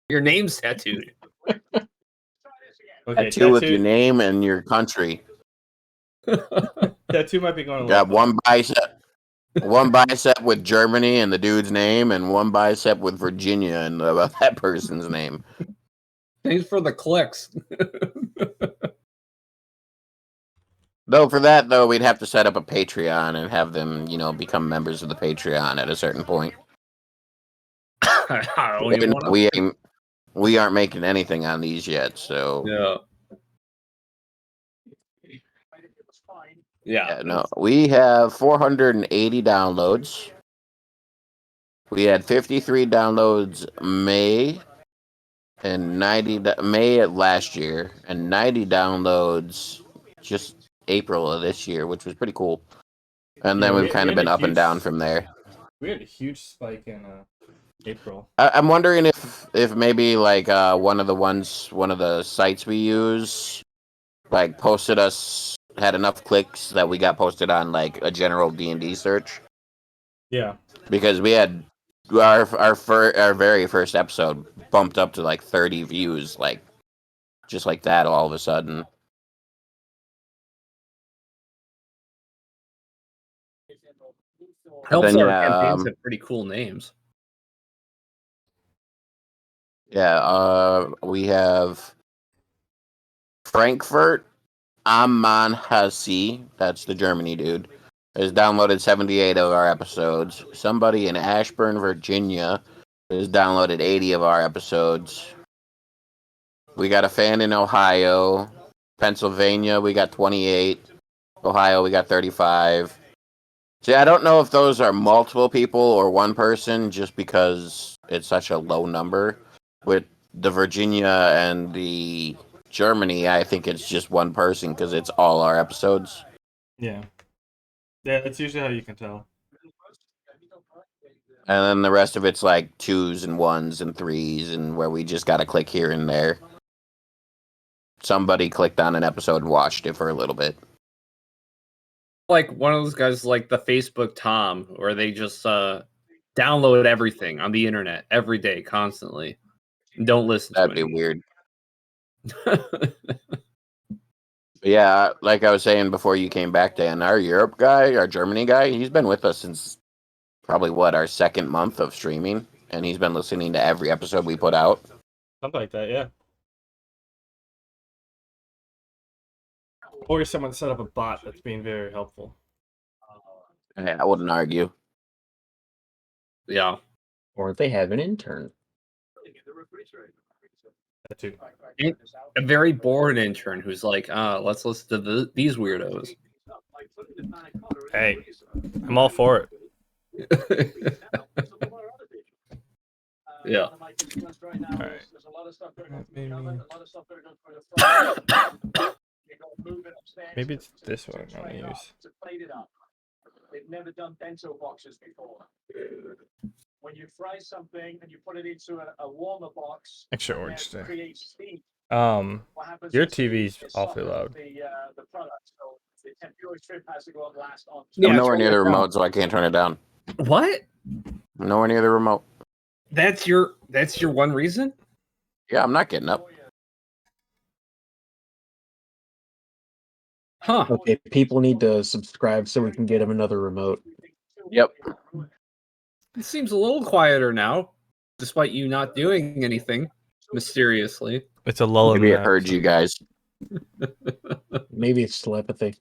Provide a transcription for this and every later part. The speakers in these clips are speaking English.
Your name's tattooed. Okay, tattoo with your name and your country. Tattoo might be going a Got little one bicep with Germany and the dude's name, and one bicep with Virginia and that person's name. Thanks for the clicks. Though for that, though, we'd have to set up a Patreon and have them, become members of the Patreon at a certain point. We aren't making anything on these yet, so yeah. No, we have 480 downloads. We had 53 downloads May last year, and 90 downloads just April of this year, which was pretty cool. And then we've kind of been up and down from there. We had a huge spike in April. I'm wondering if maybe like one of the sites we use posted us, had enough clicks that we got posted on like a general D&D search. Yeah, because we had our very first episode bumped up to like 30 views, just like that all of a sudden. Helps our campaigns have pretty cool names. Yeah, we have Frankfurt Amman Hasi, that's the Germany dude, has downloaded 78 of our episodes. Somebody in Ashburn, Virginia has downloaded 80 of our episodes. We got a fan in Ohio. Pennsylvania, we got 28. Ohio, we got 35. See, I don't know if those are multiple people or one person, just because it's such a low number. With the Virginia and the Germany, I think it's just one person because it's all our episodes. Yeah, that's usually how you can tell. And then the rest of it's like 2s and 1s and 3s, and where we just got to click here and there. Somebody clicked on an episode and watched it for a little bit. Like one of those guys like the Facebook Tom, where they just download everything on the internet every day, constantly. And don't listen That'd to be weird. Yeah, like I was saying before you came back, Dan, our Europe guy, our Germany guy, he's been with us since probably our second month of streaming, and he's been listening to every episode we put out. Something like that, yeah. Or someone set up a bot that's being very helpful. Yeah, I wouldn't argue. Yeah. Or they have an intern. That too. A very bored intern who's like, let's listen to these weirdos. Hey, I'm all for it. Yeah. All right. Maybe it's this one I'm gonna use. They've never done bento boxes before. When you fry something and you put it into a warmer box, Extra orange there. creates steam. Your TV's awfully loud. The product, so the temperature strip has to go up last on. I'm nowhere near the remote, so I can't turn it down. What? I'm nowhere near the remote. That's your one reason? Yeah, I'm not getting up. Huh. Okay, people need to subscribe so we can get them another remote. Yep. It seems a little quieter now, despite you not doing anything mysteriously. It's a lull. Maybe it heard you guys. Maybe it's telepathy.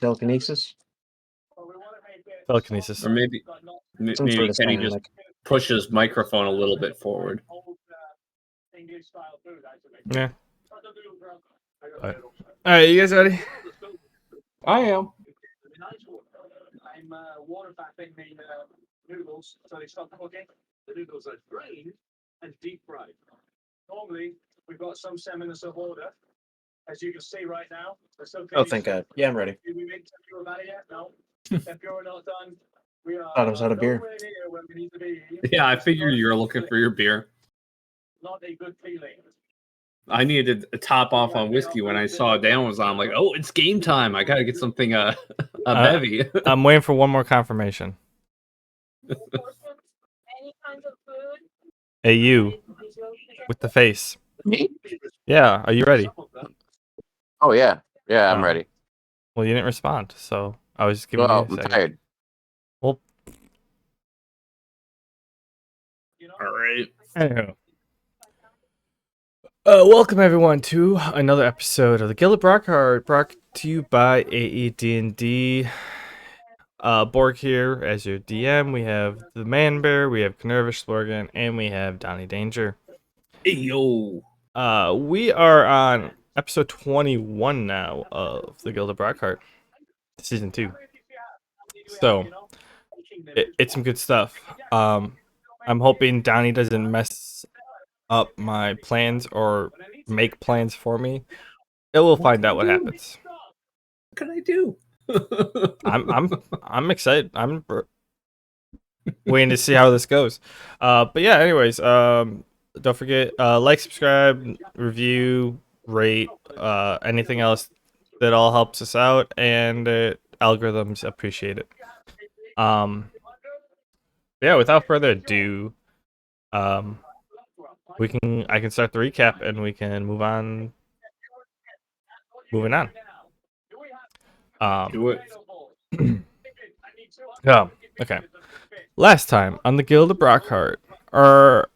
Telekinesis? Telekinesis. Or maybe Some sort of Kenny just push his microphone a little bit forward. Yeah. All right, you guys ready? I am. I'm water bathing the noodles so they stop cooking. The noodles are drained and deep fried. Normally, we've got some 7 minutes of order. As you can see right now. Oh, thank God. Yeah, I'm ready. Did we make tempura about it yet? No. Tempura not done. We are Thought I was out of beer. nowhere near where we need to be. Yeah, I figured you were looking for your beer. Not a good feeling. I needed a top off on whiskey when I saw Dan was on. I'm like, oh, it's game time. I gotta get something a bevy. I'm waiting for one more confirmation. Any kinds of food? Hey, you with the face. Me? Yeah, are you ready? Oh yeah, yeah, I'm Oh. ready. Well, you didn't respond, so I was just giving you Well, a I'm second. tired. Well, All right. anyhow. Welcome everyone to another episode of the Gale of Brockheart, brought to you by AED&D. Borg here as your DM. We have the Man Bear, we have Knervish Lorgan, and we have Donnie Danger. Hey yo. We are on episode 21 now of the Guild of Brockheart, season 2. So it's some good stuff. I'm hoping Donnie doesn't mess up my plans or make plans for me. We'll find out what happens. What can I do? I'm excited. I'm waiting to see how this goes. But yeah, anyways, don't forget like, subscribe, review, rate, anything else that all helps us out, and algorithms appreciate it. Yeah, without further ado, I can start the recap and we can moving on. Do it. Yeah, okay. Last time on the Guild of Brockheart, our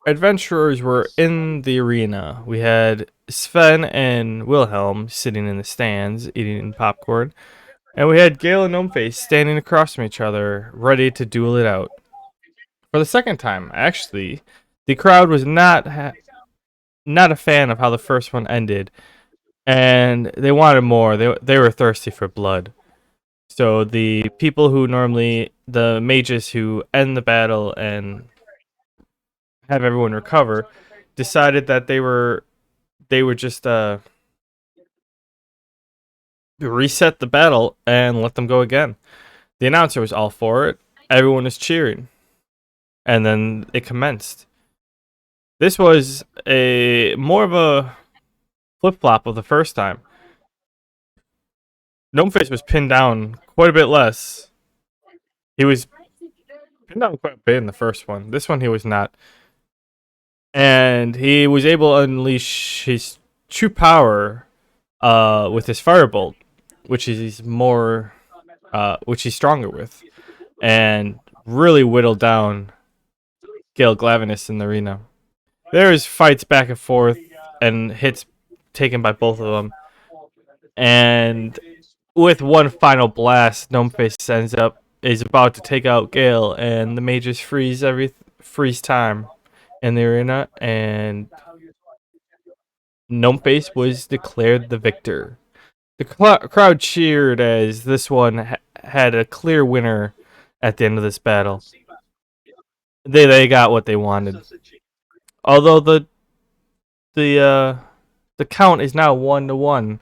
adventurers were in the arena. We had Sven and Wilhelm sitting in the stands eating popcorn, and we had Gale and Gnomeface standing across from each other, ready to duel it out. For the second time, actually, the crowd was not a fan of how the first one ended, and they wanted more. They were thirsty for blood. So the people who normally, the mages who end the battle and have everyone recover, decided that they would just reset the battle and let them go again. The announcer was all for it. Everyone was cheering, and then it commenced. This was a more of a flip flop of the first time. Gnomeface was pinned down quite a bit less. He was pinned down quite a bit in the first one. This one he was not. And he was able to unleash his true power with his firebolt, which he's stronger with, and really whittled down Gale Glavinus in the arena. There was fights back and forth and hits taken by both of them. And with one final blast, Gnomeface is about to take out Gale, and the mages freeze time in the arena, and Gnomeface was declared the victor. The crowd cheered as this one had a clear winner at the end of this battle. They got what they wanted. Although the count is now 1-1,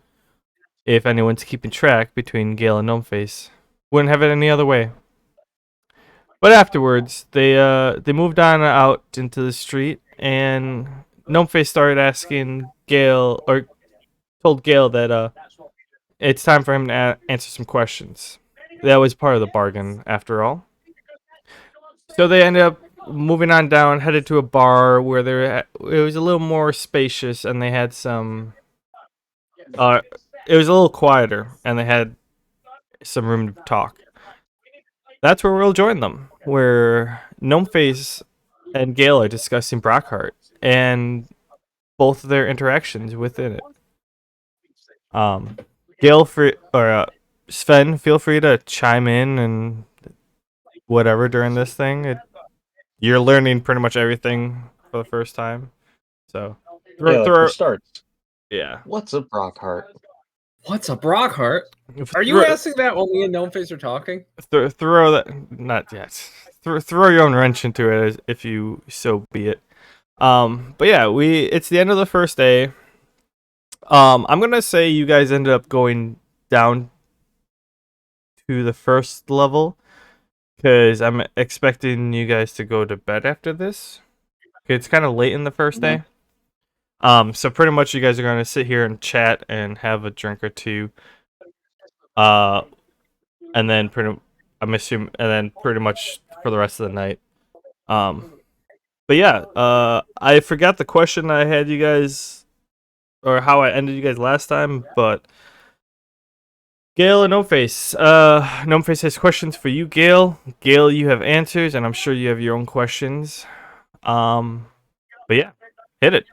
if anyone's keeping track, between Gale and Gnomeface. Wouldn't have it any other way. But afterwards, they moved on out into the street, and Gnomeface started asking Gale, or told Gale that it's time for him to answer some questions. That was part of the bargain, after all. So they ended up moving on down, headed to a bar where it was a little more spacious, and they had some. It was a little quieter, and they had some room to talk. That's where we'll join them, where Gnomeface and Gale are discussing Brockheart and both of their interactions within it. Gale Sven, feel free to chime in and whatever during this thing. You're learning pretty much everything for the first time, so For starts, yeah. what's a Brockheart? What's a Brockheart? Are you asking that while me and Gnomeface are talking? Throw that, not yet. Throw your own wrench into it if you so be it. But yeah, it's the end of the first day. I'm gonna say you guys ended up going down to the first level because I'm expecting you guys to go to bed after this. It's kind of late in the first day. So pretty much you guys are gonna sit here and chat and have a drink or two. And then pretty much for the rest of the night. But yeah, I forgot the question I had you guys, or how I ended you guys last time, but Gale and Gnomeface. Gnomeface has questions for you, Gale. Gale, you have answers, and I'm sure you have your own questions. But yeah, hit it.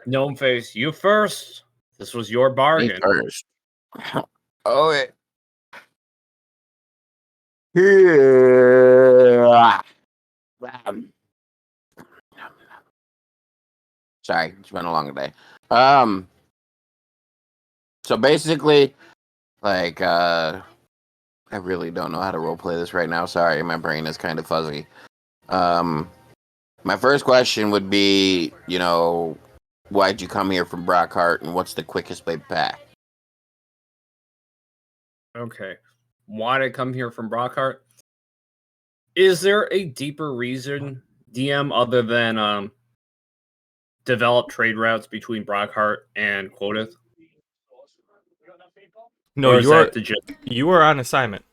Gnomeface, you first. This was your Me bargain. first. Oh, it. Yeah. Sorry, it's been a long day. So basically, like, I really don't know how to roleplay this right now. Sorry, my brain is kind of fuzzy. My first question would be, why'd you come here from Brockheart, and what's the quickest way back? Okay. Why did I come here from Brockheart? Is there a deeper reason, DM, other than develop trade routes between Brockheart and Quoth? No, Or is that the gist? you are on assignment.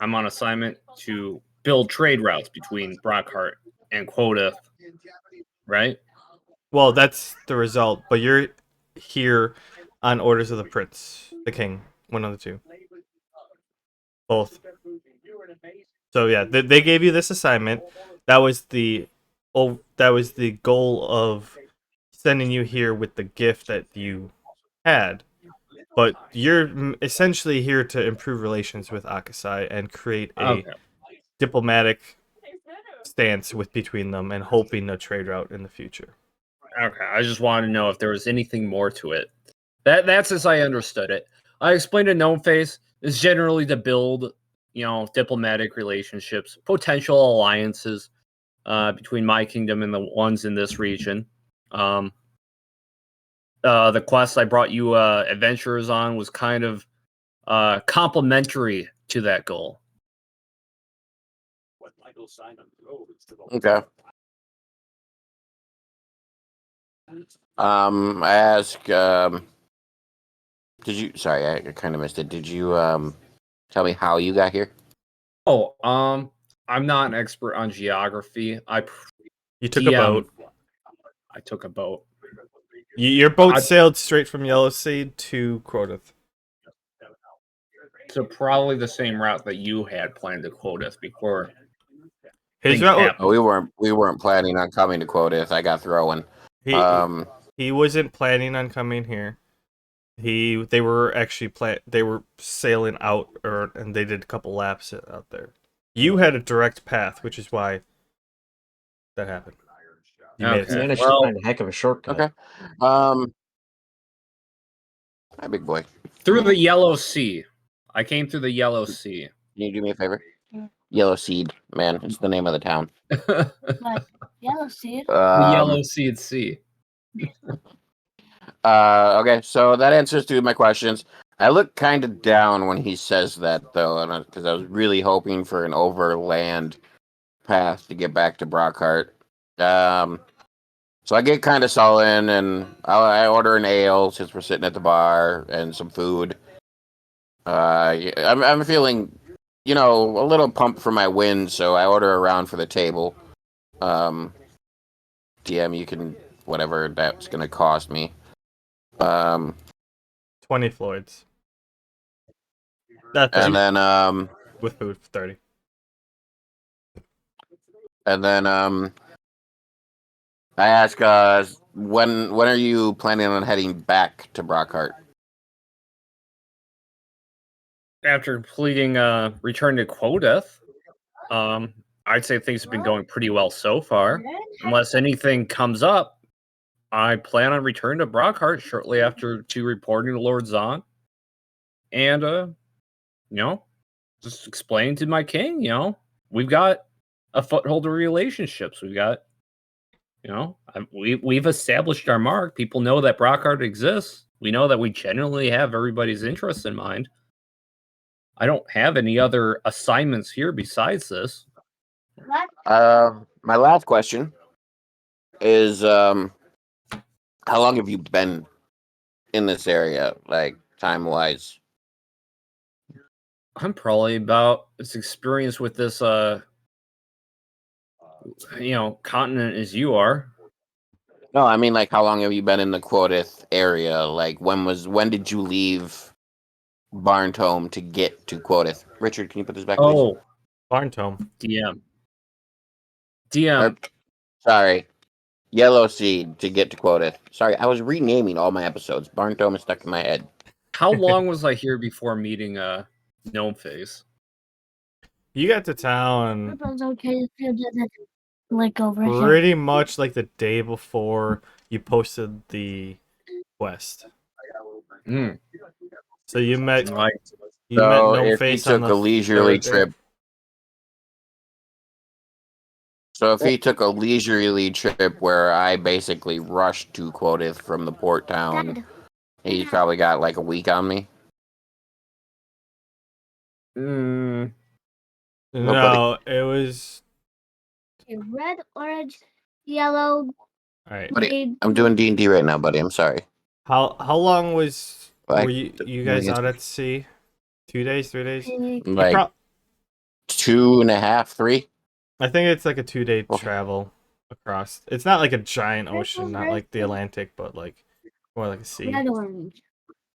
I'm on assignment to build trade routes between Brockheart and Quoth, right? Well, that's the result, but you're here on orders of the prince, the king, one of the two, both. So yeah, they gave you this assignment. That was the goal of sending you here with the gift that you had. But you're essentially here to improve relations with Akasai and create a Okay. diplomatic stance with between them, and hoping no trade route in the future. Okay. I just wanted to know if there was anything more to it. That's as I understood it. I explained to Gnomeface is generally to build, diplomatic relationships, potential alliances between my kingdom and the ones in this region. The quest I brought you adventurers on was kind of complementary to that goal. Okay. I ask, did you, sorry, I kind of missed it. Did you, tell me how you got here? Oh, I'm not an expert on geography. You took a boat. I took a boat. Your boat sailed straight from Yellowseed to Quoth. So probably the same route that you had planned to quote us before. His things route. happened. Oh, we weren't planning on coming to Quoth. I got throwing. He wasn't planning on coming here. They were actually they were sailing out, and they did a couple laps out there. You had a direct path, which is why that happened. You made it. You managed Well- to find a heck of a shortcut. Okay. Hi, big boy. Through the Yellow Sea. I came through the Yellow Sea. Can you do me a favor? Yellow Seed, man. It's the name of the town. What? Yellow seed? The Yellow Seed Sea. Okay, so that answers two of my questions. I look kind of down when he says that, though, because I was really hoping for an overland path to get back to Brockheart. So I get kind of sullen, and I order an ale since we're sitting at the bar, and some food. I'm feeling, a little pumped for my win, so I order a round for the table. DM, you can whatever that's gonna cost me. 20 Floyds. That's And then with food 30. And then I ask, when are you planning on heading back to Brockheart? After completing Return to Quoth, I'd say things have been going pretty well so far. Unless anything comes up, I plan on returning to Brockheart shortly after to reporting to Lord Zahn. And just explain to my king, we've got a foothold of relationships. We've got, we've established our mark. People know that Brockheart exists. We know that we genuinely have everybody's interest in mind. I don't have any other assignments here besides this. My last question is, how long have you been in this area, like time-wise? I'm probably about as experienced with this continent as you are. No, I mean, like, how long have you been in the Quotith area? Like, when did you leave Barntome to get to Quotith? Richard, can you put this back, please? Oh, Barntome. DM. Sorry. Yellow Seed to get to Quotith. Sorry, I was renaming all my episodes. Barntome is stuck in my head. How long was I here before meeting Gnomeface? You got to town It was okay if you did it like over here. pretty much like the day before you posted the quest. Mm. So you met Like, So if he Gnomeface on took the a leisurely third day. trip, so if he took a leisurely trip where I basically rushed to Quotith from the port town, Dad, he's probably got like a week on me. mm, No, it was okay, red, orange, yellow, all right. Buddy, green. I'm doing D&D right now, buddy. I'm sorry. How long were Like, you guys out at sea? 2 days, 3 days? pink. You like prob- 2.5, 3. I think it's like a 2-day Okay. travel across. It's not like a giant Purple, ocean, not red, like the Atlantic, but like more like a sea. Red, orange.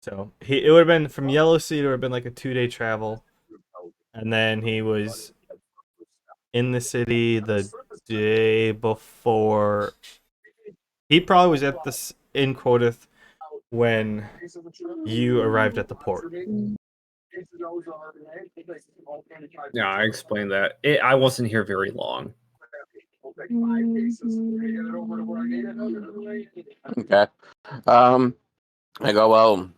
So it would have been from Yellow Sea. It would have been like a 2-day travel, and then he was in the city the day before. He probably was at this in Quotith when you arrived at the port. yeah, I explained that. I wasn't here very long. Okay. I go, well,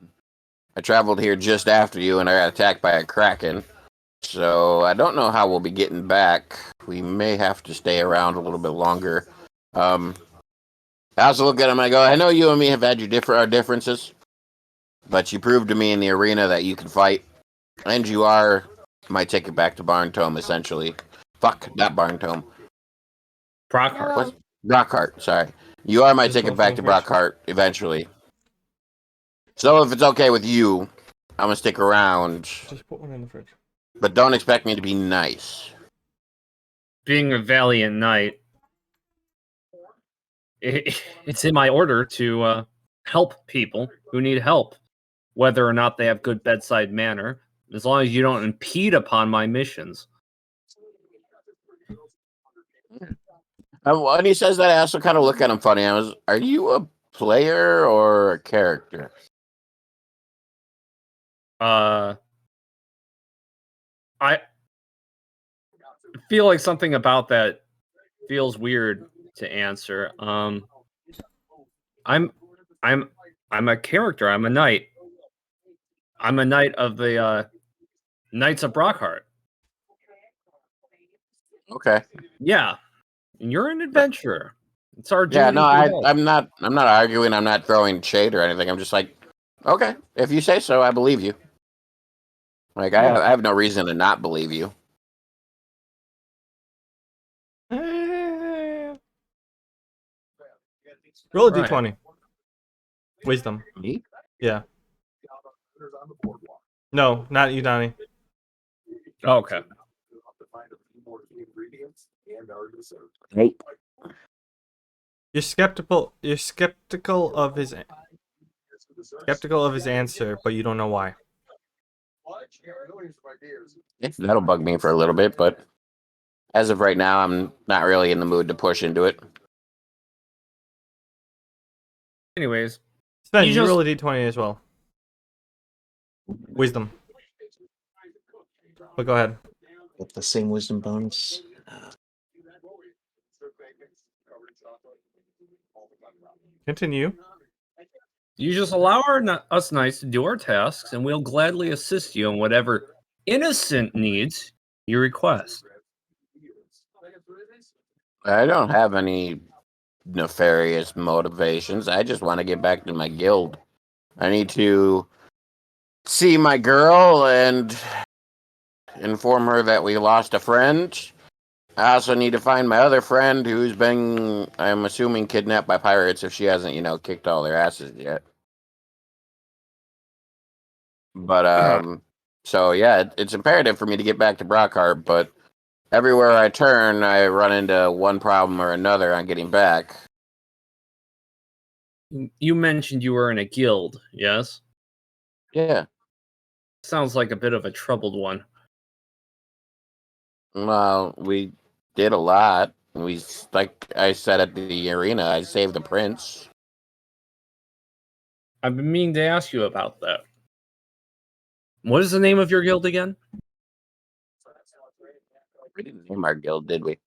I traveled here just after you and I got attacked by a kraken. So I don't know how we'll be getting back. We may have to stay around a little bit longer. I also look at him and I go, I know you and me have had our differences, but you proved to me in the arena that you can fight. And you are my ticket back to Barntome, essentially. Fuck, not Barntome. Brockheart. What? Brockheart, sorry. You are my Just ticket one back to confirmation. Brockheart, eventually. So if it's okay with you, I'm gonna stick around. Just put one in the fridge. But don't expect me to be nice. Being a valiant knight, it's in my order to help people who need help, whether or not they have good bedside manner, as long as you don't impede upon my missions. When he says that, I also kind of look at him funny. Are you a player or a character? I feel like something about that feels weird to answer. I'm a character. I'm a knight. I'm a knight of the Knights of Brockheart. Okay. Yeah, and you're an adventurer. It's our duty. Yeah, no, to help. I'm not arguing. I'm not throwing shade or anything. I'm just like, okay, if you say so, I believe you. Like, I have no reason to not believe you. Roll a Right. d20. Wisdom. Me? Yeah. No, not you, Donnie. Oh, okay. Hey. You're skeptical. You're skeptical of his answer, but you don't know why. That'll bug me for a little bit, but as of right now, I'm not really in the mood to push into it. Anyways, Sven, You you just- roll a d20 as well. Wisdom. But go ahead. With the same wisdom bonus. Continue. you just allow us knights to do our tasks, and we'll gladly assist you in whatever innocent needs you request. I don't have any nefarious motivations. I just want to get back to my guild. I need to see my girl and inform her that we lost a friend. I also need to find my other friend who's been, I'm assuming, kidnapped by pirates if she hasn't, kicked all their asses yet. But, So yeah, it's imperative for me to get back to Brockheart, but everywhere I turn, I run into one problem or another on getting back. You mentioned you were in a guild, yes? Yeah. Sounds like a bit of a troubled one. Well, we did a lot. Like I said at the arena, I saved the prince. I've been meaning to ask you about that. What is the name of your guild again? We didn't name our guild, did we?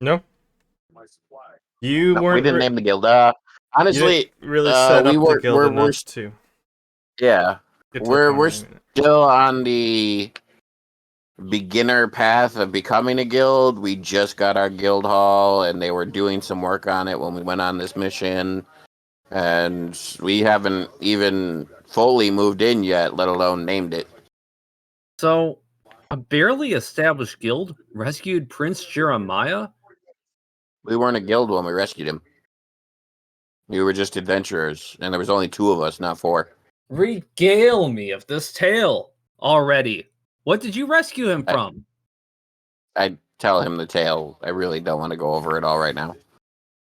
No, you No, we weren't. didn't name the guild. You Honestly, didn't really set we up the were guild enough to yeah, get to the point we're of naming it. still on the beginner path of becoming a guild. We just got our guild hall, and they were doing some work on it when we went on this mission, and we haven't even fully moved in yet, let alone named it. So, a barely established guild rescued Prince Jeremiah? We weren't a guild when we rescued him. We were just adventurers, and there was only 2 of us, not 4. Regale me of this tale already. What did you rescue him from? I tell him the tale. I really don't want to go over it all right now.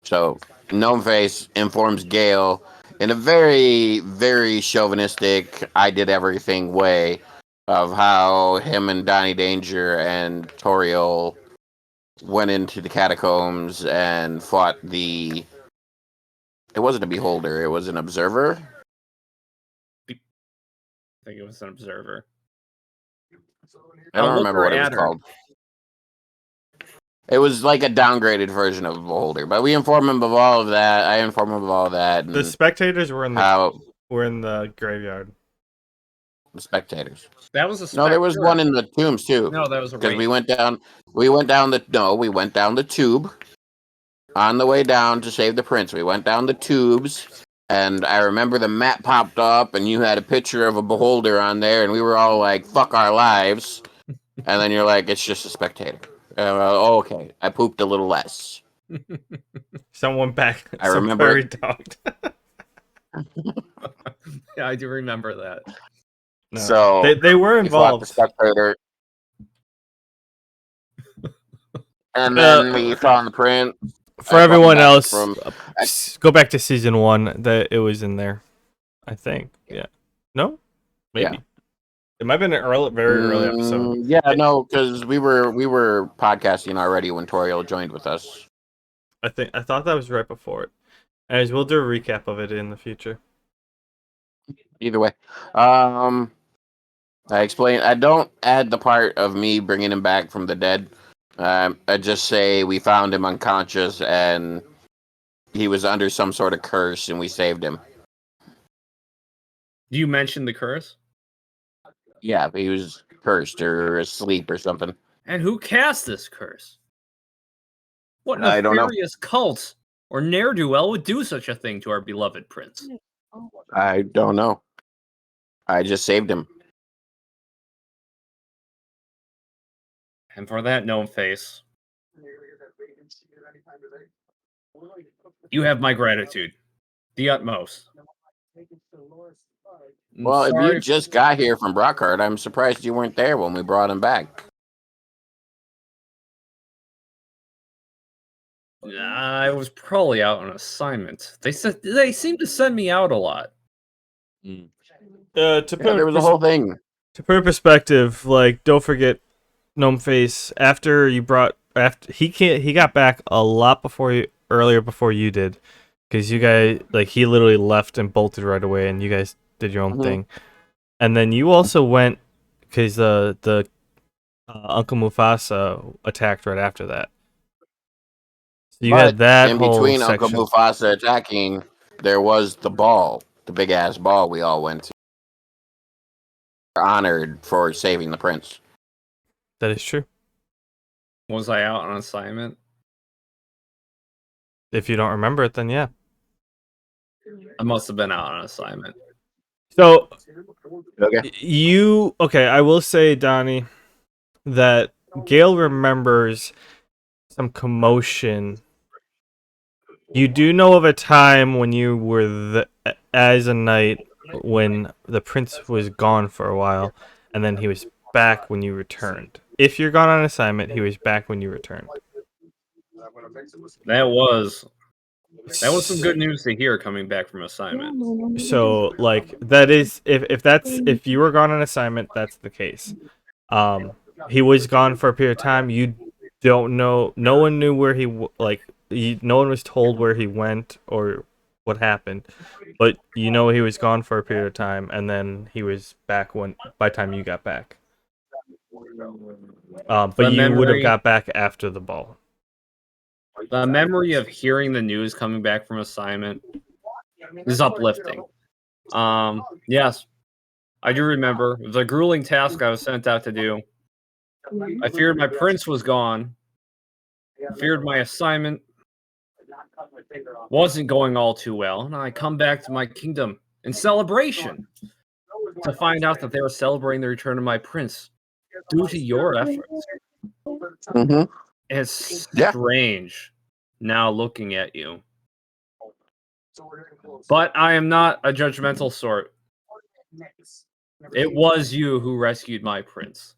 So, Gnomeface informs Gale in a very, very chauvinistic, I did everything way of how him and Donnie Danger and Toriel went into the catacombs and fought the. It wasn't a beholder, it was an observer. I think it was an observer. I don't I'll look remember her what it was at her. called. It was like a downgraded version of a beholder, but we inform him of all of that. I inform him of all that. And The spectators were in how the graveyard. the spectators. That was a No, there was specter. one in the tombs too. No, that was a Because rain. we went down the tube on the way down to save the prince. We went down the tubes, and I remember the map popped up, and you had a picture of a beholder on there, and we were all like, "Fuck our lives," and then you're like, "It's just a spectator." Oh, okay, I pooped a little less. Someone back. I Some remember prairie it. dog. Yeah, I do remember that. No, So they were we fought the involved. spectator, and then we found the prince. For I brought him everyone back else, from. go back to season 1. That it was in there, I think. Yeah. No, maybe. Yeah. It might have been an very early episode. Yeah, no, because we were podcasting already when Toriel joined with us. I thought that was right before it. Anyways, we'll do a recap of it in the future. Either way, I explain. I don't add the part of me bringing him back from the dead. I just say we found him unconscious and he was under some sort of curse, and we saved him. Do you mention the curse? Yeah, he was cursed or asleep or something. And who cast this curse? What I don't know. nefarious cult or ne'er-do-well would do such a thing to our beloved prince? I don't know. I just saved him. And for that, Gnomeface, you have my gratitude. The utmost. Well, if you just got here from Brockheart, I'm surprised you weren't there when we brought him back. I was probably out on assignment. They seemed to send me out a lot. To Yeah, there was a whole thing. To put in perspective, like, don't forget, Gnomeface. After he got back a lot earlier before you did, because you guys, like, he literally left and bolted right away, and you guys did your own thing. And then you also went because the Uncle Mufasa attacked right after that. So you had that in whole between section. Uncle Mufasa attacking, there was the ball, the big ass ball we all went to. Honored for saving the prince. That is true. Was I out on assignment? If you don't remember it, then yeah. I must have been out on assignment. So Okay. I will say, Donnie, that Gale remembers some commotion. You do know of a time when you were as a knight when the prince was gone for a while, and then he was back when you returned. If you're gone on assignment, he was back when you returned. That was some good news to hear coming back from assignment. So like that is if you were gone on assignment, that's the case. He was gone for a period of time. You don't know. No one knew where no one was told where he went or what happened, but you know he was gone for a period of time, and then he was back by the time you got back. But The you would have memory- got back after the ball. The memory of hearing the news coming back from assignment is uplifting. Yes, I do remember. It was a grueling task I was sent out to do. I feared my prince was gone. I feared my assignment wasn't going all too well, and I come back to my kingdom in celebration to find out that they were celebrating the return of my prince due to your efforts. Mm-hmm. It's Yeah. strange now looking at you. But I am not a judgmental sort. It was you who rescued my prince.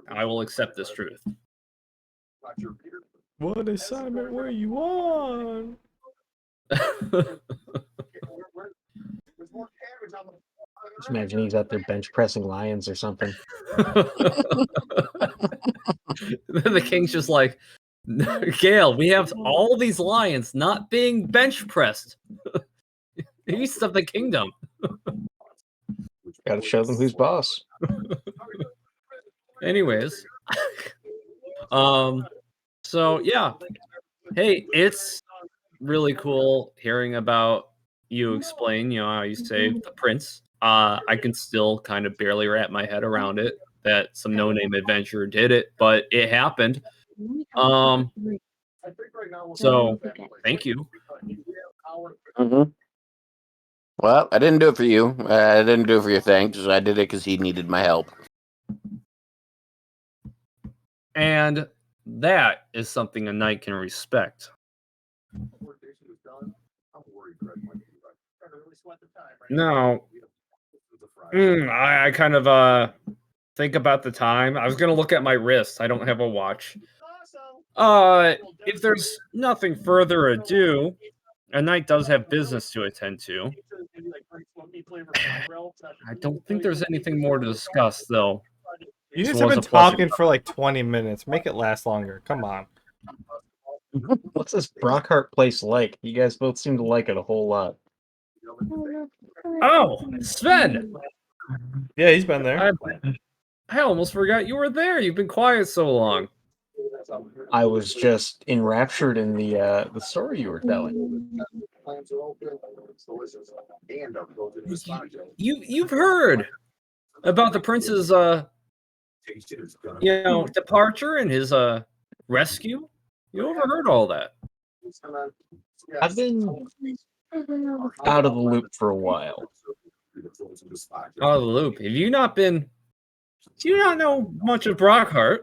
I will accept this truth. What assignment were you on? Just imagine he's out there bench pressing lions or something. Then the king's just like, Gale, we have all these lions not being bench pressed. East of the kingdom. Got to show them who's boss. Anyways, so yeah, hey, it's really cool hearing about you explain, how you saved the prince. I can still kind of barely wrap my head around it that some no-name adventurer did it, but it happened. So thank you. Mm-hmm. Well, I didn't do it for you. I didn't do it for your thanks. I did it because he needed my help. And that is something a knight can respect. No. I kind of think about the time. I was gonna look at my wrist. I don't have a watch. If there's nothing further ado, a knight does have business to attend to. I don't think there's anything more to discuss, though. You This guys have was been a pleasant talking for like 20 minutes. Make it last longer. Come on. What's this Brockheart place like? You guys both seem to like it a whole lot. Oh, Sven! Yeah, he's been there. I almost forgot you were there. You've been quiet so long. I was just enraptured in the story you were telling. You've heard about the prince's departure and his rescue. You overheard all that. I've been out of the loop for a while. Out of the loop. Do you not know much of Brockheart?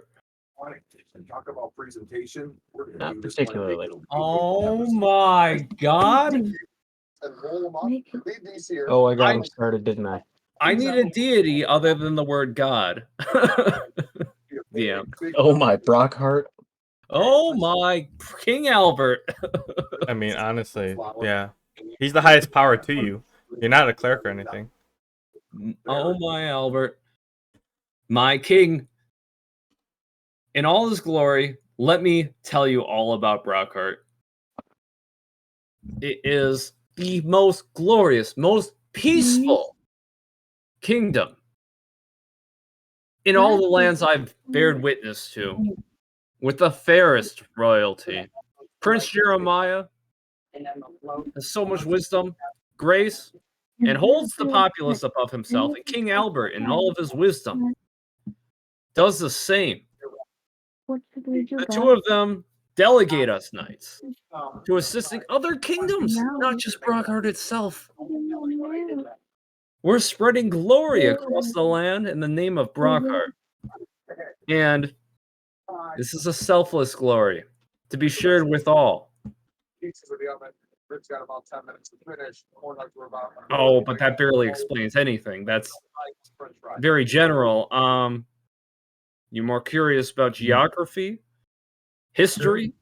Not particularly. Oh my god! Oh, I got him started, didn't I? I need a deity other than the word God. Yeah. Oh my, Brockheart. Oh my King Albert. I mean, honestly, yeah. He's the highest power to you. You're not a cleric or anything. Oh my Albert. My king. In all his glory, let me tell you all about Brockheart. It is the most glorious, most peaceful kingdom in all the lands I've bared witness to, with the fairest royalty. Prince Jeremiah has so much wisdom, grace, and holds the populace above himself. And King Albert, in all of his wisdom, does the same. The two of them delegate us knights to assisting other kingdoms, not just Brockheart itself. We're spreading glory across the land in the name of Brockheart. And this is a selfless glory to be shared with all. Rick's got about 10 minutes to finish. More like we're about. Oh, but that barely explains anything. That's French fries. very general. You more curious about geography, history?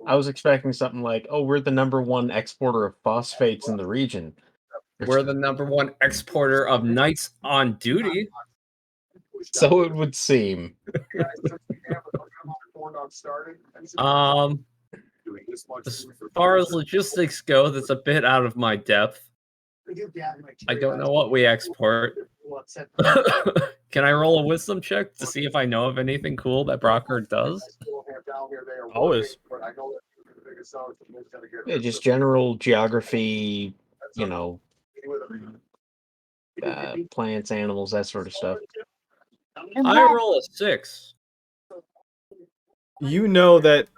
I was expecting something like, "Oh, we're the #1 exporter of phosphates in the region." We're the #1 exporter of knights on duty. So it would seem. As far as logistics go, that's a bit out of my depth. I don't know what we export. Can I roll a wisdom check to see if I know of anything cool that Brockheart does? Always. Yeah, just general geography, you know, plants, animals, that sort of stuff. I roll a 6. You know that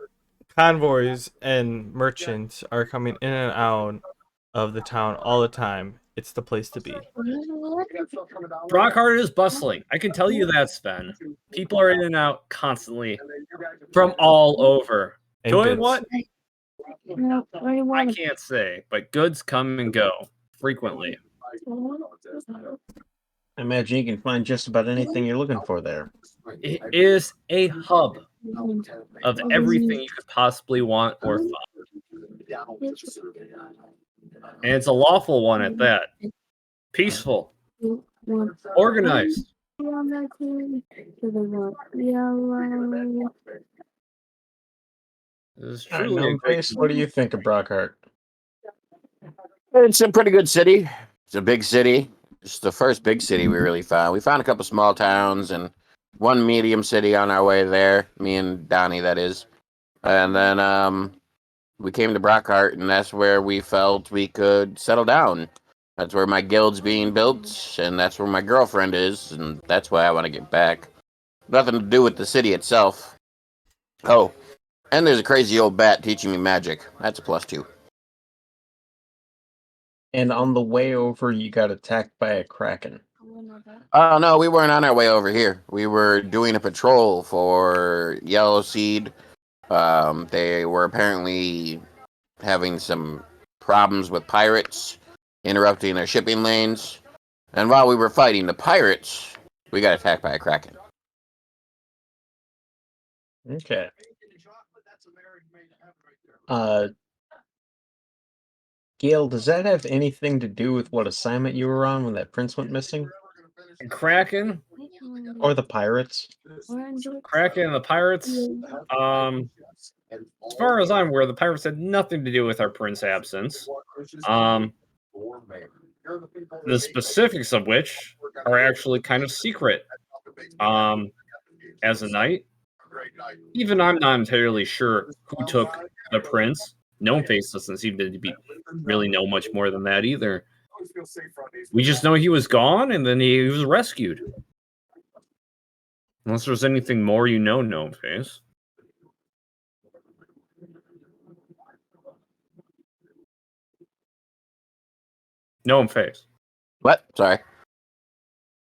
convoys and merchants are coming in and out of the town all the time. It's the place to be. Brockheart is bustling. I can tell you that, Sven. People are in and out constantly from all over. And Doing goods. what? No, where do you I want it? can't say, but goods come and go frequently. I imagine you can find just about anything you're looking for there. It is a hub of everything you could possibly want or thought. And it's a lawful one at that. Peaceful, organized. This is truly a great Gnomeface, what do you think of Brockheart? It's a pretty good city. It's a big city. It's the first big city we really found. We found a couple small towns and one medium city on our way there. Me and Donnie, that is. And then we came to Brockheart, and that's where we felt we could settle down. That's where my guild's being built, and that's where my girlfriend is, and that's why I want to get back. Nothing to do with the city itself. Oh, and there's a crazy old bat teaching me magic. That's a +2. And on the way over, you got attacked by a kraken. Oh, no, we weren't on our way over here. We were doing a patrol for Yellow Seed. They were apparently having some problems with pirates, interrupting their shipping lanes. And while we were fighting the pirates, we got attacked by a kraken. Okay. Gale, does that have anything to do with what assignment you were on when that prince went missing? Kraken, Or the pirates? Kraken and the pirates. As far as I'm aware, the pirates had nothing to do with our prince absence. The specifics of which are actually kind of secret. As a knight, even I'm not entirely sure who took the prince. Gnomeface doesn't seem to be really know much more than that either. We just know he was gone, and then he was rescued. Unless there's anything more you know, Gnomeface. Gnomeface. What? Sorry.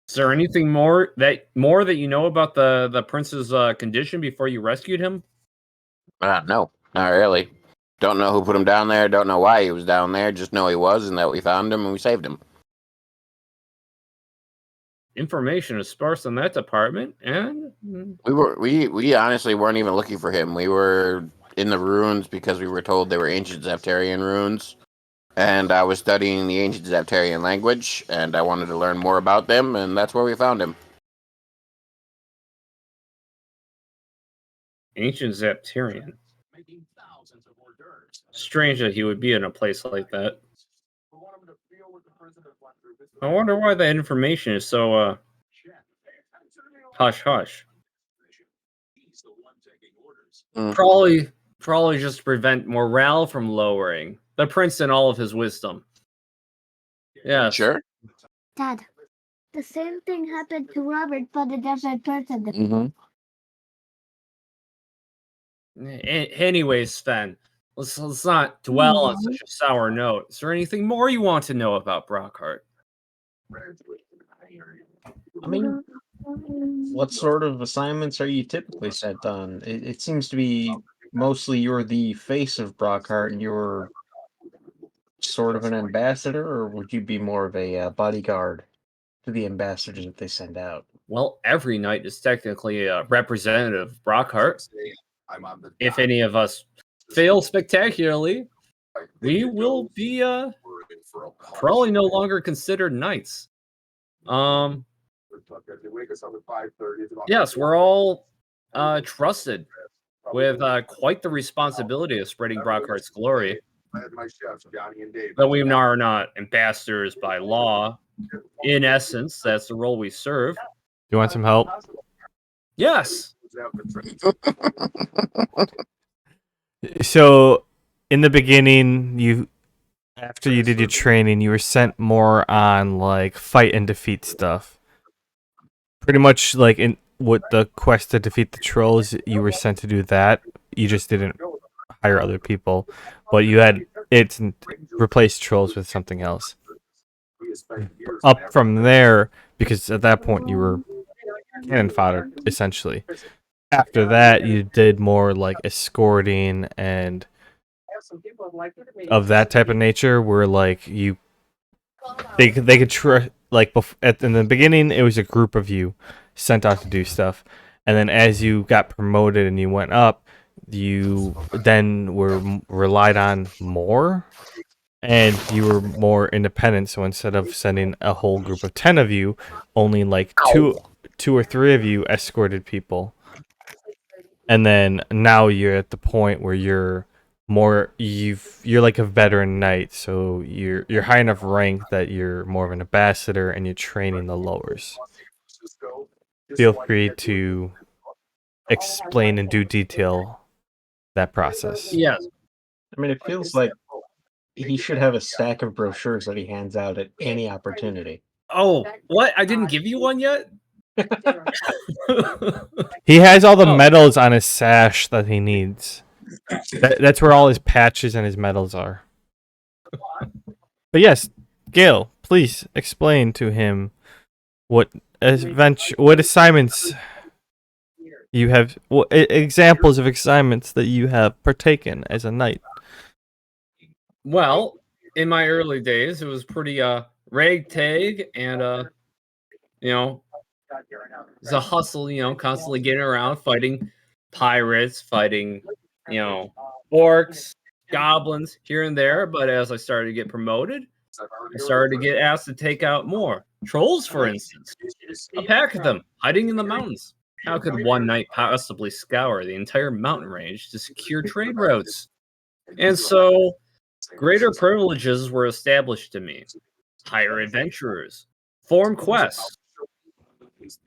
Is there anything more that you know about the prince's condition before you rescued him? No, not really. Don't know who put him down there. Don't know why he was down there. Just know he was, and that we found him and we saved him. Information is sparse in that department, and We honestly weren't even looking for him. We were in the ruins because we were told they were ancient Zaptarian ruins, and I was studying the ancient Zaptarian language, and I wanted to learn more about them, and that's where we found him. ancient Zaptarian. Strange that he would be in a place like that. I wonder why that information is so hush hush. Probably just to prevent morale from lowering. The prince in all of his wisdom. Yeah. Sure. Dad, the same thing happened to Robert, but a different person. Mm-hmm. Anyways, Sven, let's not dwell on such a sour note. Is there anything more you want to know about Brockheart? I mean, what sort of assignments are you typically sent on? It seems to be mostly you're the face of Brockheart and you're sort of an ambassador, or would you be more of a bodyguard to the ambassadors that they send out? Well, every knight is technically a representative of Brockheart. If any of us fail spectacularly, we will be probably no longer considered knights. Yes, we're all trusted with quite the responsibility of spreading Brockhart's glory. Though we are not ambassadors by law, in essence, that's the role we serve. You want some help? Yes. So, in the beginning, after you did your training, you were sent more on like fight and defeat stuff. Pretty much like in with the quest to defeat the trolls, you were sent to do that. You just didn't hire other people, but you had it replaced trolls with something else. Up from there, because at that point you were cannon fodder essentially. After that, you did more like escorting and of that type of nature, where like they could try like in the beginning it was a group of you sent out to do stuff, and then as you got promoted and you went up, you then were relied on more, and you were more independent. So instead of sending a whole group of 10 of you, only like two or three of you escorted people. And then now you're at the point where you're like a veteran knight, so you're high enough rank that you're more of an ambassador and you're training the lowers. Feel free to explain in due detail that process. Yes. I mean, it feels like he should have a stack of brochures that he hands out at any opportunity. Oh, what? I didn't give you one yet? He has all the medals on his sash that he needs. That's where all his patches and his medals are. But yes, Gale, please explain to him what assignments you have, what examples of assignments that you have partaken as a knight. Well, in my early days, it was pretty ragtag and it's a hustle, constantly getting around, fighting pirates, fighting, orcs, goblins here and there. But as I started to get promoted, I started to get asked to take out more trolls, for instance. A pack of them hiding in the mountains. How could one knight possibly scour the entire mountain range to secure trade routes? And so greater privileges were established to me. Hire adventurers, form quests,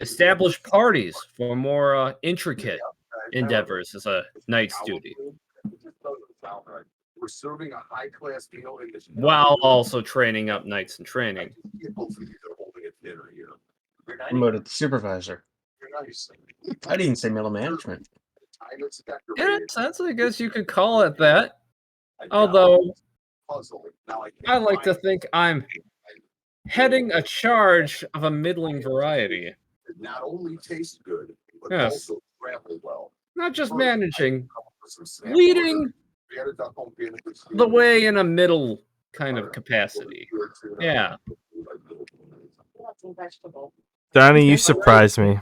establish parties for more intricate endeavors as a knight's duty, while also training up knights in training. Promoted to supervisor. I didn't say middle management. In a sense, I guess you could call it that. Although, I like to think I'm heading a charge of a middling variety. Yes. Not just managing, leading the way in a middle kind of capacity. Yeah. Donnie, you surprise me.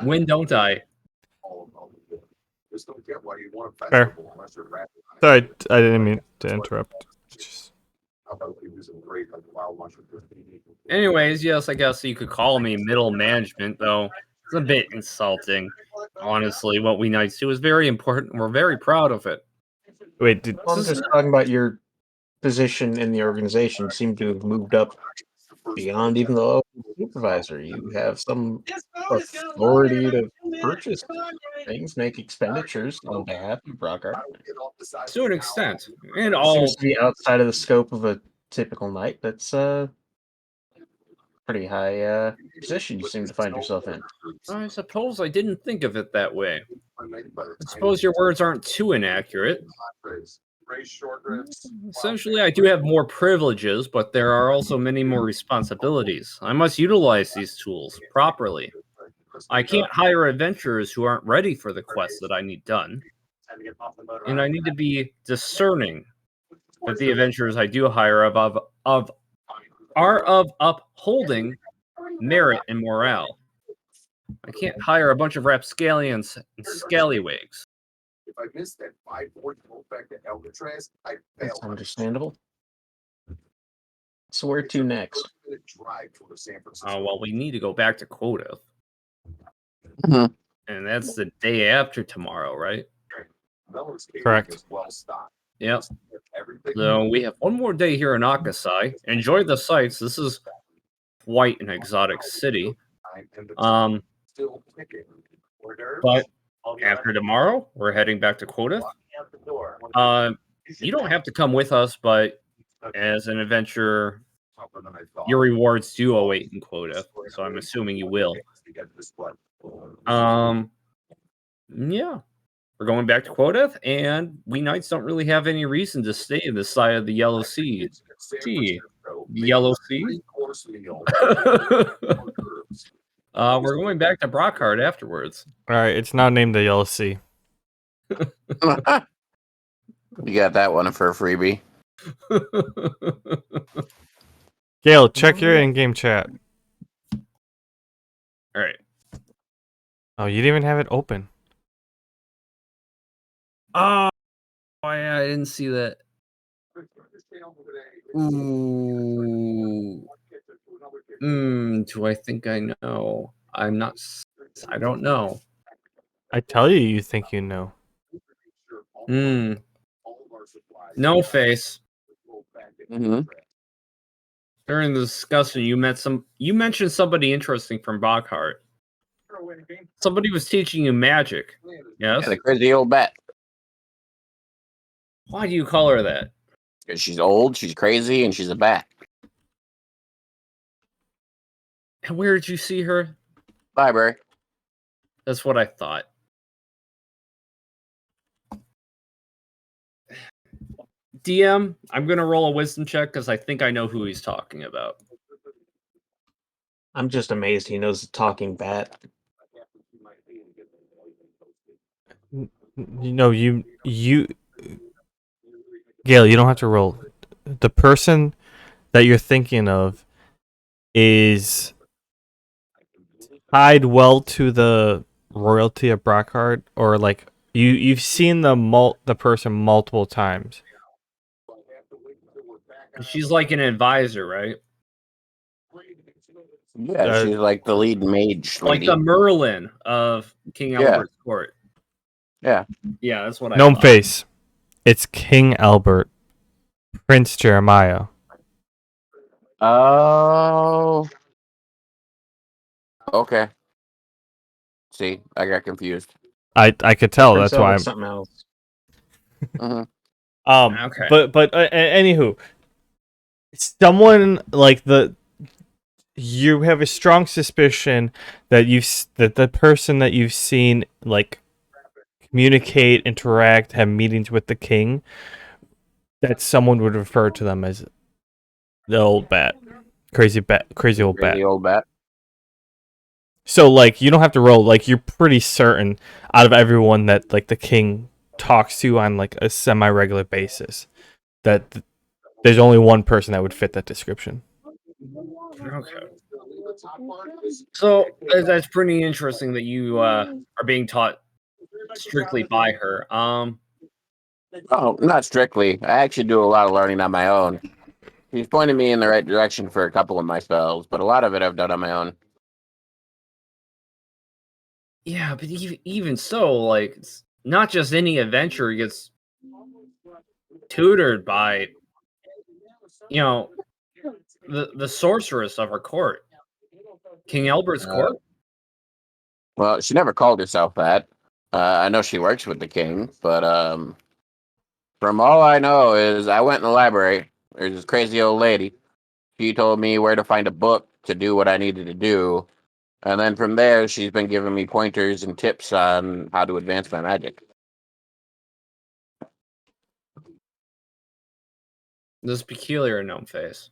When don't I? Fair. Sorry, I didn't mean to interrupt. Anyways, yes, I guess you could call me middle management, though it's a bit insulting. Honestly, what we knights do is very important. We're very proud of it. Wait, I'm just talking about your position in the organization. You seem to have moved up beyond even the level of supervisor. You have some authority to purchase things, make expenditures on behalf of Brockheart. To an extent, and It all seems to be outside of the scope of a typical knight. That's pretty high position you seem to find yourself in. I suppose I didn't think of it that way. I suppose your words aren't too inaccurate. Essentially, I do have more privileges, but there are also many more responsibilities. I must utilize these tools properly. I can't hire adventurers who aren't ready for the quests that I need done. And I need to be discerning that the adventurers I do hire are of upholding merit and morale. I can't hire a bunch of rapscallions and scallywigs. That's understandable. So where to next? Well, we need to go back to Quota. Mhm. And that's the day after tomorrow, right? Correct. Yep. So we have one more day here in Akasai. Enjoy the sights. This is quite an exotic city. But after tomorrow, we're heading back to Quota. You don't have to come with us, but as an adventurer, your rewards do await in Quota. So I'm assuming you will. Yeah. We're going back to Quota, and we knights don't really have any reason to stay in this side of the Yellow Sea. Yellow Sea? We're going back to Brockheart afterwards. All right, it's now named the Yellow Sea. You got that one for a freebie. Gale, check your in-game chat. All right. Oh, you didn't even have it open. Oh, yeah, I didn't see that. Ooh. Do I think I know? I don't know. I tell you, you think you know. Gnomeface. Mm-hmm. During the discussion, you mentioned somebody interesting from Brockheart. Somebody was teaching you magic. Yes? Yeah, the crazy old bat. Why do you call her that? Because she's old, she's crazy, and she's a bat. And where did you see her? Library. That's what I thought. DM, I'm going to roll a wisdom check because I think I know who he's talking about. I'm just amazed he knows the talking bat. You know, you Gale, you don't have to roll. The person that you're thinking of is tied well to the royalty of Brockheart, or like you've seen the person multiple times. She's like an advisor, right? Yeah, she's like the lead mage Like lady. the Merlin of King Albert's court. Yeah. Yeah, that's what I Gnome thought. face. It's King Albert, Prince Jeremiah. Oh. Okay. See, I got confused. I could tell. Prince That's why I'm. Albert's something else. Mm-hmm. Okay. But anywho, someone like you have a strong suspicion that that the person that you've seen like communicate, interact, have meetings with the king, that someone would refer to them as the old bat, crazy old bat. Crazy old bat. So like you don't have to roll. Like you're pretty certain out of everyone that like the king talks to on like a semi-regular basis that there's only one person that would fit that description. Okay. So that's pretty interesting that you are being taught strictly by her. Oh, not strictly. I actually do a lot of learning on my own. She's pointed me in the right direction for a couple of my spells, but a lot of it I've done on my own. Yeah, but even so, like, it's not just any adventurer gets tutored by, the sorceress of her court, King Albert's court. Well, she never called herself that. I know she works with the king, but from all I know is I went in the library. There's this crazy old lady. She told me where to find a book to do what I needed to do. And then from there, she's been giving me pointers and tips on how to advance my magic. This peculiar gnome face.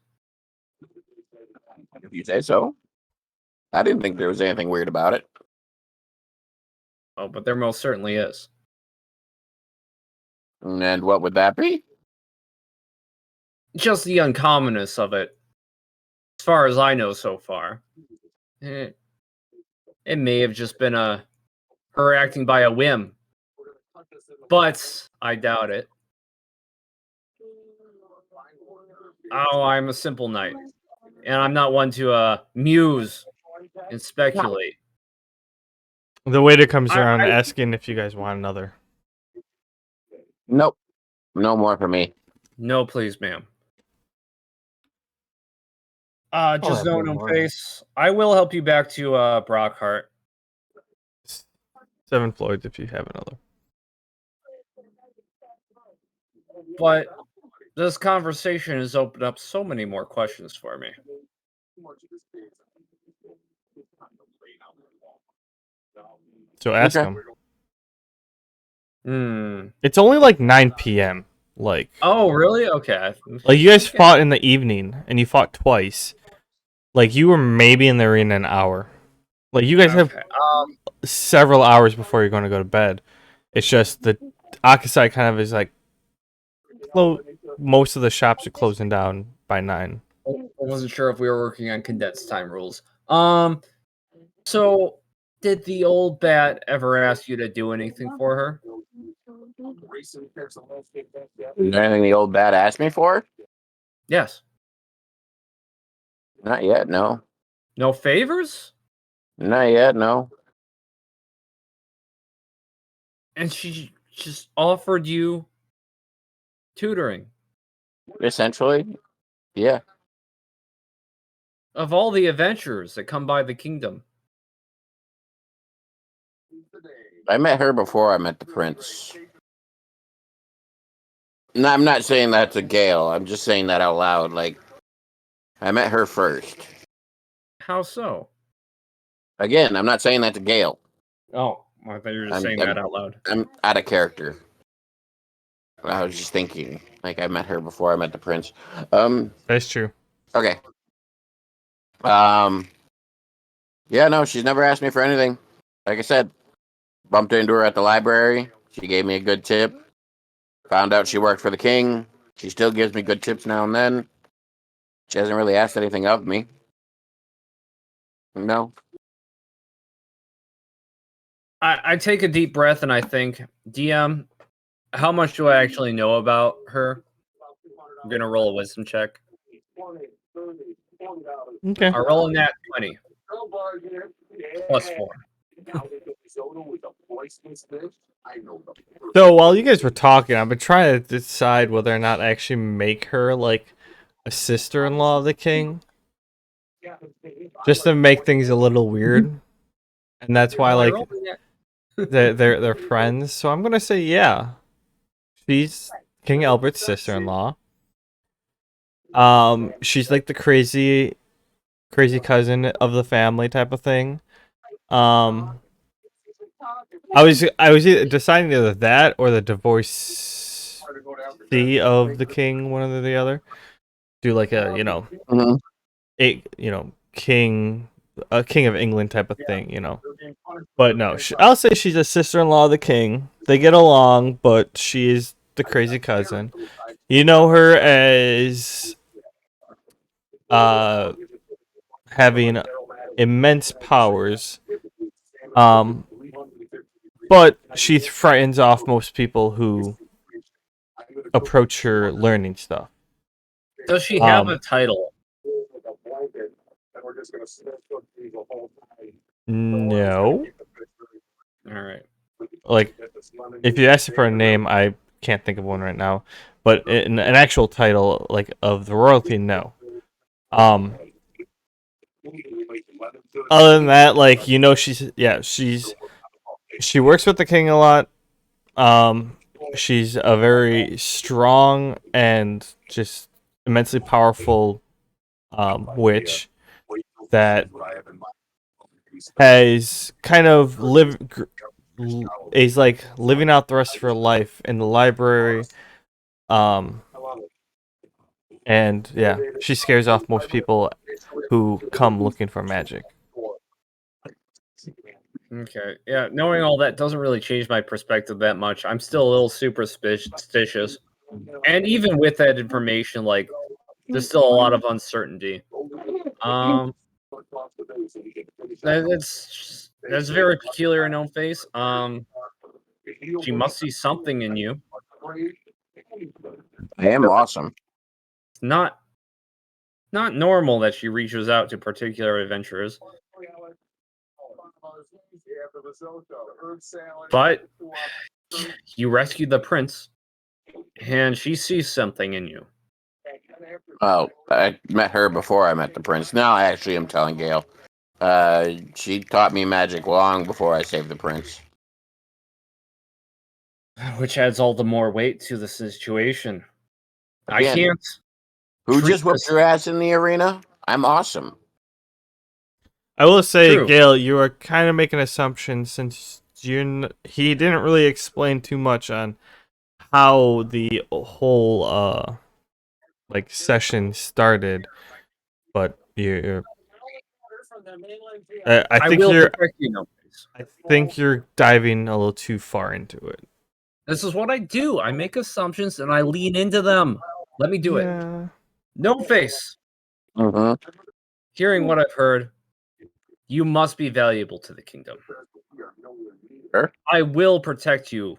If you say so. I didn't think there was anything weird about it. Oh, but there most certainly is. And what would that be? Just the uncommonness of it, as far as I know so far. It may have just been her acting by a whim, but I doubt it. Oh, I'm a simple knight, and I'm not one to muse and speculate. The waiter comes I- around I- asking if you guys want another. Nope. No more for me. No, please, ma'am. Just have no, one no more. face. I will help you back to Brockheart. 7 Floyds if you have another. But this conversation has opened up so many more questions for me. So ask Okay. him. Hmm. It's only like 9 p.m. Like Oh, really? Okay. you guys Okay. fought in the evening and you fought twice. Like you were maybe in the arena an hour. Like you guys have Okay. several hours before you're going to go to bed. It's just the Akasai kind of is like most of the shops are closing down by 9. I wasn't sure if we were working on condensed time rules. So did the old bat ever ask you to do anything for her? Is there anything the old bat asked me for? Yes. Not yet, no. No favors? Not yet, no. And she just offered you tutoring. Essentially, yeah. Of all the adventurers that come by the kingdom. I met her before I met the prince. No, I'm not saying that to Gale. I'm just saying that out loud. Like, I met her first. How so? Again, I'm not saying that to Gale. Oh, I thought you were just saying that out loud. I'm out of character. I was just thinking, like, I met her before I met the prince. That's true. Okay. Yeah, no, she's never asked me for anything. Like I said, bumped into her at the library. She gave me a good tip. Found out she worked for the king. She still gives me good tips now and then. She hasn't really asked anything of me. No. I take a deep breath and I think, DM, how much do I actually know about her? I'm gonna roll a wisdom check. Okay. I roll in that 20 plus 4. So while you guys were talking, I've been trying to decide whether or not I actually make her like a sister-in-law of the king, just to make things a little weird, and that's why like they're friends. So I'm gonna say yeah, she's King Albert's sister-in-law. She's like the crazy cousin of the family type of thing. I was either deciding either that or the divorcee of the king, one or the other. Do like a Mhm. king, a king of England type of thing, But no, I'll say she's a sister-in-law of the king. They get along, but she is the crazy cousin. You know her as having immense powers. But she frightens off most people who approach her learning stuff. Does she have a title? No. All right. Like, if you ask for a name, I can't think of one right now. But an actual title, like, of the royalty, no. Other than that, like, she works with the king a lot. She's a very strong and just immensely powerful witch that has kind of is like living out the rest of her life in the library. And yeah, she scares off most people who come looking for magic. Okay. Yeah, knowing all that doesn't really change my perspective that much. I'm still a little superstitious. And even with that information, like, there's still a lot of uncertainty. That's very peculiar in Gnomeface. She must see something in you. I am awesome. It's not normal that she reaches out to particular adventurers. But you rescued the prince, and she sees something in you. Oh, I met her before I met the prince. Now I actually am telling Gale. She taught me magic long before I saved the prince. Which adds all the more weight to the situation. I Again, can't. Who treat just whooped this- your ass in the arena? I'm awesome. I will say, True. Gale, you are kind of making assumptions since he didn't really explain too much on how the whole like session started. But I I think will you're protect you, Gnomeface. I think you're diving a little too far into it. This is what I do. I make assumptions and I lean into them. Let me do it. Yeah. Gnomeface. Mm-hmm. Hearing what I've heard, you must be valuable to the kingdom. Sure. I will protect you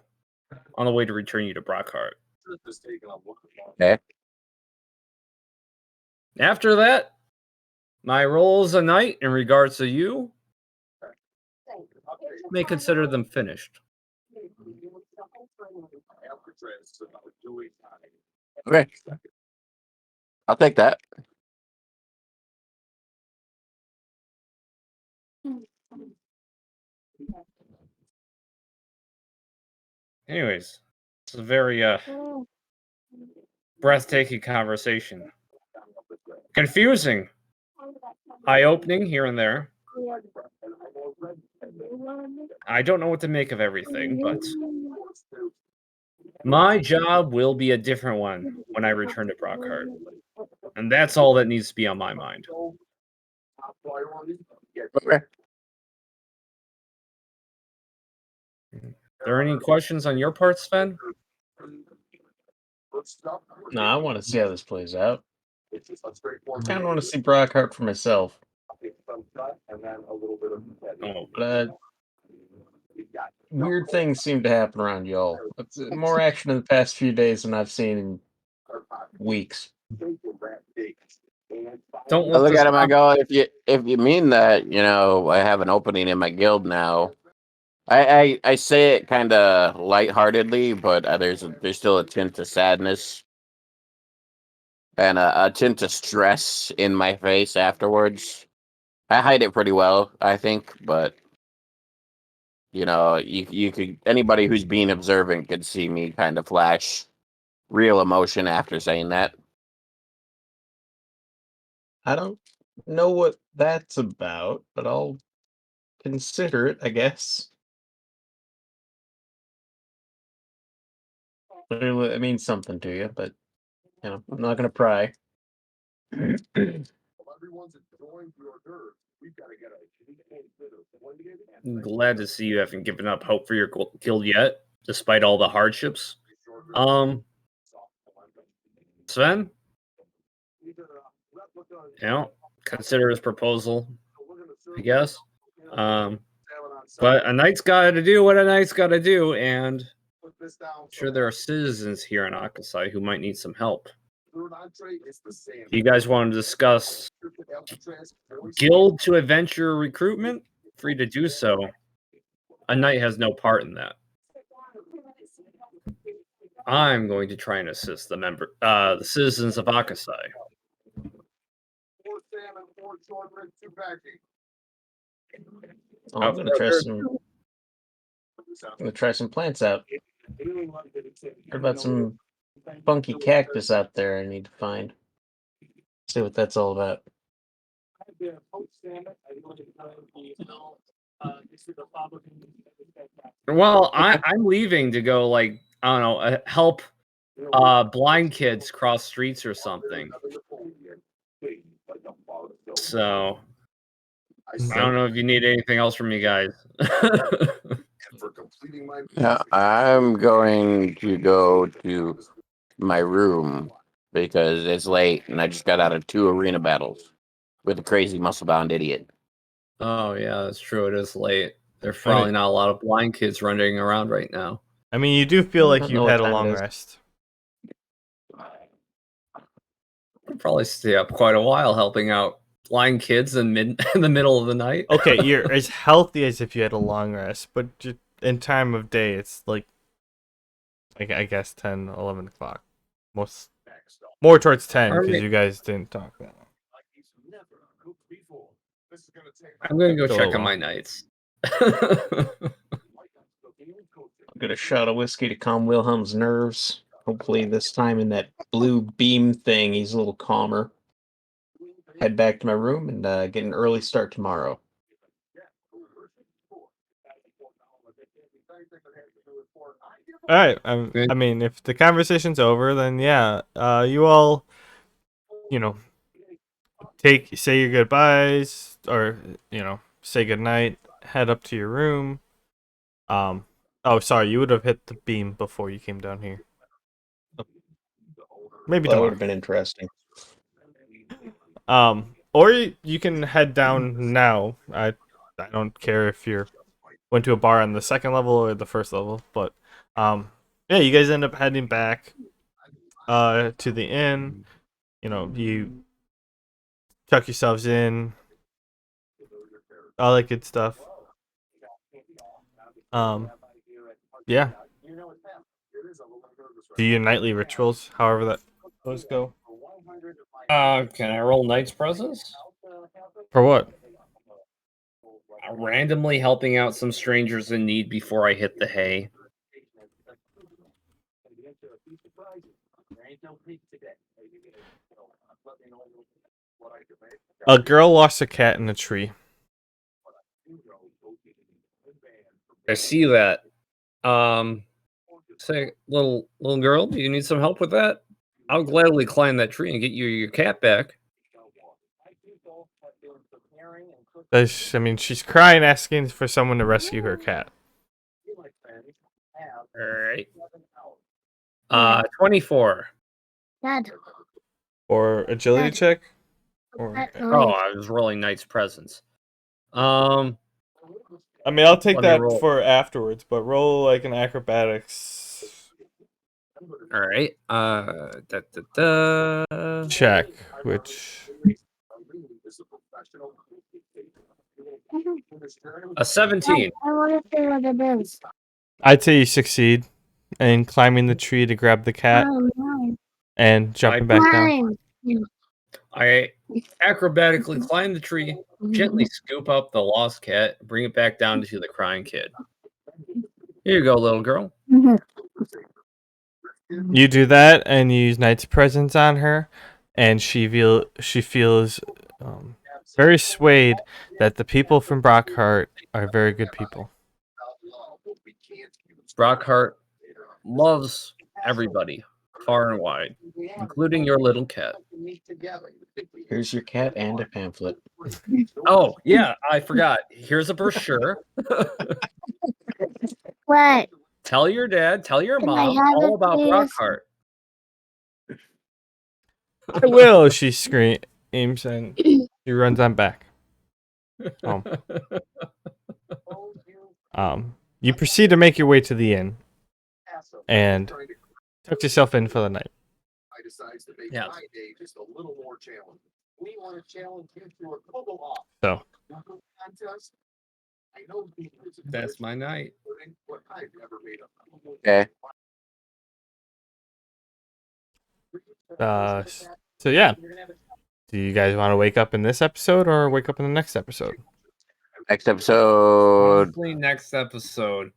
on the way to return you to Brockheart. Okay. After that, my role as a knight in regards to you may consider them finished. Okay. I'll take that. Anyways, it's a very breathtaking conversation. Confusing, eye-opening here and there. I don't know what to make of everything, but my job will be a different one when I return to Brockheart. And that's all that needs to be on my mind. Okay. Are there any questions on your part, Sven? No, I want to see how this plays out. I kind of want to see Brockheart for myself. Oh, But weird things seem to happen around y'all. It's more action in the past few days than I've seen in weeks. don't I let look this at him. I stop. go, if you mean that, I have an opening in my guild now. I say it kind of lightheartedly, but there's still a tint of sadness and a tint of stress in my face afterwards. I hide it pretty well, I think, but you could anybody who's being observant could see me kind of flash real emotion after saying that. I don't know what that's about, but I'll consider it, I guess. Clearly, it means something to you, but I'm not gonna pry. I'm glad to see you haven't given up hope for your guild yet, despite all the hardships. Sven, consider his proposal, I guess. But a knight's got to do what a knight's got to do, and I'm sure there are citizens here in Akasai who might need some help. If you guys want to discuss guild to adventure recruitment, free to do so. A knight has no part in that. I'm going to try and assist the citizens of Akasai. I'm gonna try some plants out. Heard about some funky cactus out there I need to find. See what that's all about. Well, I'm leaving to go, like, I don't know, help blind kids cross streets or something. So I don't know if you need anything else from me guys. Yeah, I'm going to go to my room because it's late and I just got out of 2 arena battles with a crazy muscle bound idiot. Oh yeah, that's true. It is late. There's probably not a lot of blind kids running around right now. I mean, you do feel I like don't you've know what had a time it long is. rest. I'll probably stay up quite a while helping out blind kids in the middle of the night. Okay, you're as healthy as if you had a long rest, but in time of day, it's like I guess 10, 11 o'clock. More towards 10 because you guys didn't talk that long. I'm gonna go It's a check little on my long. nights. I'll get a shot of whiskey to calm Wilhelm's nerves. Hopefully, this time in that blue beam thing, he's a little calmer. Head back to my room and get an early start tomorrow. All right. I mean, if the conversation's over, then yeah, you all, say your goodbyes or say goodnight. Head up to your room. Oh, sorry, you would have hit the beam before you came down here. Maybe Well, that would tomorrow. have been interesting. Or you can head down now. I don't care if you're went to a bar on the second level or the first level, but yeah, you guys end up heading back to the inn. You tuck yourselves in, all that good stuff. Yeah. Do your nightly rituals, however that those go. Can I roll Knight's Presence? For what? Randomly helping out some strangers in need before I hit the hay. A girl lost a cat in a tree. I see that. Say, little girl, do you need some help with that? I'll gladly climb that tree and get you your cat back. She's crying, asking for someone to rescue her cat. All right. 24. Dad. Or agility Dad. check. Or Oh, I was rolling Knight's Presence. I'll take Let me that roll. for afterwards, but roll like an acrobatics All right. check, which A 17. I want to see what it is. I'd say you succeed in climbing the tree to grab the cat No. and jumping back down. Mine. I acrobatically climb the tree, gently scoop up the lost cat, bring it back down to the crying kid. Here you go, little girl. You do that and you use Knight's Presence on her, and she feels very swayed that the people from Brockheart are very good people. Brockheart loves everybody, far and wide, including your little cat. Here's your cat and a pamphlet. Oh, yeah, I forgot. Here's a brochure. What? Tell your dad, tell your Can I mom have all it, about please? Brockheart. I will, she screams, and she runs on back. You proceed to make your way to the inn and tuck yourself in for the night. Yeah. So That's my night. Okay. So yeah. Do you guys want to wake up in this episode or wake up in the next episode? Next episode. Honestly, next episode.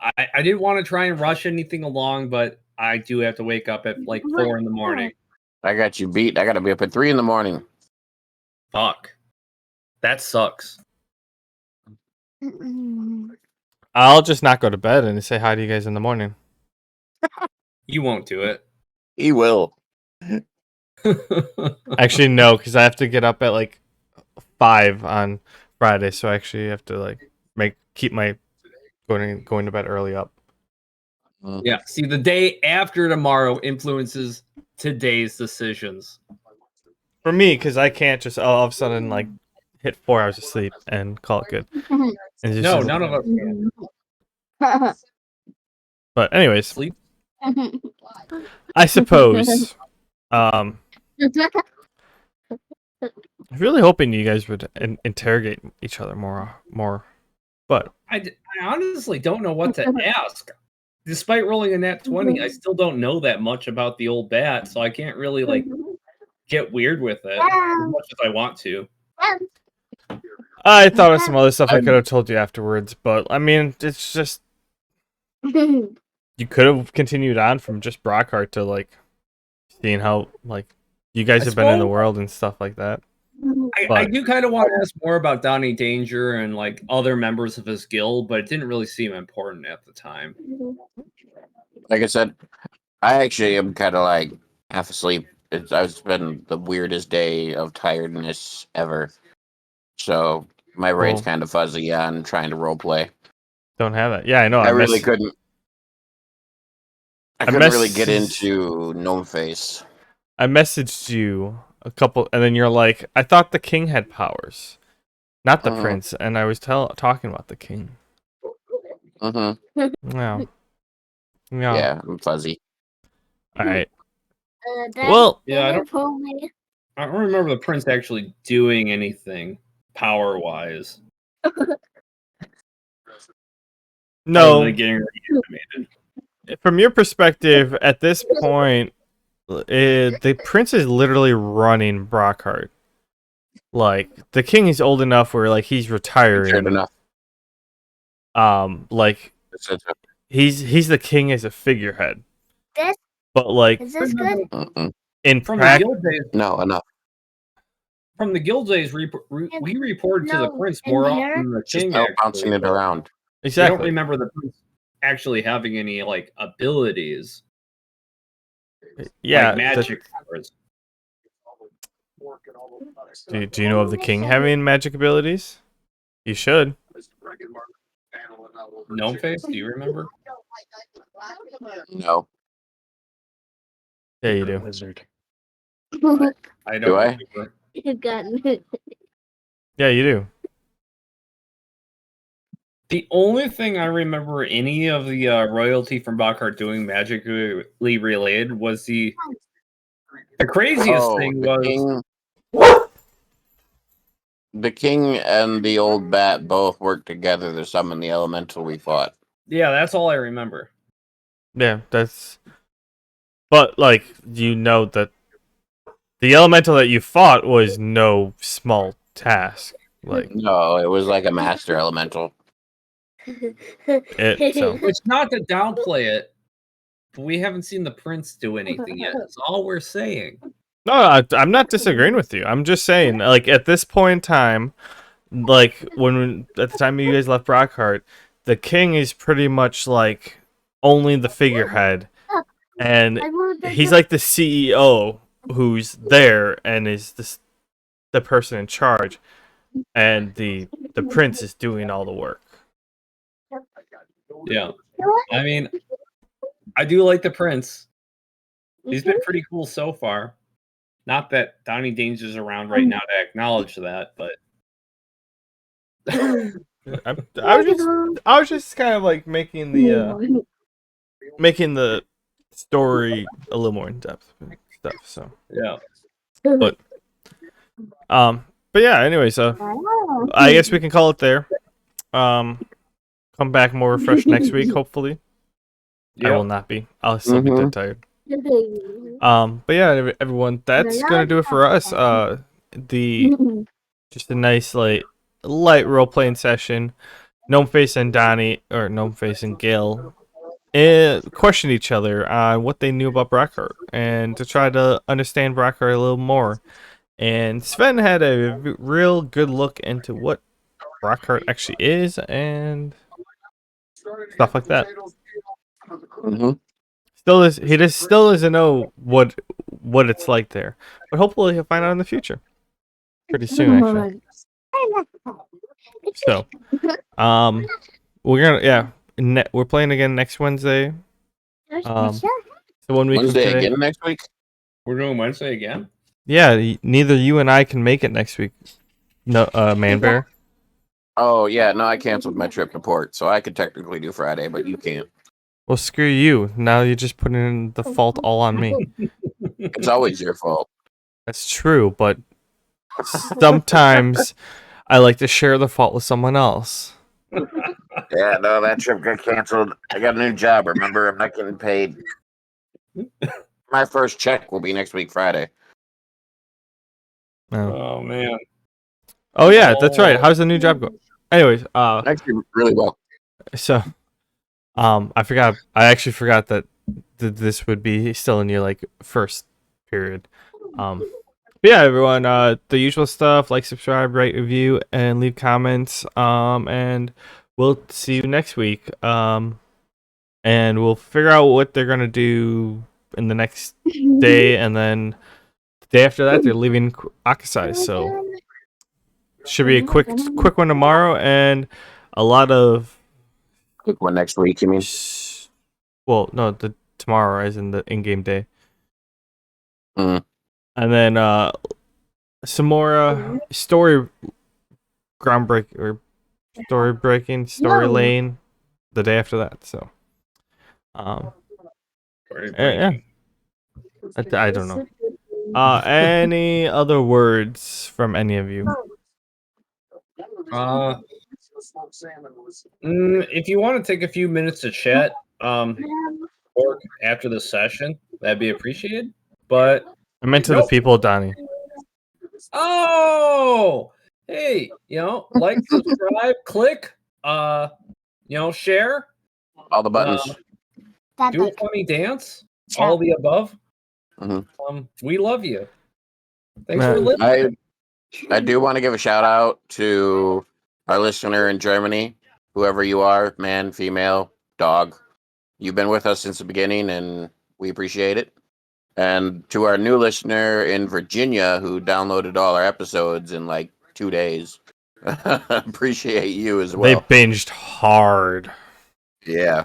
I didn't want to try and rush anything along, but I do have to wake up at like 4 in the morning. I got you beat. I got to be up at 3 in the morning. Fuck. That sucks. I'll just not go to bed and say hi to you guys in the morning. You won't do it. He will. Actually, no, because I have to get up at like 5 Friday, so I actually have to like keep my going to bed early up. Yeah. See, the day after tomorrow influences today's decisions. For me, because I can't just all of a sudden like hit 4 hours of sleep and call it good. And it's No, just- none of us can. But anyways, Sleep. I suppose. I was really hoping you guys would interrogate each other more. But I honestly don't know what to ask. Despite rolling a nat 20, I still don't know that much about the old bat, so I can't really like get weird with it as much as I want to. I thought of some other stuff I could have told you afterwards. But I mean, it's just you could have continued on from just Brockheart to like seeing how like you guys have been in the world and stuff like that. I do kind of want to ask more about Donnie Danger and like other members of his guild, but it didn't really seem important at the time. Like I said, I actually am kind of like half asleep. I've been the weirdest day of tiredness ever. So my brain's Cool. kind of fuzzy on trying to role play. Don't have it. Yeah, I know. I really couldn't. I couldn't really get messaged- into Gnomeface. I messaged you a couple, and then you're like, I thought the king had powers, not the prince, and I was talking about the king. Mm-hmm. Yeah. Yeah, I'm fuzzy. All right. Dad, Well, Yeah, I Dad told me. don't remember the prince actually doing anything power-wise. no. Other than getting reanimated. From your perspective, at this point, the prince is literally running Brockheart. Like the king is old enough where like he's retiring. Good enough. Like he's the king as a figurehead. This But like is this good? in From the practice, guild days, No, enough. from the guild days, we reported to the No, prince in more here? often than the Just king. no Actually, bouncing it but around. I don't exactly. remember the prince actually having any like abilities, Yeah. like magic powers. Do you know of the king having magic abilities? You should. Gnomeface, do you remember? No. Yeah, you do. Wizard. I don't Do I? remember. You got me. Yeah, you do. The only thing I remember any of the royalty from Brockheart doing magically related was the craziest thing the was king. The king and the old bat both worked together to summon the elemental we fought. yeah, that's all I remember. Yeah, that's. But like, you know that the elemental that you fought was no small task. Like No, it was like a master elemental. it. So It's not to downplay it, but we haven't seen the prince do anything yet. That's all we're saying. no, I'm not disagreeing with you. I'm just saying, like at this point in time, like when at the time you guys left Brockheart, the king is pretty much like only the figurehead, and he's like the CEO who's there and is the person in charge, and the prince is doing all the work. Yeah. I mean, I do like the prince. He's been pretty cool so far. Not that Donnie Danger's around right now to acknowledge that, but I was just kind of like making the story a little more in depth and stuff. So yeah. but yeah. Anyways, I guess we can call it there. Come back more refreshed next week, hopefully. I will not be. I'll still be dead tired. But yeah, everyone, that's gonna do it for us. Just a nice light role playing session. Gnomeface and Donnie, or Gnomeface and Gale, question each other on what they knew about Brockheart and to try to understand Brockheart a little more. And Sven had a real good look into what Brockheart actually is and stuff like that. Still doesn't know what it's like there, but hopefully he'll find out in the future, pretty soon actually. So, we're playing again next Wednesday. So 1 week from Wednesday today. again next week? We're doing Wednesday again? Yeah, neither you and I can make it next week. No, Man Bear. Oh, yeah. No, I canceled my trip to port, so I could technically do Friday, but you can't. Well, screw you. Now you're just putting the fault all on me. It's always your fault. That's true, but sometimes I like to share the fault with someone else. Yeah, no, that trip got canceled. I got a new job. Remember, I'm not getting paid. My first check will be next week, Friday. Oh, man. Oh yeah, that's right. How's the new job go? Anyways, Actually, really well. so I forgot. I actually forgot that this would be still in your like first period. But yeah, everyone. The usual stuff: like, subscribe, rate, review, and leave comments. And we'll see you next week. And we'll figure out what they're gonna do in the next day, and then the day after that, they're leaving Akusai. So should be a quick one tomorrow, and a lot of Quick one next week, you mean? well, no, the tomorrow as in the in-game day. Mm. And then some more story story lane the day after that. So yeah. I don't know. Any other words from any of you? If you want to take a few minutes to chat, or after the session, that'd be appreciated. But I meant to the people, Donnie. Oh, hey, like, subscribe, click, share, All the buttons. do a funny dance, all the above. We love you. Thanks for listening. I do want to give a shout out to our listener in Germany, whoever you are, man, female, dog. You've been with us since the beginning, and we appreciate it. And to our new listener in Virginia, who downloaded all our episodes in like 2 days, appreciate you as well. They binged hard. Yeah.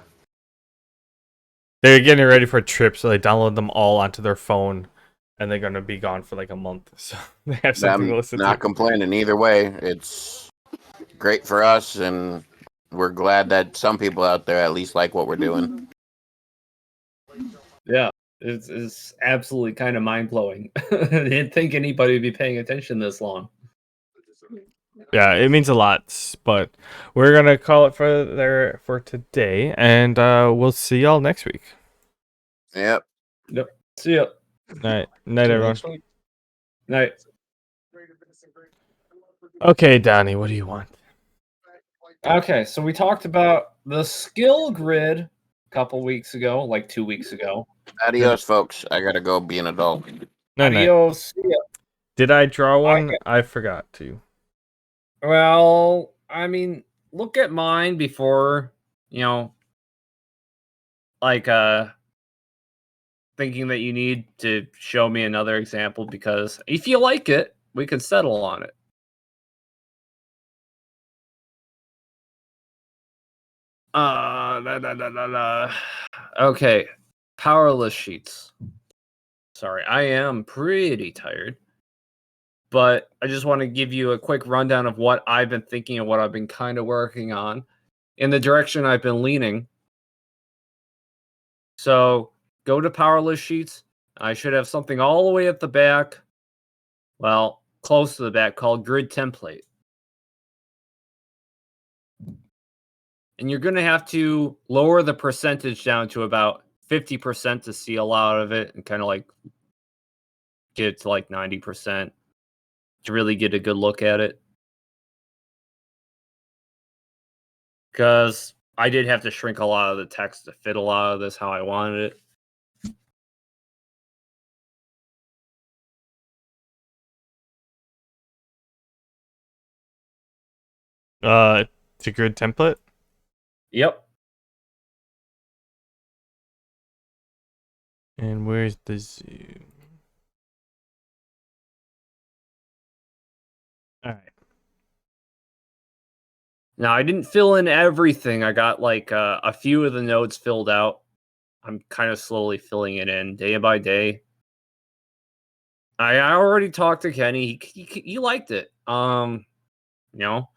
They're getting ready for a trip, so they download them all onto their phone, and they're gonna be gone for like a month. So they have something to listen to. Not complaining either way. It's great for us, and we're glad that some people out there at least like what we're doing. Yeah, it's absolutely kind of mind-blowing. I didn't think anybody would be paying attention this long. Yeah, it means a lot, but we're gonna call it for today, and we'll see y'all next week. Yep. See ya. Night, everyone. Night. Okay, Donnie, what do you want? Okay, so we talked about the skill grid a couple weeks ago, like 2 weeks ago. Adios, folks. I gotta go be an adult. Adios. See ya. Did I draw one? I forgot to. Well, I mean, look at mine before, like thinking that you need to show me another example, because if you like it, we can settle on it. Okay, powerless sheets. Sorry, I am pretty tired, but I just want to give you a quick rundown of what I've been thinking and what I've been kind of working on in the direction I've been leaning. So go to powerless sheets. I should have something all the way at the back, well, close to the back, called grid template. And you're going to have to lower the percentage down to about 50% to see a lot of it, and kind of like get it to like 90% to really get a good look at it. Because I did have to shrink a lot of the text to fit a lot of this how I wanted it. To grid template? Yep. And where's the zoom? Alright. Now, I didn't fill in everything. I got like a few of the nodes filled out. I'm kind of slowly filling it in day by day. I already talked to Kenny. He liked it. You know,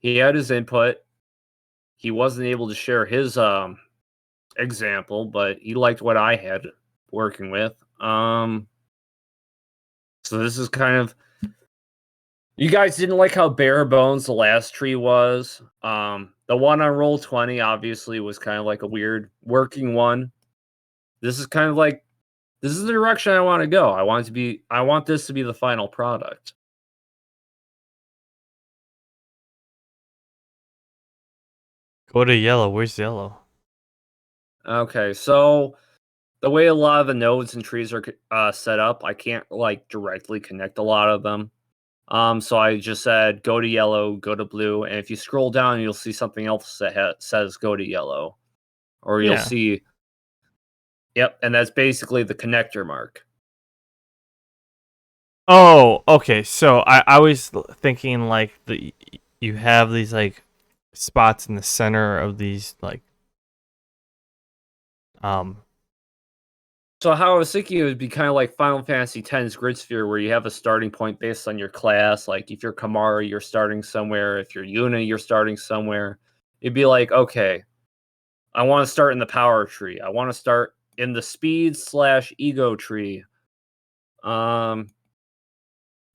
he had his input. He wasn't able to share his example, but he liked what I had working with. So this is kind of, you guys didn't like how bare bones the last tree was. The one on roll 20 obviously was kind of like a weird working one. This is kind of like, this is the direction I want to go. I want this to be the final product. Go to yellow. Where's yellow? Okay, so the way a lot of the nodes and trees are set up, I can't like directly connect a lot of them. So I just said go to yellow, go to blue, and if you scroll down, you'll see something else that says go to yellow, or you'll Yeah. see. Yep, and that's basically the connector mark. Oh, okay. So I was thinking like you have these like spots in the center of these like So how I was thinking it would be kind of like Final Fantasy X's Grid Sphere, where you have a starting point based on your class. Like if you're Kamara, you're starting somewhere. If you're Yuna, you're starting somewhere. It'd be like, okay, I want to start in the power tree. I want to start in the speed/ego tree. And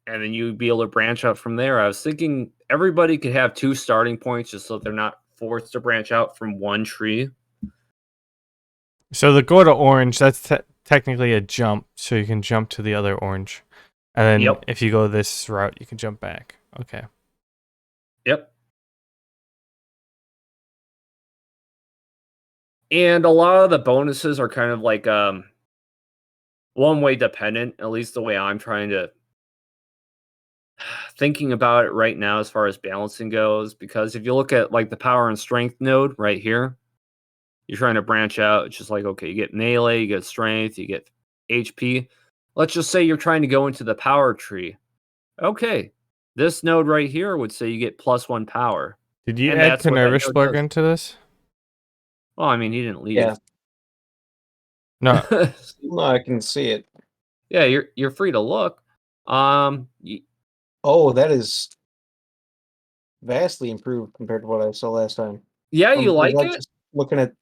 then you'd be able to branch out from there. I was thinking everybody could have 2 starting points just so they're not forced to branch out from one tree. So the go to orange, that's technically a jump, so you can jump to the other orange. And then Yep. if you go this route, you can jump back. Okay. Yep. And a lot of the bonuses are kind of like one way dependent, at least the way I'm trying to thinking about it right now as far as balancing goes, because if you look at like the power and strength node right here, you're trying to branch out. It's just like, okay, you get melee, you get strength, you get HP. Let's just say you're trying to go into the power tree. Okay, this node right here would say you get +1 power. Did you And add that's what that node Knervishblurg does. into this? Well, I mean, he didn't leave. Yeah. No. No, I can see it. Yeah, you're free to look. Oh, that is vastly improved compared to what I saw last time. Yeah, you Was like I it? just looking at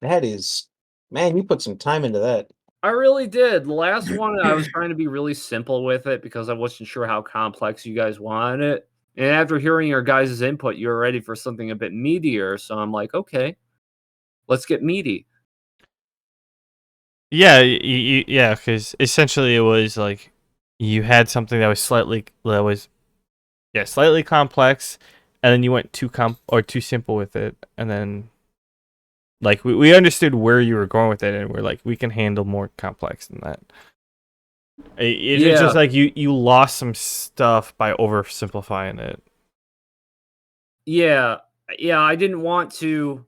that is man, you put some time into that. I really did. The last one, I was trying to be really simple with it because I wasn't sure how complex you guys wanted it. And after hearing your guys' input, you were ready for something a bit meatier. So I'm like, okay, let's get meaty. Yeah, yeah, because essentially it was like you had something that was slightly complex, and then you went too simple with it, and then like we understood where you were going with it, and we're like we can handle more complex than that. It's just like you lost some stuff by oversimplifying it. Yeah, I didn't want to.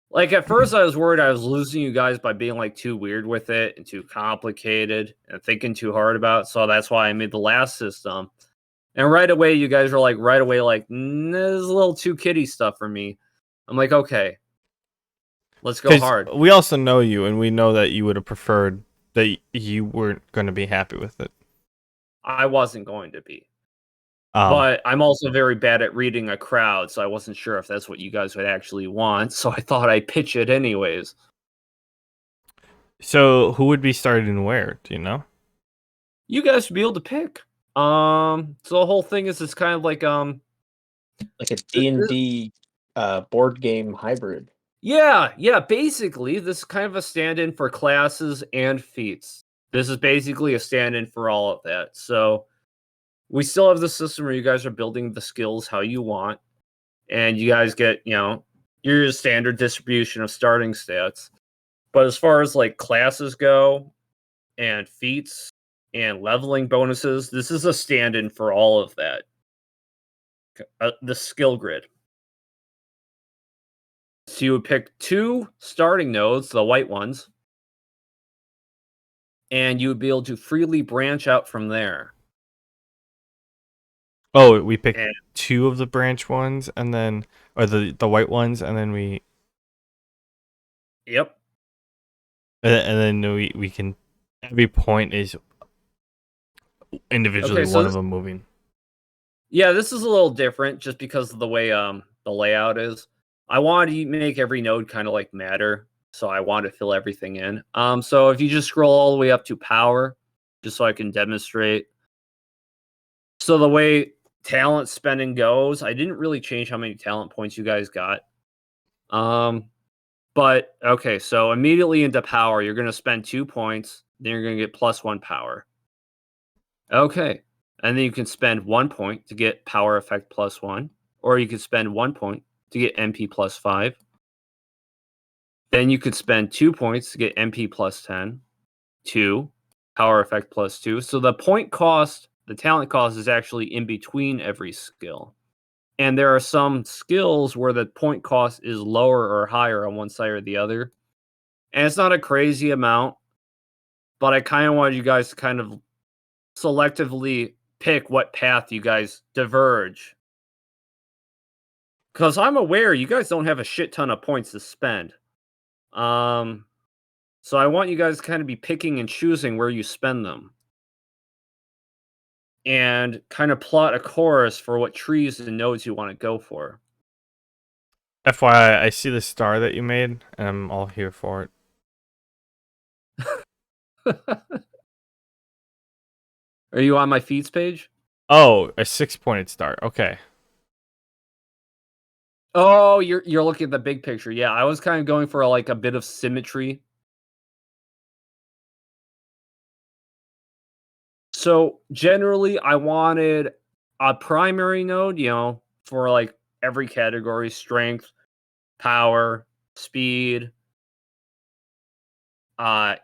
Like at first, I was worried I was losing you guys by being like too weird with it and too complicated and thinking too hard about it. So that's why I made the last system. And right away, you guys were like, this is a little too kiddie stuff for me. I'm like, okay, let's go hard. We also know you, and we know that you would have preferred that you weren't going to be happy with it. I wasn't going to be. But I'm also very bad at reading a crowd, so I wasn't sure if that's what you guys would actually want. So I thought I'd pitch it anyways. So who would be starting where? Do you know? You guys would be able to pick. So the whole thing is it's kind of like a D&D board game hybrid. Yeah, basically this is kind of a stand-in for classes and feats. This is basically a stand-in for all of that. So we still have the system where you guys are building the skills how you want, and you guys get, your standard distribution of starting stats. But as far as like classes go and feats and leveling bonuses, this is a stand-in for all of that. The skill grid. So you would pick 2 starting nodes, the white ones, and you would be able to freely branch out from there. Oh, we picked And 2 of the branch ones, and then or the white ones, and then yep. we can every point is individually Okay, so one of this, them moving. yeah, this is a little different just because of the way the layout is. I wanted to make every node kind of like matter, so I wanted to fill everything in. So if you just scroll all the way up to power, just so I can demonstrate. So the way talent spending goes, I didn't really change how many talent points you guys got. But okay, so immediately into power, you're gonna spend 2 points, then you're gonna get +1 power. Okay. And then you can spend 1 point to get power effect +1, or you could spend 1 point to get MP +5. Then you could spend 2 points to get MP +10, 2, power effect +2. So the point cost, the talent cost is actually in between every skill. And there are some skills where the point cost is lower or higher on one side or the other. And it's not a crazy amount, but I kind of wanted you guys to kind of selectively pick what path you guys diverge. Because I'm aware you guys don't have a shit ton of points to spend. So I want you guys to kind of be picking and choosing where you spend them. And kind of plot a course for what trees and nodes you want to go for. FYI, I see the star that you made, and I'm all here for it. Are you on my feeds page? Oh, a 6-pointed star. Okay. Oh, you're looking at the big picture. Yeah, I was kind of going for like a bit of symmetry. So generally, I wanted a primary node, for like every category: strength, power, speed,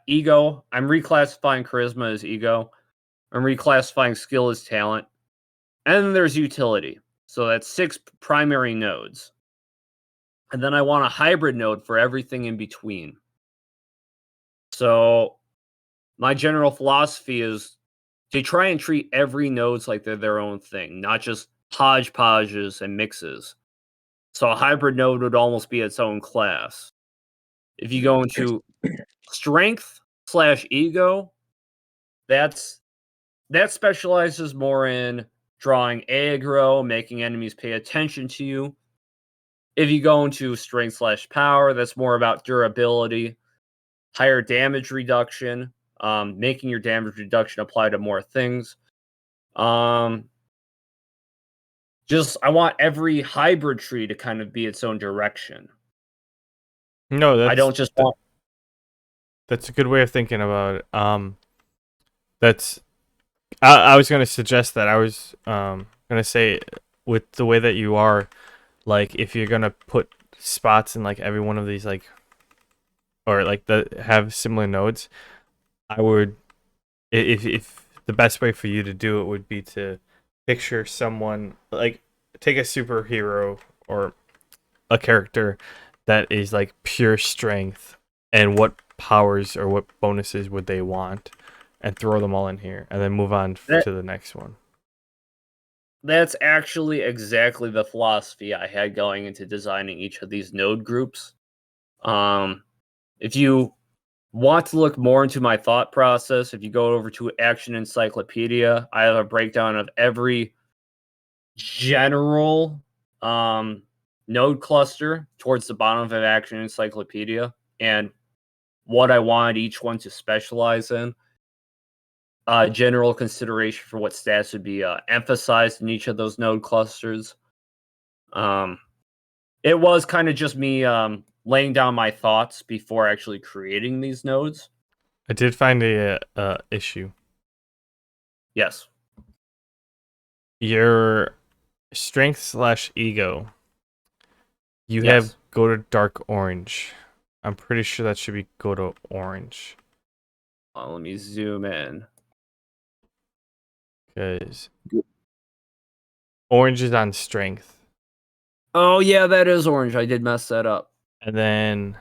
ego. I'm reclassifying charisma as ego. I'm reclassifying skill as talent. And then there's utility. So that's 6 primary nodes. And then I want a hybrid node for everything in between. So my general philosophy is to try and treat every nodes like they're their own thing, not just hodgepodges and mixes. So a hybrid node would almost be its own class. If you go into strength slash ego, that specializes more in drawing aggro, making enemies pay attention to you. If you go into strength slash power, that's more about durability, higher damage reduction, making your damage reduction apply to more things. Just I want every hybrid tree to kind of be its own direction. No, I don't just want. that's a good way of thinking about it. That's I was gonna suggest that. I was gonna say, with the way that you are, like, if you're gonna put spots in like every one of these, like, or like have similar nodes, I would, if the best way for you to do it would be to picture someone, like, take a superhero or a character that is like pure strength, and what powers or what bonuses would they want, and throw them all in here, and then move on That, to the next one. that's actually exactly the philosophy I had going into designing each of these node groups. If you want to look more into my thought process, if you go over to Action Encyclopedia, I have a breakdown of every general node cluster towards the bottom of Action Encyclopedia and what I wanted each one to specialize in. General consideration for what stats would be emphasized in each of those node clusters. It was kind of just me laying down my thoughts before actually creating these nodes. I did find a issue. Yes. Your strength slash ego, you have Yes. go to dark orange. I'm pretty sure that should be go to orange, Let me zoom in. because orange is on strength. Oh, yeah, that is orange. I did mess that up. And then,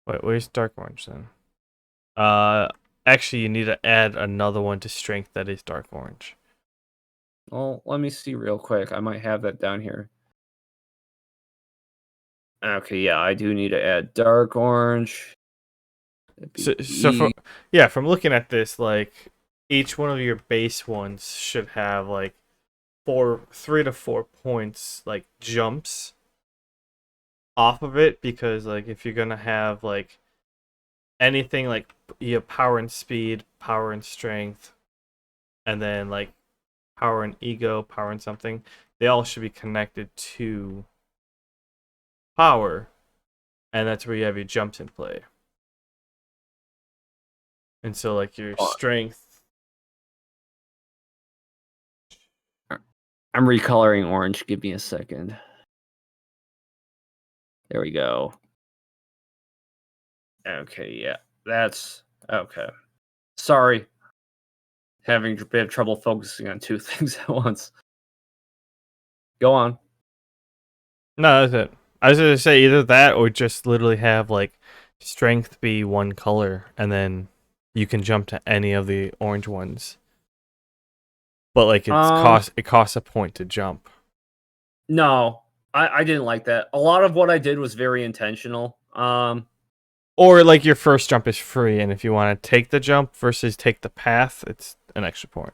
wait, where's dark orange then? Actually, you need to add another one to strength that is dark orange. Well, let me see real quick. I might have that down here. Okay, yeah, I do need to add dark orange. From looking at this, like each one of your base ones should have like 3 to 4 points like jumps off of it, because like if you're gonna have like anything like you have power and speed, power and strength, and then like power and ego, power and something, they all should be connected to power, and that's where you have your jumps in play. And so like your strength. I'm recoloring orange. Give me a second. There we go. Okay, yeah. That's okay. Sorry. Having a bit of trouble focusing on two things at once. Go on. No, that's it. I was gonna say either that or just literally have like strength be one color, and then you can jump to any of the orange ones. But like it costs a point to jump. No, I didn't like that. A lot of what I did was very intentional. Or like your first jump is free, and if you want to take the jump versus take the path, it's an extra point.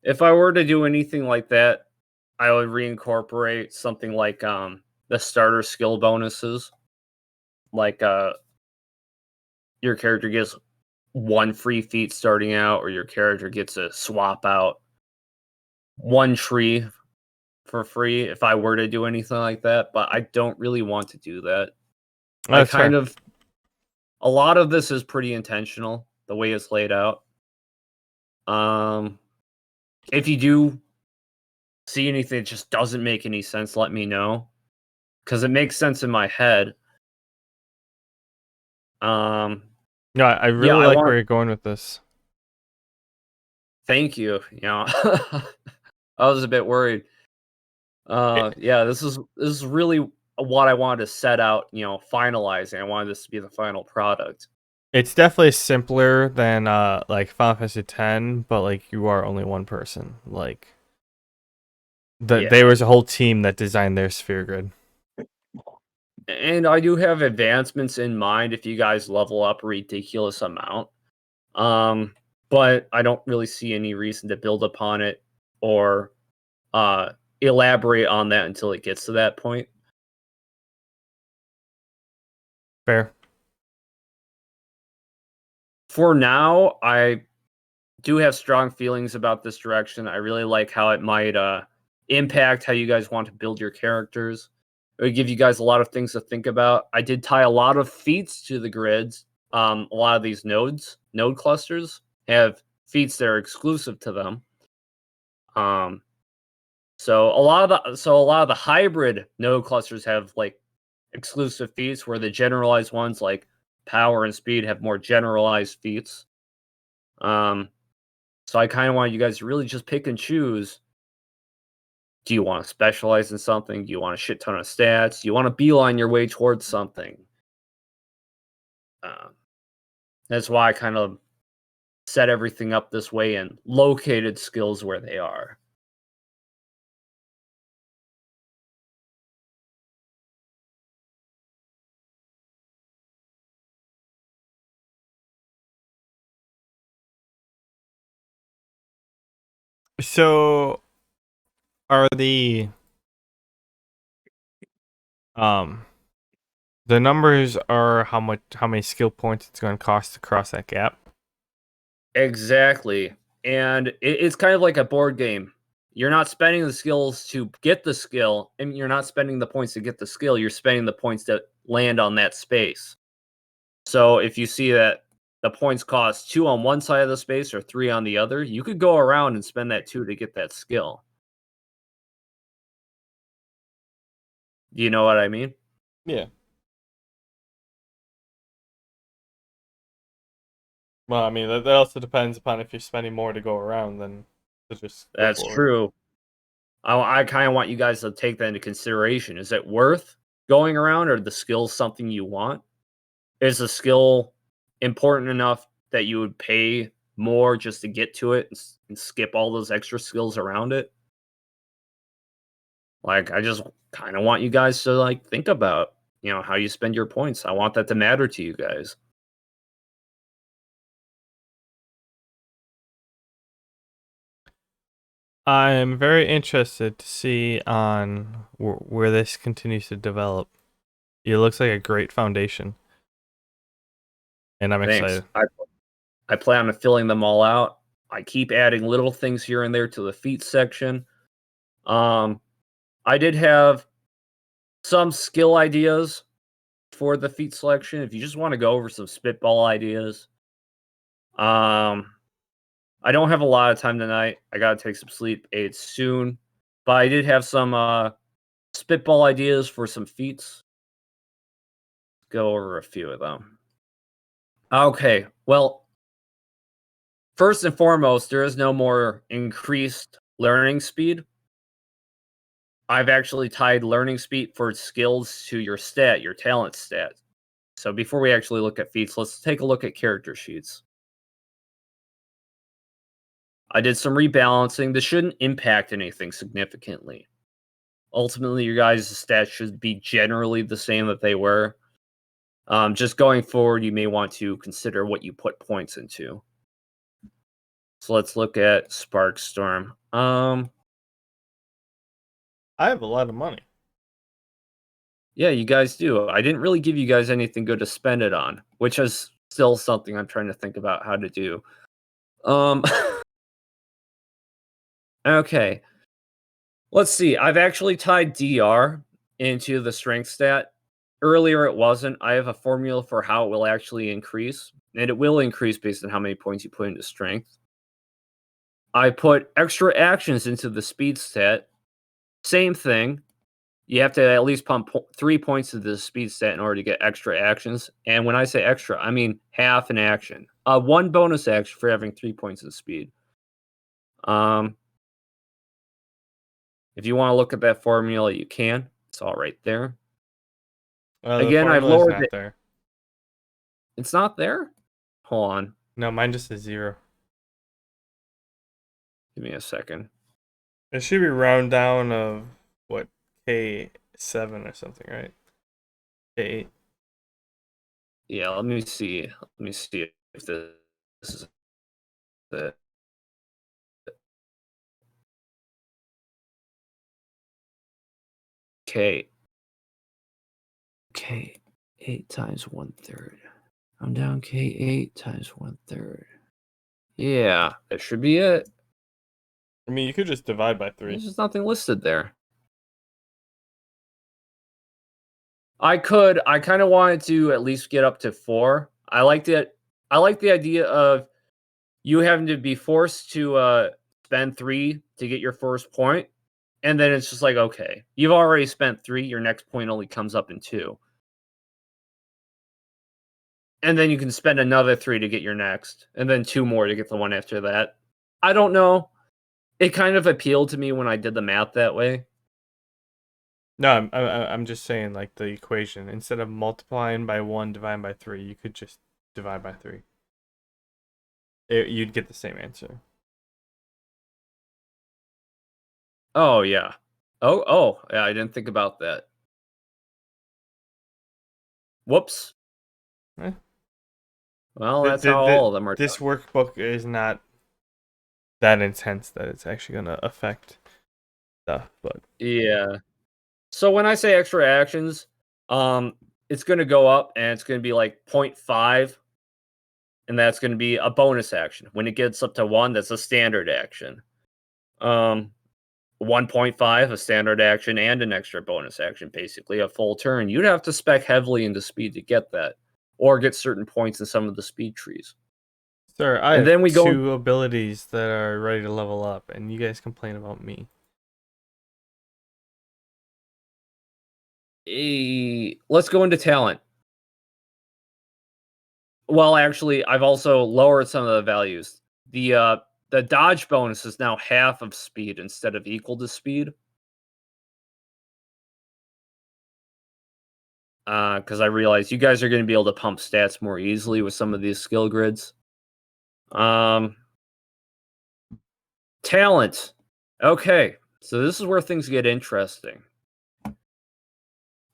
If I were to do anything like that, I would reincorporate something like the starter skill bonuses. Like your character gets 1 free feat starting out, or your character gets to swap out 1 tree for free if I were to do anything like that, but I don't really want to do that. That's fair. A lot of this is pretty intentional, the way it's laid out. If you do see anything that just doesn't make any sense, let me know, because it makes sense in my head. No, I really like where you're going with this. Thank you. You know, I was a bit worried. Yeah, this is really what I wanted to set out, you know, finalizing. I wanted this to be the final product. It's definitely simpler than like Final Fantasy X, but like you are only one person. Like there was a whole team that designed their sphere grid. And I do have advancements in mind if you guys level up a ridiculous amount. But I don't really see any reason to build upon it or elaborate on that until it gets to that point. Fair. For now, I do have strong feelings about this direction. I really like how it might impact how you guys want to build your characters. It would give you guys a lot of things to think about. I did tie a lot of feats to the grids. A lot of these node clusters have feats that are exclusive to them. So a lot of the hybrid node clusters have like exclusive feats, where the generalized ones like power and speed have more generalized feats. So I kind of want you guys to really just pick and choose. Do you want to specialize in something? Do you want a shit ton of stats? Do you want to beeline your way towards something? That's why I kind of set everything up this way and located skills where they are. So are the numbers are how many skill points it's going to cost to cross that gap? Exactly. And it's kind of like a board game. You're not spending the skills to get the skill, and you're not spending the points to get the skill. You're spending the points that land on that space. So if you see that the points cost 2 on one side of the space or 3 on the other, you could go around and spend that 2 to get that skill. Do you know what I mean? Yeah. Well, I mean, that also depends upon if you're spending more to go around than to just go That's forward. true. I kind of want you guys to take that into consideration. Is it worth going around, or the skill something you want? Is the skill important enough that you would pay more just to get to it and skip all those extra skills around it. Like, I just kind of want you guys to like think about, how you spend your points. I want that to matter to you guys. I'm very interested to see on where this continues to develop. It looks like a great foundation, and I'm Thanks. excited. I plan on filling them all out. I keep adding little things here and there to the feat section. I did have some skill ideas for the feat selection. If you just want to go over some spitball ideas. I don't have a lot of time tonight. I gotta take some sleep aids soon. But I did have some spitball ideas for some feats. Go over a few of them. Okay, well, first and foremost, there is no more increased learning speed. I've actually tied learning speed for skills to your stat, your talent stat. So before we actually look at feats, let's take a look at character sheets. I did some rebalancing. This shouldn't impact anything significantly. Ultimately, your guys' stats should be generally the same that they were. Just going forward, you may want to consider what you put points into. So let's look at Sparkstorm. I have a lot of money. Yeah, you guys do. I didn't really give you guys anything good to spend it on, which is still something I'm trying to think about how to do. Okay. Let's see. I've actually tied DR into the strength stat. Earlier it wasn't. I have a formula for how it will actually increase, and it will increase based on how many points you put into strength. I put extra actions into the speed stat. Same thing. You have to at least pump 3 points into the speed stat in order to get extra actions. And when I say extra, I mean half an action. 1 bonus action for having 3 points of speed. If you want to look at that formula, you can. It's all right there. Again, I've lowered it. There. It's not there? Hold on. No, mine just says 0. Give me a second. It should be round down of what, K7 or something, right? K8. Yeah, let me see. Let me see if this is the K. K8 times 1/3. I'm down K8 times 1/3. Yeah, that should be it. I mean, you could just divide by 3. There's just nothing listed there. I kind of wanted to at least get up to 4. I like the idea of you having to be forced to spend 3 to get your first point, and then it's just like, okay, you've already spent 3, your next point only comes up in 2. And then you can spend another 3 to get your next, and then 2 more to get the one after that. I don't know. It kind of appealed to me when I did the math that way. No, I'm just saying, like, the equation. Instead of multiplying by 1, dividing by 3, you could just divide by 3. You'd get the same answer. Oh, yeah. Oh, yeah, I didn't think about that. Whoops. Eh. Well, that's how all of them are This done. workbook is not that intense that it's actually going to affect stuff, but Yeah. So when I say extra actions, it's going to go up and it's going to be like 0.5, and that's going to be a bonus action. When it gets up to 1, that's a standard action. 1.5, a standard action and an extra bonus action, basically a full turn. You'd have to spec heavily into speed to get that, or get certain points in some of the speed trees. sir, I And have then we go 2 abilities that are ready to level up, and you guys complain about me. Let's go into talent. Well, actually, I've also lowered some of the values. The dodge bonus is now half of speed instead of equal to speed. Because I realize you guys are going to be able to pump stats more easily with some of these skill grids. Talent. Okay, so this is where things get interesting.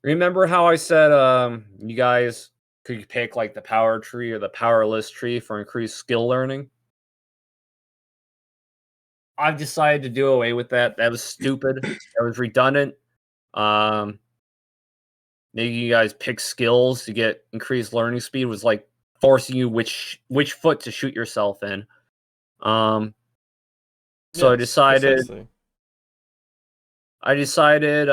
Remember how I said you guys could pick like the power tree or the powerless tree for increased skill learning? I've decided to do away with that. That was stupid. That was redundant. Um, Making you guys pick skills to get increased learning speed was like forcing you which foot to shoot yourself in. So Yes, precisely. I decided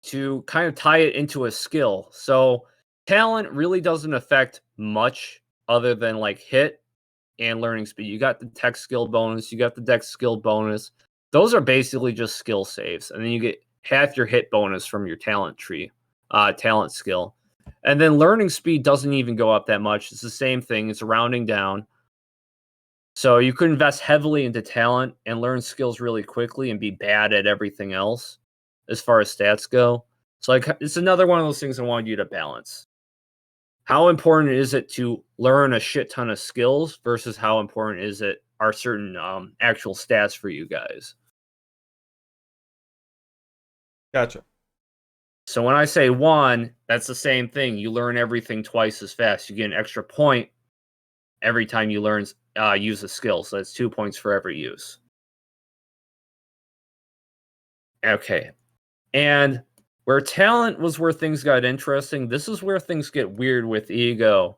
to kind of tie it into a skill. So talent really doesn't affect much other than like hit and learning speed. You got the tech skill bonus, you got the dex skill bonus. Those are basically just skill saves, and then you get half your hit bonus from your talent tree, talent skill. And then learning speed doesn't even go up that much. It's the same thing. It's rounding down. So you could invest heavily into talent and learn skills really quickly and be bad at everything else as far as stats go. So like it's another one of those things I wanted you to balance. How important is it to learn a shit ton of skills versus how important is it are certain actual stats for you guys? Gotcha. So when I say 1, that's the same thing. You learn everything twice as fast. You get an extra point every time you use a skill. So that's 2 points for every use. Okay. And where talent was where things got interesting, this is where things get weird with ego.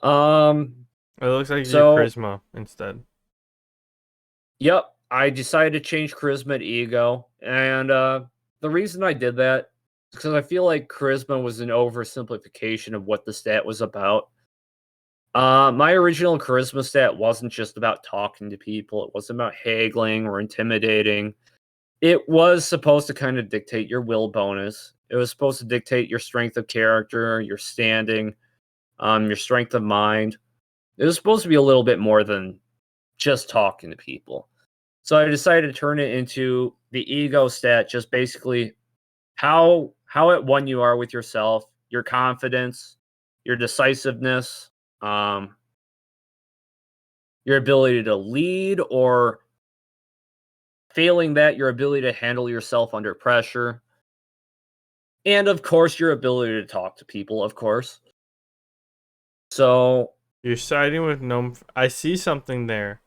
It looks like your charisma instead. Yep, I decided to change charisma to ego, and the reason I did that is because I feel like charisma was an oversimplification of what the stat was about. My original charisma stat wasn't just about talking to people; it wasn't about haggling or intimidating. It was supposed to kind of dictate your will bonus. It was supposed to dictate your strength of character, your standing, your strength of mind. It was supposed to be a little bit more than just talking to people. So I decided to turn it into the ego stat, just basically how at one you are with yourself, your confidence, your decisiveness, your ability to lead, or failing that, your ability to handle yourself under pressure, and of course your ability to talk to people, of course. So You're siding with Gnome. I see something there,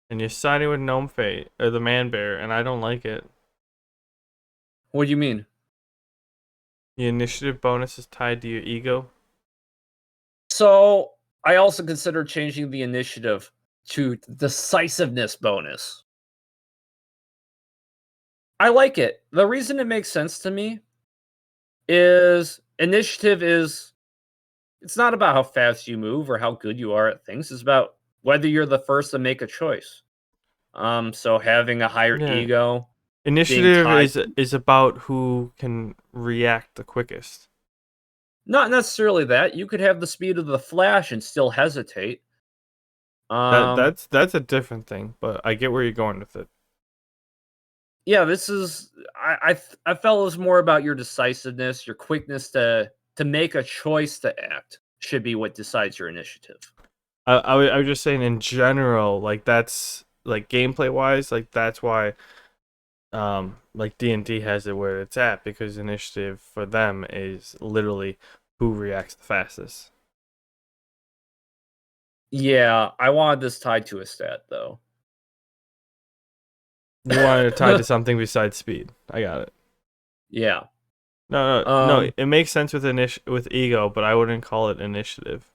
and you're siding with Gnomeface or the Man Bear, and I don't like it. what do you mean? The initiative bonus is tied to your ego. So I also considered changing the initiative to decisiveness bonus. I like it. The reason it makes sense to me is initiative is it's not about how fast you move or how good you are at things. It's about whether you're the first to make a choice. So having a higher Yeah. ego, Initiative tied- is about who can react the quickest. not necessarily that. You could have the speed of the Flash and still hesitate. That's a different thing, but I get where you're going with it. Yeah, this is I felt it was more about your decisiveness, your quickness to make a choice to act should be what decides your initiative. I was just saying in general, like that's like gameplay wise, like that's why like D&D has it where it's at, because initiative for them is literally who reacts the fastest. Yeah, I wanted this tied to a stat though. You wanted it tied to something besides speed. I got it. Yeah. No. It makes sense with with ego, but I wouldn't call it initiative.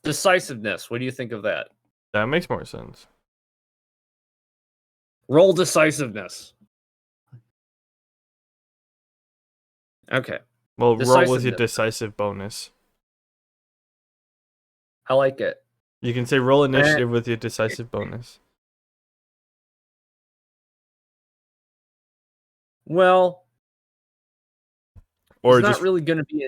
Decisiveness. What do you think of that? That makes more sense. Roll decisiveness. Okay. Well, roll with your decisive bonus. I like it. You can say roll initiative with your decisive bonus. Well, Or it's just not really going to be.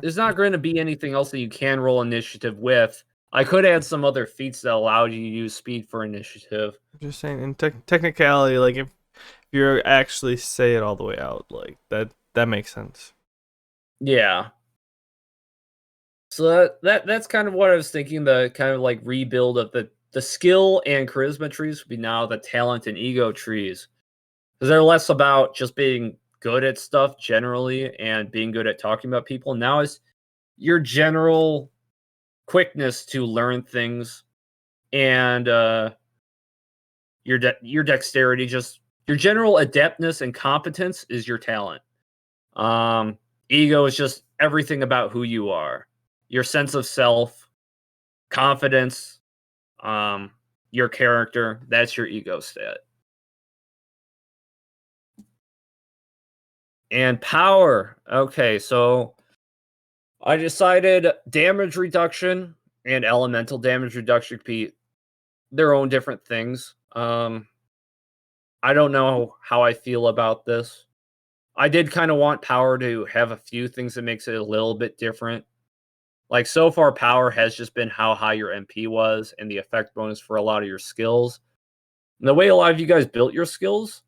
There's not going to be anything else that you can roll initiative with. I could add some other feats that allow you to use speed for initiative. just saying in technicality, like if you actually say it all the way out, like that makes sense. Yeah. So that's kind of what I was thinking. The kind of like rebuild of the skill and charisma trees would be now the talent and ego trees, because they're less about just being good at stuff generally and being good at talking about people. Now it's your general quickness to learn things and your dexterity, just your general adeptness and competence is your talent. Ego is just everything about who you are, your sense of self, confidence, your character. That's your ego stat. And power. Okay, so I decided damage reduction and elemental damage reduction could be their own different things. I don't know how I feel about this. I did kind of want power to have a few things that makes it a little bit different. Like so far, power has just been how high your MP was and the effect bonus for a lot of your skills. And the way a lot of you guys built your skills,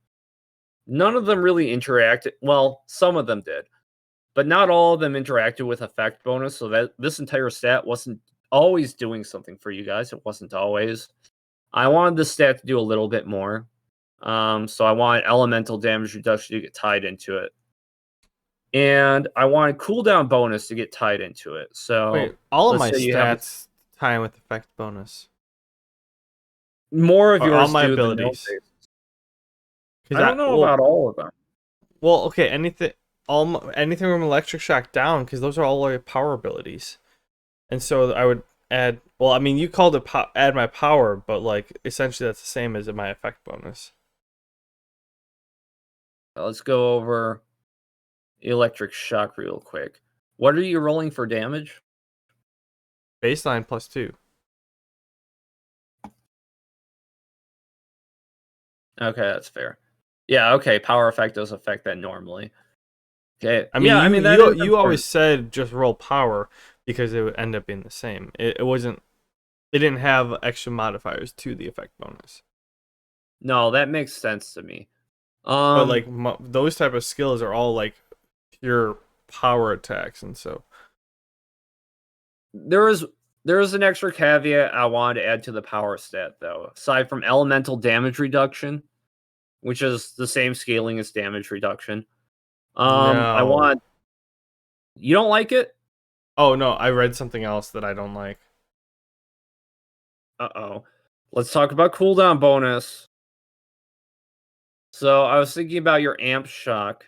none of them really interacted. Well, some of them did, but not all of them interacted with effect bonus. So that this entire stat wasn't always doing something for you guys. It wasn't always. I wanted the stat to do a little bit more. So I wanted elemental damage reduction to get tied into it. And I wanted cooldown bonus to get tied into it. So Wait, all of let's my say you have stats tie in with effect bonus. more of Or all yours my do abilities. than Because I don't know about all of them. Well, okay, anything from electric shock down, because those are all like power abilities, and so I would add. Well, I mean, you called it add my power, but like essentially that's the same as my effect bonus. Let's go over electric shock real quick. What are you rolling for damage? Baseline +2. Okay, that's fair. Yeah, okay. Power effect does affect that normally. Okay. I mean, yeah, you always said just roll power because it would end up being the same. It wasn't. It didn't have extra modifiers to the effect bonus. No, that makes sense to me. But like those type of skills are all like pure power attacks, and so there is an extra caveat I wanted to add to the power stat though. Aside from elemental damage reduction, which is the same scaling as damage reduction. I no. want. You don't like it? Oh no, I read something else that I don't like. Uh-oh. Let's talk about cooldown bonus. So I was thinking about your amp shock.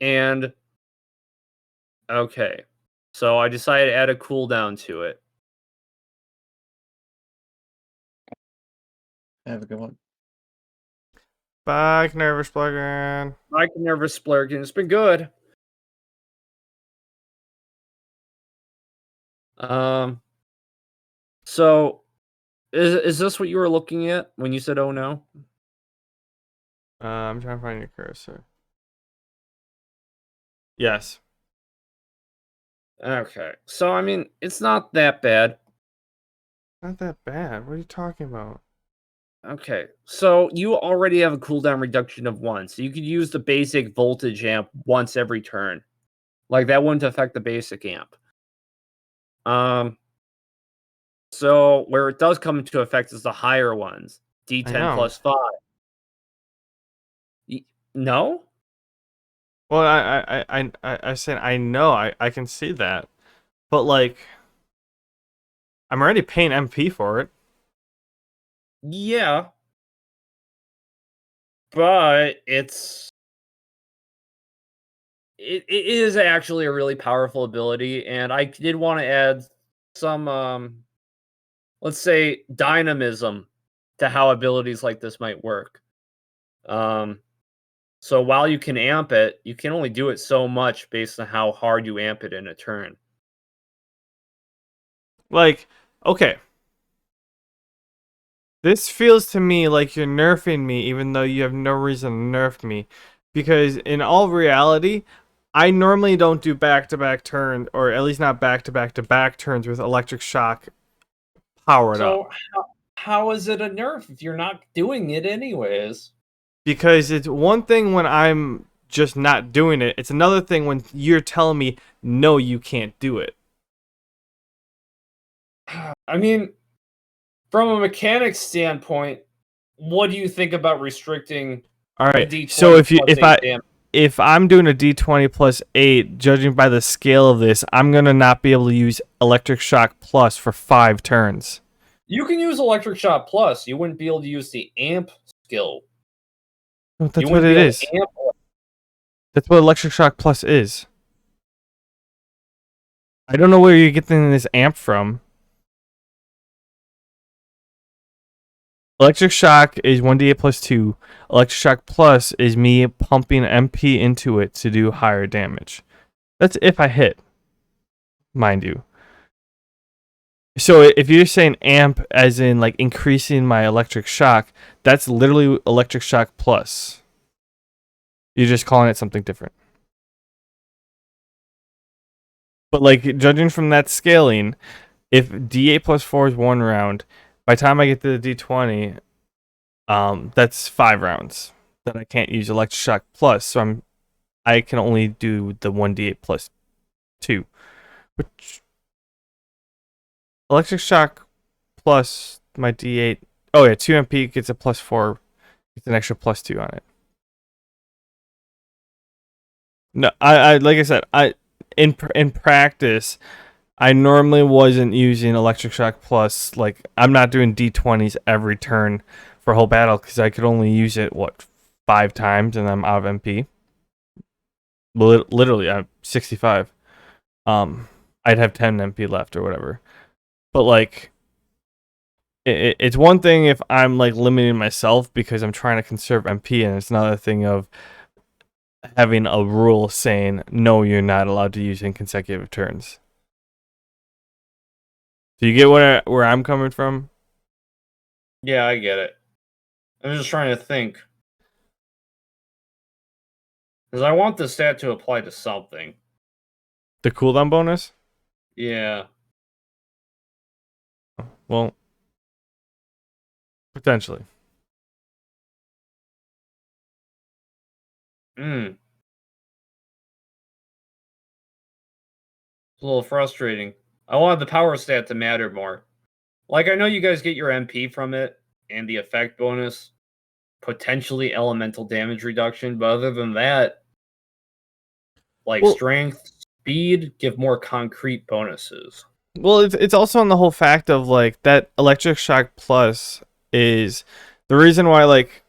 And okay. So I decided to add a cooldown to it. Have a good one. Bye, nervous plugin. I can never splurge, and it's been good. So is this what you were looking at when you said oh no? I'm trying to find your cursor. Yes. Okay. So I mean, it's not that bad. Not that bad. What are you talking about? Okay. So you already have a cooldown reduction of 1. So you could use the basic voltage amp once every turn. Like that wouldn't affect the basic amp. So where it does come into effect is the higher ones. D10 plus 5. No? Well, I said I know. I can see that. But like I'm already paying MP for it. Yeah. But it is actually a really powerful ability, and I did want to add some let's say dynamism to how abilities like this might work. So while you can amp it, you can only do it so much based on how hard you amp it in a turn. Like, okay. This feels to me like you're nerfing me even though you have no reason to nerf me. Because in all reality, I normally don't do back-to-back turns, or at least not back-to-back-to-back turns with electric shock powered up. How is it a nerf if you're not doing it anyways? Because it's one thing when I'm just not doing it. It's another thing when you're telling me, no, you can't do it. I mean, from a mechanics standpoint, what do you think about restricting All a right. D20 So plus 8 damage? if I'm doing a D20 plus 8, judging by the scale of this, I'm going to not be able to use Electric Shock Plus for 5 turns. You can use Electric Shock Plus. You wouldn't be able to use the amp skill. Well, that's You what wouldn't it be able is. to amp. That's what Electric Shock Plus is. I don't know where you're getting this amp from. Electric Shock is 1d8 plus 2. Electric Shock Plus is me pumping MP into it to do higher damage. That's if I hit, mind you. So if you're saying amp as in like increasing my electric shock, that's literally Electric Shock Plus. You're just calling it something different. But like judging from that scaling, if D8 plus 4 is 1 round, by the time I get to the D20, that's 5 rounds that I can't use Electric Shock Plus. So I can only do the 1d8 plus 2, which Electric Shock Plus my d8. Oh yeah, 2 MP gets a plus 4, gets an extra plus 2 on it. No, I like I said, in practice, I normally wasn't using Electric Shock Plus. Like I'm not doing D20s every turn for a whole battle because I could only use it 5 times and I'm out of MP. Literally, I'm 65. I'd have 10 MP left or whatever. But like, it's one thing if I'm like limiting myself because I'm trying to conserve MP, and it's another thing of having a rule saying no, you're not allowed to use in consecutive turns. Do you get where I'm coming from? Yeah, I get it. I'm just trying to think. Because I want the stat to apply to something. The cooldown bonus? Yeah. Well, potentially. It's a little frustrating. I wanted the power stat to matter more. Like, I know you guys get your MP from it, and the effect bonus, potentially elemental damage reduction, but other than that, like strength, speed, give more concrete bonuses. Well, it's also on the whole fact of like that Electric Shock Plus is the reason why like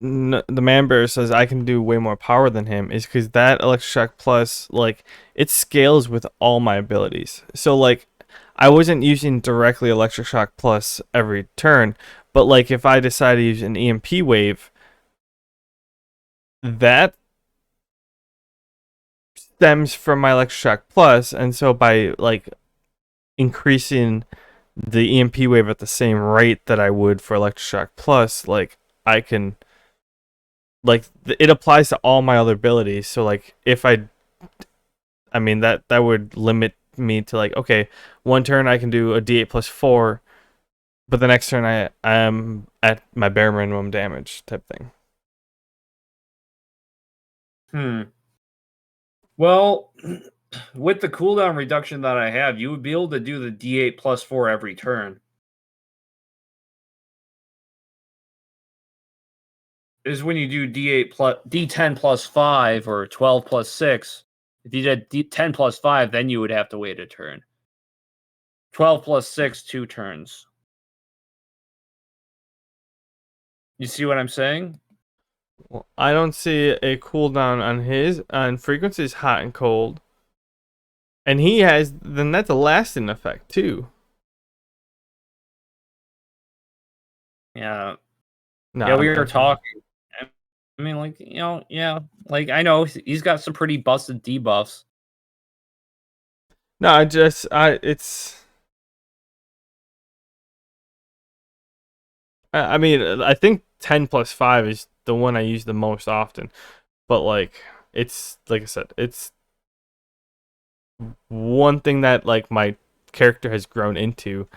the Man Bear says I can do way more power than him is because that Electric Shock Plus like it scales with all my abilities. So like I wasn't using directly Electric Shock Plus every turn, but like if I decide to use an EMP wave, that stems from my Electric Shock Plus, and so by like increasing the EMP wave at the same rate that I would for Electric Shock Plus, like I can like it applies to all my other abilities. So like if I mean that would limit me to like okay, one turn I can do a D8 plus 4, but the next turn I am at my bare minimum damage type thing. Well, with the cooldown reduction that I have, you would be able to do the D8 plus 4 every turn. Is when you do D8 plus D10 plus 5 or 12 plus 6. If you did D10 plus 5, then you would have to wait a turn. 12 plus 6, 2 turns. You see what I'm saying? Well, I don't see a cooldown on his on frequencies hot and cold. And he has then that's a lasting effect too. Yeah. No, Yeah, we were talking. I mean, like, you know, yeah. Like, I know he's got some pretty busted debuffs. No, I mean, I think 10 plus 5 is the one I use the most often. But like it's like I said, it's one thing that like my character has grown into.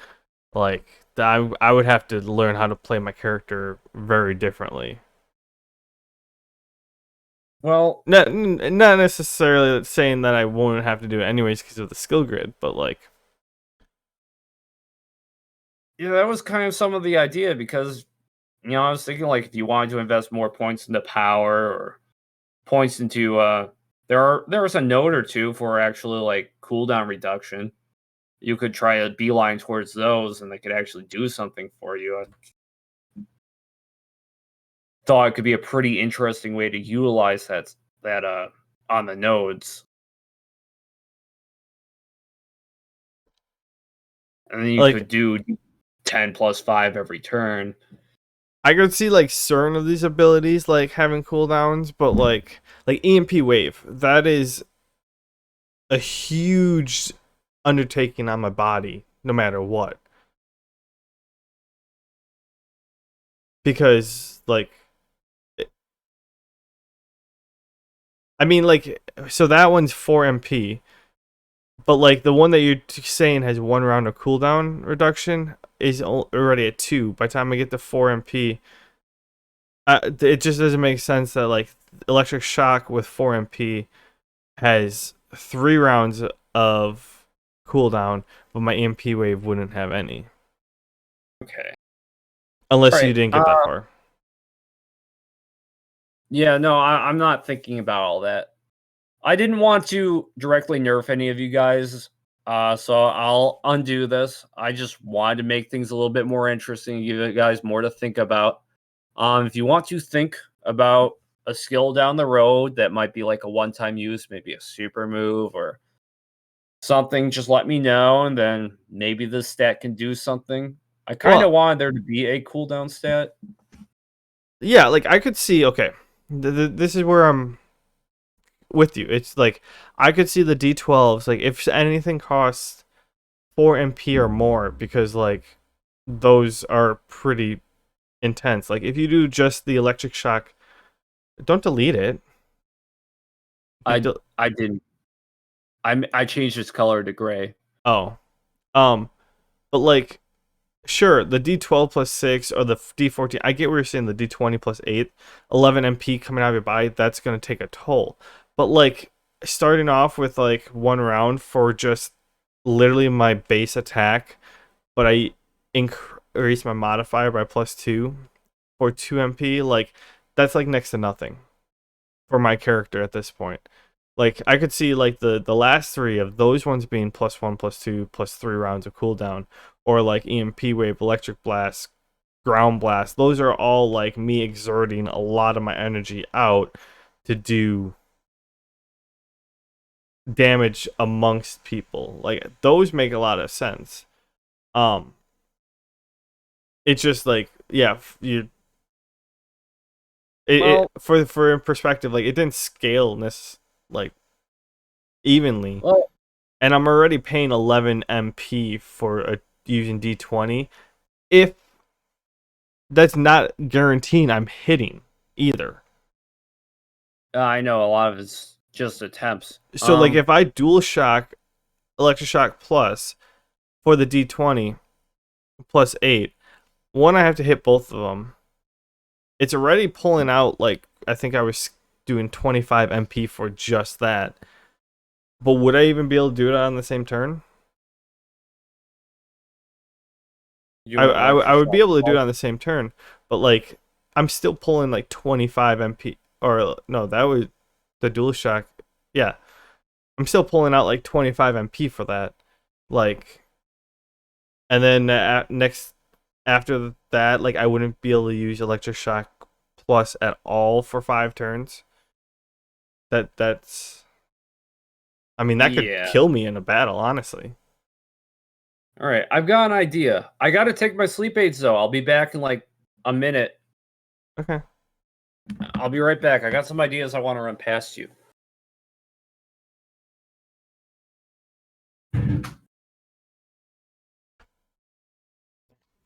Like I would have to learn how to play my character very differently. Well, not necessarily saying that I won't have to do it anyways because of the skill grid, but like, yeah, that was kind of some of the idea because I was thinking like if you wanted to invest more points into power or points into there was a note or two for actually like cooldown reduction. You could try a beeline towards those and they could actually do something for you. I thought it could be a pretty interesting way to utilize that on the nodes. And then you like could do 10 plus 5 every turn. I could see like certain of these abilities like having cooldowns, but like EMP wave, that is a huge undertaking on my body, no matter what. Because like, I mean, like, so that one's 4 MP, but like the one that you're saying has 1 round of cooldown reduction is already at 2. By the time I get to 4 MP, it just doesn't make sense that like electric shock with 4 MP has 3 rounds of cooldown, but my EMP wave wouldn't have any. Okay. Unless you Right, didn't get that far. Yeah, no, I'm not thinking about all that. I didn't want to directly nerf any of you guys, so I'll undo this. I just wanted to make things a little bit more interesting, give you guys more to think about. If you want to think about a skill down the road that might be like a one-time use, maybe a super move or something, just let me know, and then maybe this stat can do something. I kind of Well, wanted there to be a cooldown stat. yeah, like I could see, okay, this is where I'm with you. It's like I could see the D12s, like if anything costs 4 MP or more, because like those are pretty intense. Like if you do just the electric shock, don't delete it. I didn't. I changed its color to gray. Oh, but like sure, the D12 plus 6 or the D14, I get what you're saying, the D20 plus 8, 11 MP coming out of your body, that's going to take a toll. But like starting off with like 1 round for just literally my base attack, but I increase my modifier by +2 for 2 MP, like that's like next to nothing for my character at this point. Like I could see like the last 3 of those ones being +1, +2, +3 rounds of cooldown, or like EMP wave, electric blast, ground blast. Those are all like me exerting a lot of my energy out to do damage amongst people. Like those make a lot of sense. Um, it's just like yeah, Well, for perspective, like it didn't scale this like evenly. well, And I'm already paying 11 MP for using D20. If that's not guaranteeing I'm hitting either. I know a lot of it's just attempts. So like if I dual shock electric shock plus for the D20 plus 8, one I have to hit both of them. It's already pulling out like I think I was doing 25 MP for just that. But would I even be able to do it on the same turn? I would be able to do it on the same turn, but like I'm still pulling like 25 MP, or no, that was the dual shock. Yeah, I'm still pulling out like 25 MP for that. Like, and then next after that, like I wouldn't be able to use electric shock plus at all for 5 turns. That's I mean that could Yeah. kill me in a battle, honestly. All right, I've got an idea. I got to take my sleep aids though. I'll be back in like a minute. Okay. I'll be right back. I got some ideas I want to run past you. I'm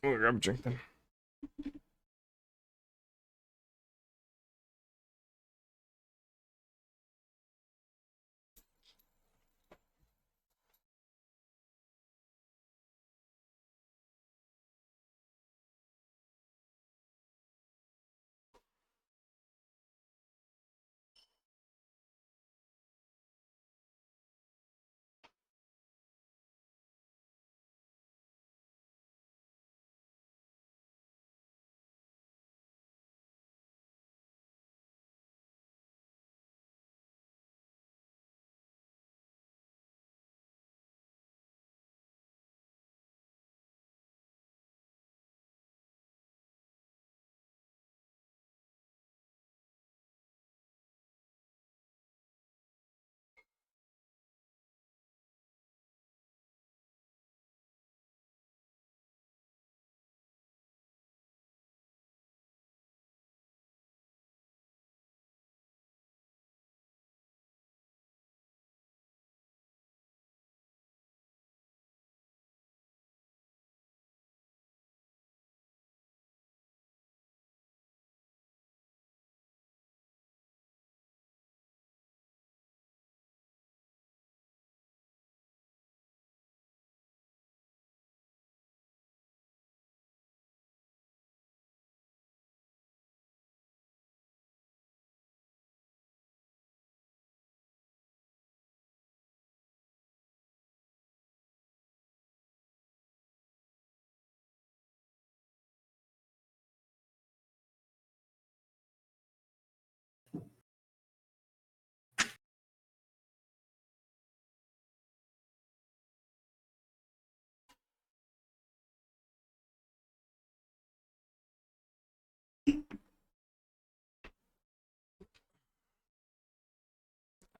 gonna grab a drink then.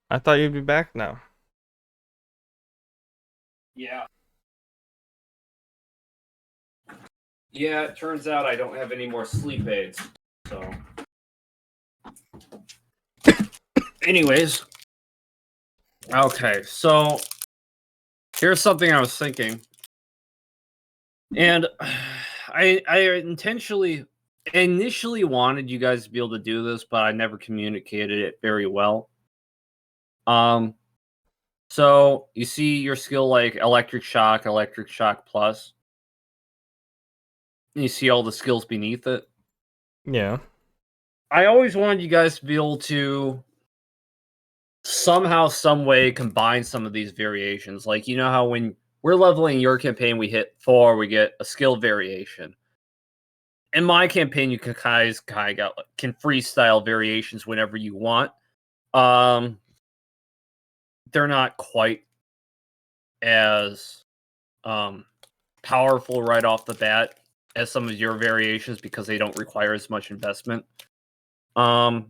I thought you'd be back now. Yeah. Yeah, it turns out I don't have any more sleep aids. So. Anyways. Okay, so here's something I was thinking. And I initially wanted you guys to be able to do this, but I never communicated it very well. So you see your skill like Electric Shock Plus. And you see all the skills beneath it. Yeah. I always wanted you guys to be able to somehow, some way combine some of these variations. Like, you know how when we're leveling your campaign, we hit 4, we get a skill variation. In my campaign, you can can freestyle variations whenever you want. They're not quite as powerful right off the bat as some of your variations because they don't require as much investment. Yeah,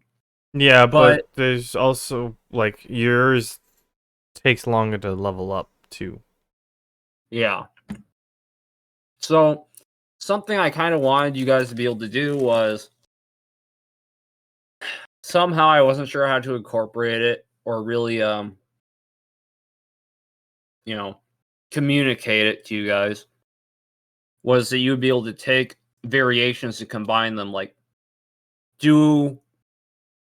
But- but there's also like yours takes longer to level up too. Yeah. So something I kind of wanted you guys to be able to do was somehow I wasn't sure how to incorporate it or really communicate it to you guys, was that you would be able to take variations and combine them, like do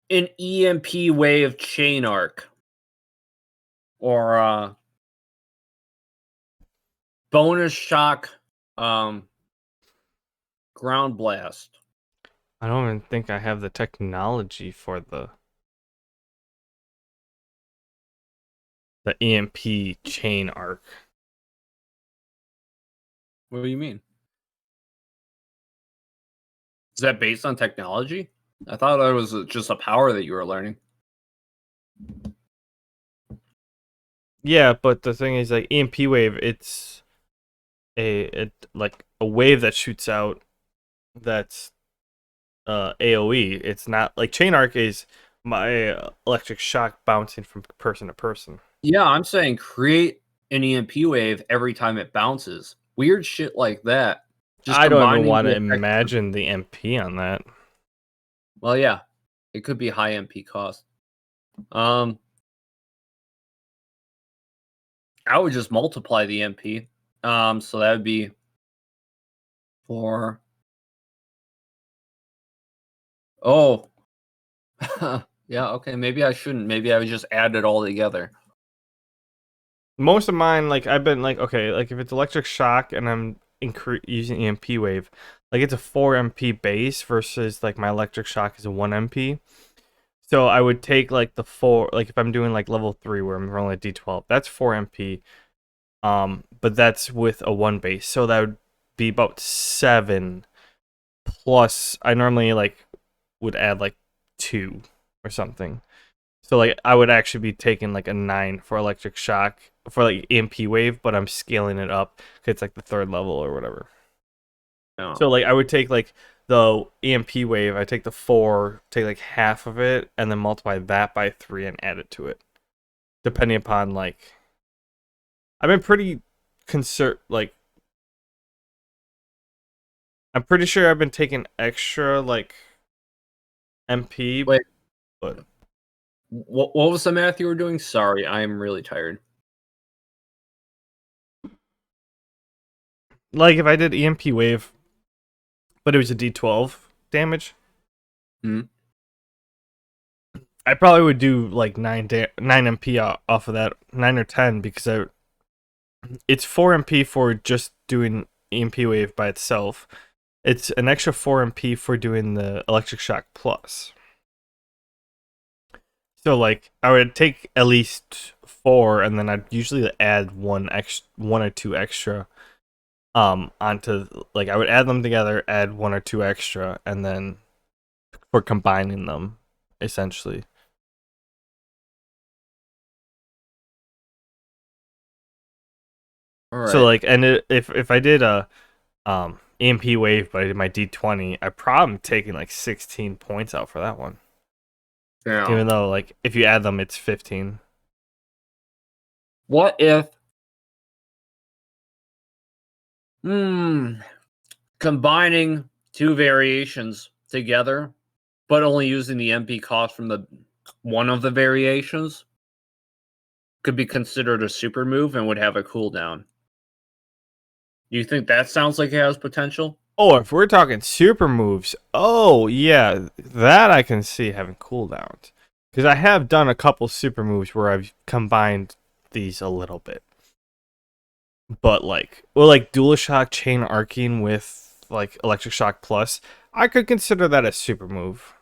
an EMP wave chain arc or bonus shock ground blast. I don't even think I have the technology for the EMP chain arc. What do you mean? Is that based on technology? I thought that was just a power that you were learning. Yeah, but the thing is, like EMP wave, it's like a wave that shoots out. That's AOE. It's not like chain arc is my electric shock bouncing from person to person. Yeah, I'm saying create an EMP wave every time it bounces. Weird shit like that. I don't even combining want to the effects of- imagine the MP on that. Well, yeah, it could be high MP cost. I would just multiply the MP. So that would be 4. Oh, yeah. Okay, maybe I shouldn't. Maybe I would just add it all together. Most of mine, like I've been like, okay, like if it's electric shock and I'm using EMP wave, like it's a 4 MP base versus like my electric shock is a 1 MP. So I would take like the 4, like if I'm doing like level 3 where I'm rolling a D12, that's 4 MP. But that's with a 1 base, so that would be about 7. Plus, I normally like would add like 2 or something. So like I would actually be taking like a 9 for electric shock for like EMP wave, but I'm scaling it up because it's like the 3rd level or whatever. Oh. So like I would take like the EMP wave, I take the 4, take like half of it, and then multiply that by 3 and add it to it. Depending upon like, I've been pretty like, I'm pretty sure I've been taking extra like MP. Wait. But What was the math you were doing? Sorry, I am really tired. like if I did EMP wave, but it was a D12 damage, I probably would do like 9 MP off of that, 9 or 10, because it's 4 MP for just doing EMP wave by itself. It's an extra 4 MP for doing the electric shock plus. So like I would take at least 4, and then I'd usually add 1 or 2 extra onto, like I would add them together, add 1 or 2 extra, and then for combining them essentially. All right. So like, and if I did a EMP wave, but I did my D20, I probably am taking like 16 points out for that one. Yeah. Even though, like, if you add them, it's 15. What if combining two variations together, but only using the MP cost from the one of the variations could be considered a super move and would have a cooldown? You think that sounds like it has potential? Oh, if we're talking super moves, oh yeah, that I can see having cooldowns. Because I have done a couple super moves where I've combined these a little bit. But like, well, like Dual Shock Chain Arcing with like Electric Shock Plus, I could consider that a super move.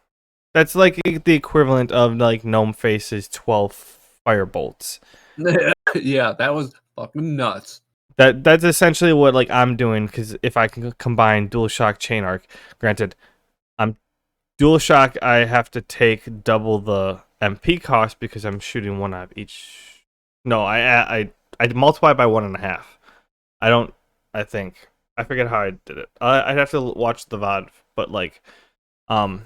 That's like the equivalent of like Gnomeface's 12 Firebolts. Yeah, that was fucking nuts. That's essentially what like I'm doing, because if I can combine Dual Shock Chain Arc, granted, I'm Dual Shock, I have to take double the MP cost because I'm shooting one out of each. No, I multiply by 1.5. I don't. I think I forget how I did it. I'd have to watch the VOD, but like, yeah.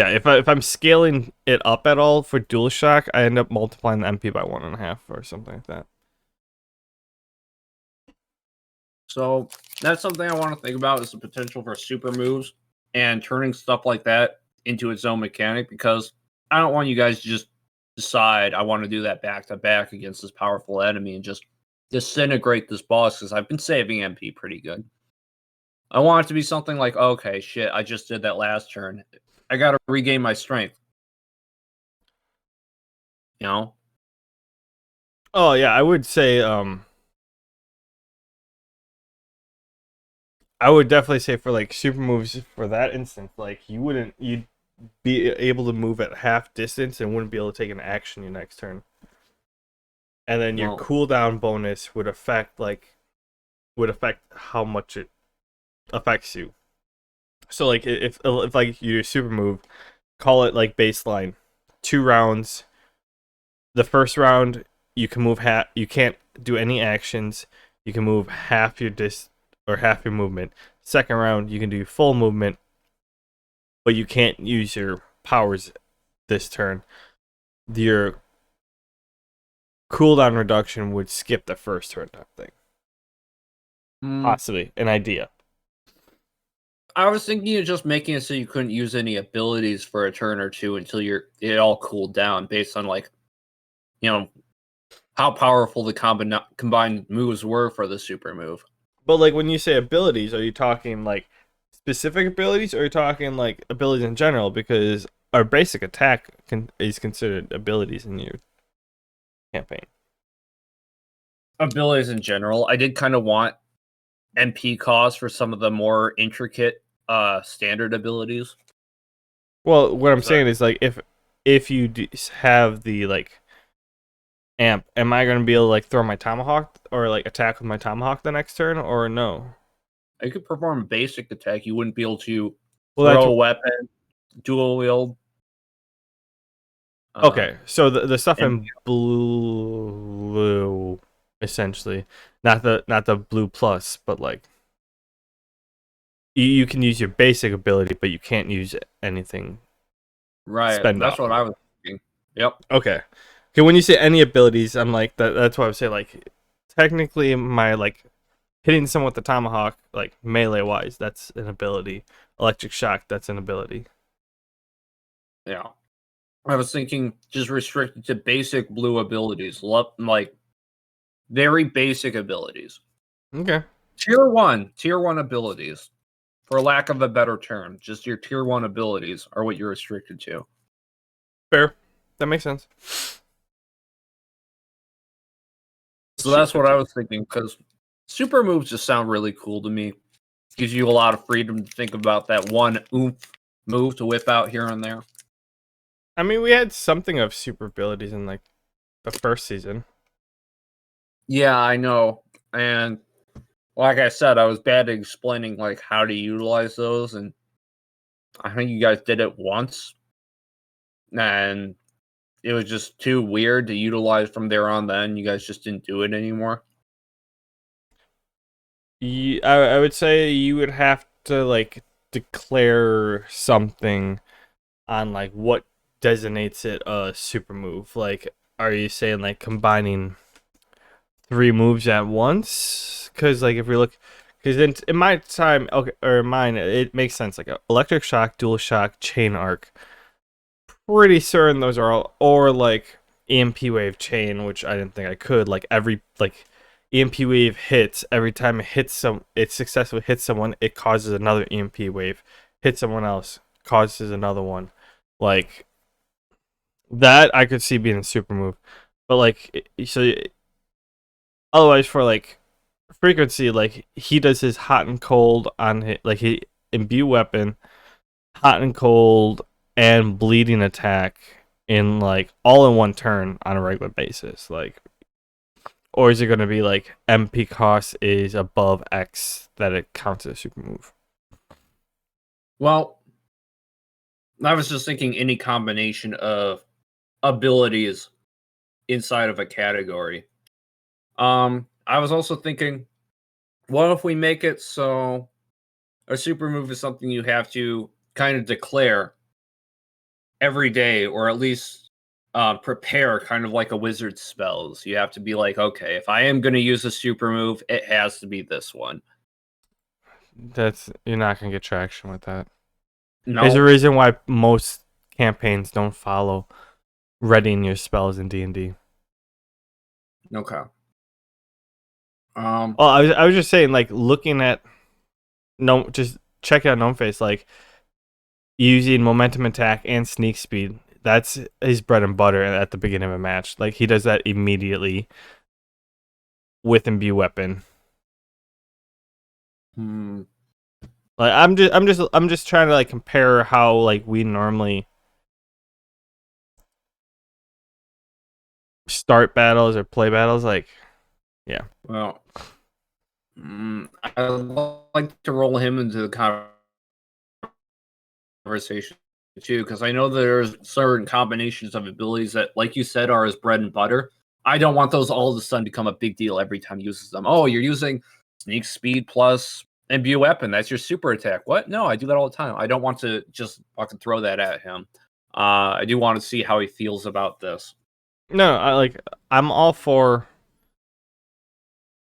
If I'm scaling it up at all for Dual Shock, I end up multiplying the MP by 1.5 or something like that. So that's something I want to think about, is the potential for super moves and turning stuff like that into its own mechanic, because I don't want you guys to just decide I want to do that back to back against this powerful enemy and just disintegrate this boss, because I've been saving MP pretty good. I want it to be something like, okay, shit, I just did that last turn. I got to regain my strength. You know? Oh yeah, I would say I would definitely say for like super moves for that instance, like you'd be able to move at half distance and wouldn't be able to take an action your next turn. And then your Well, cooldown bonus would affect how much it affects you. So like if like you do a super move, call it like baseline, 2 rounds. The first round you can move half. You can't do any actions. You can move half your half your movement. Second round you can do full movement, but you can't use your powers this turn. Your cooldown reduction would skip the first turn type thing. Possibly an idea. I was thinking of just making it so you couldn't use any abilities for a turn or two until it all cooled down, based on like, you know, how powerful the combined moves were for the super move. But like when you say abilities, are you talking like specific abilities, or are you talking like abilities in general? Because our basic attack is considered abilities in your campaign. Abilities in general. I did kind of want MP cost for some of the more intricate standard abilities. Well, what I'm saying is like if you have the like amp, am I going to be able to like throw my tomahawk or like attack with my tomahawk the next turn, or no? I could perform a basic attack. You wouldn't be able to Well, throw a weapon, dual wield. Okay, so the stuff and- in blue, essentially, not the blue plus, but like you can use your basic ability, but you can't use anything. Right, Spend that's off. what I was thinking. Yep. Okay. Okay, when you say any abilities, I'm like that's why I would say like technically my like hitting someone with the tomahawk, like melee wise, that's an ability. Electric shock, that's an ability. Yeah. I was thinking just restricted to basic blue abilities, like very basic abilities. Okay. Tier 1 abilities, for lack of a better term. Just your tier 1 abilities are what you're restricted to. Fair. That makes sense. So that's what I was thinking, because super moves just sound really cool to me. Gives you a lot of freedom to think about that one oomph move to whip out here and there. I mean, we had something of super abilities in like the first season. Yeah, I know. And like I said, I was bad at explaining like how to utilize those, and I think you guys did it once, and it was just too weird to utilize from there on. Then you guys just didn't do it anymore. I would say you would have to like declare something on like what designates it a super move. Like, are you saying like combining 3 moves at once? Because like if we look, because in my time, okay, or in mine, it makes sense. Like electric shock, dual shock, chain arc. Pretty certain those are all, or like EMP wave chain, which I didn't think I could. Like every like EMP wave hits every time it successfully hits someone, it causes another EMP wave. Hits someone else, causes another one. Like that, I could see being a super move. But like, so otherwise for like frequency, like he does his hot and cold on his, like he imbue weapon, hot and cold, and bleeding attack in like all in one turn on a regular basis. Like, or is it going to be like MP cost is above X that it counts as a super move? Well, I was just thinking any combination of abilities inside of a category. I was also thinking, what if we make it so a super move is something you have to kind of declare every day, or at least prepare, kind of like a wizard spells. You have to be like, okay, if I am going to use a super move, it has to be this one. You're not going to get traction with that. No, There's a reason why most campaigns don't follow readying your spells in D&D. okay. Oh, I was just saying, like, looking at just check out Gnomeface, like using momentum attack and sneak speed. That's his bread and butter at the beginning of a match. Like he does that immediately with imbue weapon. Like I'm just trying to like compare how like we normally start battles or play battles. Like, yeah. Well, I like to roll him into the conversation too, because I know there's certain combinations of abilities that, like you said, are his bread and butter. I don't want those all of a sudden become a big deal every time he uses them. Oh, you're using sneak speed plus imbue weapon. That's your super attack. What? No, I do that all the time. I don't want to just fucking throw that at him. I do want to see how he feels about this. No, I'm all for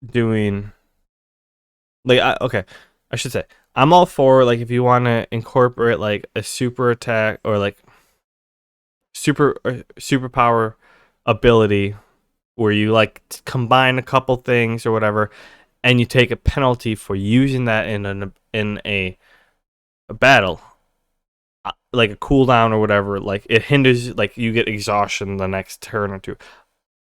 doing okay, I should say I'm all for like if you want to incorporate like a super attack or like superpower ability where you like combine a couple things or whatever, and you take a penalty for using that in a battle, like a cooldown or whatever. Like it hinders, like you get exhaustion the next turn or two.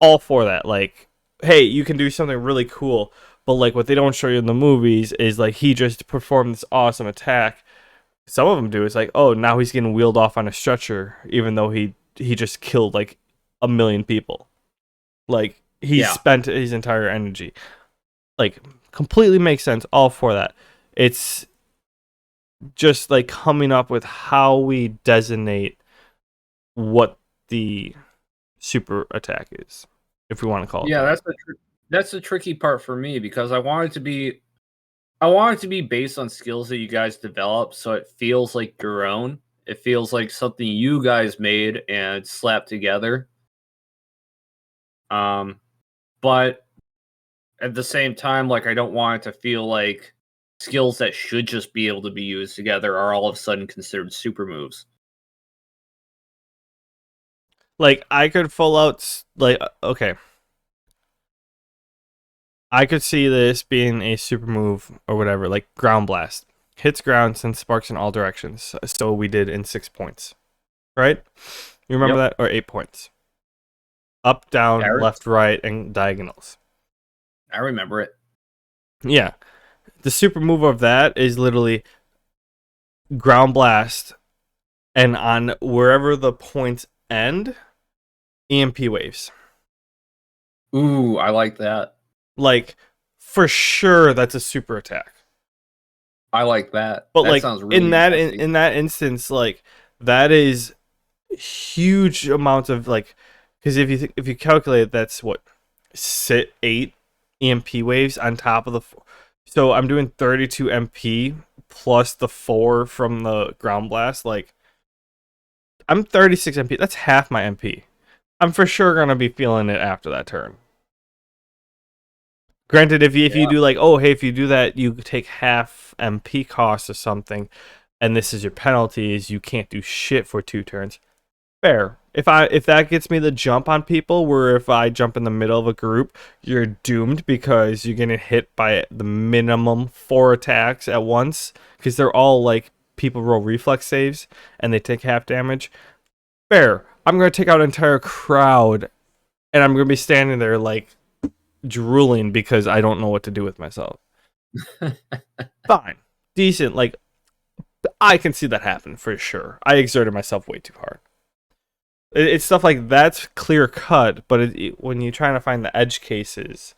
All for that. Like, hey, you can do something really cool, but like what they don't show you in the movies is like he just performed this awesome attack. Some of them do. It's like, oh, now he's getting wheeled off on a stretcher, even though he just killed like 1,000,000 people. Like he spent his entire energy. Like completely makes sense. All for that. It's just like coming up with how we designate what the super attack is, if we want to call it. Yeah, that's the tricky part for me, because I want it to be based on skills that you guys develop, so it feels like your own. It feels like something you guys made and slapped together. But at the same time, like I don't want it to feel like skills that should just be able to be used together are all of a sudden considered super moves. Like I could full out like okay. I could see this being a super move or whatever, like ground blast. Hits ground, sends sparks in all directions. So we did in 6 points. Right? You remember that? Or 8 points. Up, down, left, right, and diagonals. I remember it. Yeah. The super move of that is literally ground blast, and on wherever the points end, EMP waves. Ooh, I like that. Like, for sure, that's a super attack. I like that. But that like sounds really in that instance, like that is huge amounts of like, because if you calculate, that's what 8 EMP waves on top of the So I'm doing 32 MP plus the 4 from the ground blast. Like, I'm 36 MP. That's half my MP. I'm for sure gonna be feeling it after that turn. Granted, if you do like, oh hey, if you do that, you take half MP cost or something, and this is your penalties, you can't do shit for 2 turns. Fair. If that gets me the jump on people, where if I jump in the middle of a group, you're doomed because you're gonna hit by the minimum 4 attacks at once, because they're all like people roll reflex saves and they take half damage. Fair. I'm gonna take out an entire crowd, and I'm gonna be standing there like drooling because I don't know what to do with myself. Fine, decent. Like, I can see that happen for sure. I exerted myself way too hard. It's stuff like that's clear cut, but when you're trying to find the edge cases,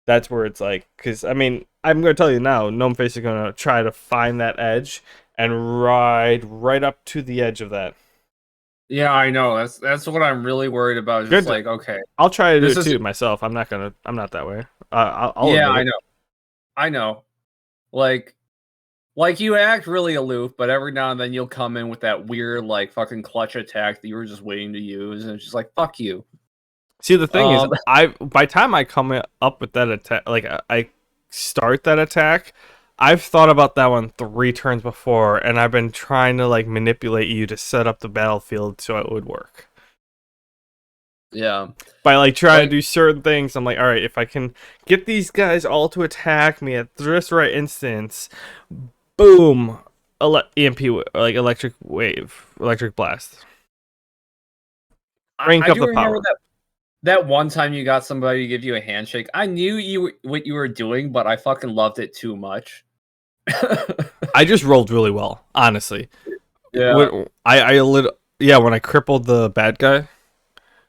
that's where it's like, because I mean, I'm going to tell you now, Gnomeface is going to try to find that edge and ride right up to the edge of that. Yeah, I know. That's what I'm really worried about. Just Good. like, okay, I'll try to do this it is- too myself. I'm not that way. I'll yeah, admit it. I know. Like you act really aloof, but every now and then you'll come in with that weird, like, fucking clutch attack that you were just waiting to use, and it's just like, fuck you. See, the thing is, by the time I come up with that attack, like I start that attack, I've thought about that one 3 turns before, and I've been trying to like manipulate you to set up the battlefield so it would work. Yeah. By like trying to do certain things, I'm like, all right, if I can get these guys all to attack me at just right instance, boom, EMP, like electric wave, electric blast. Rank I up do the remember power. that one time you got somebody to give you a handshake. I knew what you were doing, but I fucking loved it too much. I just rolled really well, honestly. Yeah. When I crippled the bad guy.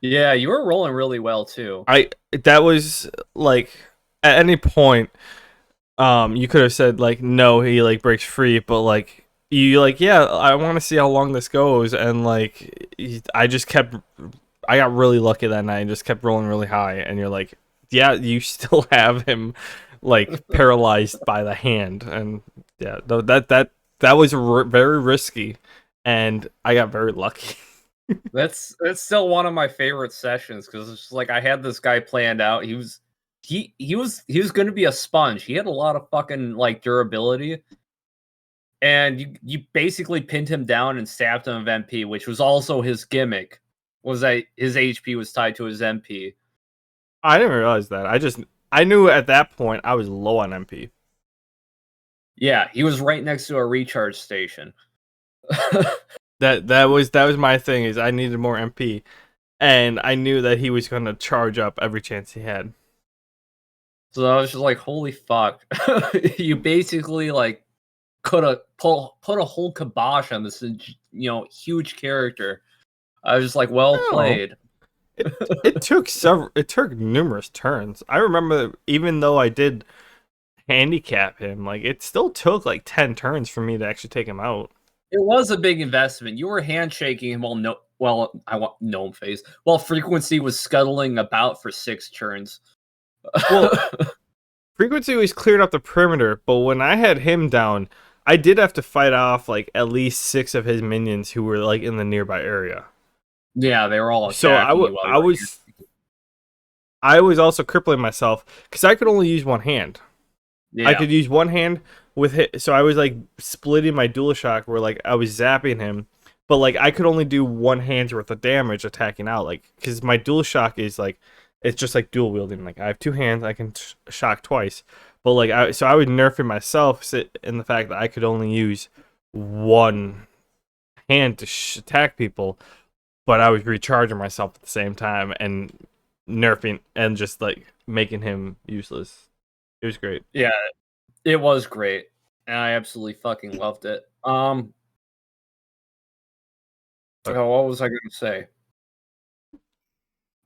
Yeah, you were rolling really well too. That was like, at any point, you could have said like, no, he like breaks free, but like you like, yeah, I want to see how long this goes, and like I got really lucky that night and just kept rolling really high, and you're like, yeah, you still have him like paralyzed by the hand, and yeah, that was very risky, and I got very lucky. That's still one of my favorite sessions because it's just like I had this guy planned out. He was going to be a sponge. He had a lot of fucking like durability, and you basically pinned him down and stabbed him of MP, which was also his gimmick. Was that his HP was tied to his MP? I didn't realize that. I knew at that point I was low on MP. Yeah, he was right next to a recharge station. That was my thing, is I needed more MP, and I knew that he was going to charge up every chance he had. So I was just like, holy fuck. You basically like could have put a whole kibosh on this huge character. I was just like, well played. It took numerous turns. I remember, even though I did handicap him, like it still took like 10 turns for me to actually take him out. It was a big investment. You were handshaking him while Gnomeface. While Frequency was scuttling about for 6 turns. Well, Frequency was clearing up the perimeter, but when I had him down, I did have to fight off like at least 6 of his minions who were like in the nearby area. Yeah, they were all So I was also crippling myself because I could only use one hand. Yeah. I could use one hand with hit, so I was like splitting my dual shock where like I was zapping him, but like I could only do one hand's worth of damage attacking out, like because my dual shock is like, it's just like dual wielding. Like I have 2 hands, I can shock twice, but like I was nerfing myself in the fact that I could only use one hand to attack people, but I was recharging myself at the same time and nerfing and just like making him useless. It was great. Yeah, it was great. And I absolutely fucking loved it. Oh, what was I going to say?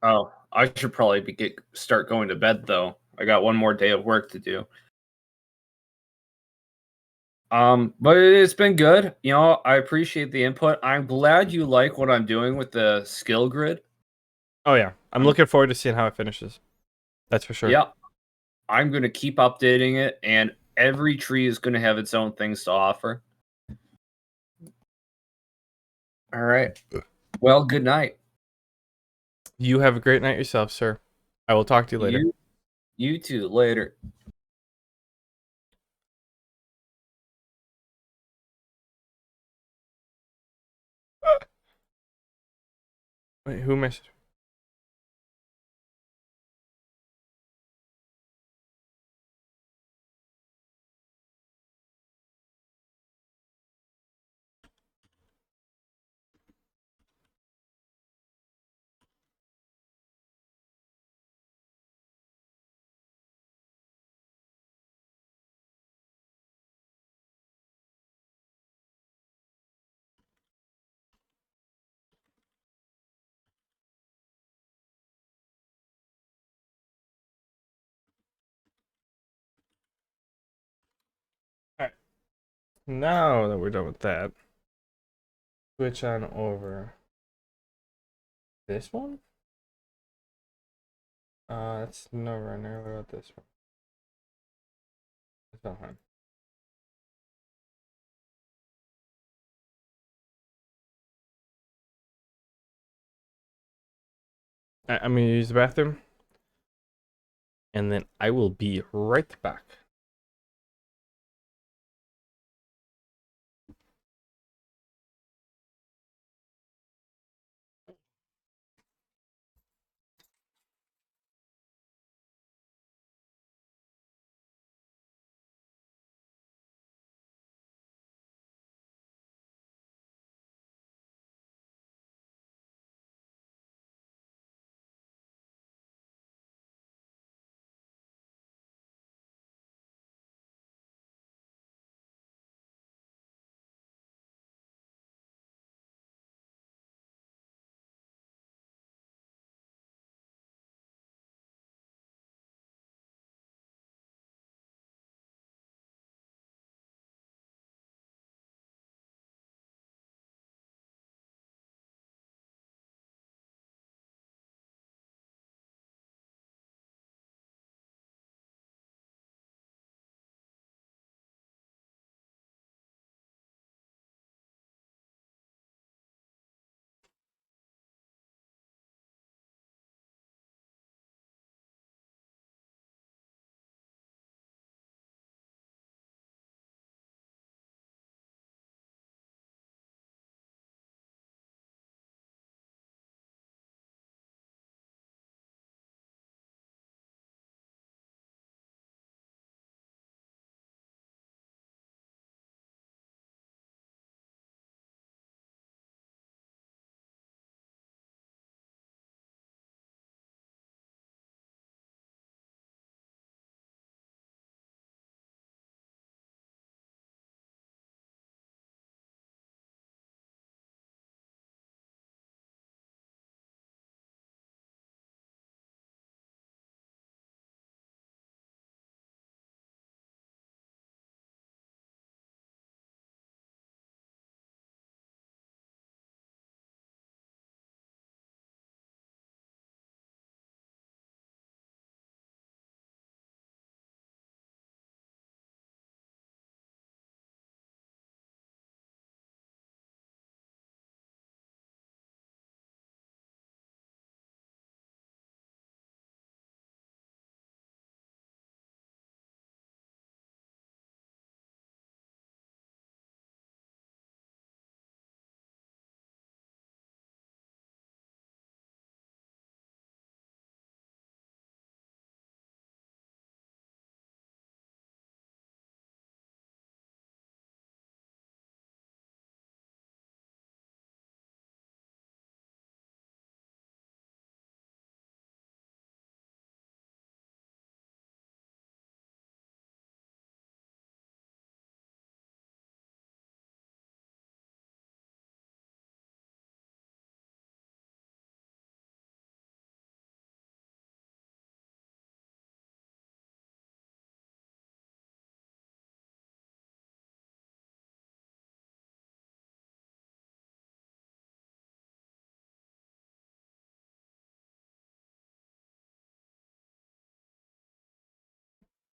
Oh, I should probably start going to bed though. I got one more day of work to do. But it's been good. I appreciate the input. I'm glad you like what I'm doing with the skill grid. Oh yeah, I'm looking forward to seeing how it finishes. That's for sure. Yeah, I'm gonna keep updating it, and every tree is going to have its own things to offer. All right. Well, good night. You have a great night yourself, sir. I will talk to you later. You too. Later. Wait, who missed? Alright. Now that we're done with that, switch on over. This one? That's no runner. What about this one? That's not fine. I'm gonna use the bathroom, and then I will be right back.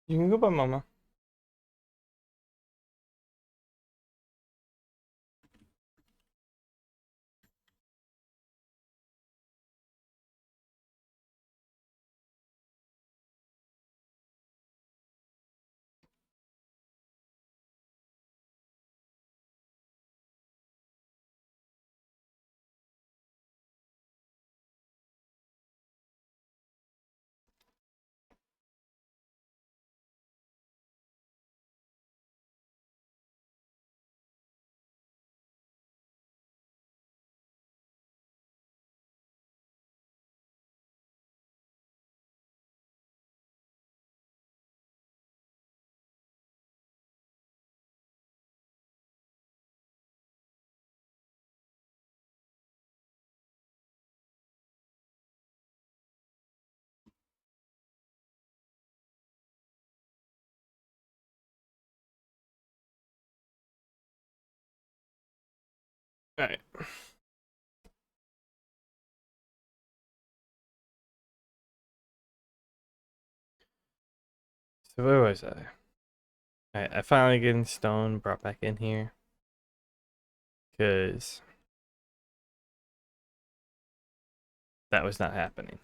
You can go by Mama. Alright. So where was I? Alright, I finally getting stone brought back in here. Because that was not happening.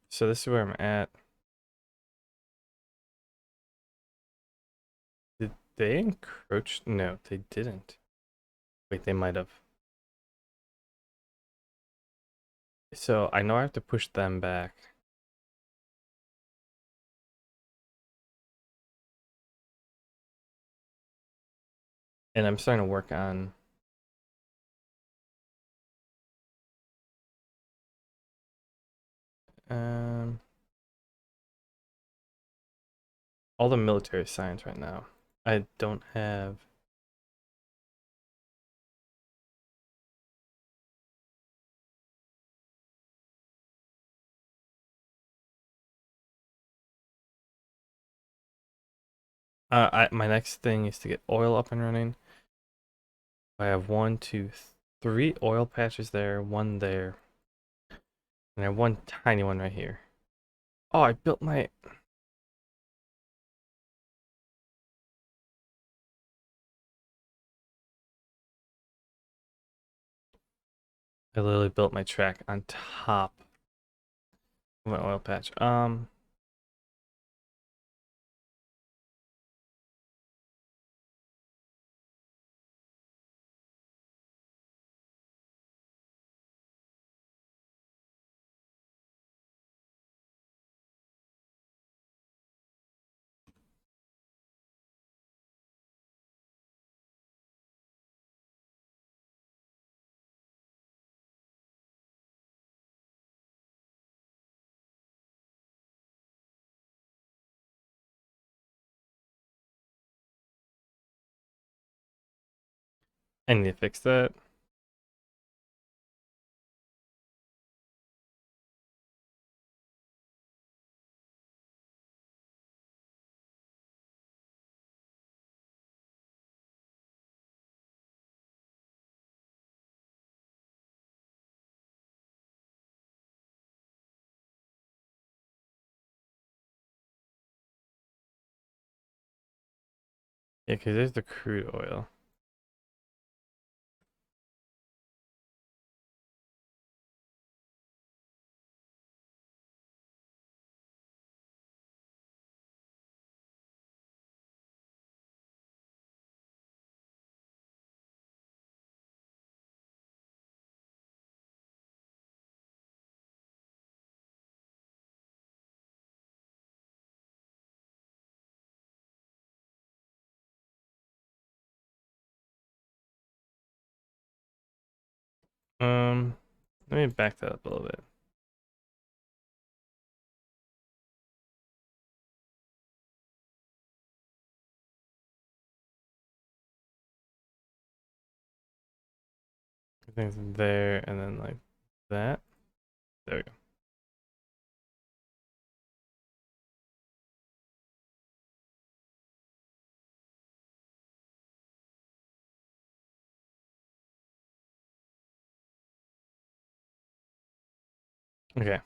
So this is where I'm at. Did they encroach? No, they didn't. Wait, they might have. So I know I have to push them back. And I'm starting to work on all the military science right now. I don't have my next thing is to get oil up and running. I have 1, 2, 3 oil patches there, one there, and I have one tiny one right here. Oh, I built my I literally built my track on top of my oil patch. I need to fix that. Yeah, because there's the crude oil. Let me back that up a little bit. Things there, and then like that. There we go. Okay.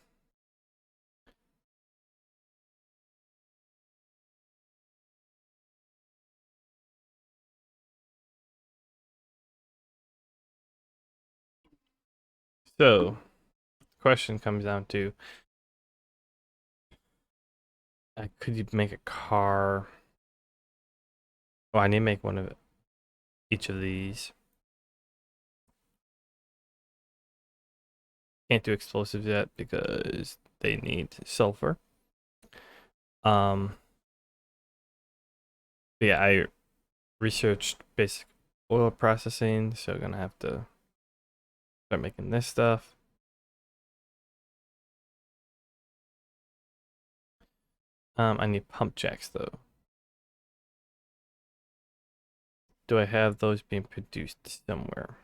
So, question comes down to, could you make a car? Oh, I need to make one of each of these. Can't do explosives yet because they need sulfur. Yeah, I researched basic oil processing, so gonna have to start making this stuff. I need pump jacks though. Do I have those being produced somewhere?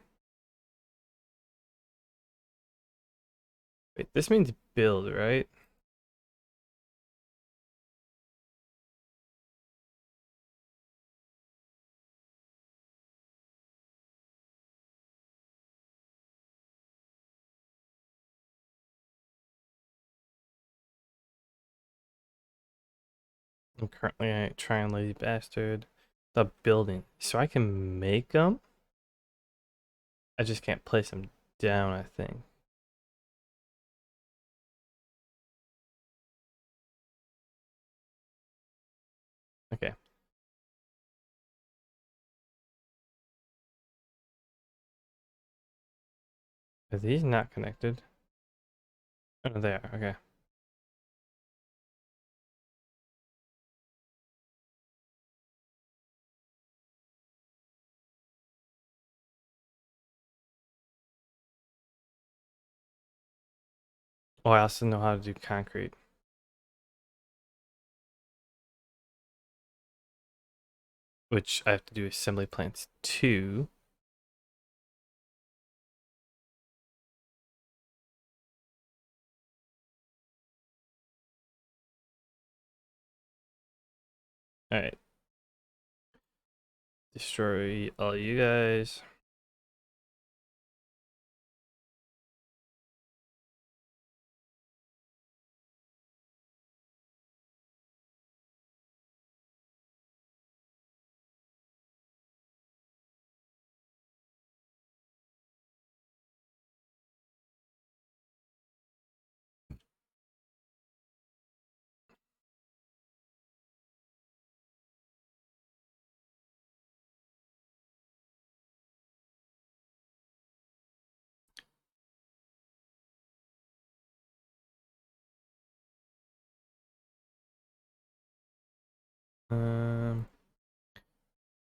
Wait, this means build, right? I'm currently trying lazy bastard. The building. So I can make them? I just can't place them down, I think. Okay. Are these not connected? Oh, they are. Okay. Oh, I also know how to do concrete. Which I have to do assembly plants too. Alright. Destroy all you guys.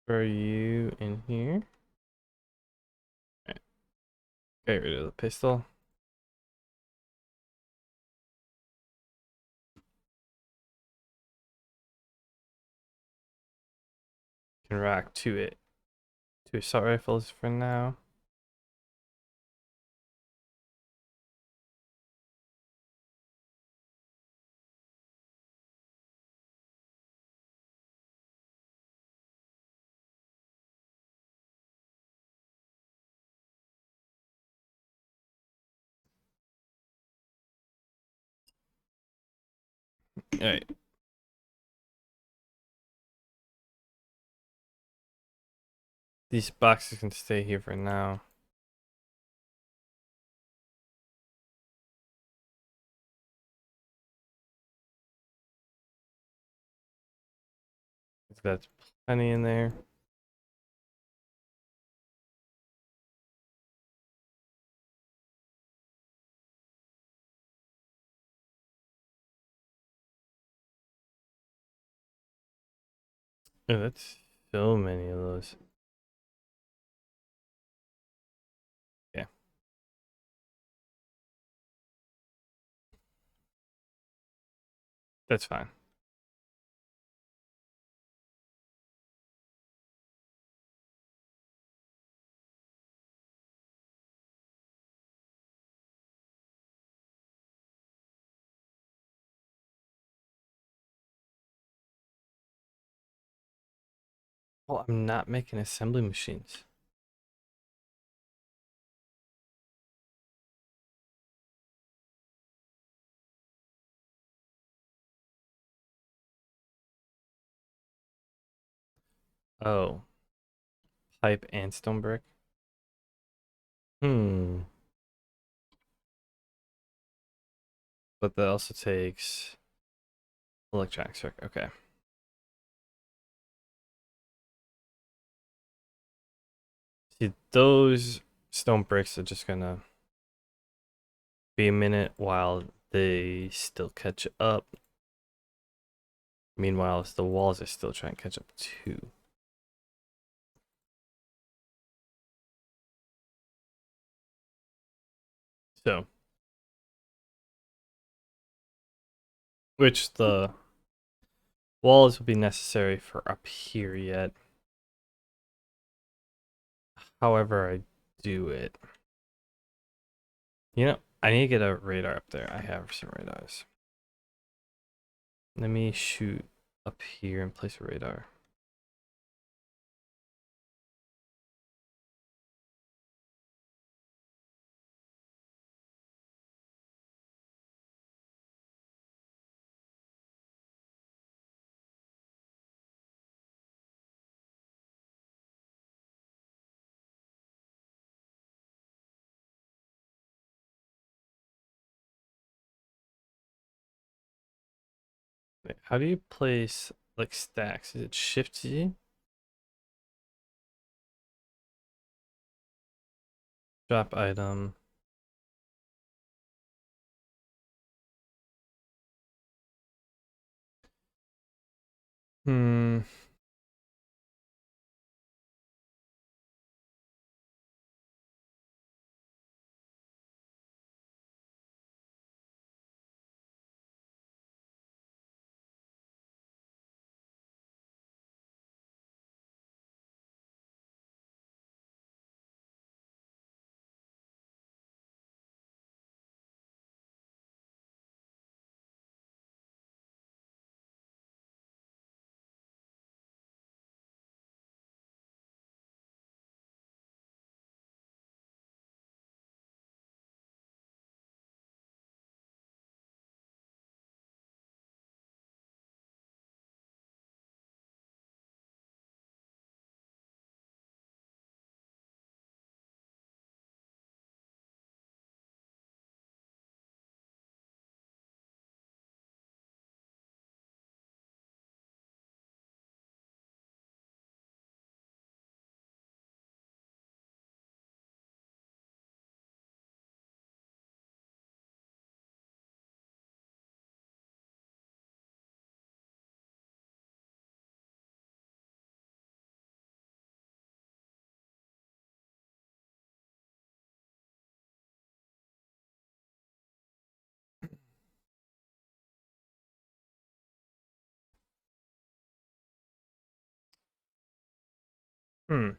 Throw you in here. Right. Get rid of the pistol. Can rack two assault rifles for now. Alright. These boxes can stay here for now. That's plenty in there. Oh, that's so many of those. Yeah. That's fine. Well, I'm not making assembly machines. Oh. Pipe and stone brick. But that also takes electronics work. Okay. See, those stone bricks are just gonna be a minute while they still catch up. Meanwhile, the walls are still trying to catch up too. So, which the walls will be necessary for up here yet. However, I do it. You know, I need to get a radar up there. I have some radars. Let me shoot up here and place a radar. Wait, how do you place like stacks? Is it Shift Z? Drop item. Hmm. Hmm.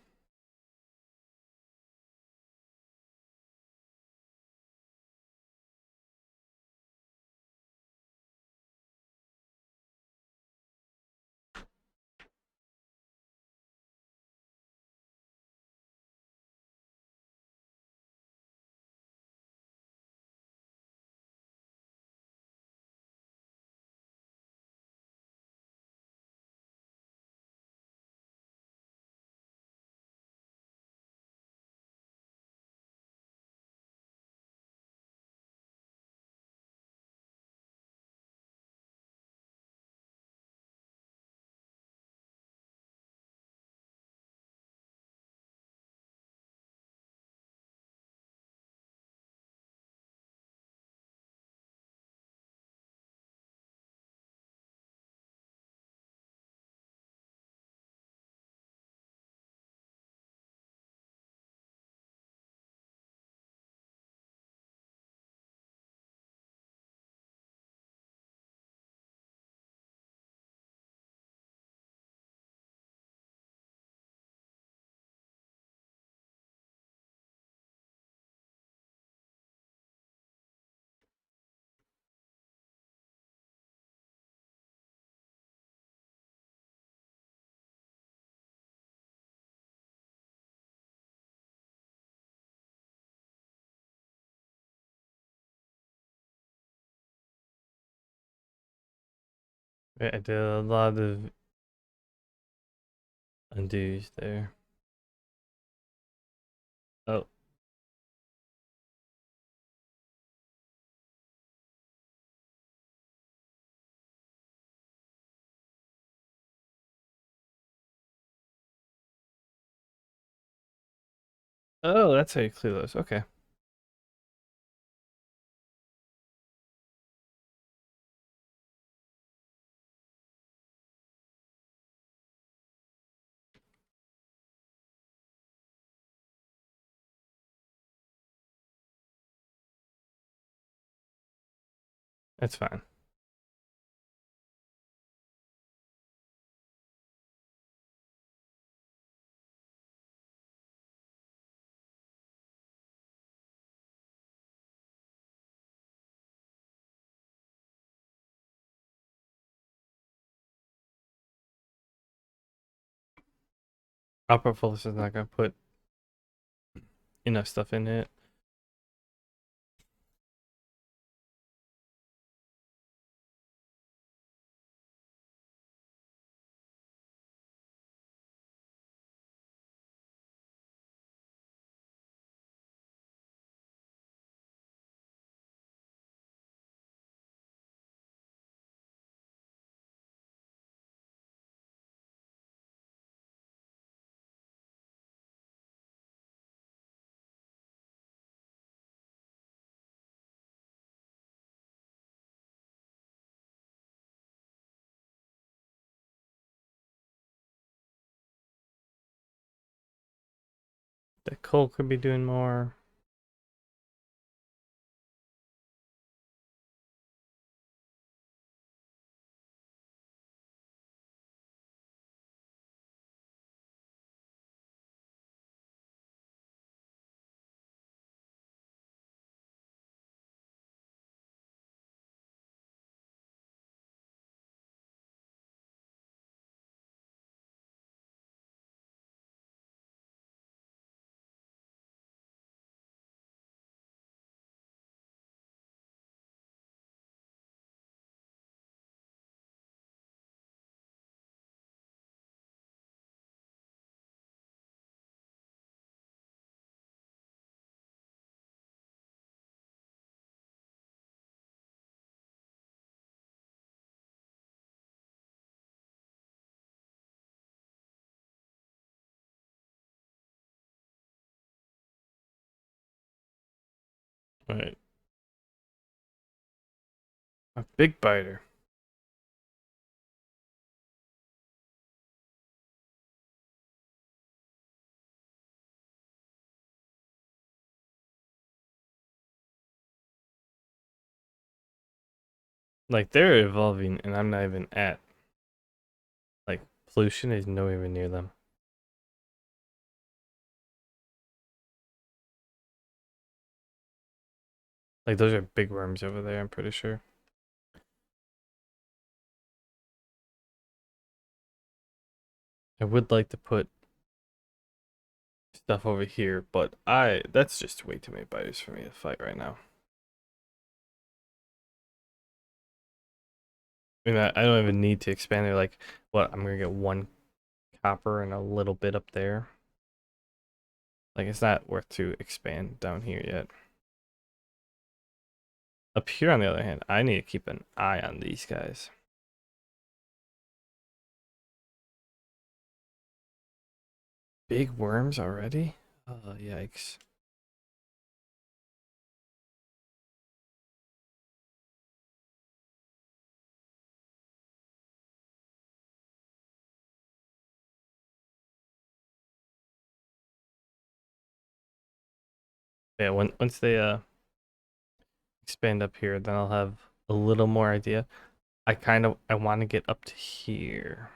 Wait, I did a lot of undos there. Oh. Oh, that's how you clear those. Okay. That's fine. Opera Focus is not gonna put enough stuff in it. The Cole could be doing more. Right. A big biter. Like they're evolving and I'm not even at. Like pollution is nowhere even near them. Like those are big worms over there, I'm pretty sure. I would like to put stuff over here, but that's just way too many biters for me to fight right now. I mean, I don't even need to expand it. Like, what? I'm gonna get one copper and a little bit up there. Like, it's not worth to expand down here yet. Up here, on the other hand, I need to keep an eye on these guys. Big worms already? Oh, yikes. Yeah, once they expand up here, then I'll have a little more idea. I want to get up to here.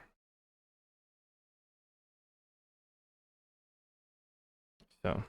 So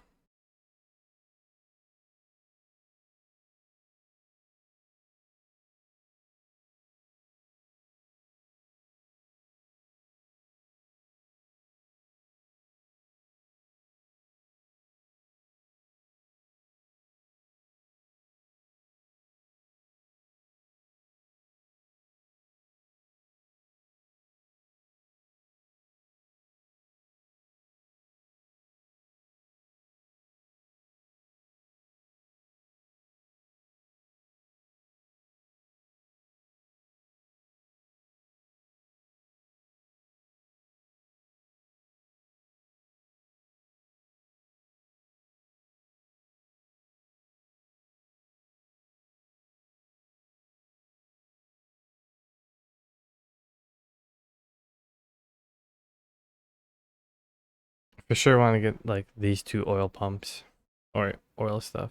for sure want to get like these two oil pumps or oil stuff.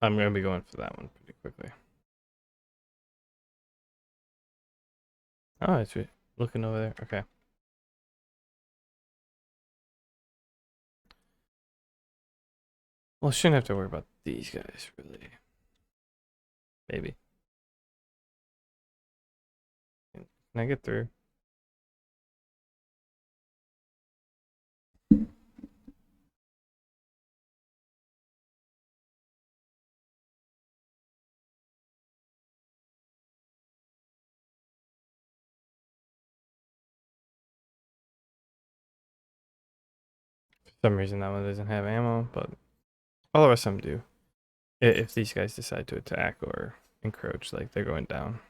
I'm gonna be going for that one pretty quickly. Oh, it's looking over there. Okay. Well, shouldn't have to worry about these guys really. Maybe. Can I get through? some reason that one doesn't have ammo, but all the rest of them do. If these guys decide to attack or encroach, like they're going down.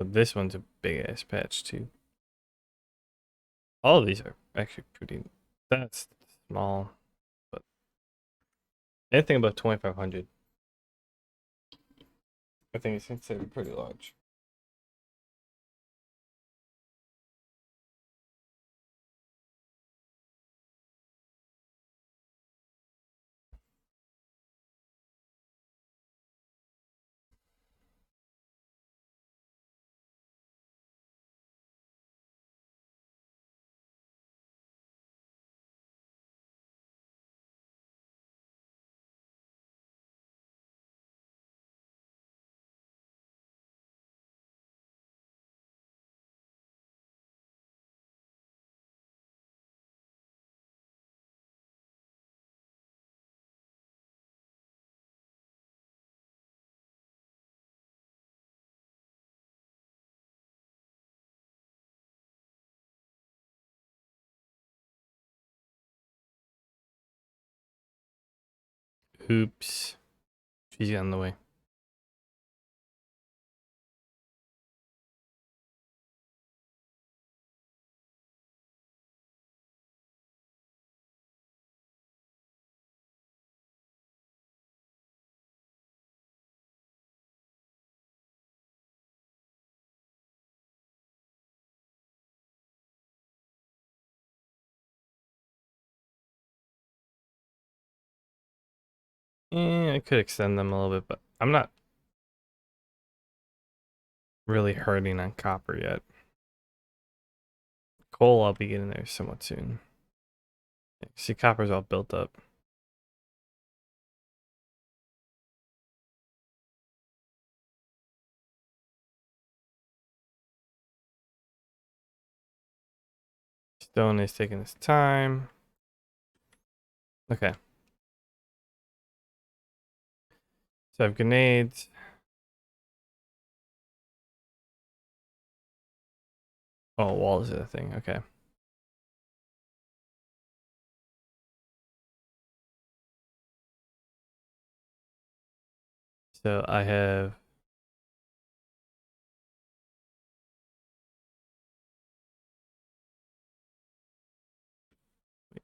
But this one's a big ass patch too. All of these are actually pretty. That's small, but anything above 2,500, I think it's considered pretty large. Oops. She's on the way. I could extend them a little bit, but I'm not really hurting on copper yet. Coal, I'll be getting there somewhat soon. See, copper's all built up. Stone is taking its time. Okay. So I have grenades. Oh, walls are the thing. Okay. So I have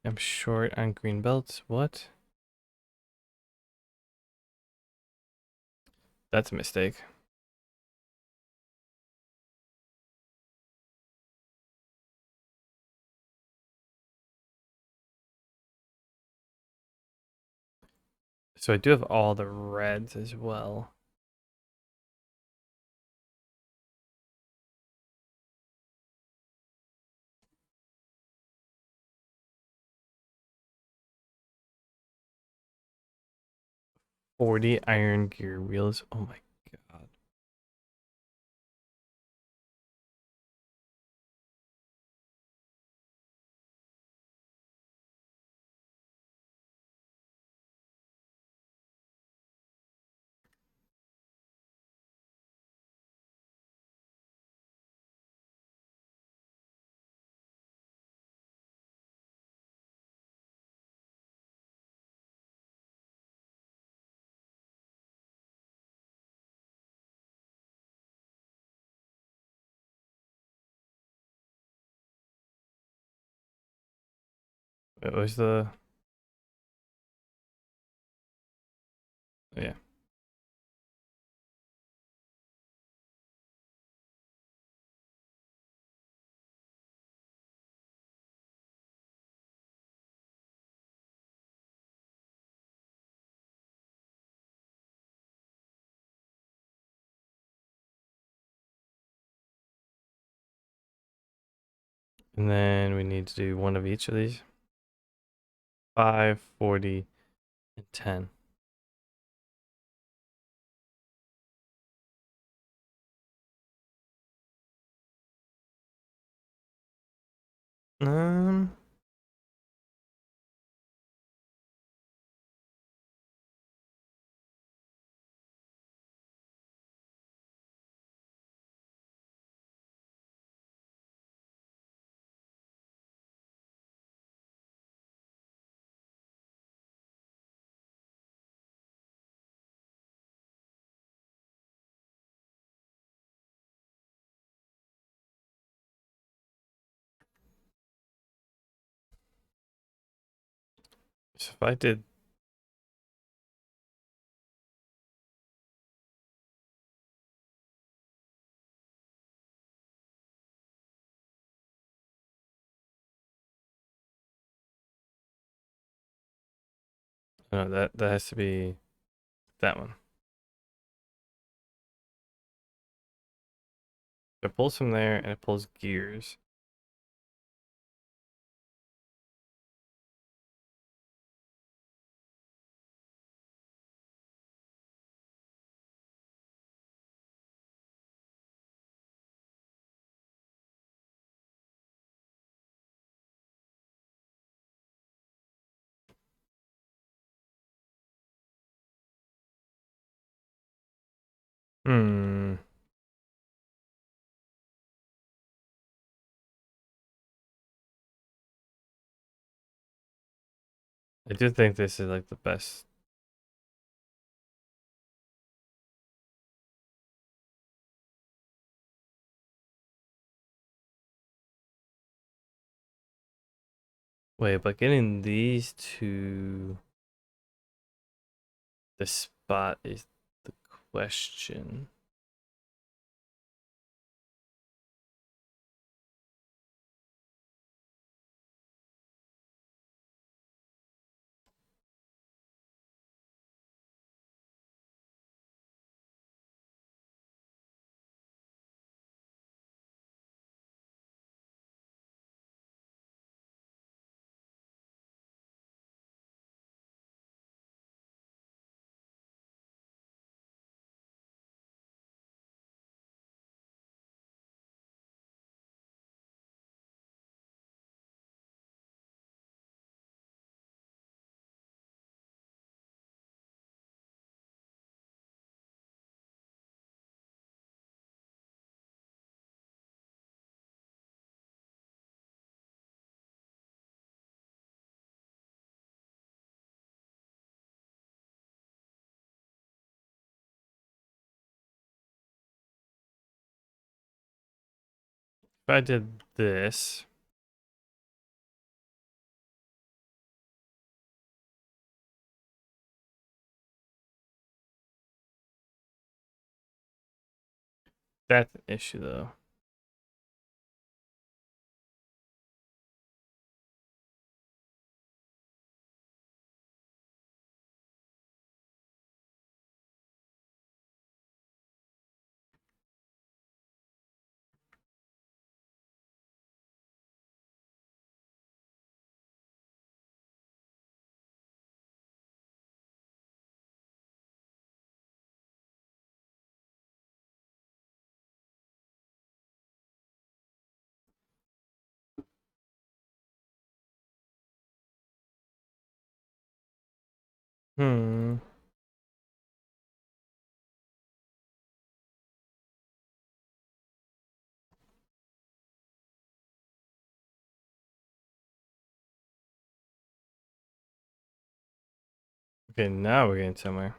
I'm short on green belts. What? That's a mistake. So I do have all the reds as well. $40 iron gear wheels. Oh my god. What was the yeah. And then we need to do one of each of these. 5, 40, and 10. Um, so if I did no, that has to be that one. It pulls from there and it pulls gears. Hmm. I do think this is like the best. Wait, but getting these to the spot is the question. If I did this, that's an issue though. Hmm. Okay, now we're getting somewhere.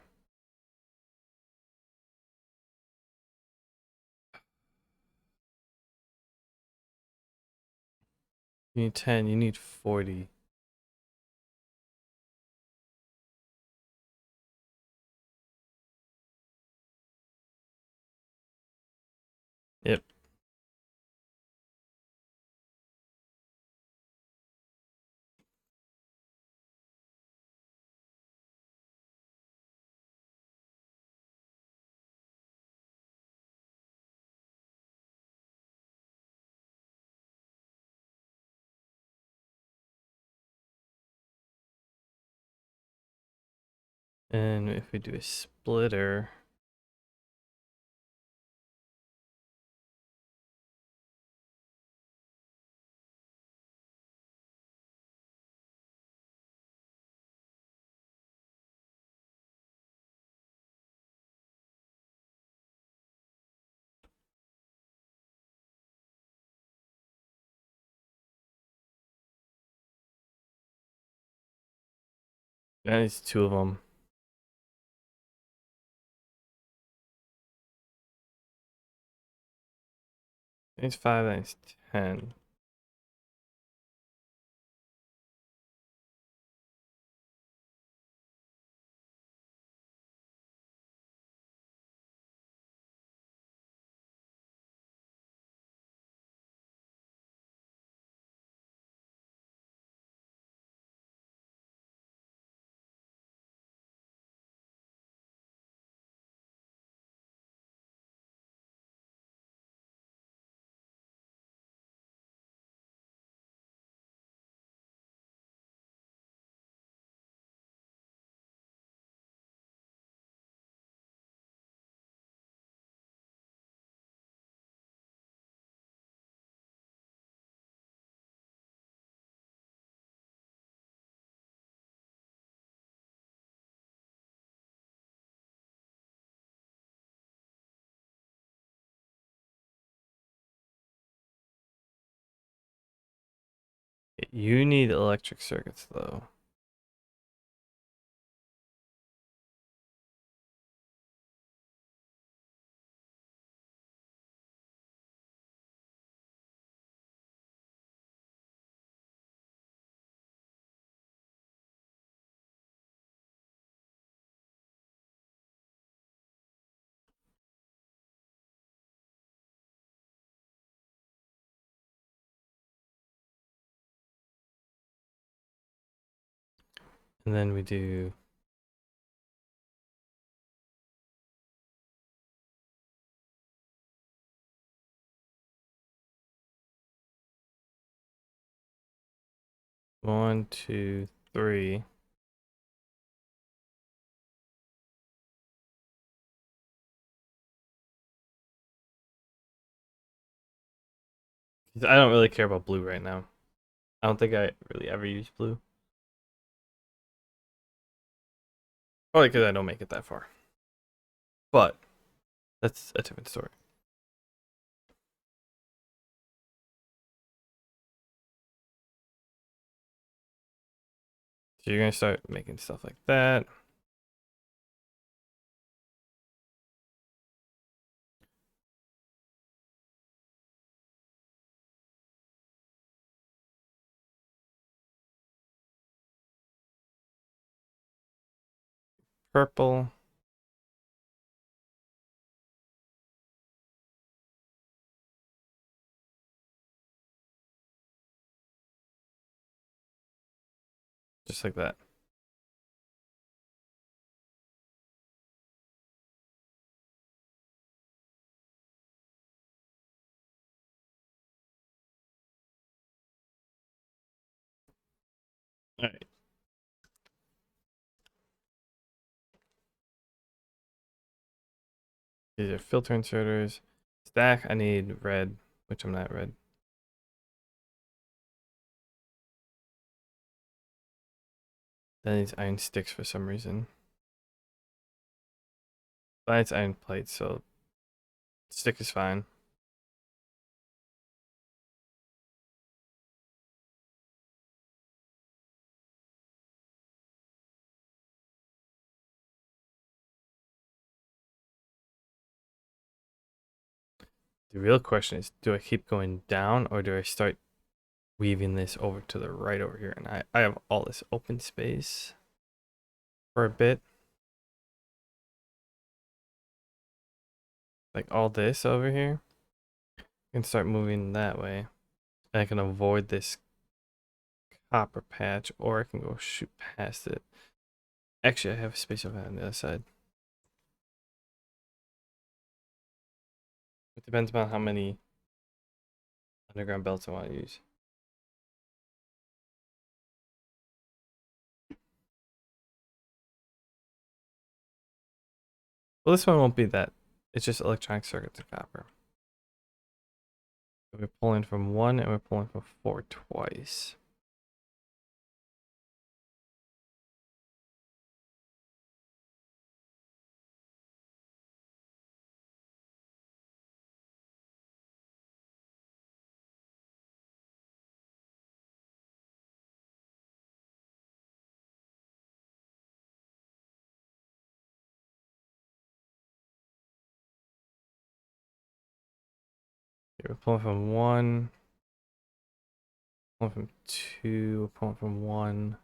You need 10, you need 40. Yep. And if we do a splitter, that is 2 of them. That's 5, that's 10. You need electric circuits though. And then we do one, two, three. I don't really care about blue right now. I don't think I really ever use blue. Probably because I don't make it that far. But that's a different story. So you're gonna start making stuff like that. Purple. Just like that. All right. These are filter inserters. Stack, I need red, which I'm not red. That needs iron sticks for some reason. But it's iron plates, so stick is fine. The real question is, do I keep going down or do I start weaving this over to the right over here? And I have all this open space for a bit. Like all this over here. I can start moving that way. And I can avoid this copper patch, or I can go shoot past it. Actually, I have space over on the other side. It depends on how many underground belts I want to use. Well, this one won't be that. It's just electronic circuits and copper. We're pulling from 1 and we're pulling from 4 twice. Okay, we're pulling from 1, pulling from 2, we're pulling from 1,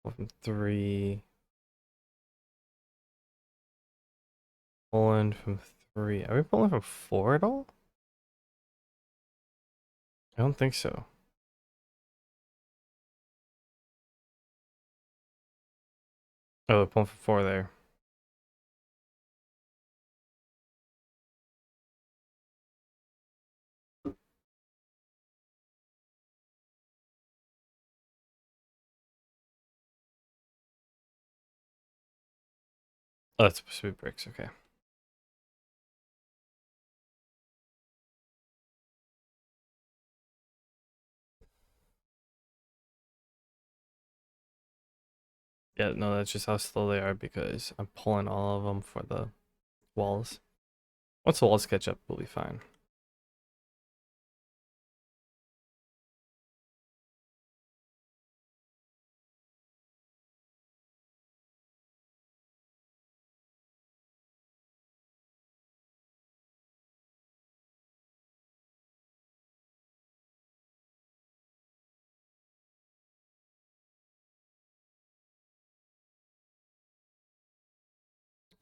pulling from 3, pulling from 3. Are we pulling from 4 at all? I don't think so. Oh, we're pulling from 4 there. Oh, that's supposed to be bricks, okay. Yeah, no, that's just how slow they are because I'm pulling all of them for the walls. Once the walls catch up, we'll be fine.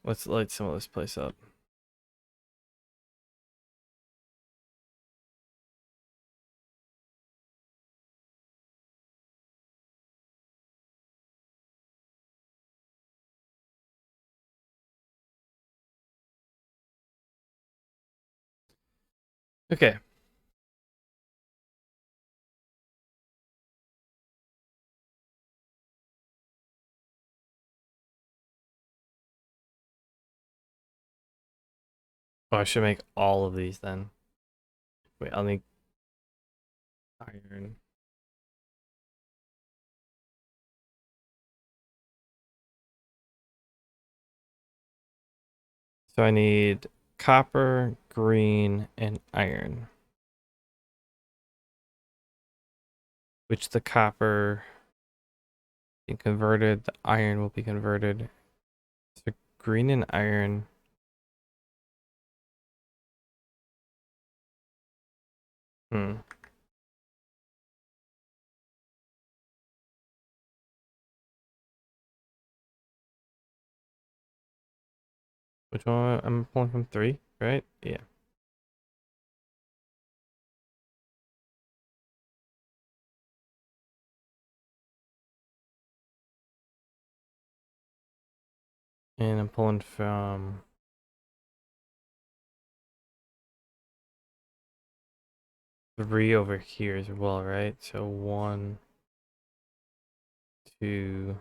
Let's light some of this place up. Okay. Oh, I should make all of these then. Wait, I'll need iron. So I need copper, green, and iron. Which the copper being converted, the iron will be converted. So green and iron. Hmm. Which one? I'm pulling from 3, right? Yeah. And I'm pulling from 3 over here as well, right? So 1, 2.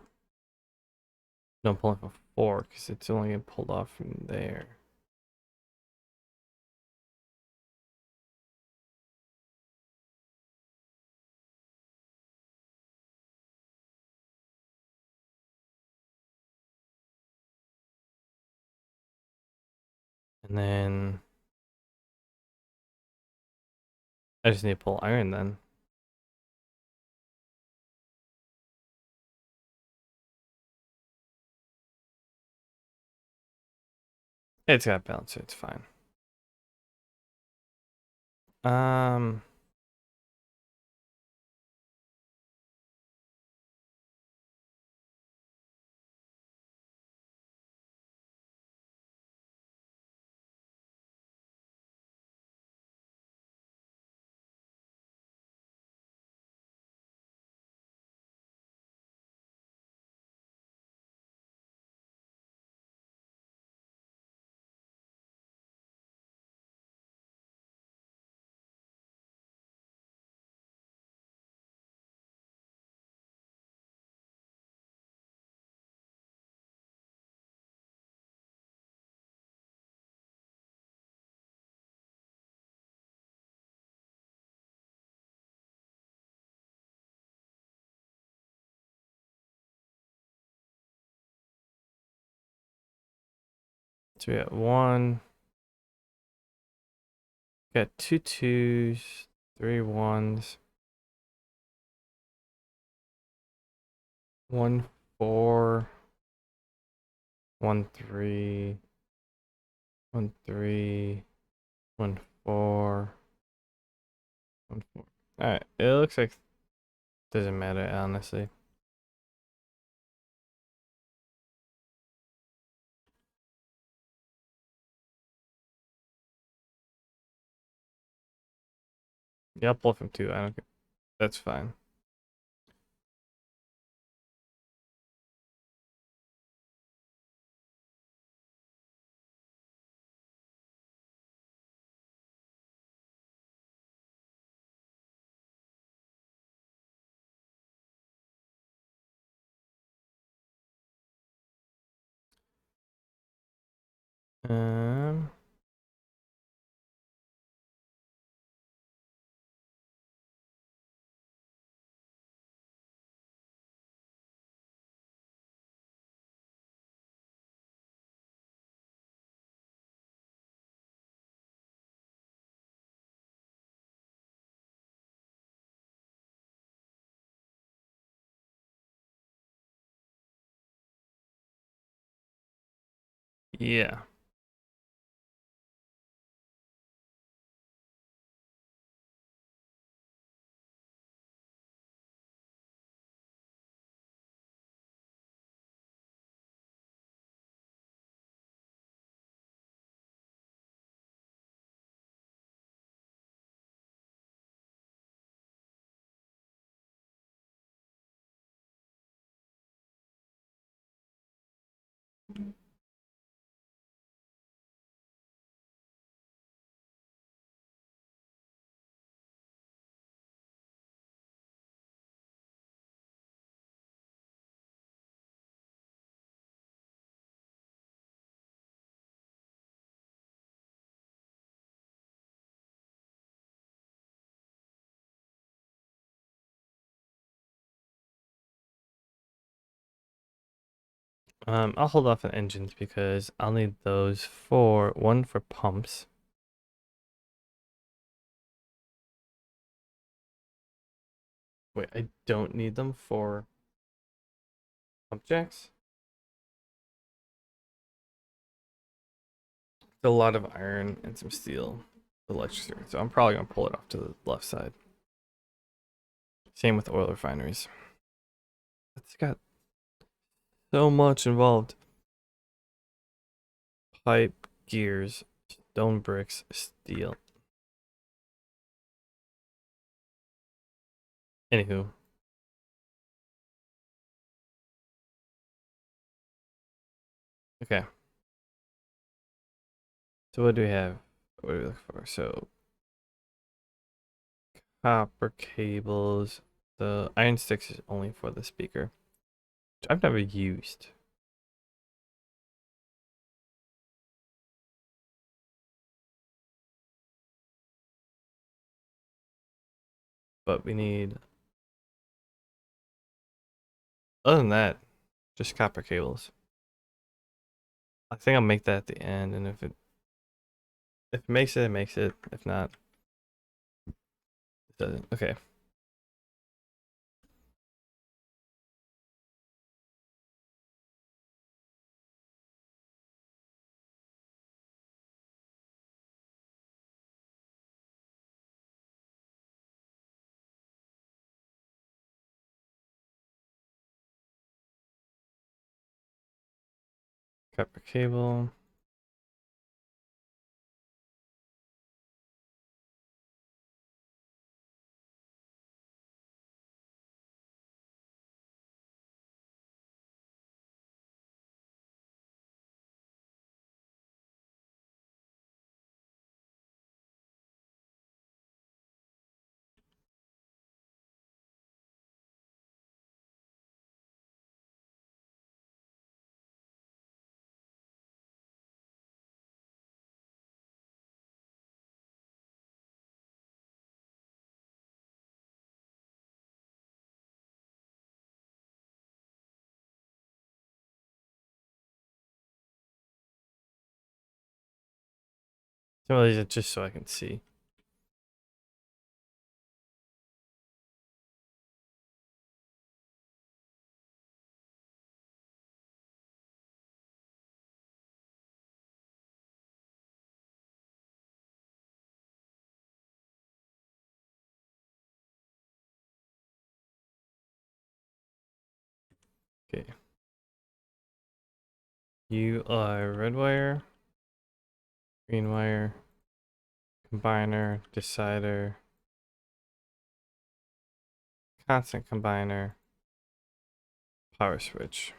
No, I'm pulling from 4 because it's only getting pulled off from there. And then I just need to pull iron then. It's got balance, so it's fine. Um, So we got 1. Got 2 2s, 3 1s. 1 4. 1 3. 1 3. 1 4. 1 4. Alright, it looks like doesn't matter honestly. Yeah, I'll pull from 2. I don't care. That's fine. Um, yeah. I'll hold off on engines because I'll need those for 1 for pumps. Wait, I don't need them for pump jacks? A lot of iron and some steel electricity, so I'm probably gonna pull it off to the left side. Same with oil refineries. It's got so much involved. Pipe, gears, stone bricks, steel. Anywho. Okay. So what do we have? What do we look for? So copper cables. The iron sticks is only for the speaker, which I've never used. But we need, other than that, just copper cables. I think I'll make that at the end, and if it makes it, it makes it. If not, it doesn't. Okay. Copper cable. Simulate it just so I can see. Okay. You are red wire, green wire, combiner, decider, constant combiner, power switch.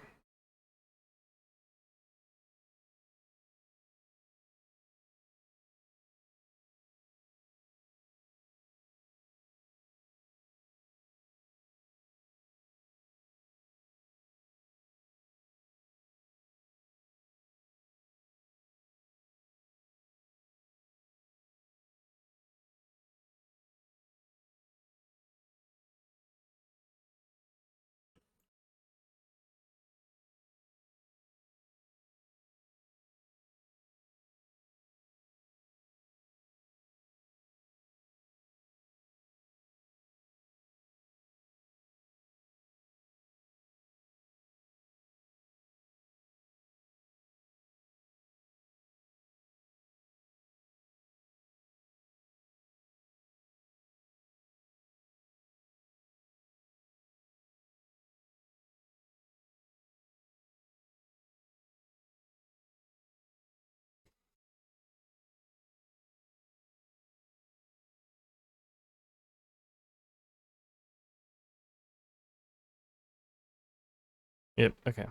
Yep, okay.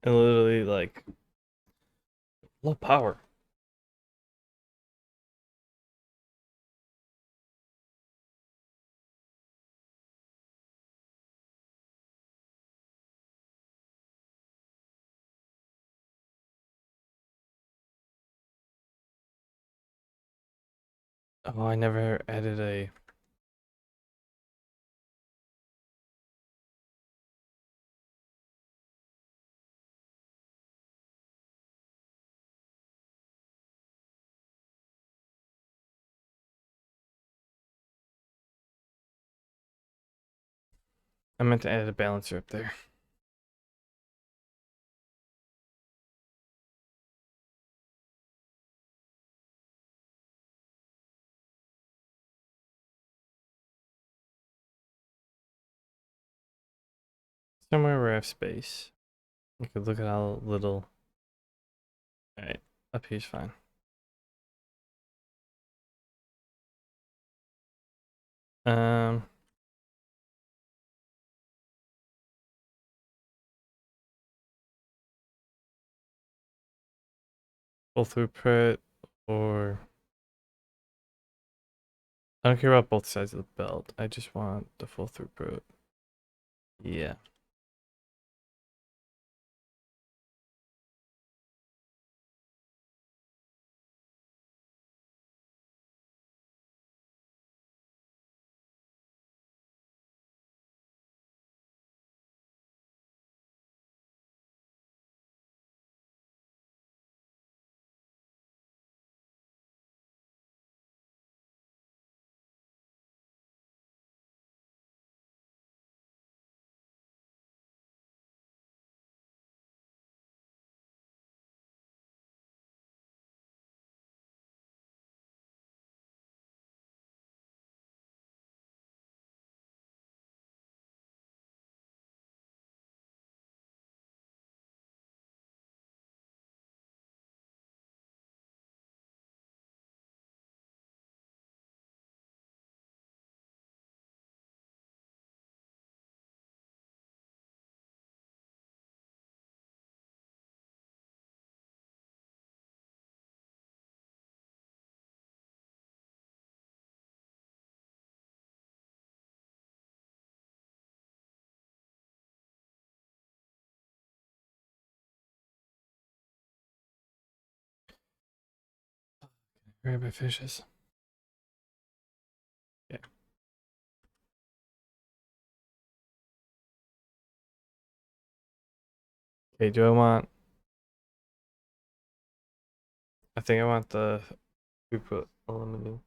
And literally like low power. Oh, I never added a I meant to add a balancer up there. Somewhere where I have space. You could look at how little. Alright, up here's fine. Um, full throughput, or I don't care about both sides of the belt. I just want the full throughput. Yeah. Rabbit fishes. Yeah. Okay, do I want... I think I want the throughput unlimited.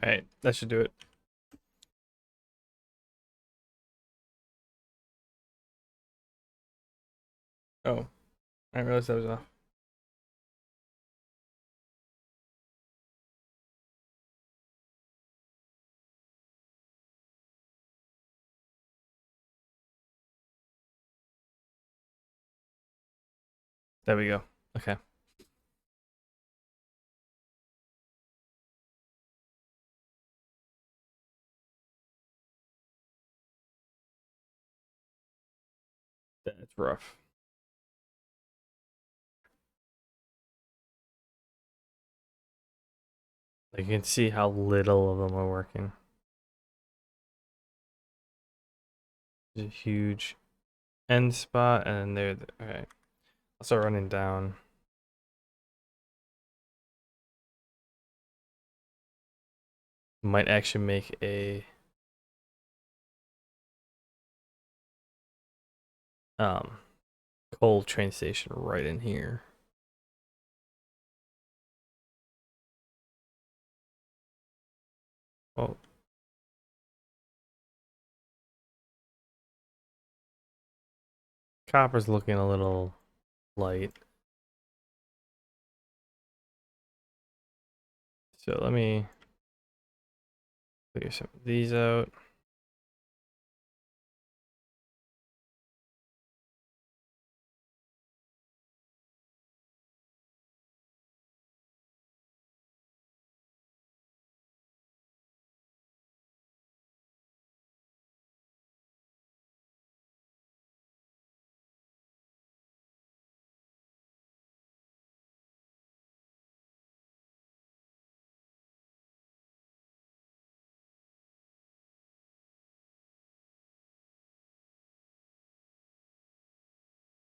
Alright, that should do it. Oh, I didn't realize that was off. There we go. Okay. That's rough. You can see how little of them are working. There's a huge end spot, and there. Okay. I'll start running down. Might actually make a coal train station right in here. Oh. Copper's looking a little light. So let me figure some of these out.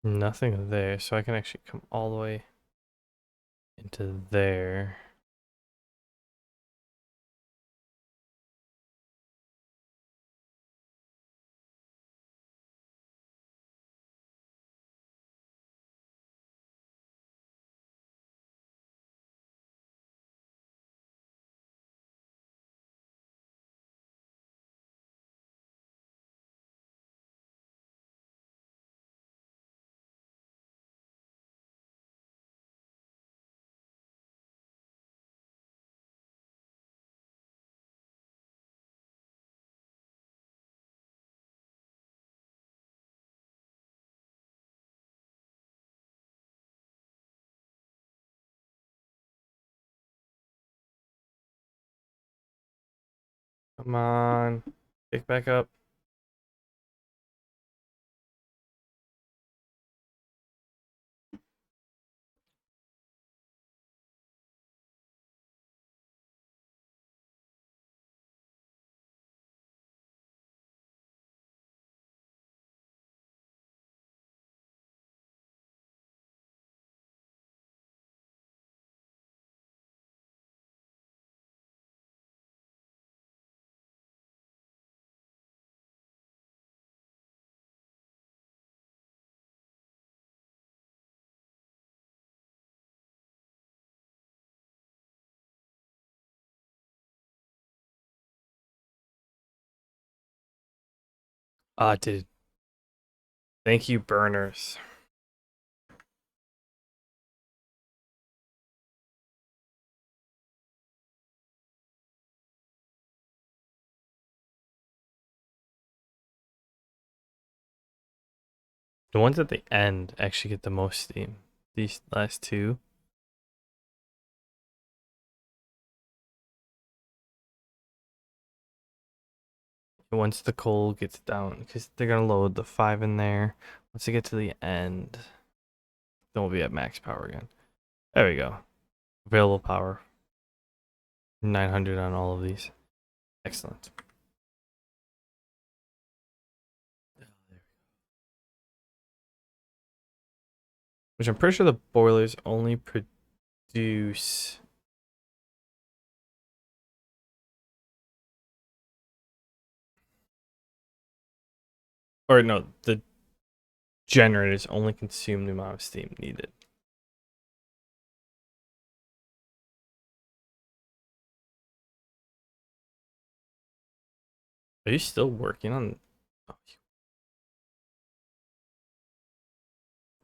Nothing there, so I can actually come all the way into there. Come on. Pick back up. Ah, dude. Thank you, burners. The ones at the end actually get the most steam. These last two. Once the coal gets down, because they're going to load the 5 in there. Once they get to the end, then we'll be at max power again. There we go. Available power. 900 on all of these. Excellent. Which I'm pretty sure the boilers only produce... Or no, the generators only consume the amount of steam needed. Are you still working on... Oh,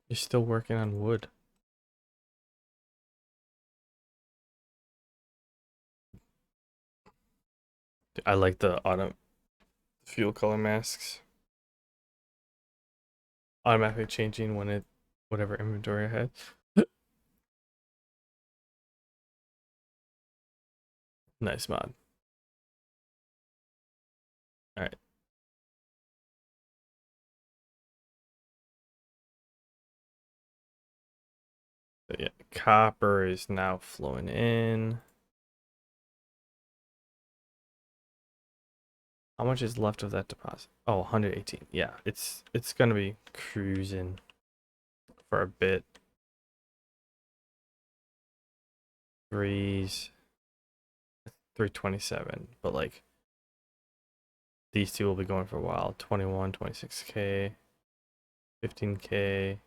you're still working on wood. I like the auto fuel color masks. Automatically changing when it... Whatever inventory I had. Nice mod. Alright. So yeah, copper is now flowing in. How much is left of that deposit? Oh, 118. Yeah, it's gonna be cruising for a bit. Threes. 327, but like these two will be going for a while. 21, 26k, 15k.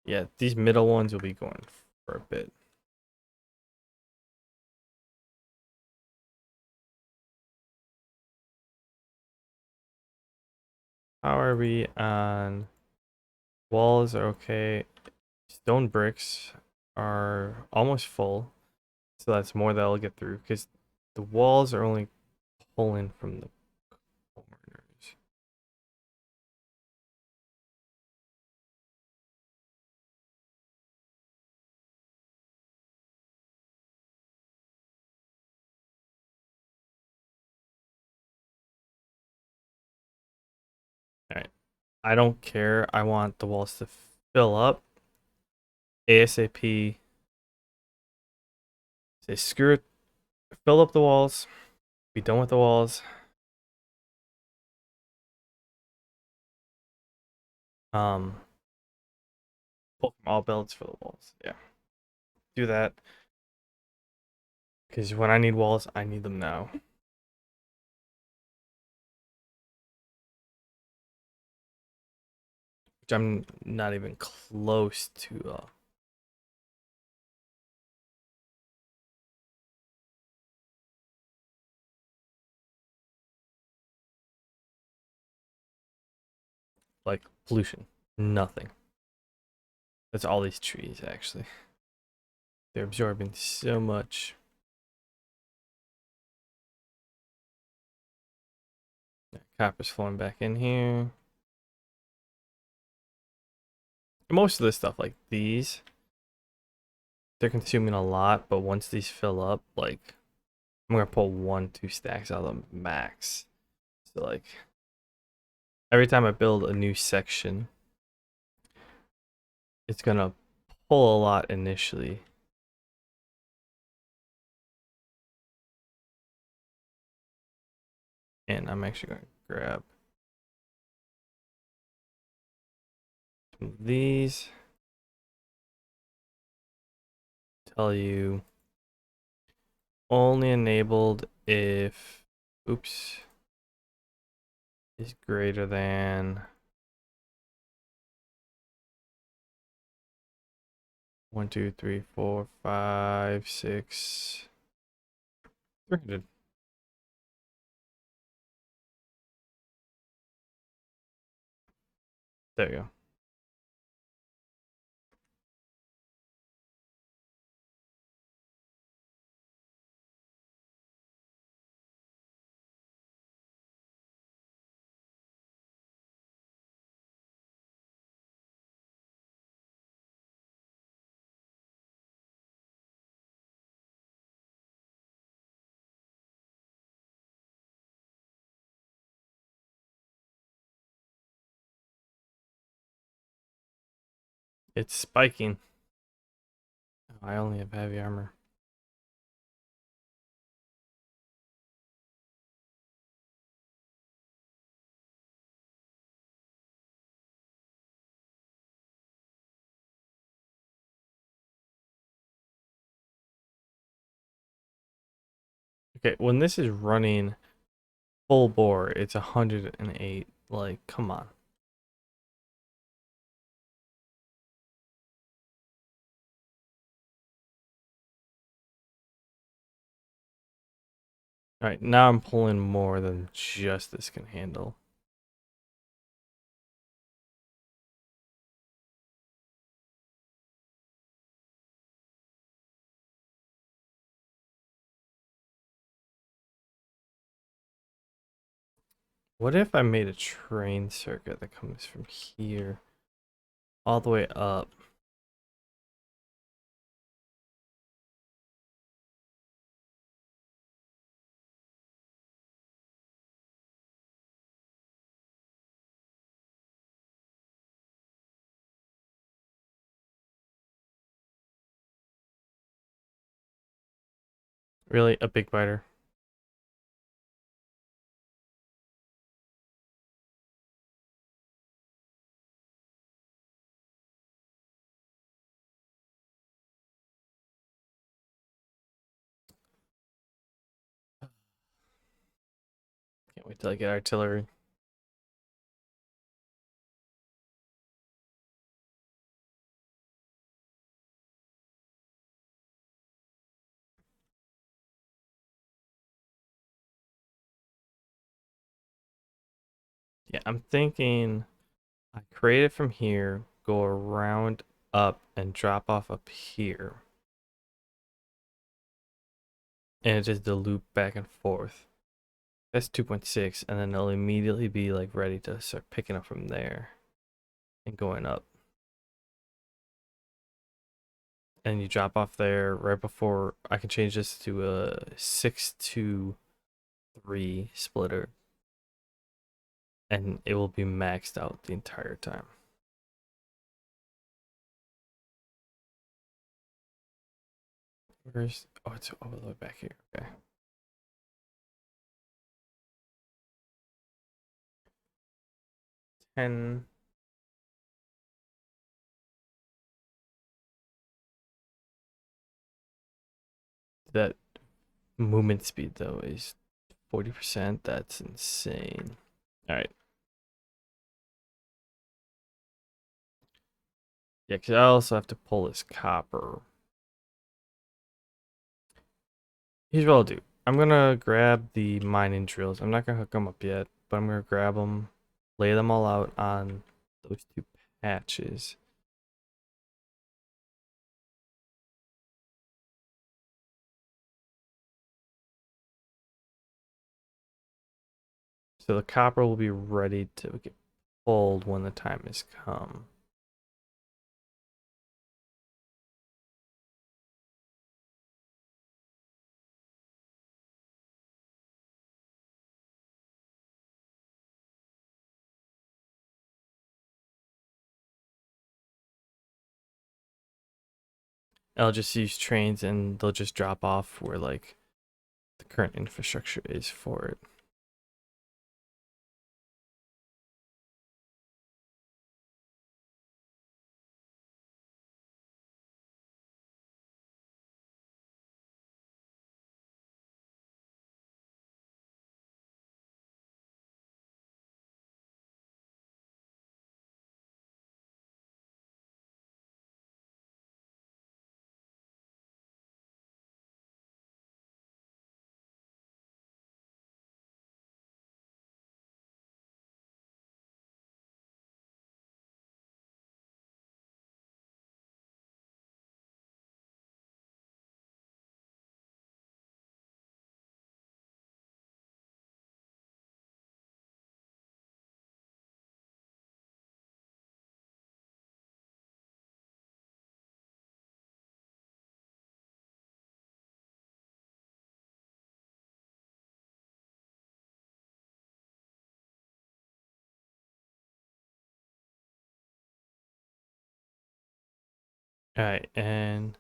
Yeah, these middle ones will be going for a bit. How are we on? Walls are okay. Stone bricks are almost full, so that's more that'll get through because the walls are only pulling from the corners. All right, I don't care. I want the walls to fill up ASAP. Say screw it, fill up the walls. Be done with the walls. Pull from all builds for the walls. Yeah, do that. Because when I need walls, I need them now. Which I'm not even close to. Like pollution. Nothing. That's all these trees, actually. They're absorbing so much. Copper's flowing back in here. Most of the stuff, like these, they're consuming a lot, but once these fill up, like, I'm gonna pull 1-2 stacks out of them max. So, like, every time I build a new section, it's gonna pull a lot initially. And I'm actually going to grab some of these. Tell you only enabled if, oops, is greater than 1, 2, 3, 4, 5, 6, 300. There you go. It's spiking. Oh, I only have heavy armor. Okay, when this is running full bore, it's 108. Like, come on. Alright, now I'm pulling more than just this can handle. What if I made a train circuit that comes from here all the way up? Really? A big biter? Can't wait till I get artillery. Yeah, I'm thinking I create it from here, go around up and drop off up here. And it just the loop back and forth. That's 2.6, and then it'll immediately be like ready to start picking up from there and going up. And you drop off there right before I can change this to a 6-2-3 splitter, and it will be maxed out the entire time. Where's, oh, it's all the way back here. Okay. And that movement speed though is 40%. That's insane. All right. Yeah, because I also have to pull this copper. Here's what I'll do. I'm gonna grab the mining drills. I'm not gonna hook them up yet, but I'm gonna grab them, lay them all out on those two patches. So the copper will be ready to get pulled when the time has come. I'll just use trains and they'll just drop off where like the current infrastructure is for it. Alright, and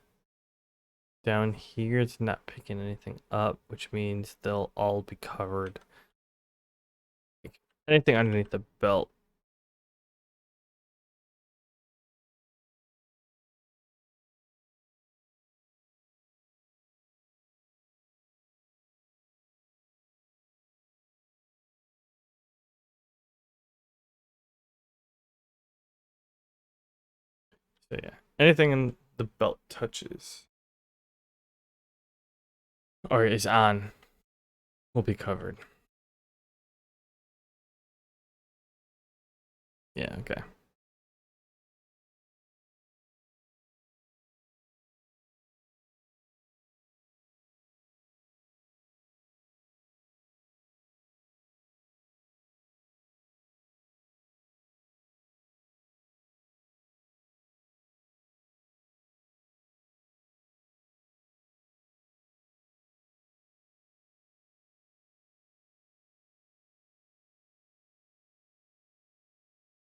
down here it's not picking anything up, which means they'll all be covered. Like, anything underneath the belt. So yeah, anything in the belt touches or is on will be covered. Yeah, okay.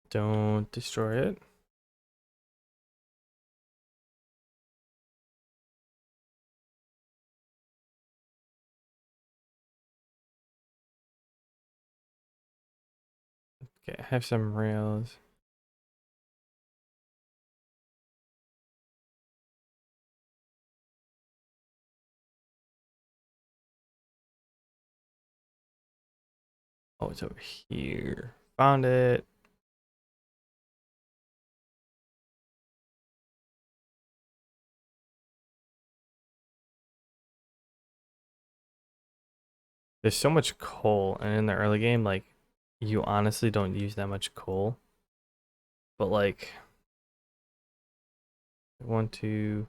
Don't destroy it. Okay, I have some rails. Oh, it's over here. Found it. There's so much coal, and in the early game, like, you honestly don't use that much coal. But like, 1, 2,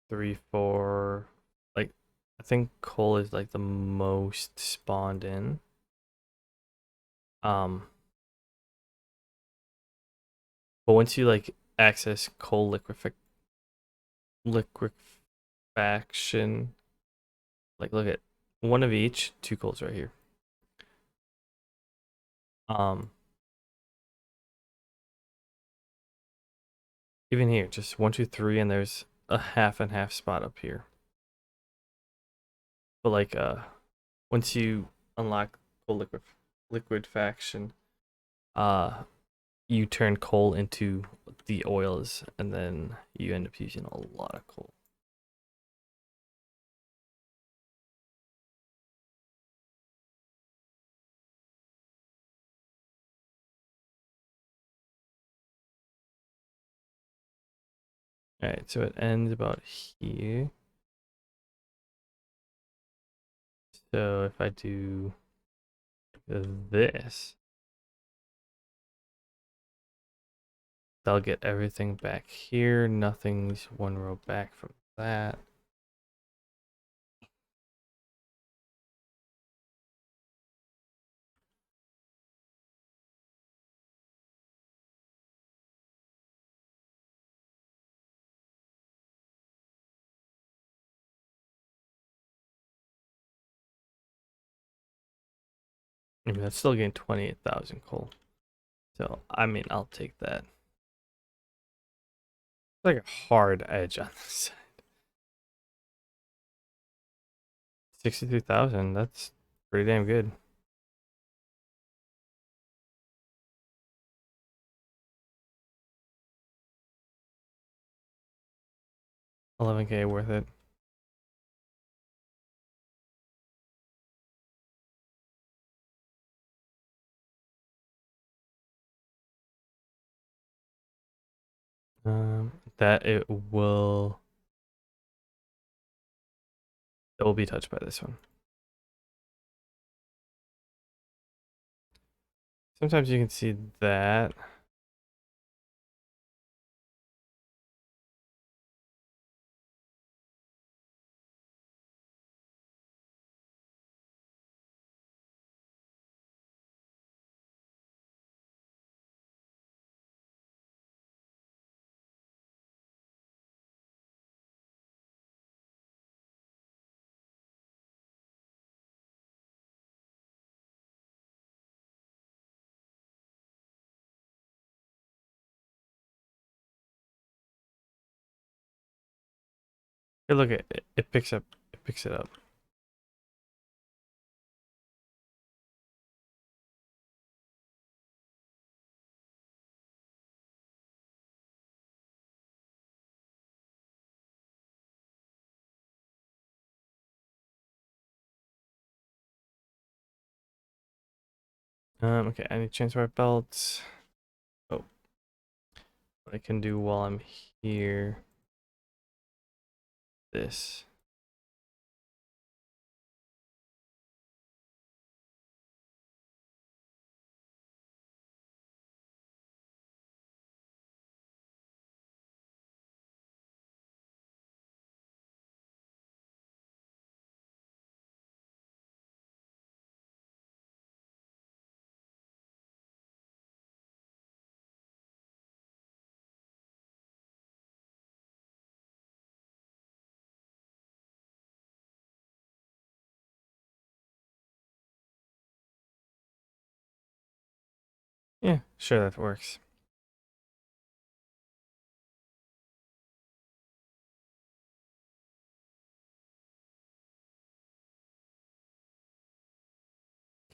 3, 4. Like, I think coal is like the most spawned in. But once you like access coal liquefaction, like look at one of each, 2 coals right here. Even here, just 1, 2, 3, and there's a half and half spot up here. But like, once you unlock coal liquefaction, you turn coal into the oils, and then you end up using a lot of coal. Alright, so it ends about here. So if I do this, that'll get everything back here. Nothing's 1 row back from that. I mean, that's still getting 28,000 coal. So, I mean, I'll take that. It's like a hard edge on this side. 63,000, that's pretty damn good. $11K worth it. That it will be touched by this one. Sometimes you can see that. Hey, look, it picks up. It picks it up. Okay, I need to change my belt. Oh, what I can do while I'm here. This. Yeah, sure, that works.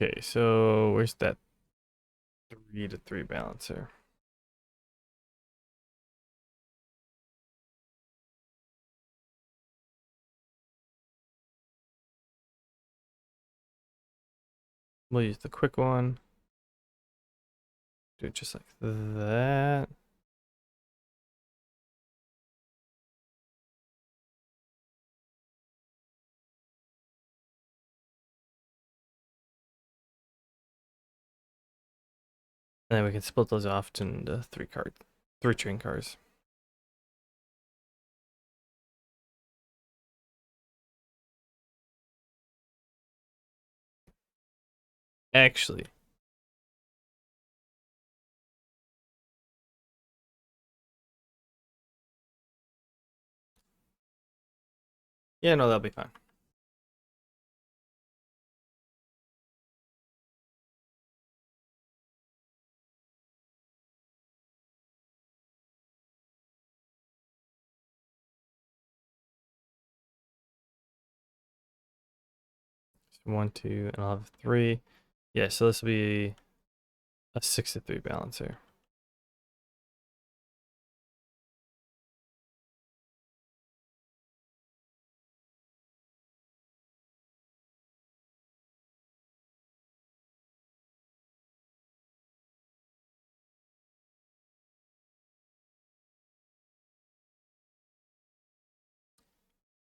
Okay, so where's that 3-3 balancer? We'll use the quick one. Do it just like that. And then we can split those off into 3 train cars. Actually, yeah, no, that'll be fine. So 1, 2, and I'll have 3. Yeah, so this will be a 6-3 balancer.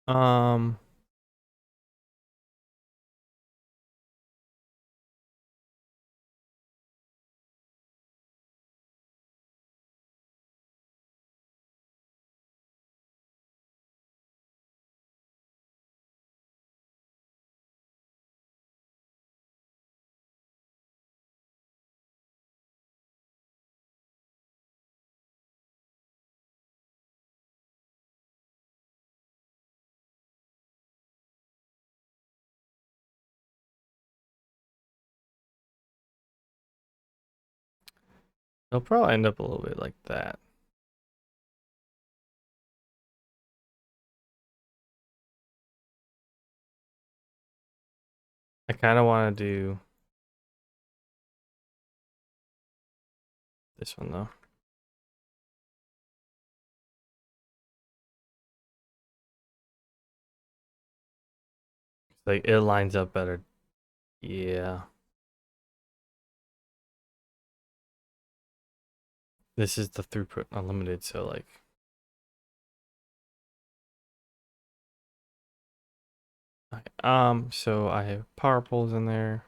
Um, it'll probably end up a little bit like that. I kind of want to do this one though. Like it lines up better. Yeah. This is the throughput unlimited, so like okay, so I have power poles in there.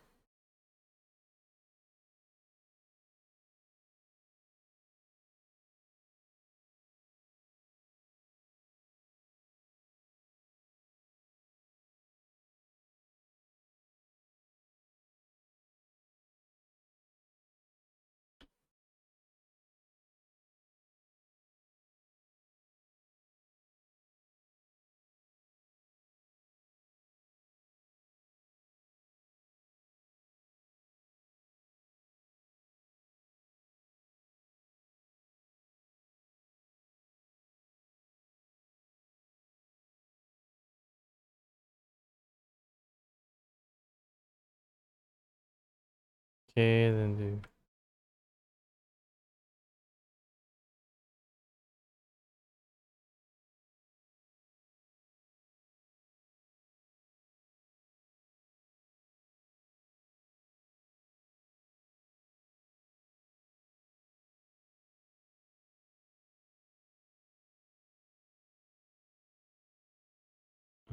Okay, then do.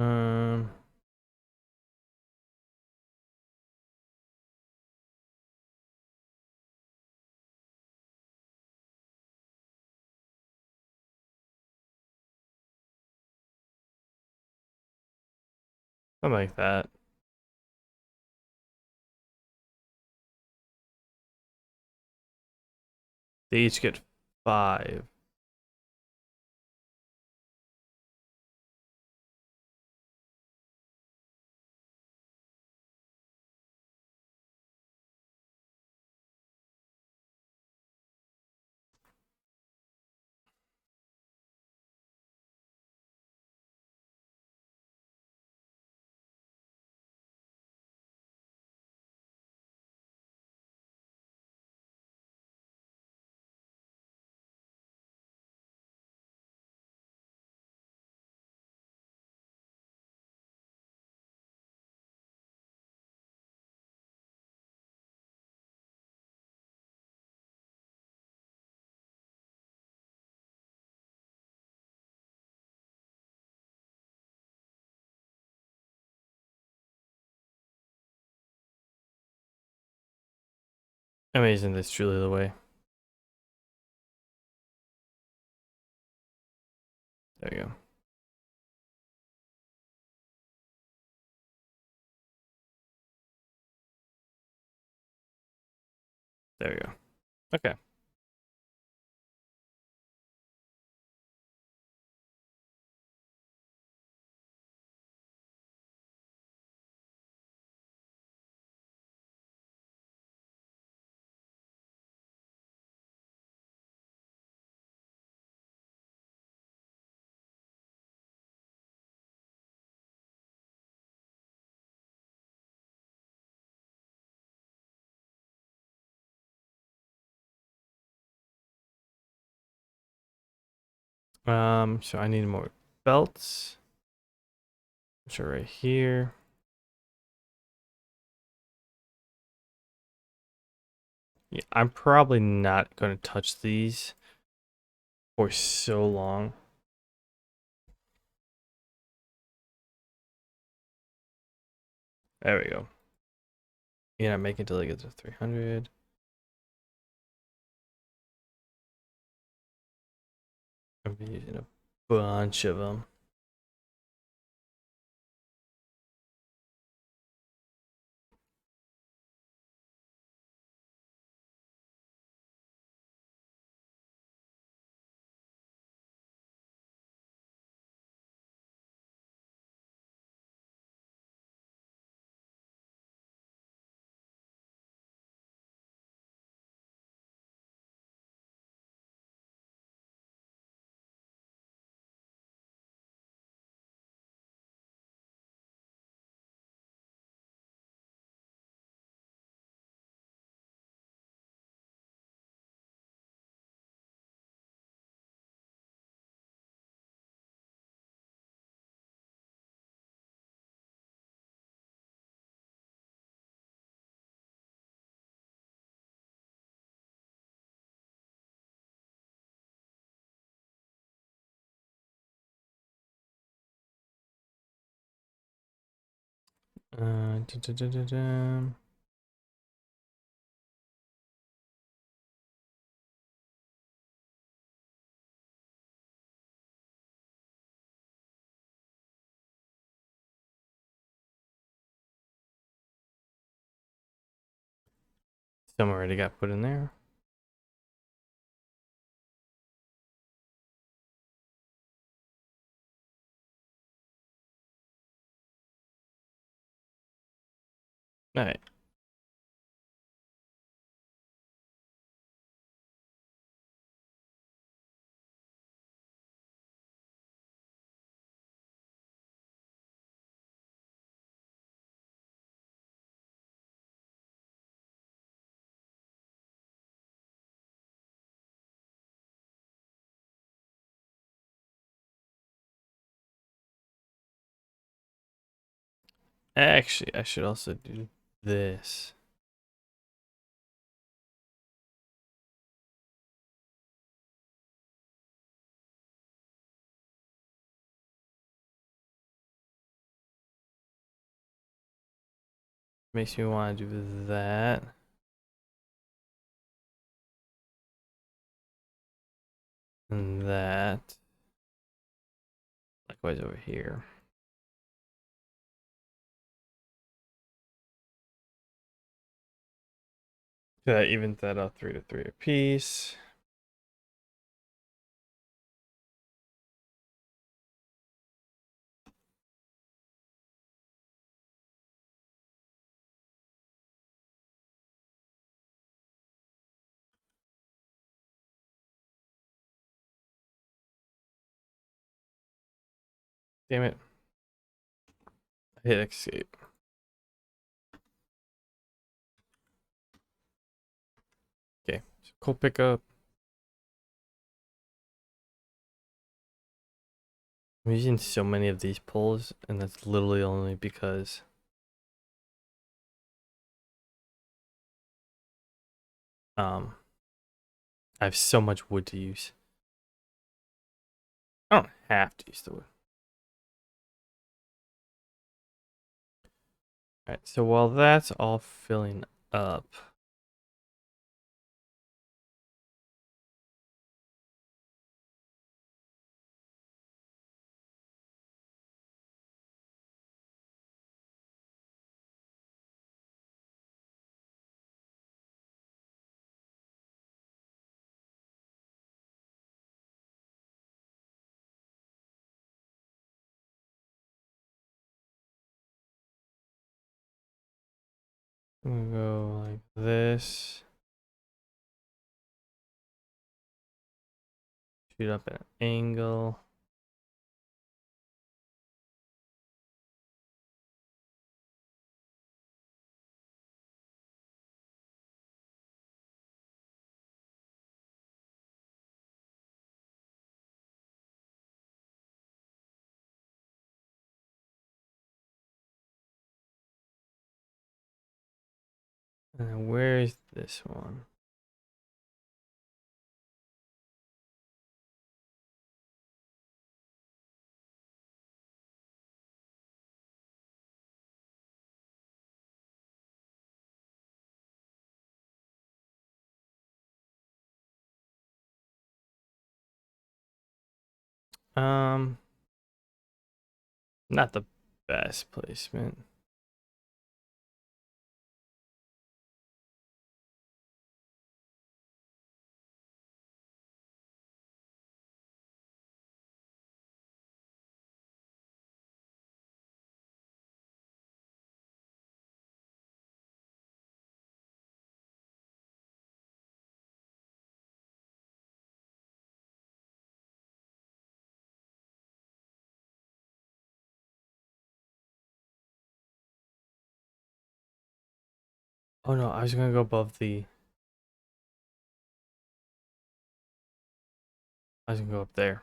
Um. Something like that. They each get 5. Amazing, that's truly the way. There you go. There you go. Okay. So I need more belts. Which are right here. Yeah, I'm probably not going to touch these for so long. There we go. Yeah, I'm making until I get to 300. I'm using a bunch of them. Uh, da, da, da, da, da. Some already got put in there. All right. Actually, I should also do this. Makes me want to do that. And that. Likewise over here. That evens that out 3 to 3 apiece. Damn it. I hit escape. Okay, so cool pickup. I'm using so many of these pulls, and that's literally only because I have so much wood to use. I don't have to use the wood. Alright, so while that's all filling up, I'm gonna go like this. Shoot up at an angle. And then where's this one? Um, Not the best placement. Oh no, I was gonna go above the. I was gonna go up there.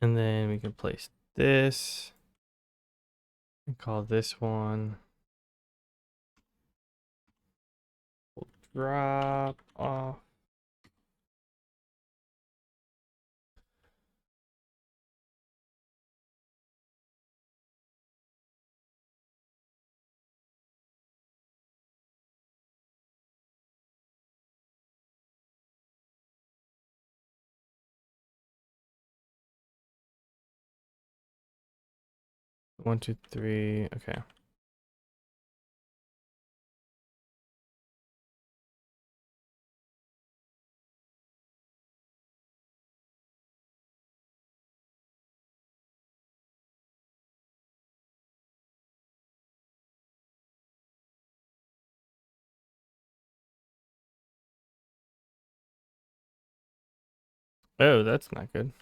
And then we can place this and call this one drop off. One, two, three. Okay. Oh, that's not good.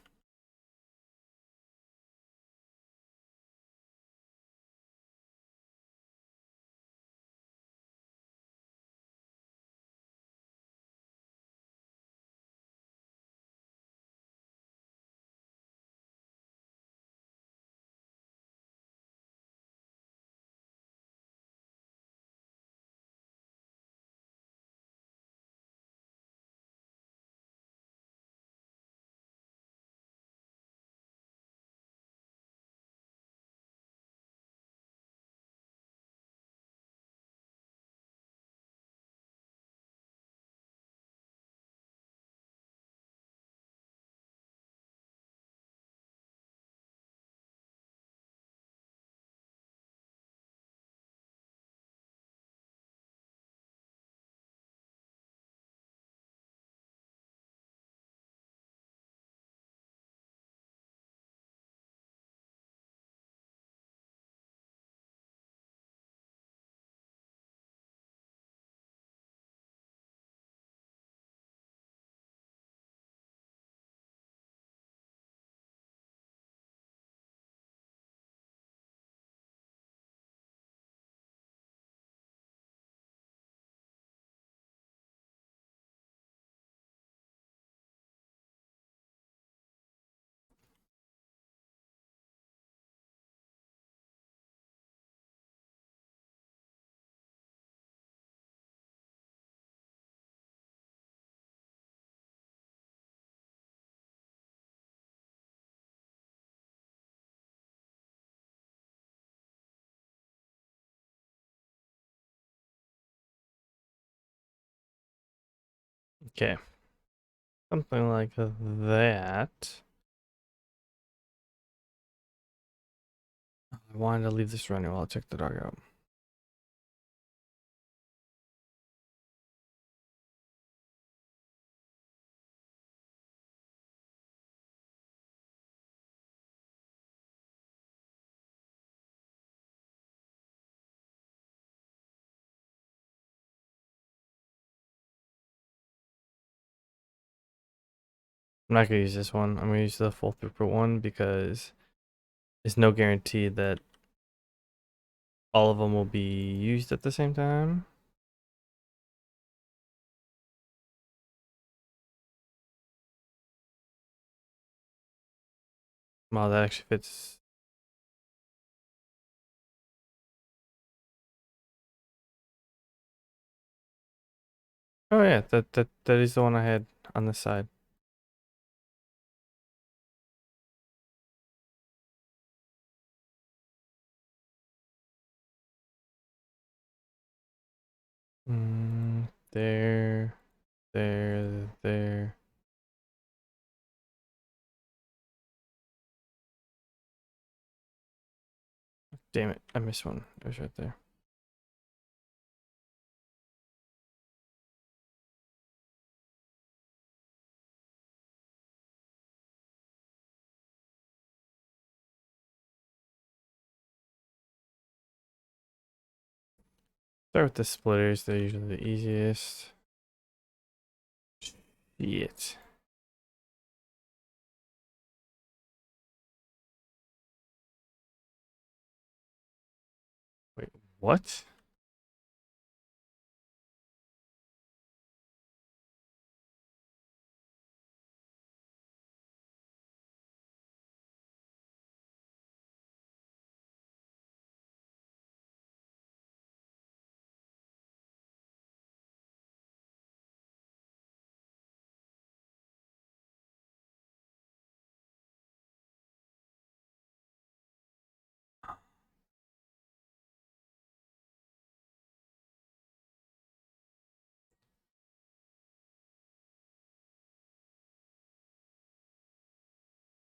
Okay. Something like that. I wanted to leave this running while I check the dog out. I'm not gonna use this one. I'm gonna use the full throughput one because there's no guarantee that all of them will be used at the same time. Wow, that actually fits. Oh yeah, that is the one I had on this side. There, there. Damn it, I missed one. It was right there. Start with the splitters, they're usually the easiest. Shit. Wait, what?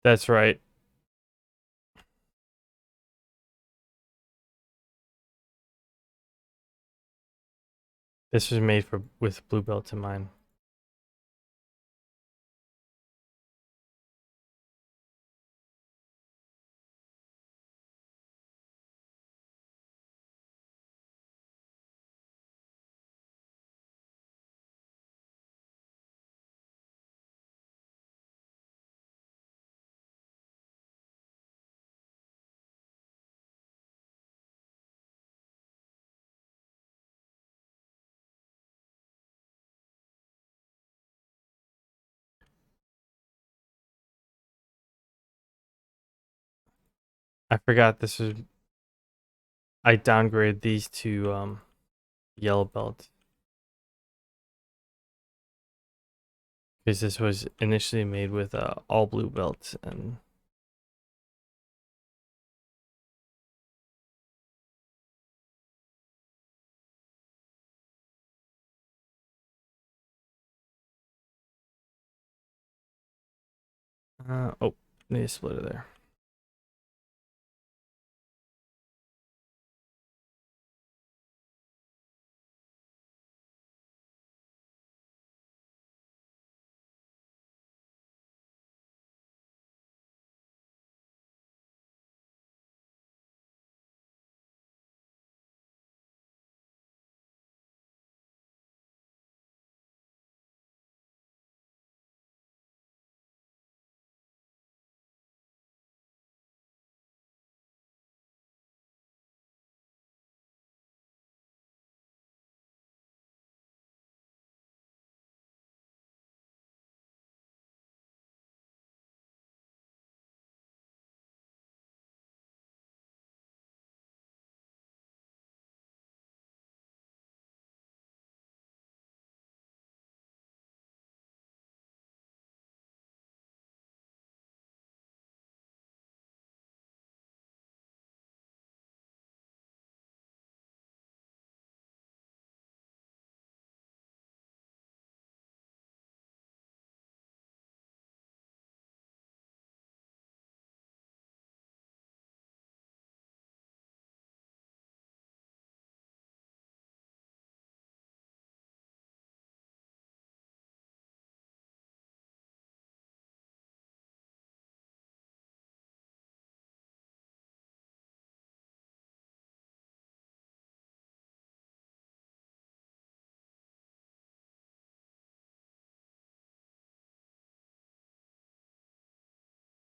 That's right. This was made with blue belts in mind. I forgot this was. I downgraded these to yellow belt because this was initially made with all blue belts, and oh, need a splitter there.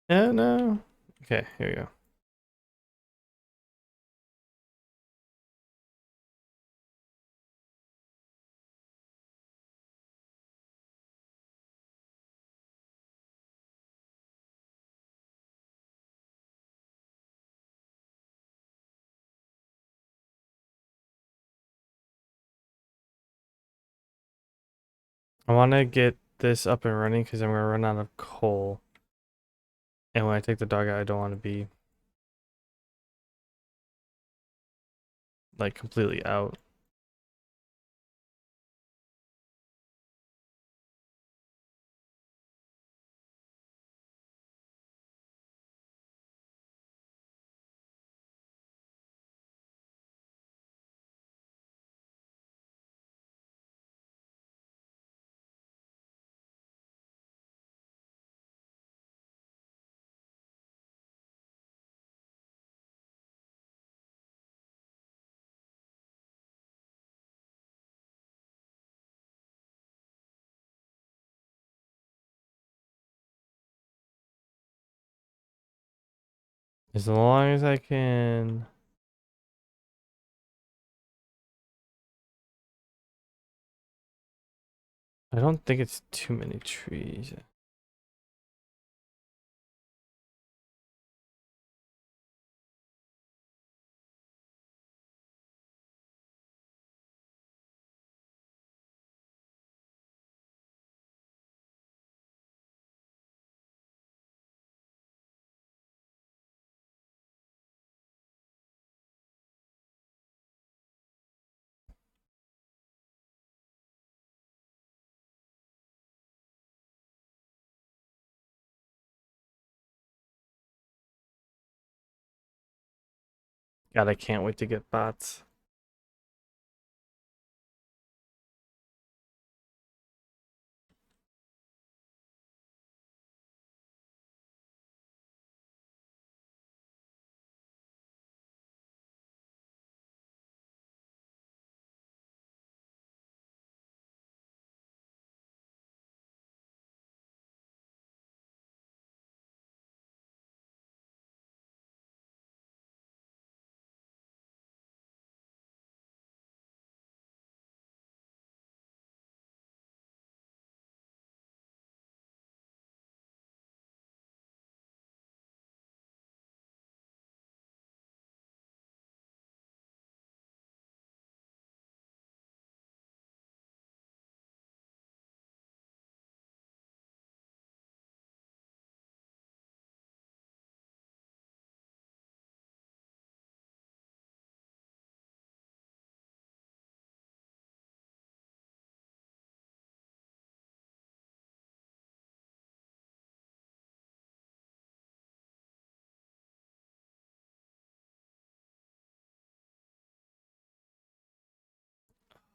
Yeah, no. Okay, here we go. I want to get this up and running because I'm going to run out of coal. And when I take the dog out, I don't want to be like completely out. As long as I can. I don't think it's too many trees. God, I can't wait to get bots.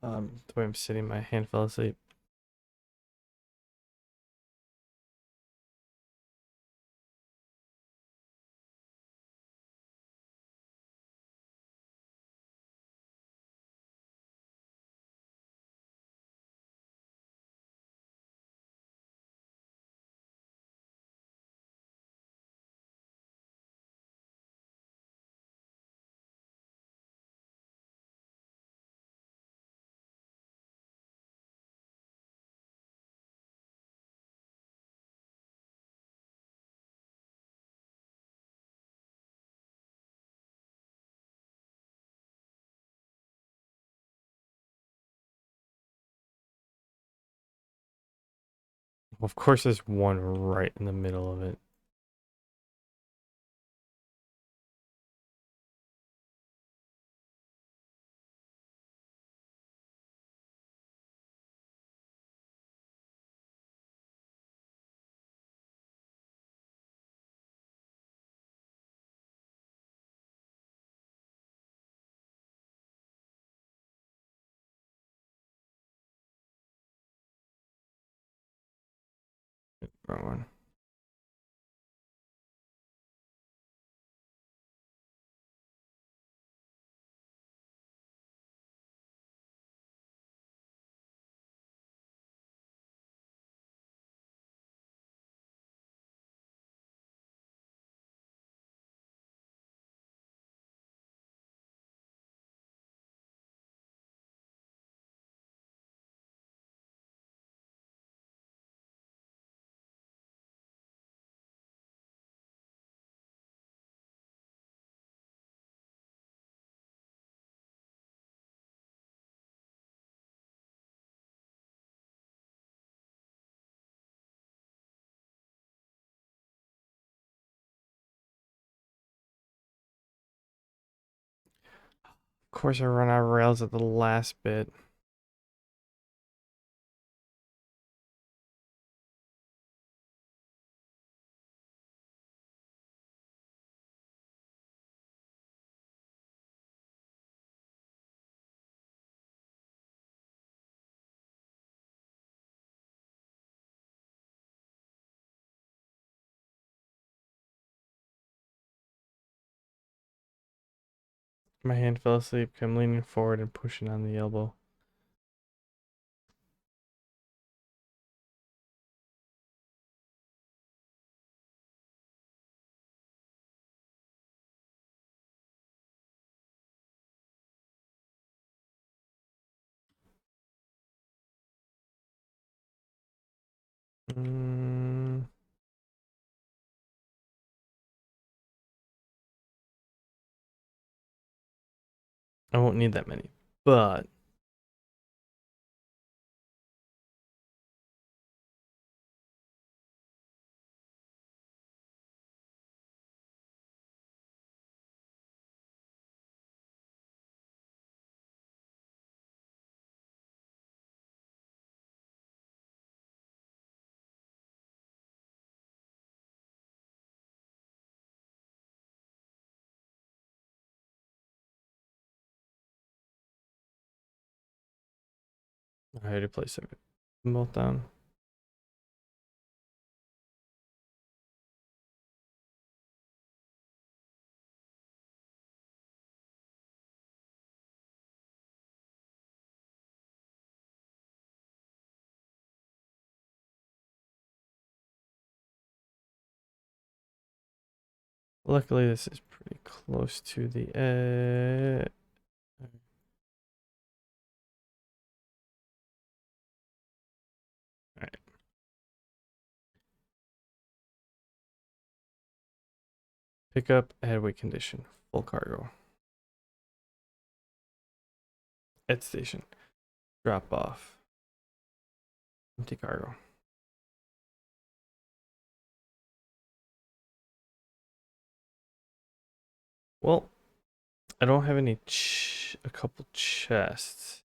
The way I'm sitting, my hand fell asleep. Of course, there's one right in the middle of it. Wrong one. Of course, I run out of rails at the last bit. My hand fell asleep. I'm leaning forward and pushing on the elbow. I won't need that many, but I had to place them both down. Luckily, this is pretty close to the edge. Alright. Pick up, headway condition, full cargo. At station. Drop off. Empty cargo. Well, I don't have any a couple chests.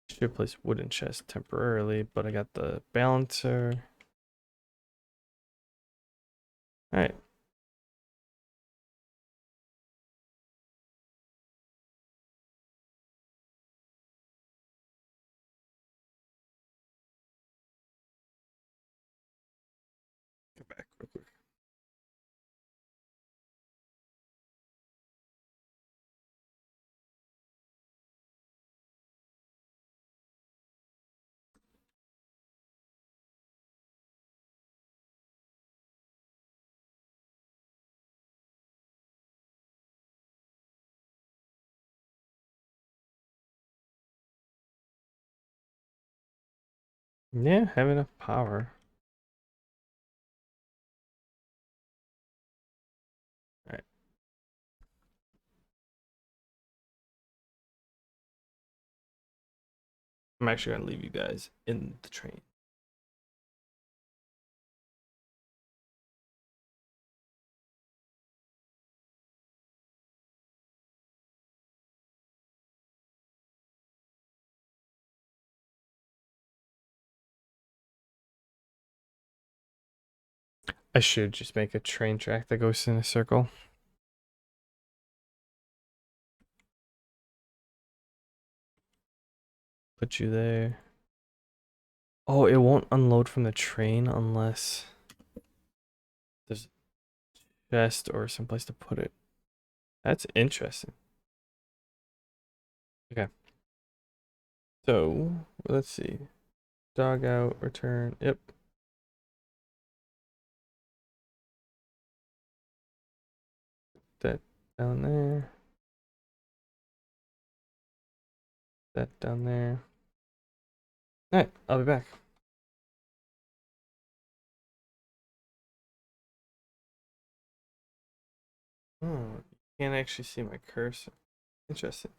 Should place wooden chest temporarily, but I got the balancer. Alright. Go back real quick. Yeah, have enough power. Alright. I'm actually gonna leave you guys in the train. I should just make a train track that goes in a circle. Put you there. Oh, it won't unload from the train unless there's a chest or someplace to put it. That's interesting. Okay. So, let's see. Dog out, return. Yep. That down there. That down there. Alright, I'll be back. Oh, you can't actually see my cursor. Interesting.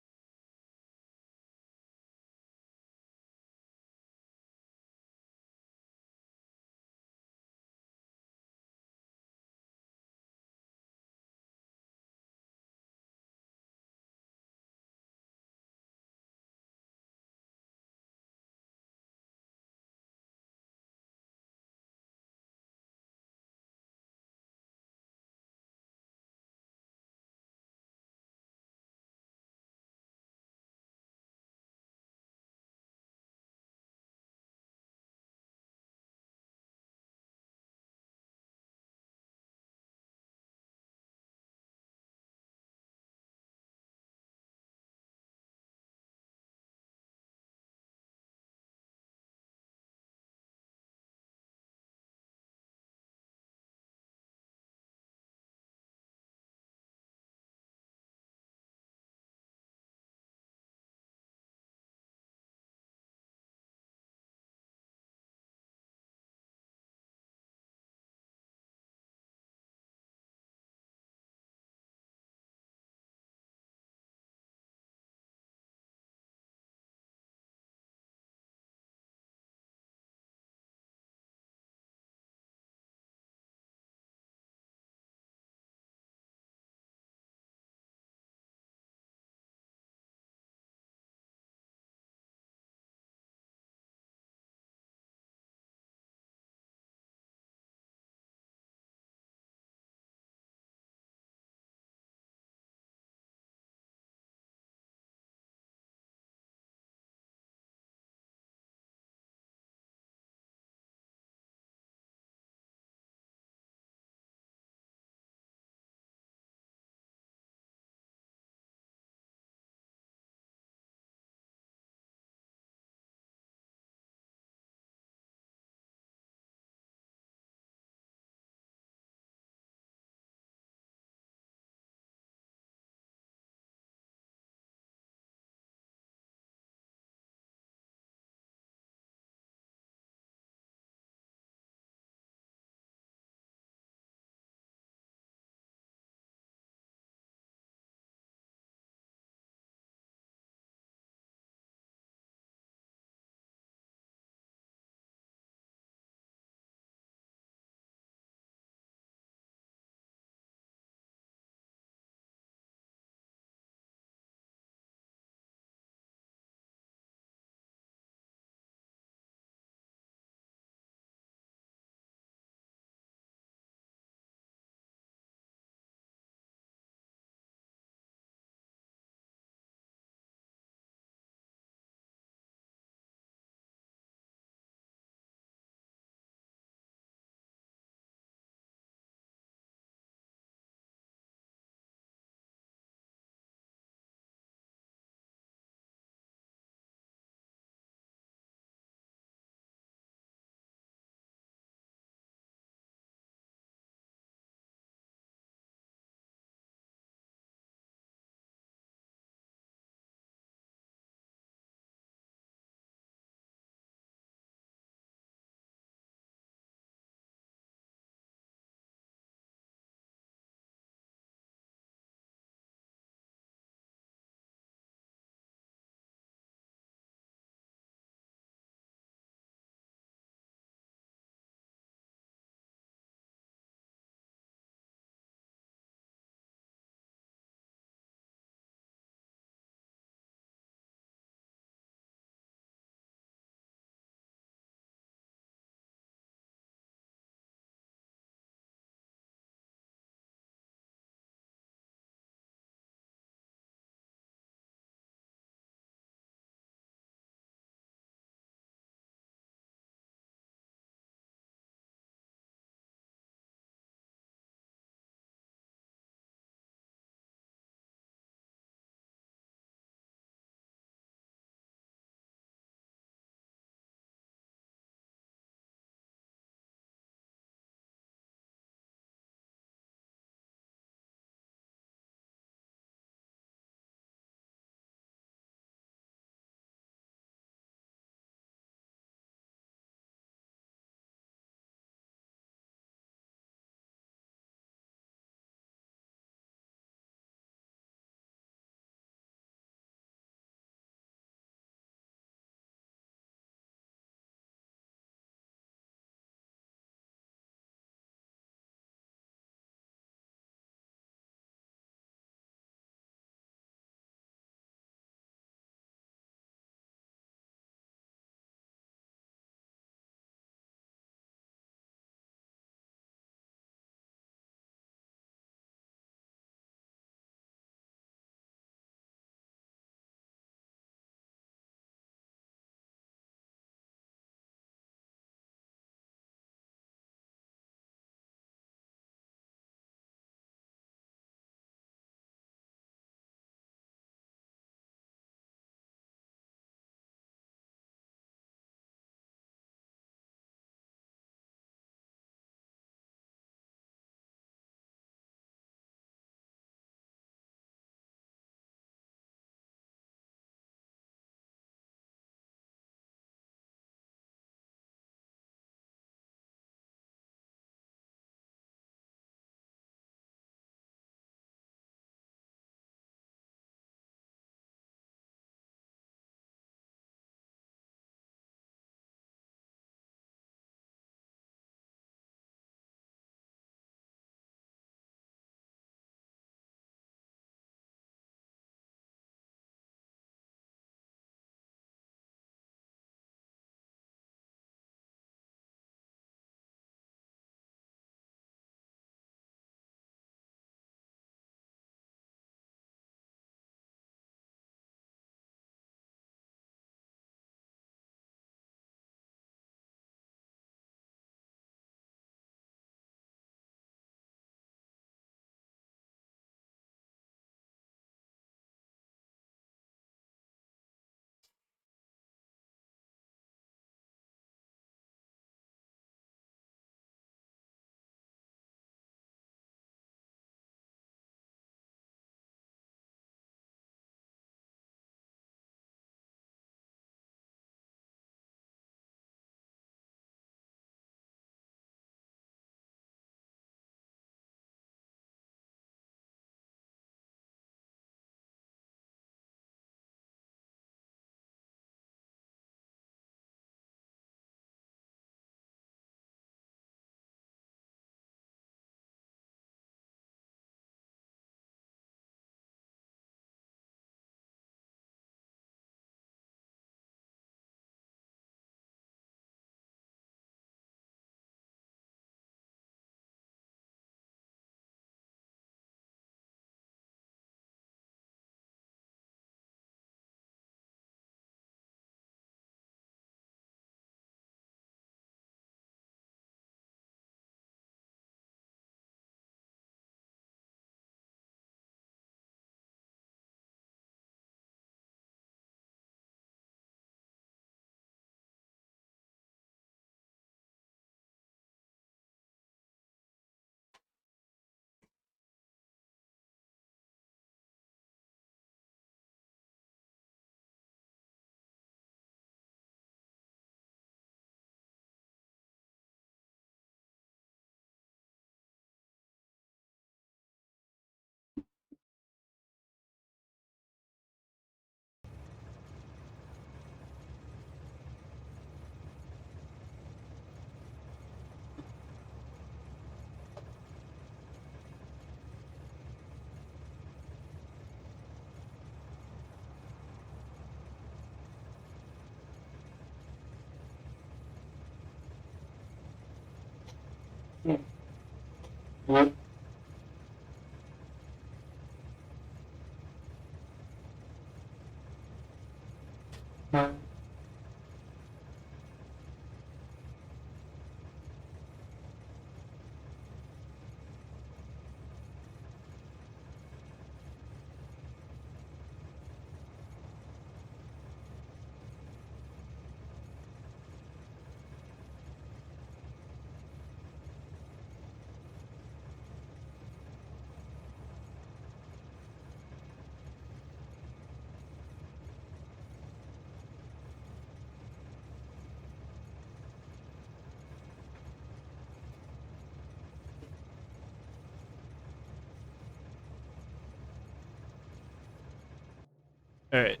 All right.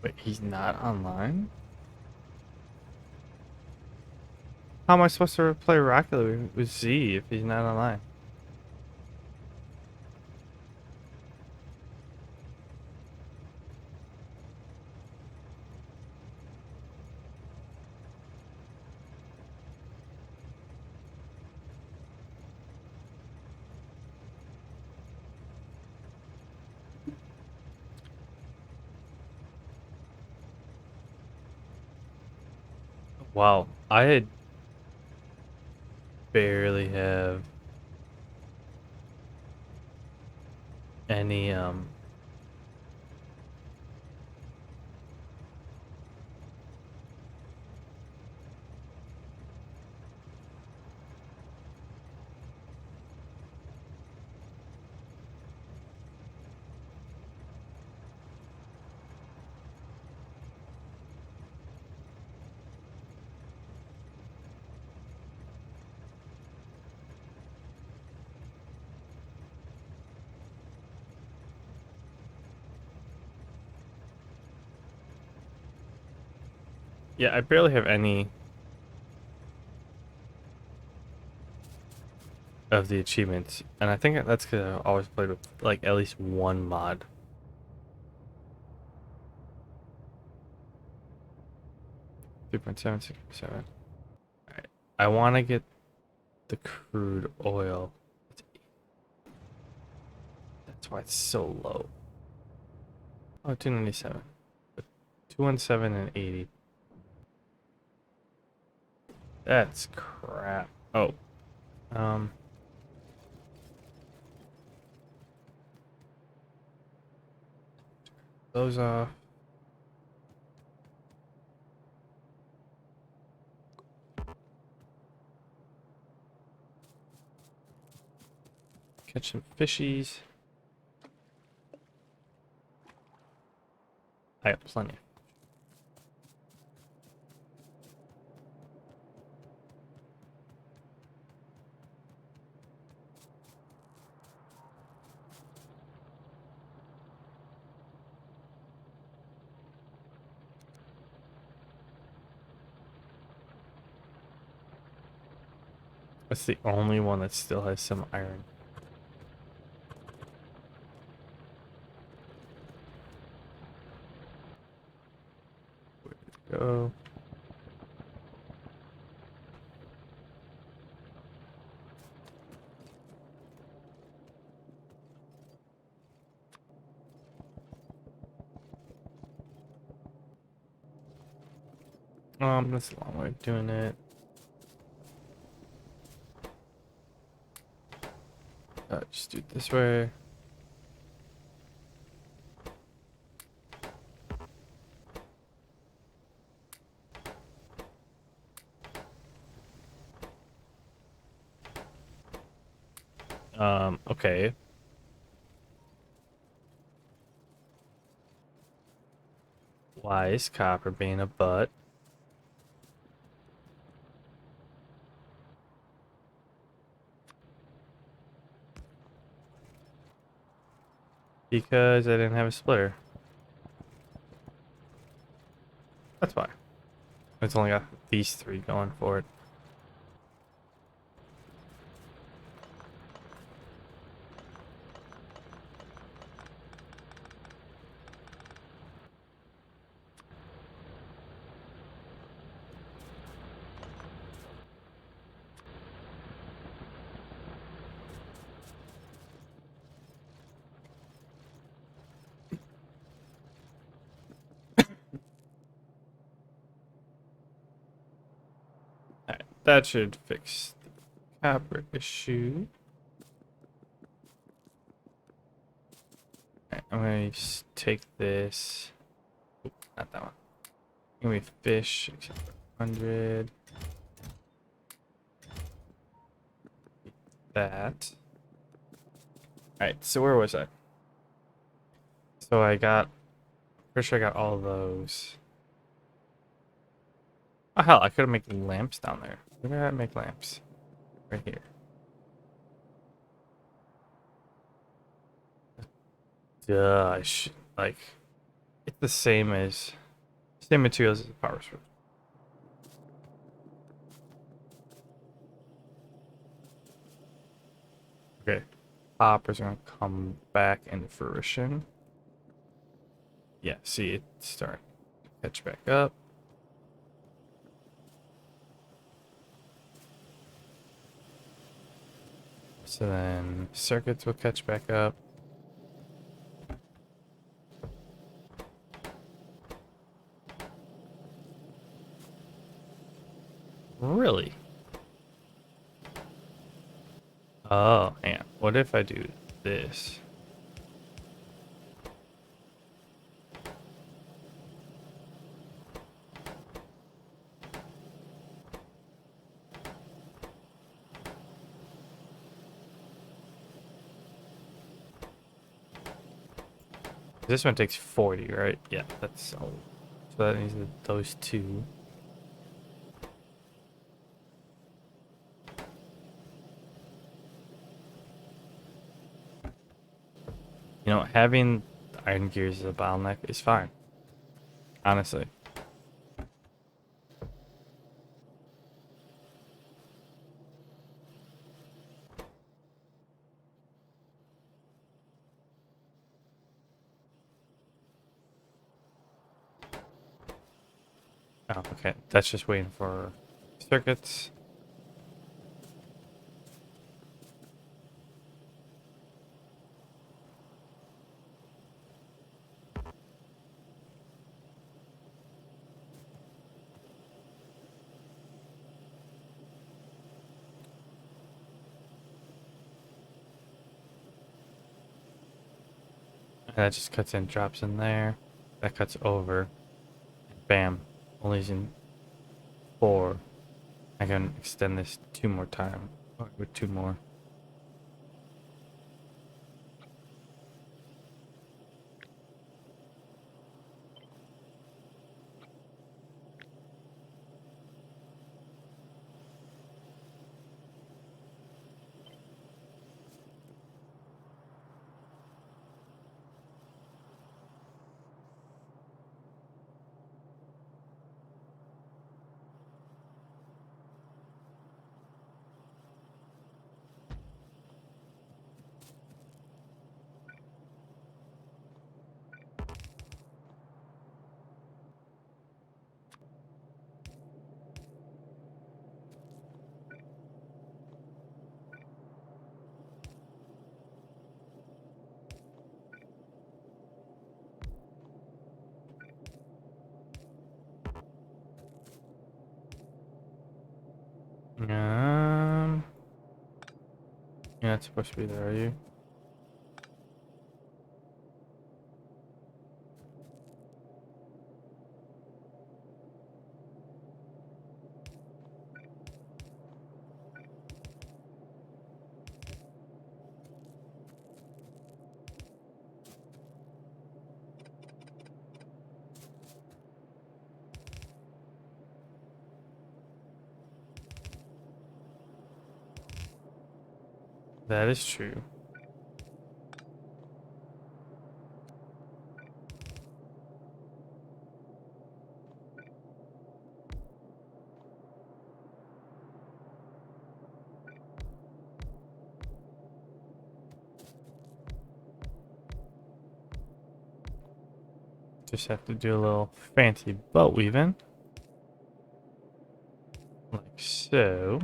Wait, he's not online? How am I supposed to play Rocket League with Z if he's not online? Wow, I barely have any yeah, I barely have any of the achievements, and I think that's because I've always played with like at least one mod. 3.767. Alright. I want to get the crude oil. That's why it's so low. Oh, 297. 217 and 80. That's crap. Oh. Those off. Catch some fishies. I have plenty. That's the only one that still has some iron. Where to go? That's a long way of doing it. Just do it this way. Okay. Why is copper being a butt? Because I didn't have a splitter. That's why. It's only got these three going for it. that should fix the copper issue. Alright, I'm gonna take this. Oop, not that one. Give me fish, 100. That. Alright, so where was I? So I got, pretty sure I got all those. Oh hell, I could have made lamps down there. Where did I make lamps? Right here. Duh, I should, like, it's the same as, same materials as the power switch. Okay, poppers are gonna come back into fruition. Yeah, see, it's starting to catch back up. So then circuits will catch back up. Really? Oh, man. What if I do this? This one takes 40, right? Yeah, that's all. So that means that those two. You know, having the iron gears as a bottleneck is fine. Honestly. Oh, okay. That's just waiting for circuits. And that just cuts in, drops in there. That cuts over. Bam. Only using 4. I can extend this 2 more times. With 2 more. You're not supposed to be there, are you? That is true. Just have to do a little fancy boat weaving. Like so.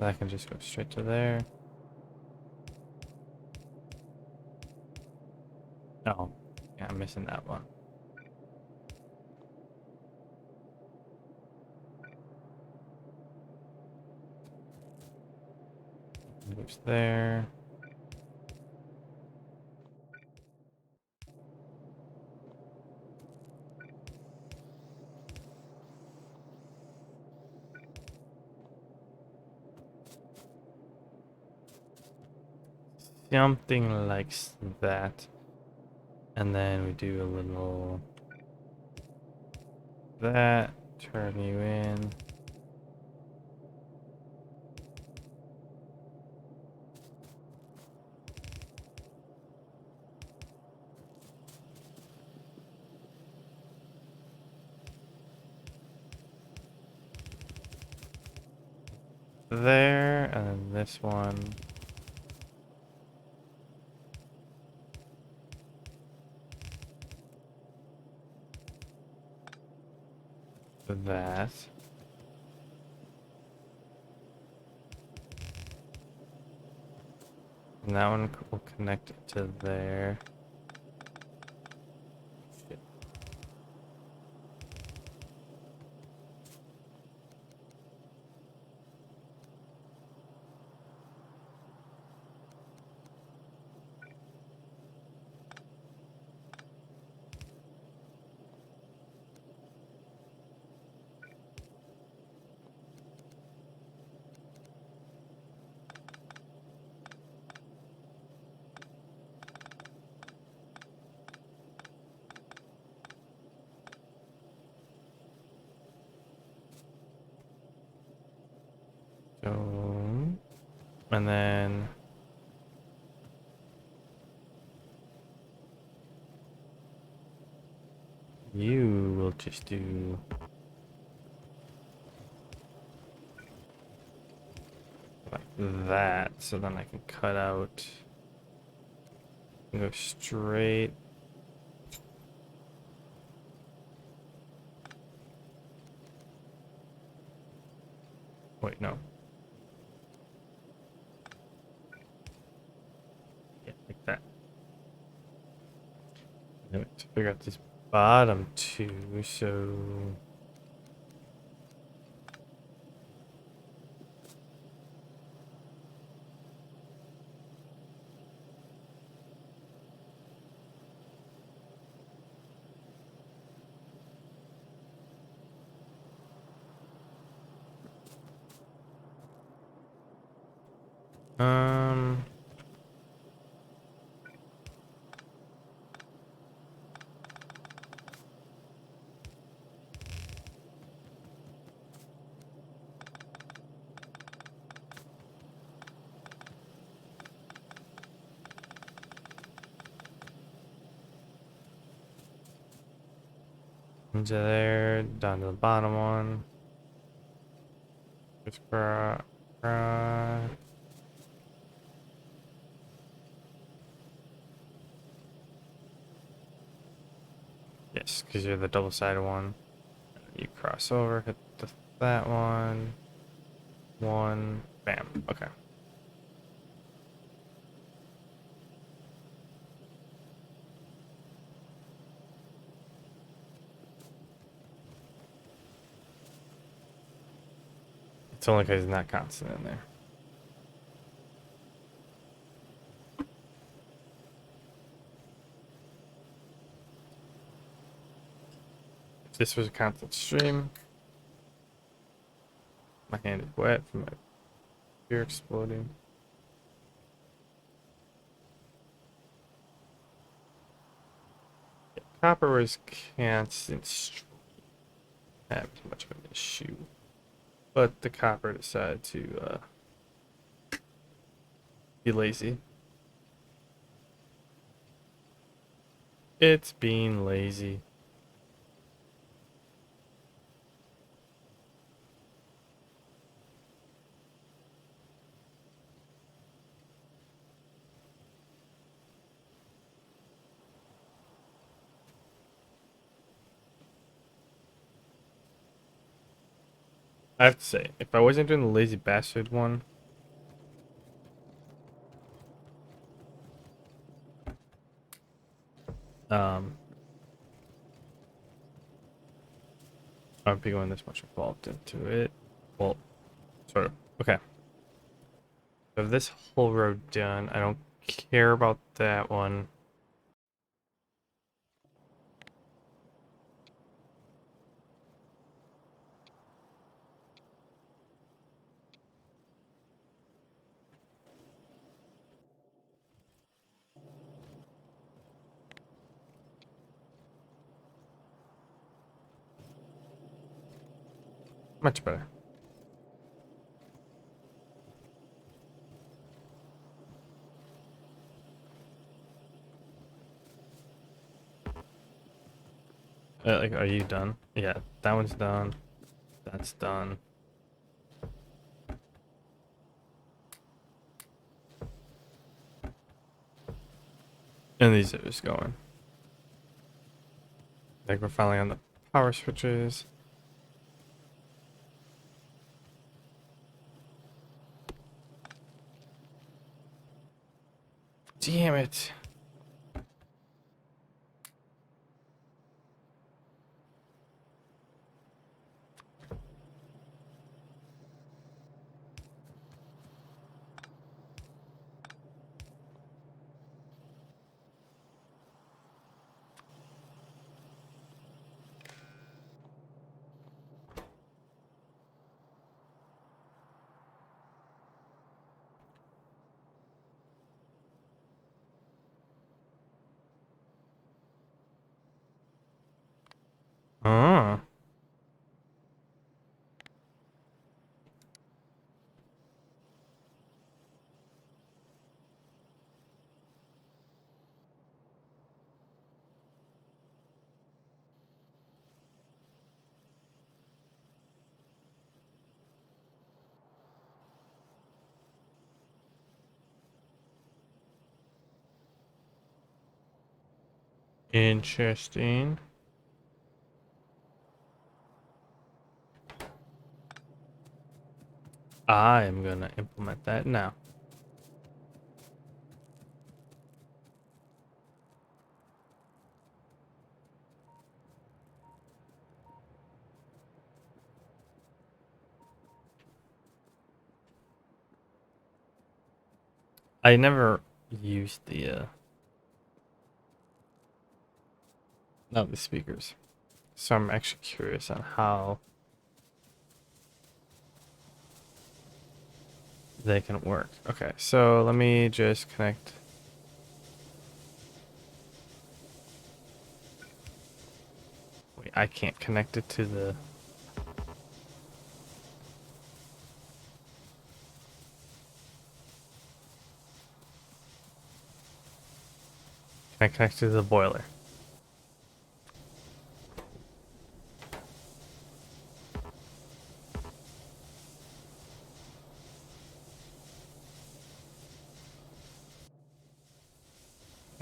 That can just go straight to there. Oh, yeah, I'm missing that one. Moves there. Something like that. And then we do a little that, turn you in. There, and then this one. That. And that one will connect it to there. Shit. So, and then you will just do like that, so then I can cut out and go straight. Wait, no. Yeah, like that. Then we have to figure out these bottom two, so um into there, down to the bottom one. Just yes, because you're the double-sided one. You cross over, hit that one. One, bam. Okay. It's only because it's not constant in there. If this was a constant stream, my hand is wet from my beer exploding. Yeah, copper was constant stream. Not much of an issue. But the copper decided to be lazy. It's being lazy. I have to say, if I wasn't doing the lazy bastard one, I'd be going this much involved into it. Well, sort of. Okay. So this whole road done. I don't care about that one. Much better. Like, are you done? Yeah, that one's done. That's done. And these are just going. Like, we're finally on the power switches. Damn it. Oh. Interesting. I am gonna implement that now. I never used the no, the speakers. So I'm actually curious on how they can work. Okay, so let me just connect. Wait, I can't connect it to the... Can I connect it to the boiler?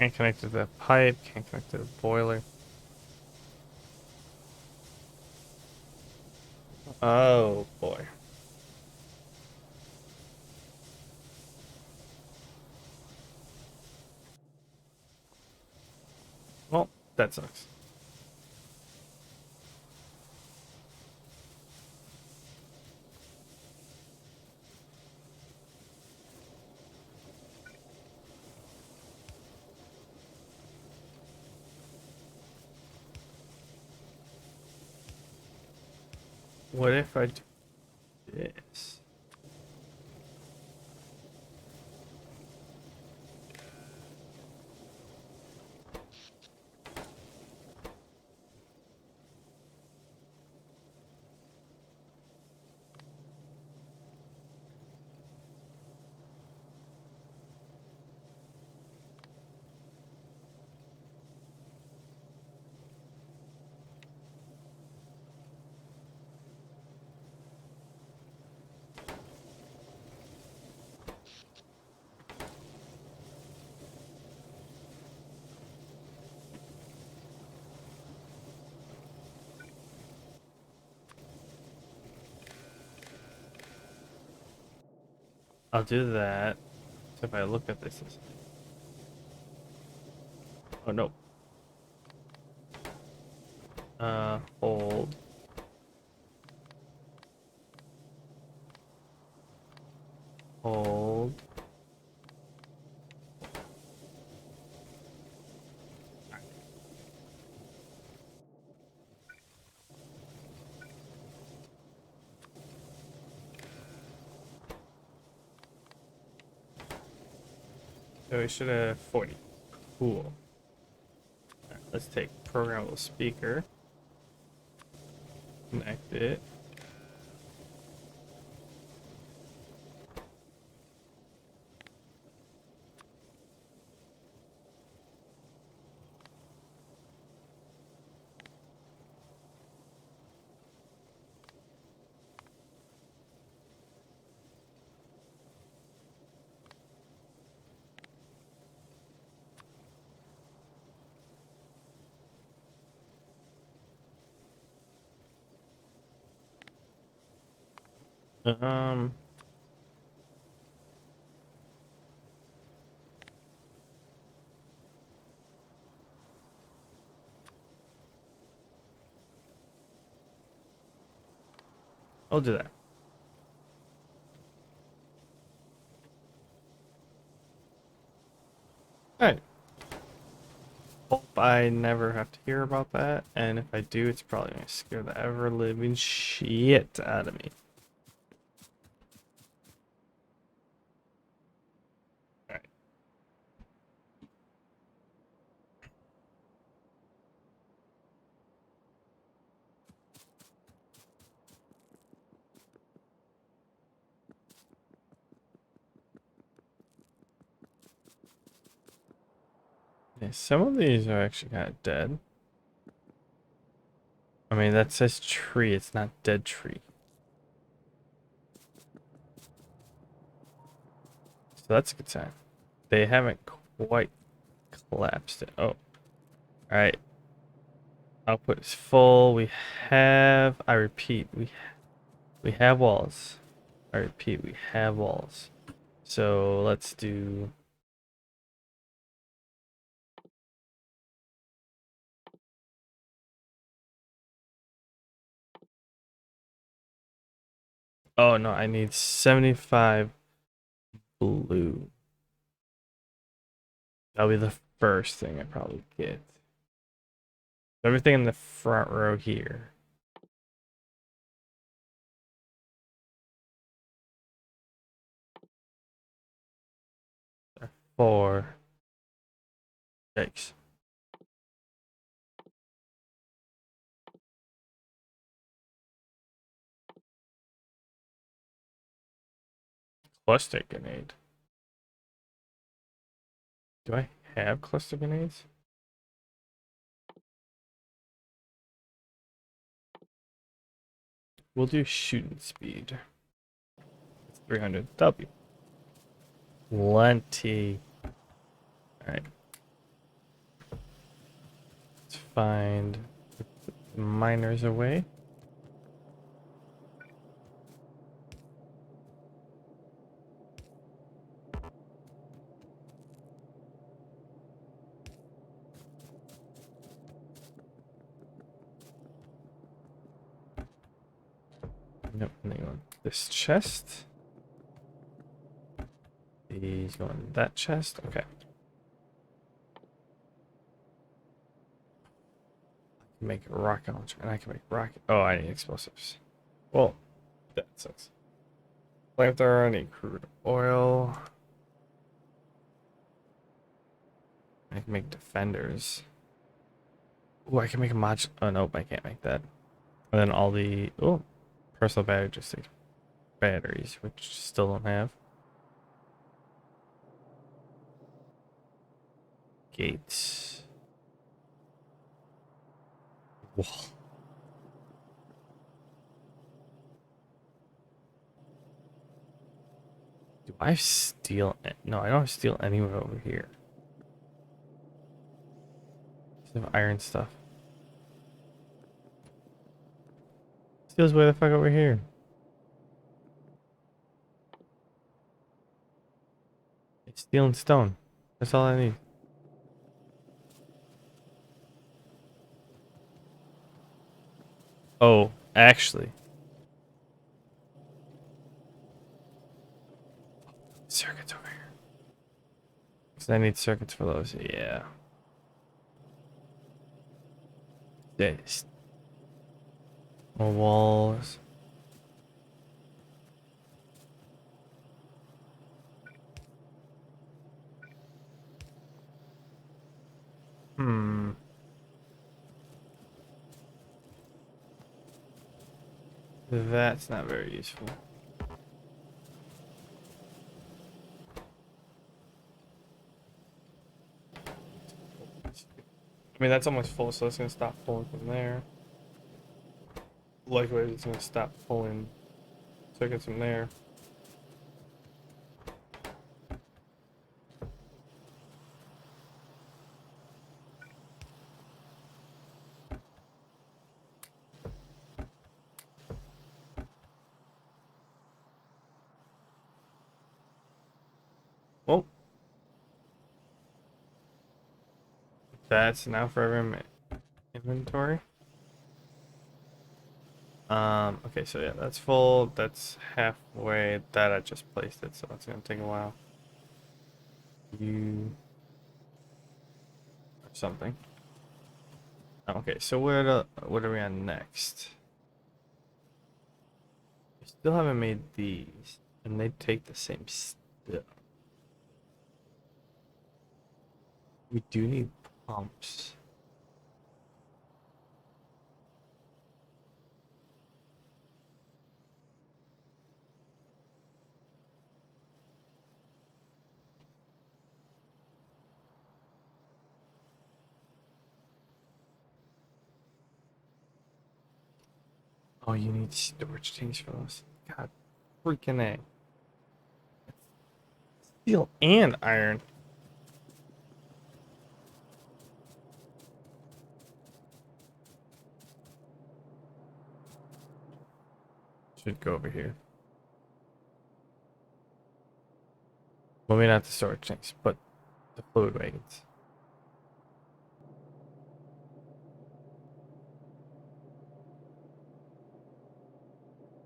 Can't connect to the pipe, can't connect to the boiler. Oh boy. Well, that sucks. What if I do this? I'll do that. So if I look at this, oh no. Hold. Hold. So we should have 40. Cool. Alright, let's take programmable speaker. Connect it. Um, I'll do that. Alright. Hope I never have to hear about that, and if I do, it's probably gonna scare the ever-living shit out of me. Alright. Yeah, some of these are actually kind of dead. I mean, that says tree, it's not dead tree. So that's a good sign. They haven't quite collapsed it. Oh. Alright. Output is full. We have, I repeat, we have walls. I repeat, we have walls. So let's do oh no, I need 75 blue. That'll be the first thing I probably get. Everything in the front row here. Four. Yikes. Cluster grenade. Do I have cluster grenades? We'll do shooting speed. It's 300. W. Plenty. Alright. Let's find the miners away. Nope, hang on. This chest. These go in that chest. Okay. I can make a rocket launcher, and I can make rocket. Oh, I need explosives. Well, that sucks. Flamethrower, I need crude oil. I can make defenders. Oh, I can make a mod. Oh, nope, I can't make that. And then all the personal battery, just take batteries, which still don't have. Gates. Whoa. Do I steal? No, I don't steal anywhere over here. Some iron stuff. Steals way the fuck over here. It's stealing stone. That's all I need. Oh, actually. Circuits over here. Because I need circuits for those. Yeah. This. More walls. Hmm. That's not very useful. I mean, that's almost full, so it's going to stop pulling from there. Likewise, it's going to stop pulling circuits from there. Well, that's now for every inventory. Okay, so yeah, that's full. That's halfway. That I just placed it, so that's gonna take a while. You or something. Okay, so what are we on next? We still haven't made these, and they take the same stuff. We do need pumps. Oh, you need storage tanks for those. God, freaking A. Steel and iron. Should go over here. Well, maybe not the storage tanks, but the fluid wagons.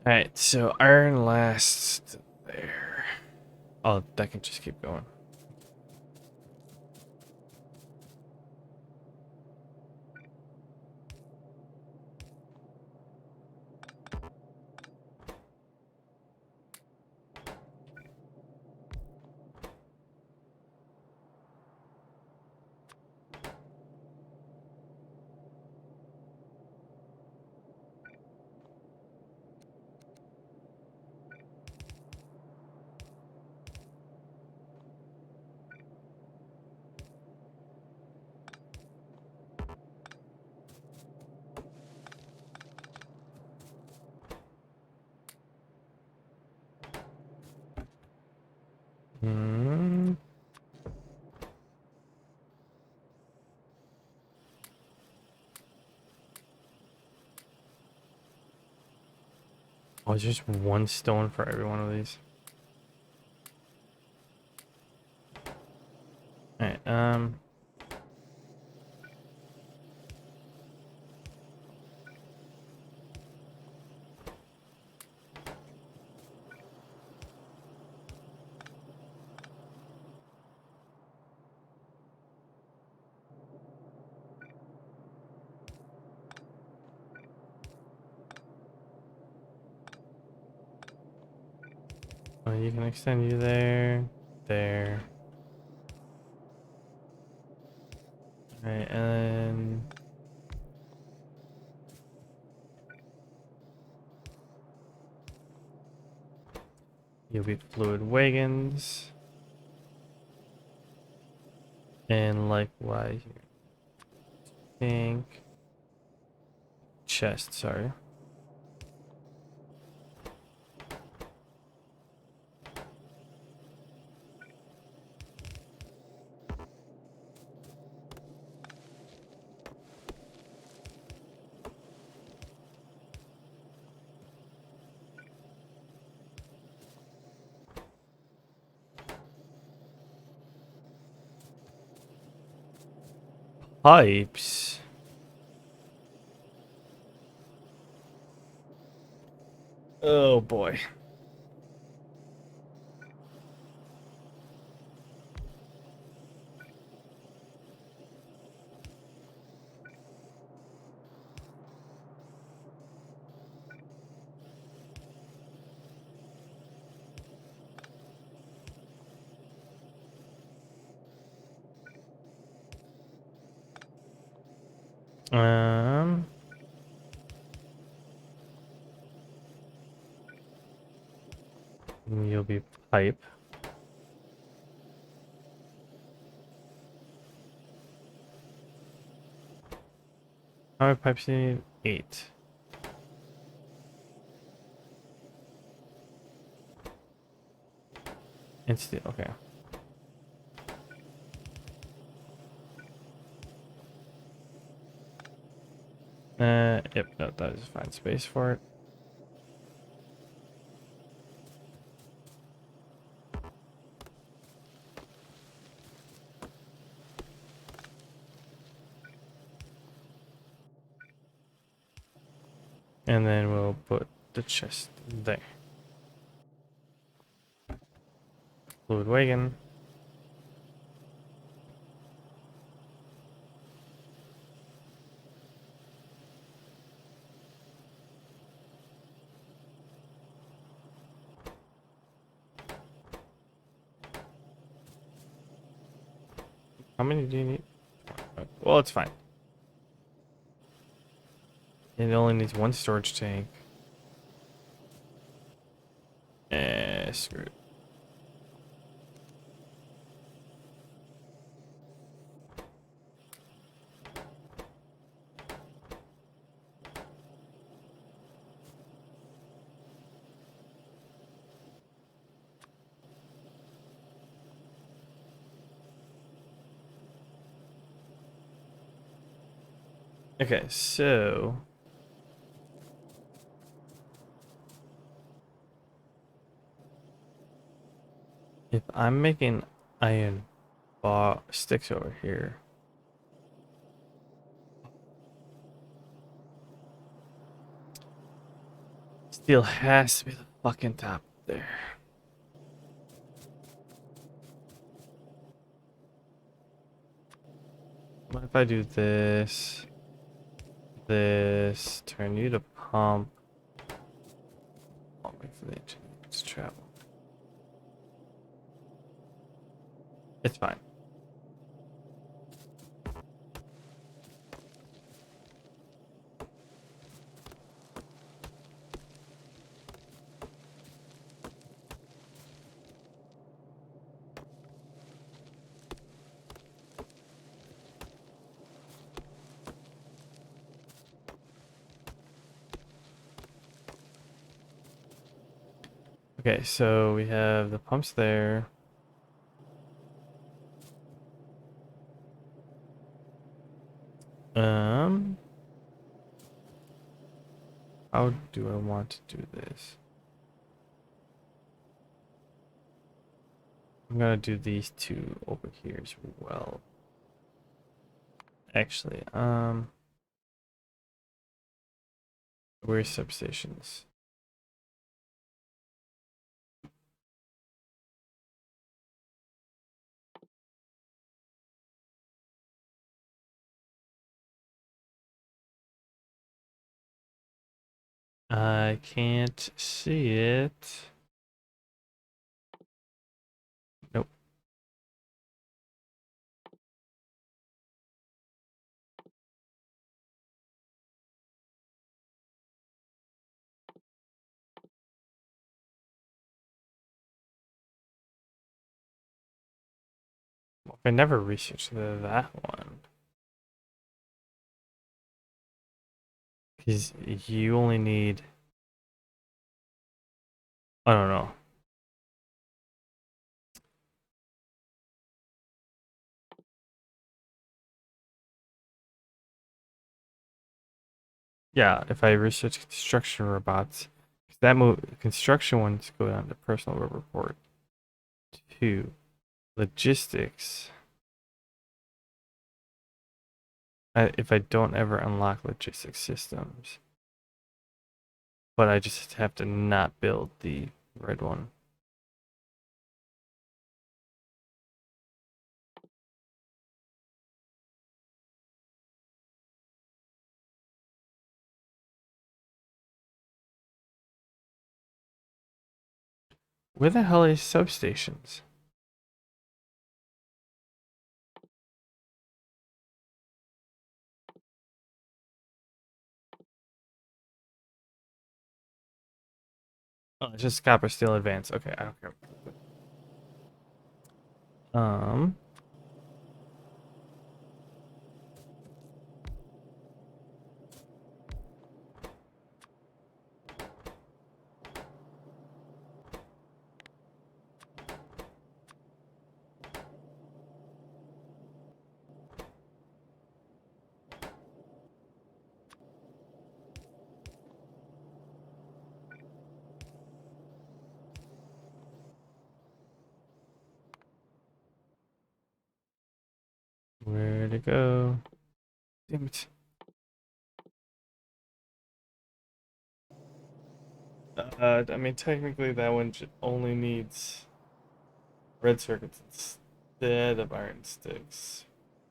Alright, so iron lasts there. Oh, that can just keep going. Hmm. Oh, it's just one stone for every one of these. Alright, oh, you can extend you there, there. Alright, and then you'll be fluid wagons. And likewise, think chest, sorry. Pipes. Oh boy. Um, you'll be pipe. How many pipes do you need? 8. And steel, okay. Yep, no, that is fine space for it. And then we'll put the chest there. Fluid wagon. How many do you need? Well, it's fine. It only needs 1 storage tank. Screw it. Okay, so if I'm making iron bar sticks over here, steel has to be the fucking top there. What if I do this, turn you to pump? I'll wait for the engine to travel. It's fine. Okay, so we have the pumps there. How do I want to do this? I'm gonna do these 2 over here as well. Actually, where's substations? I can't see it. Nope. I never researched that one. Because you only need... I don't know. Yeah, if I research construction robots, that construction ones go down to personal report. 2, logistics. If I don't ever unlock logistics systems. But I just have to not build the red one. Where the hell are these substations? Oh, it's just copper steel advance. Okay, I don't care. Where'd it go? Damn it. I mean, technically that one only needs red circuits instead of iron sticks.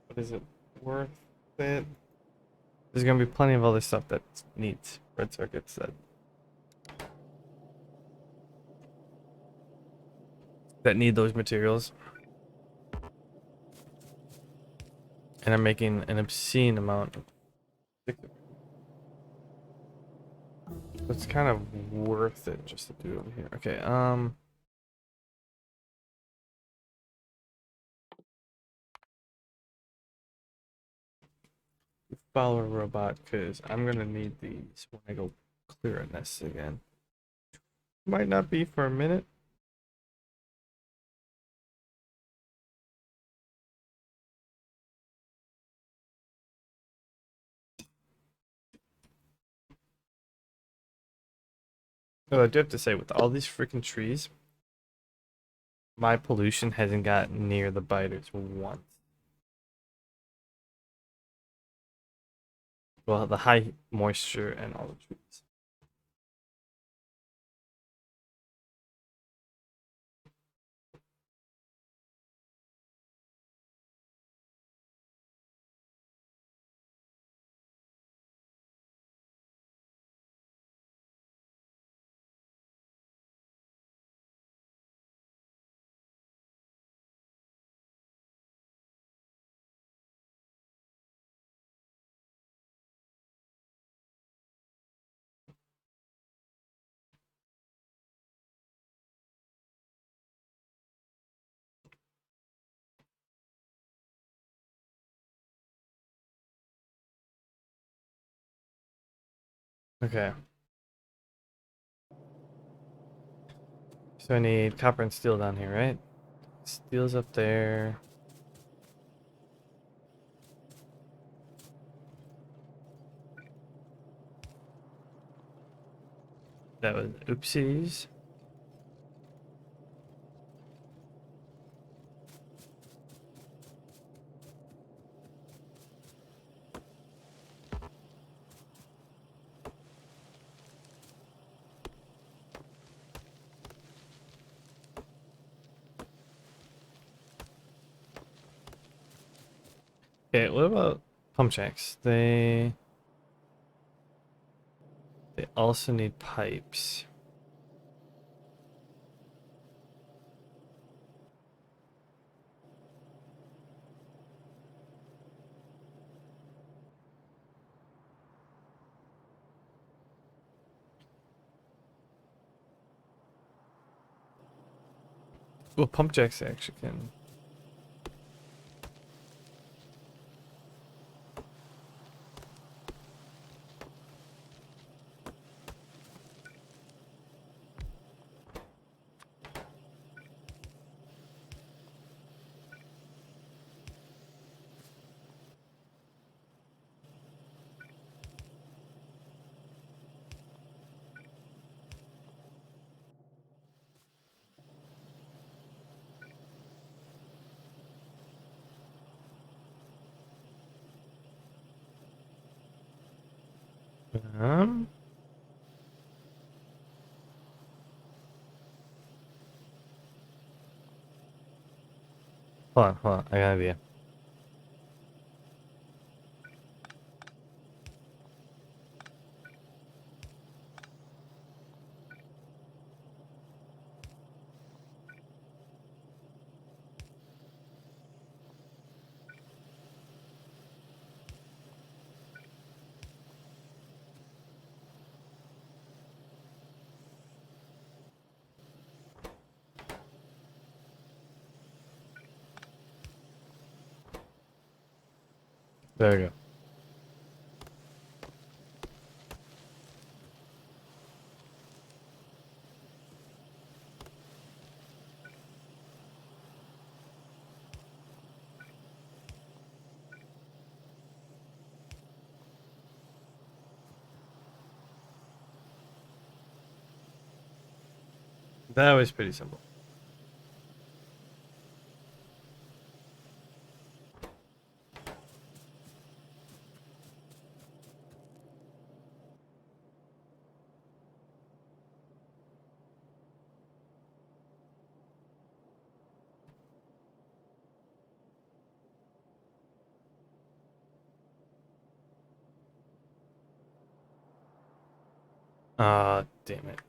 But is it worth it? There's gonna be plenty of other stuff that needs red circuits that need those materials. And I'm making an obscene amount of stick. It's kind of worth it just to do over here. Okay, follow a robot, because I'm gonna need these when I go clear a nest again. Might not be for a minute. Oh, I do have to say, with all these freaking trees, my pollution hasn't gotten near the biters once. Well, the high moisture and all the trees. Okay. So I need copper and steel down here, right? Steel's up there. That was oopsies. Okay, what about pump jacks? They also need pipes. Well, pump jacks actually can. Um, Hold on. I got an idea. There we go. That was pretty simple. Ah, damn it.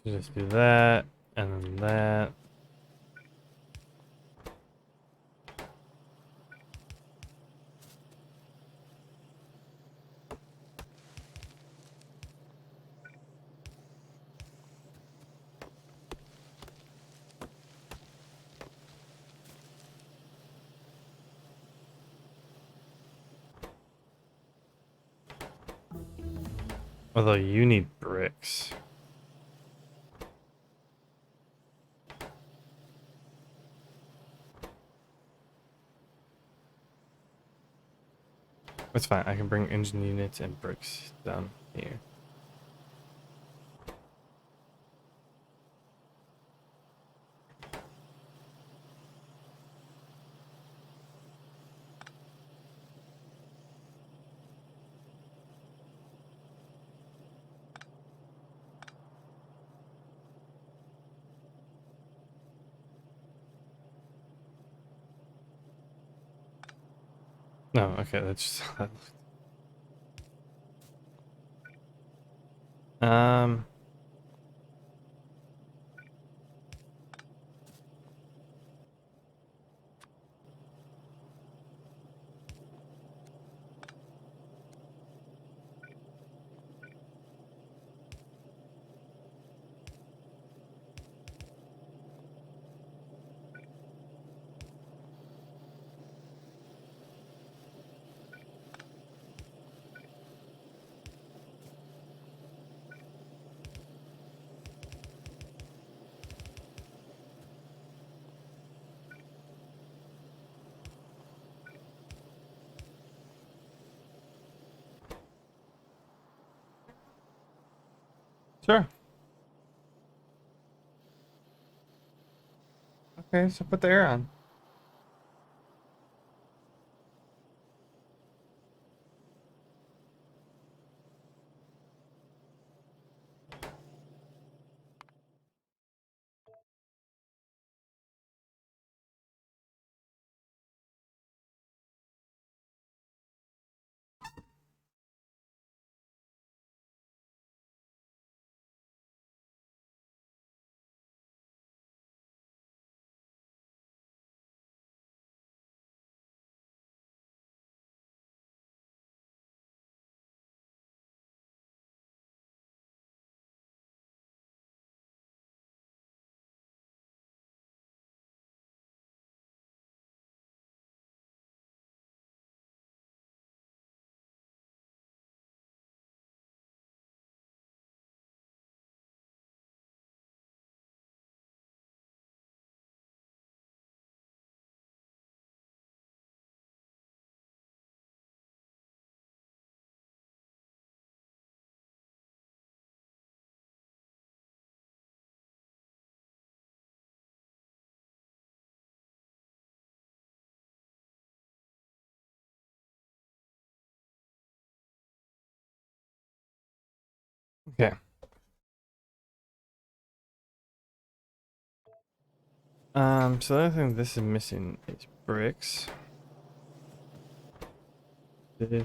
Just do that, and then that. Although you need bricks. That's fine. I can bring engine units and bricks down here. No, okay, that's just... um... Sure. Okay, so put the air on. Okay. So the other thing this is missing is bricks. This.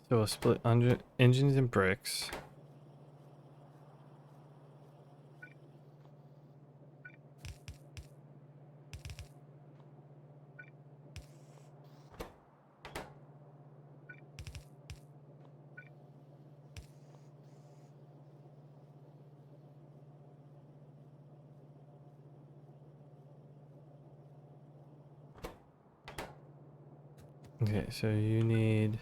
So we'll split engines and bricks. Okay, so you need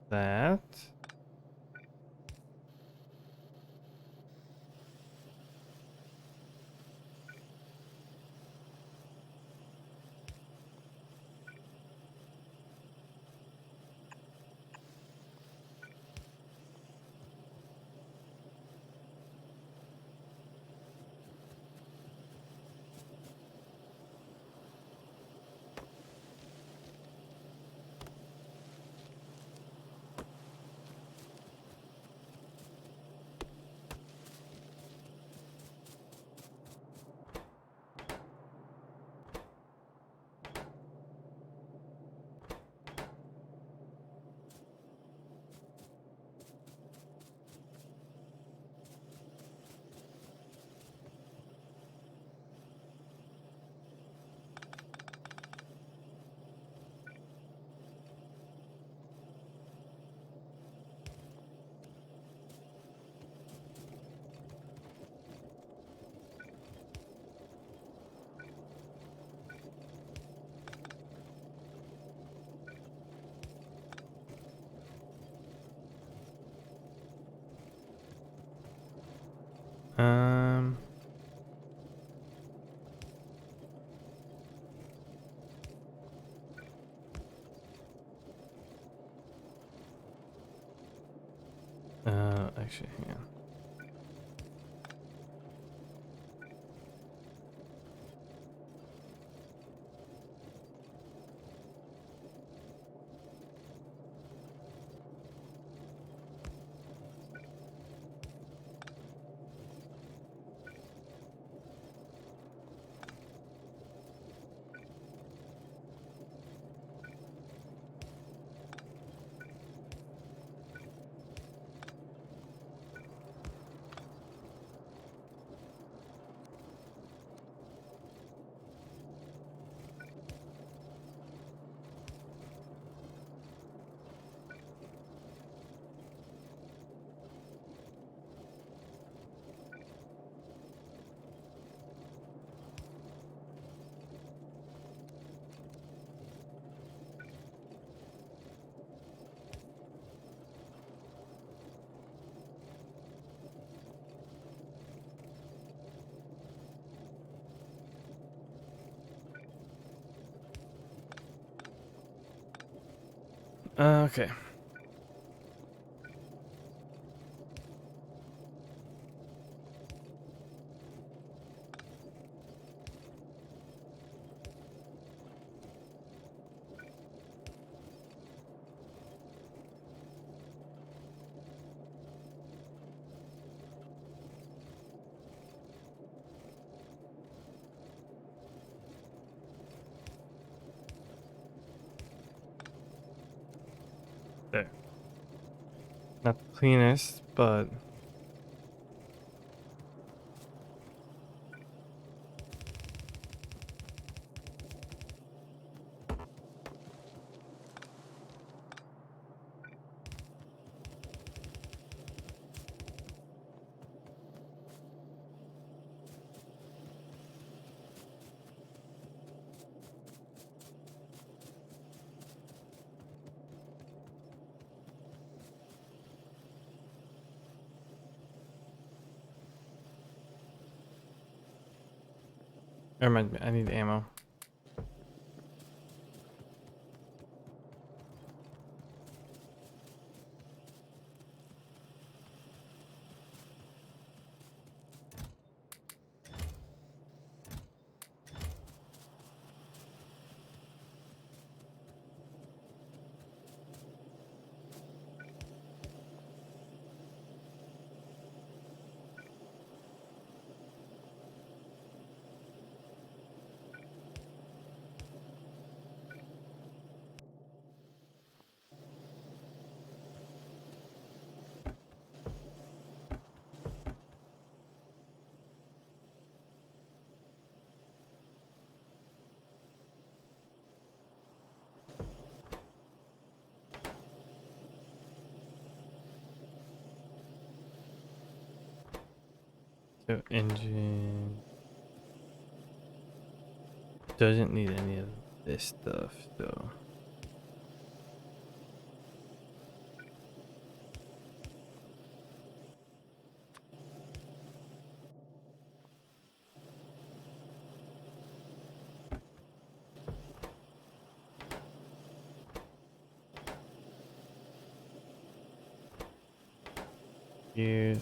that. Um. Actually, hang on. Okay. There. Not the cleanest, but Never mind, I need ammo. So engine doesn't need any of this stuff, so gears.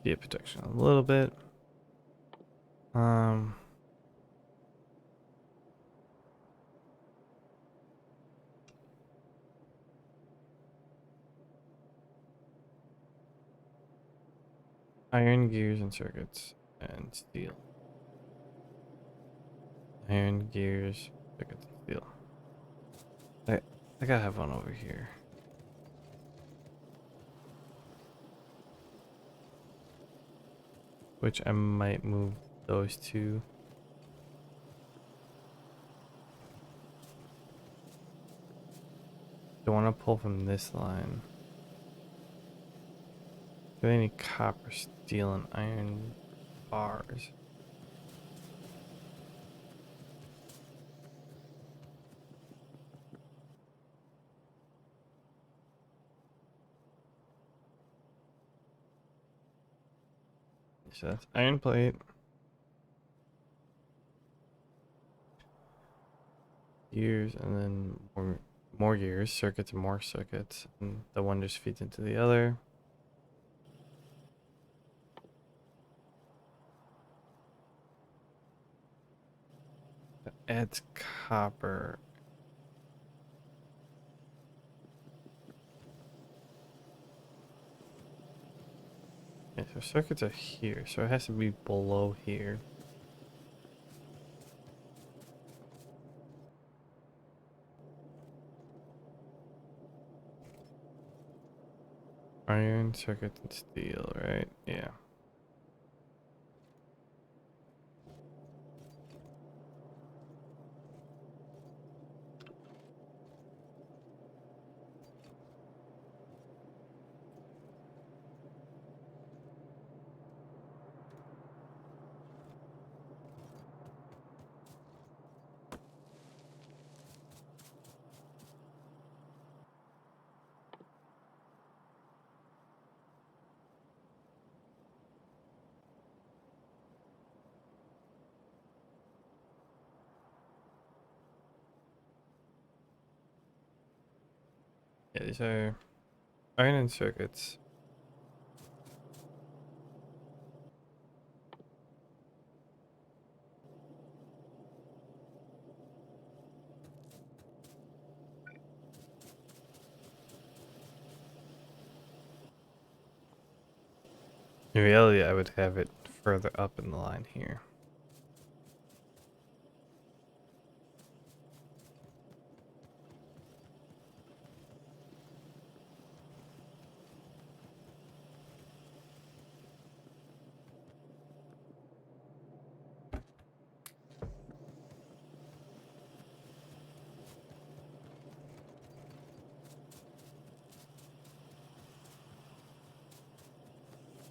Be protection a little bit. Iron gears and circuits and steel. Iron gears, circuits, and steel. I think I have one over here. Which I might move those two. Don't want to pull from this line. Do I need copper, steel, and iron bars? So that's iron plate. Gears, and then more gears, circuits, and more circuits. And the one just feeds into the other. That adds copper. Yeah, so circuits are here, so it has to be below here. Iron, circuits, and steel, right? Yeah. Yeah, these are iron and circuits. In reality, I would have it further up in the line here.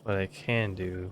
what I can do.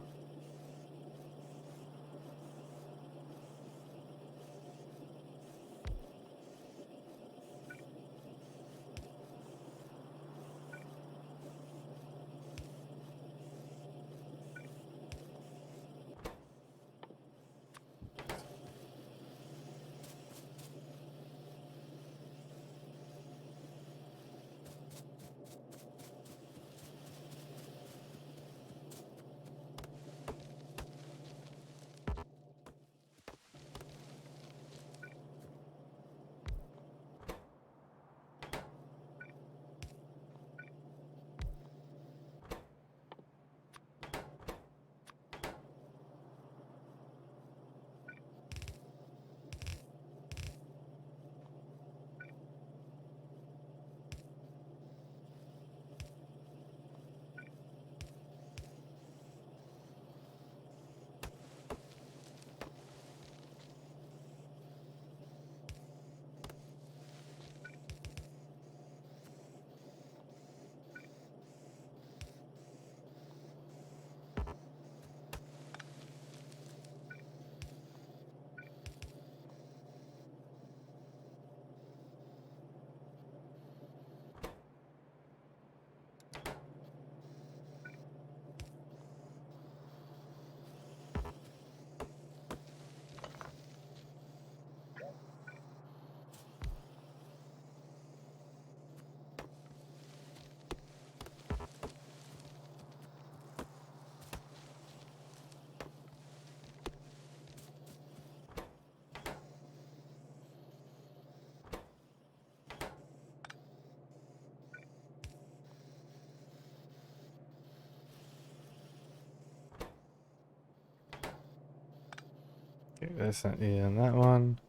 Okay, that's not needed on that one.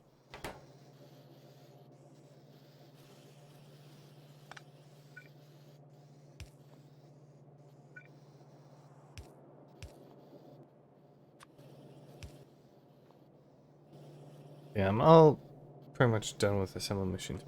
Yeah, I'm all pretty much done with assembly machines.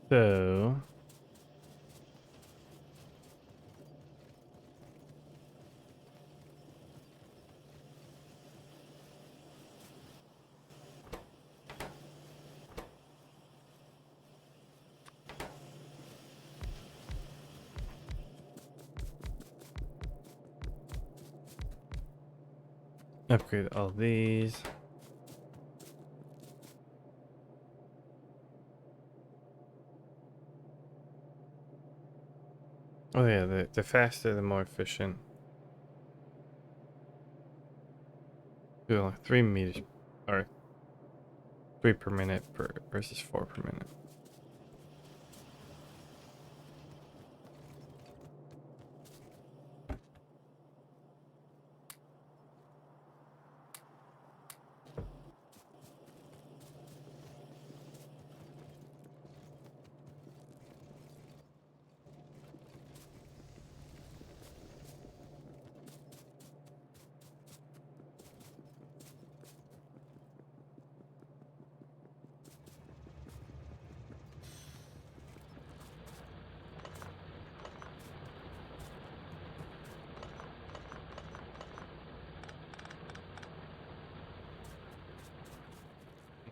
So upgrade all these. Oh yeah, the faster, the more efficient. Do like 3 meters, or 3 per minute versus 4 per minute.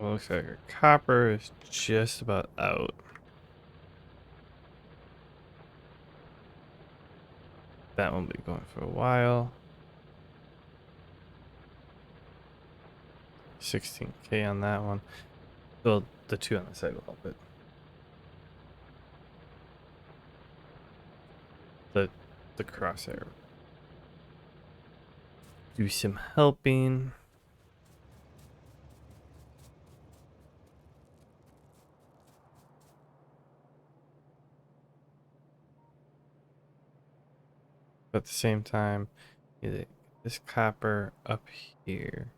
Well, looks like our copper is just about out. That won't be going for a while. 16K on that one. Well, the two on the side a little bit. The crosshair. Do some helping. But at the same time, get this copper up here.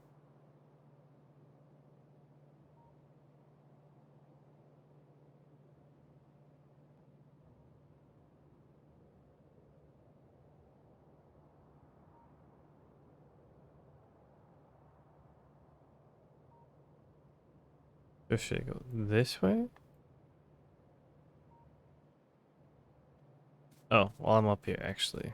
Or should I go this way? Oh, well, I'm up here actually.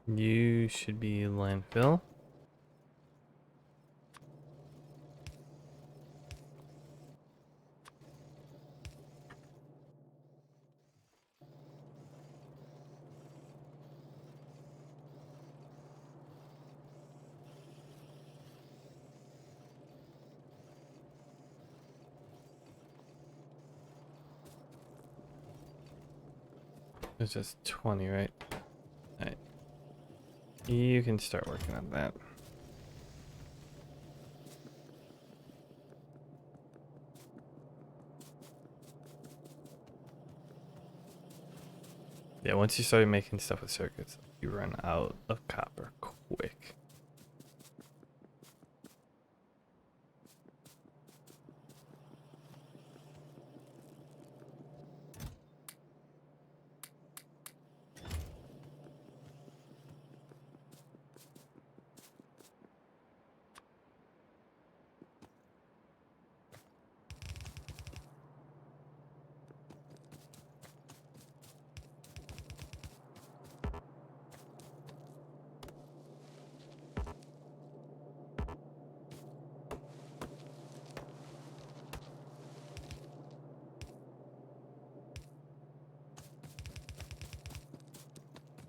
You should be landfill. It's just 20, right? Alright. You can start working on that. Yeah, once you start making stuff with circuits, you run out of copper quick.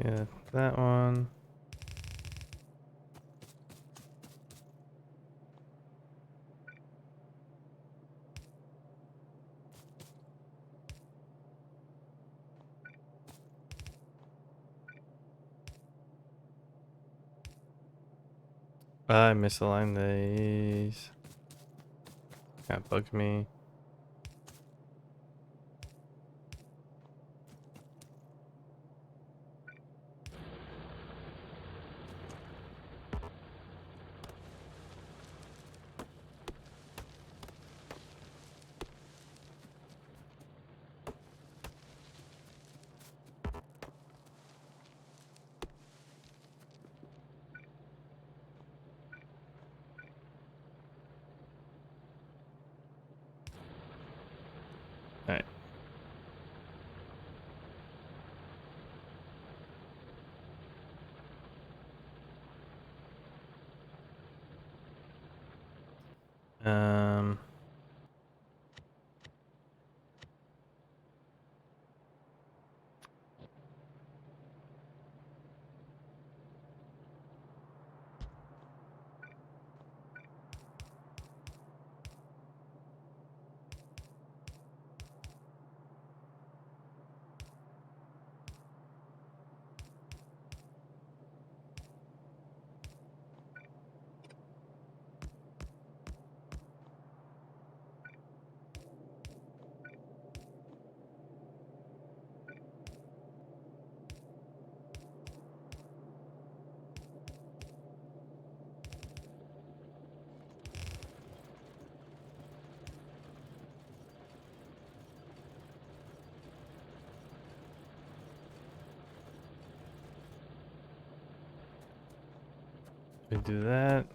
Yeah, that one. I misaligned these. That bugged me. Alright. Um, We do that.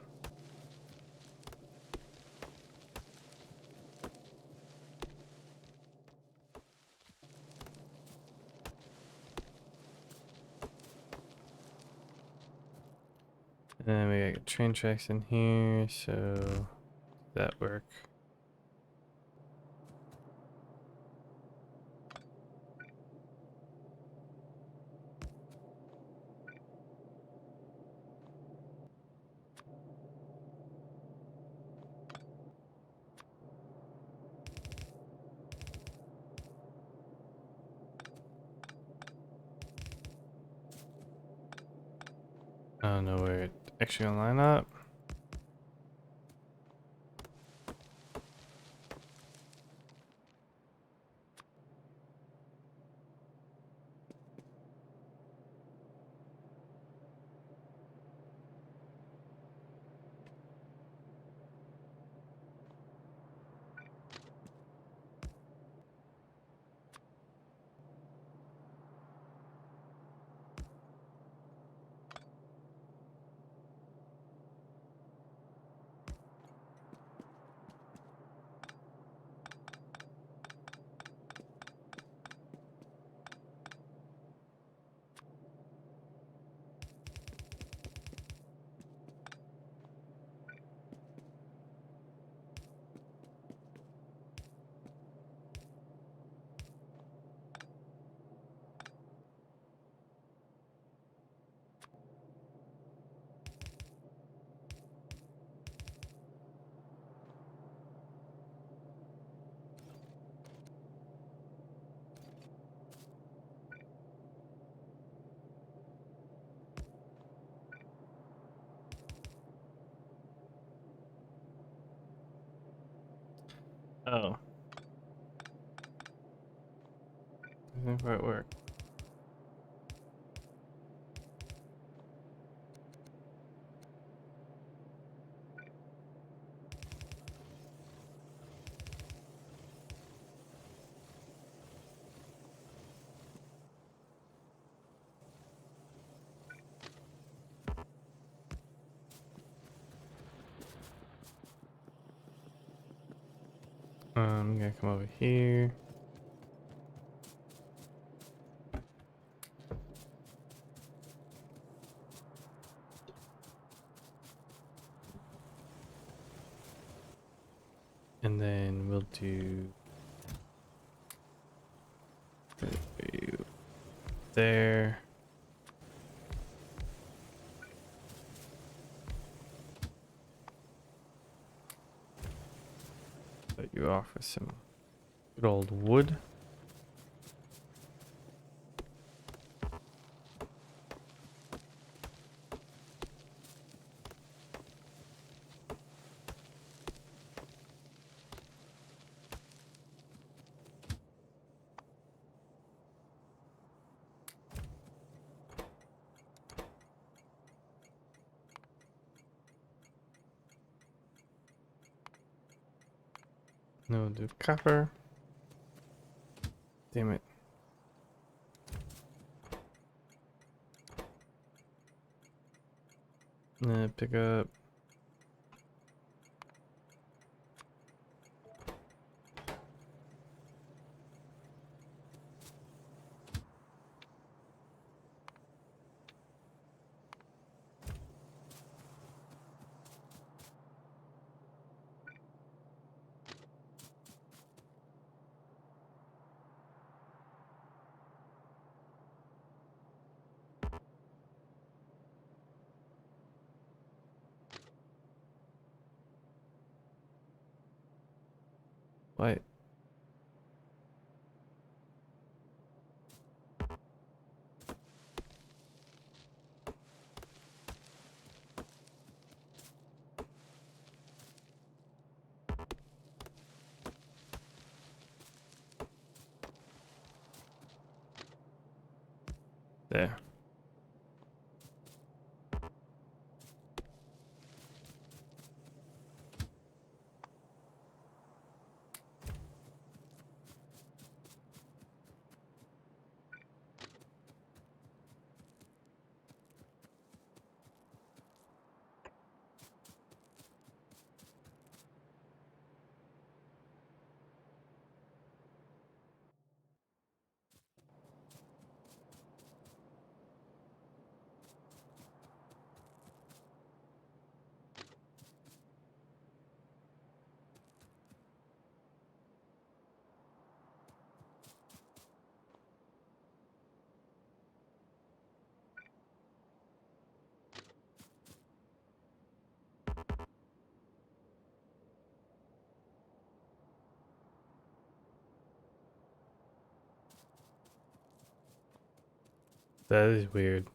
And then we got train tracks in here, so does that work? I don't know where it actually gonna line up. Oh. Doesn't quite work. I'm gonna come over here. And then we'll do there. Start you off with some good old wood. No, we'll do copper. Damn it. Pick up. What? There. That is weird.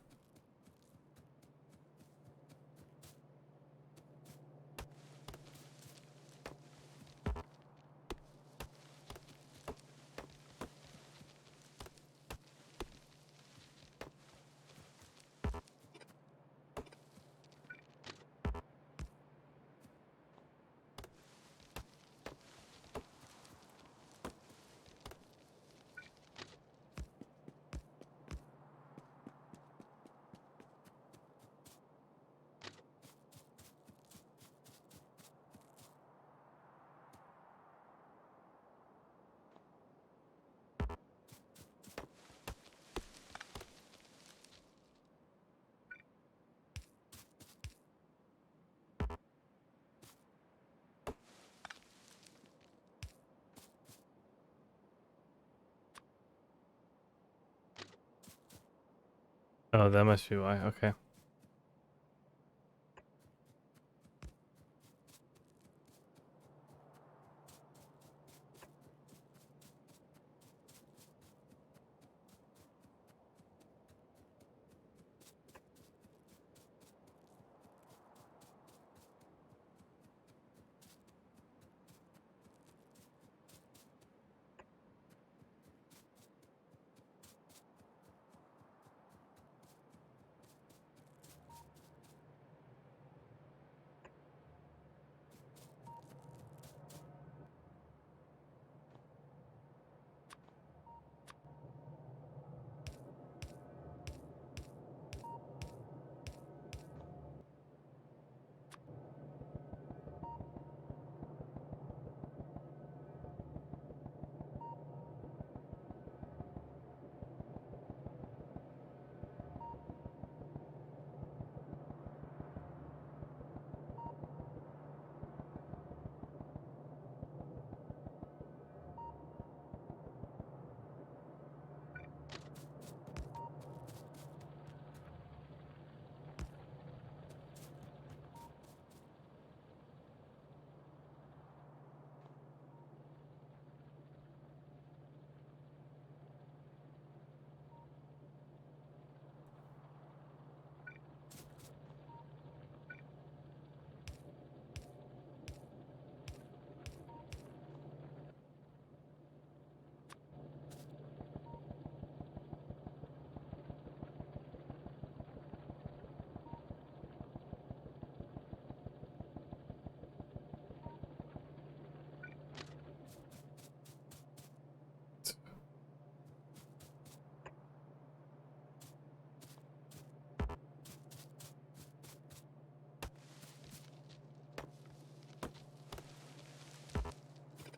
Oh, that must be why. Okay.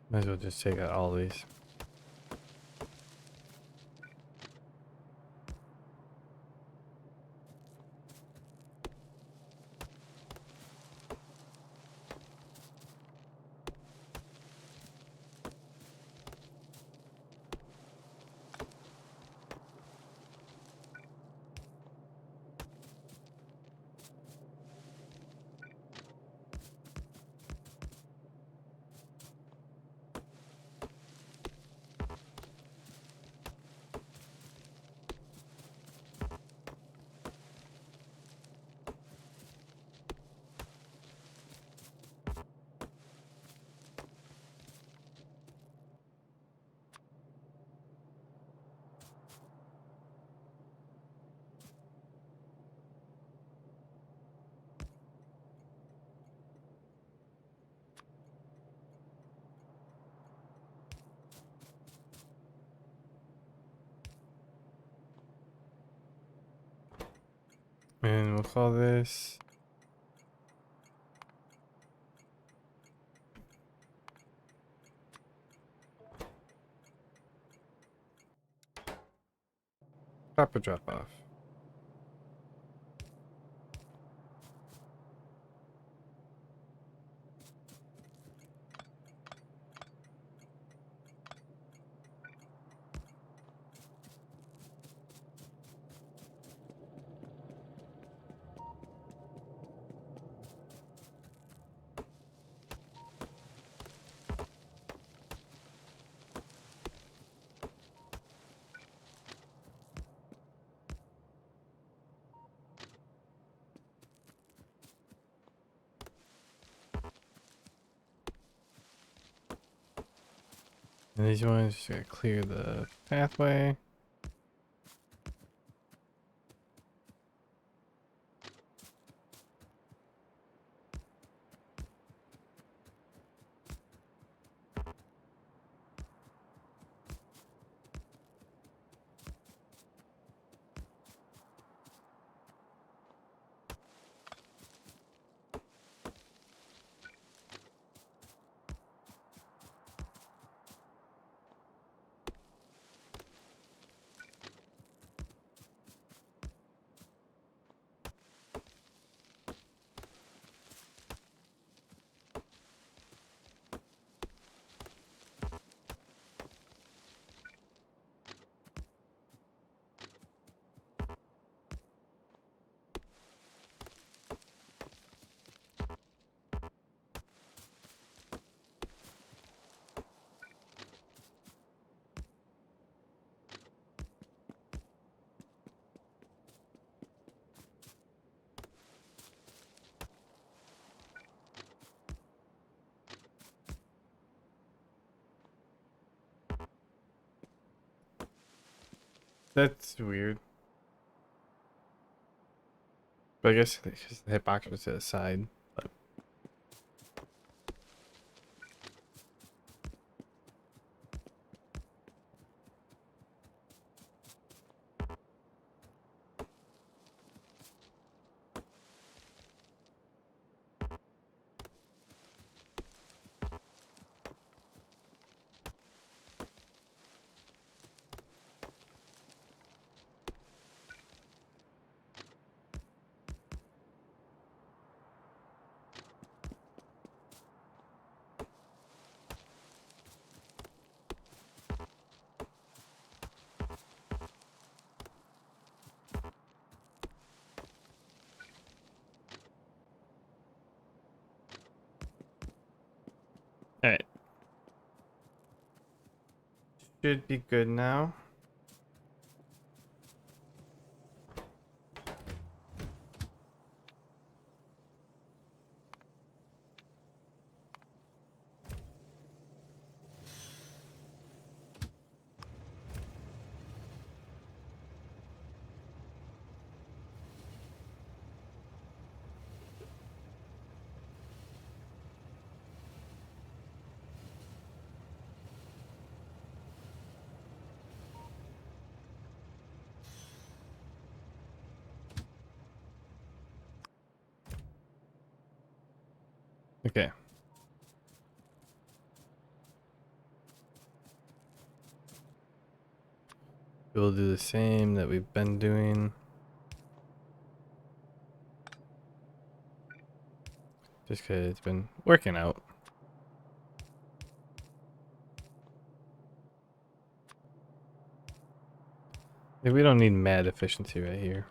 Might as well just take out all these. And we'll call this Papa Drop Off. And these ones just gotta clear the pathway. That's weird. But I guess because the hitbox was to the side. But alright. Should be good now. Okay. We'll do the same that we've been doing. Just because it's been working out. Like, we don't need mad efficiency right here.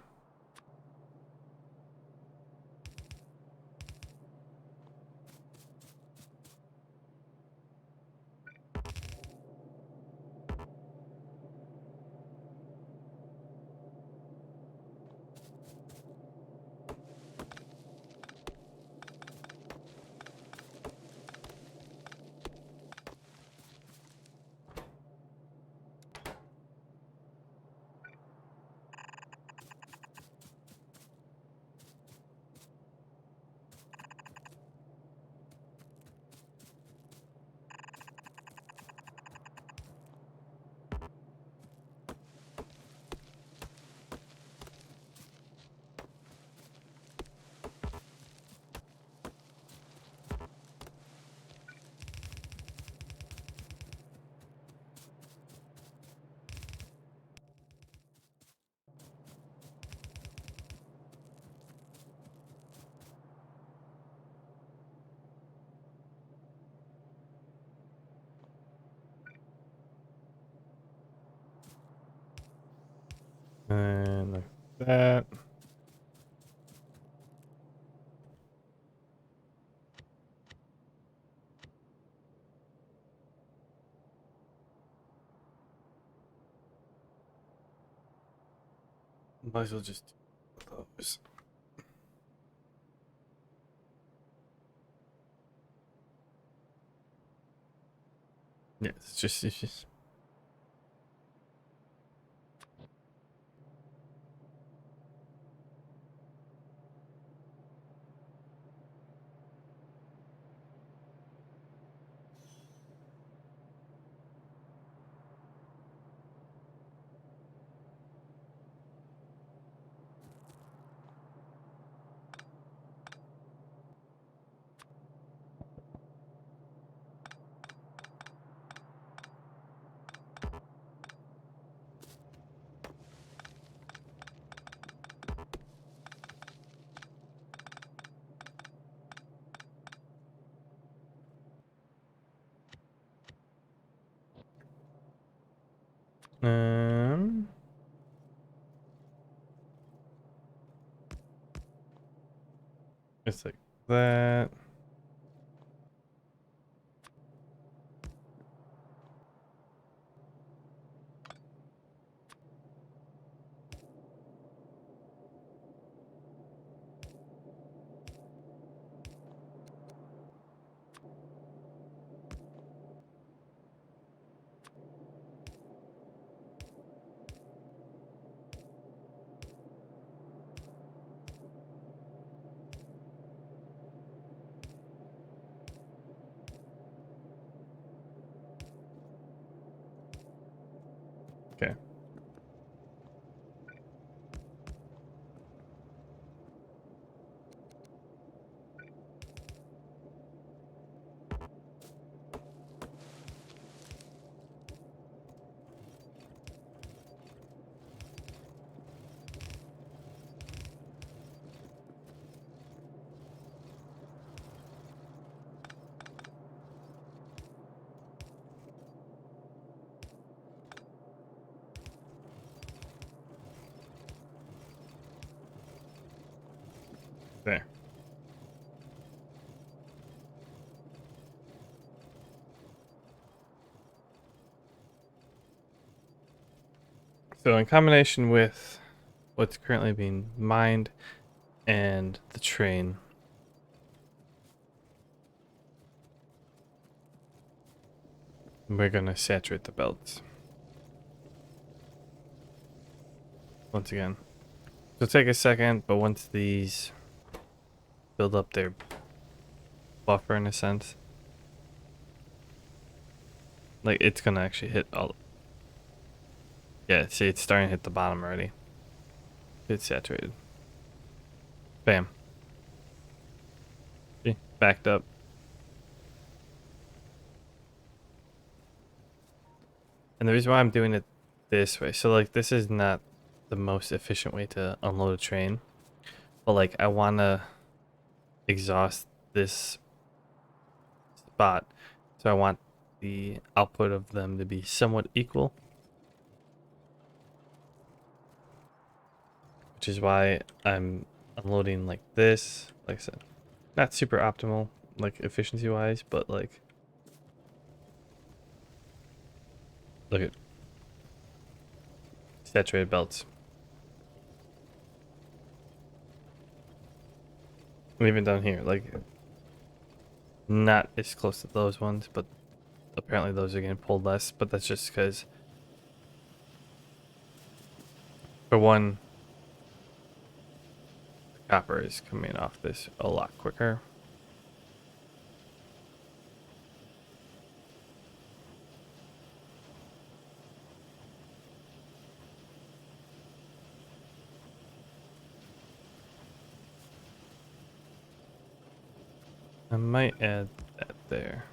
And like that. Might as well just close. Yeah, it's just um. It's like that. Okay. There. So in combination with what's currently being mined and the train, we're gonna saturate the belts. Once again. It'll take a second, but once these build up their buffer in a sense, like it's gonna actually hit all. Yeah, see, it's starting to hit the bottom already. It's saturated. Bam. See, backed up. And the reason why I'm doing it this way, so like this is not the most efficient way to unload a train, but like I want to exhaust this spot, so I want the output of them to be somewhat equal, which is why I'm unloading like this. Like I said, not super optimal like efficiency wise, but like look at saturated belts. And even down here, like not as close to those ones, but apparently those are getting pulled less, but that's just because for one, the copper is coming off this a lot quicker. I might add that there.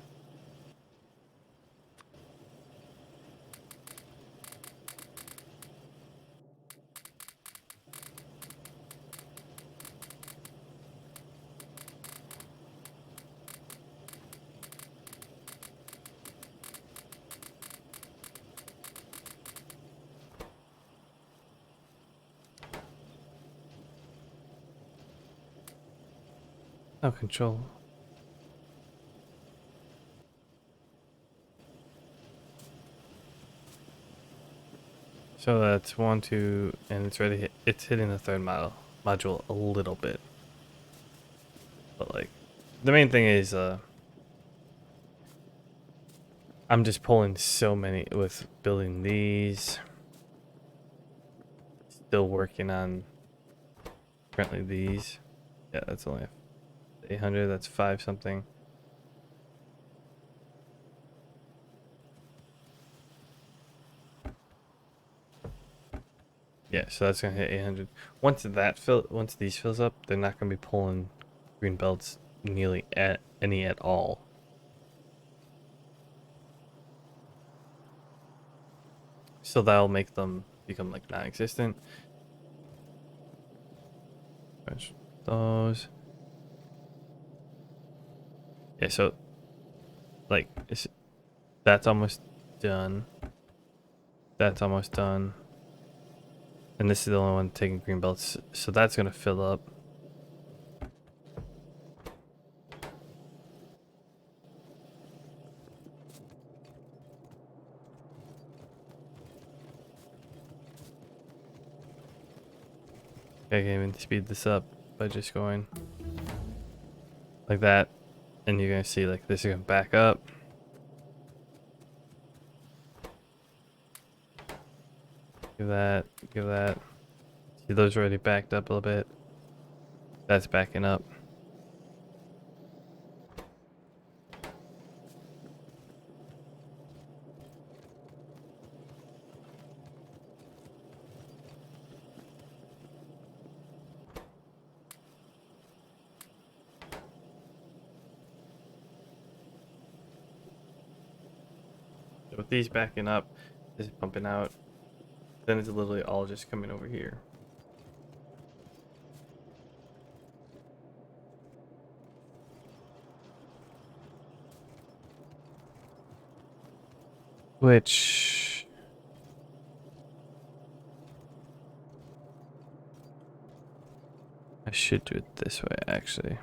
No control. So that's 1, 2, and it's ready. It's hitting the third module a little bit, but like the main thing is I I'm just pulling so many with building these. Still working on currently these. Yeah, that's only 800. That's 5 something. Yeah, so that's gonna hit 800. Once these fills up, they're not gonna be pulling green belts nearly at all. So that'll make them become like non-existent. Punch those. Yeah, so like that's almost done. That's almost done. And this is the only one taking green belts, so that's gonna fill up. I can even speed this up by just going like that, and you're gonna see like this is gonna back up. Give that, give that. See, those are already backed up a little bit. That's backing up. So with these backing up, this is pumping out. Then it's literally all just coming over here. Which I should do it this way, actually.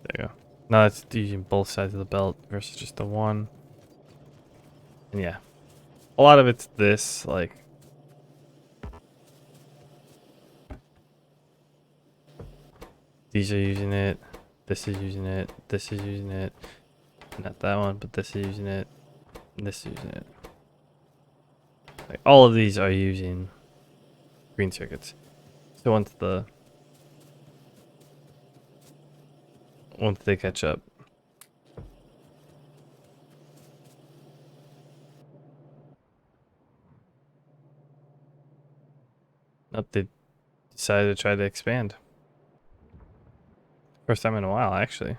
There you go. Now it's using both sides of the belt versus just the one. And yeah, a lot of it's this, like, these are using it, this is using it, this is using it. Not that one, but this is using it, and this is using it. Like, all of these are using green circuits. So once they catch up. Nope, they decided to try to expand. First time in a while, actually.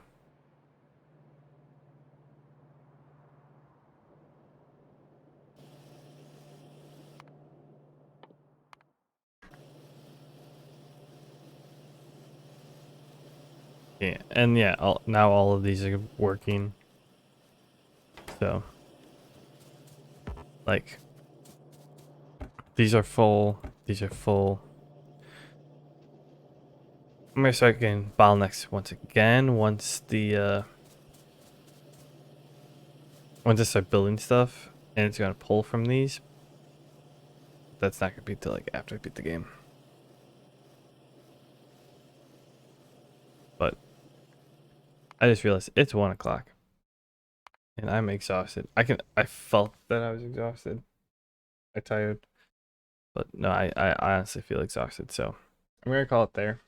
Yeah, and yeah, now all of these are working. So, like, these are full, these are full. I'm gonna start getting bottlenecks once again, once I start building stuff, and it's gonna pull from these. That's not gonna be till like after I beat the game. But I just realized it's 1 o'clock. And I'm exhausted. I felt that I was exhausted. I'm tired. But no, I honestly feel exhausted, so I'm gonna call it there.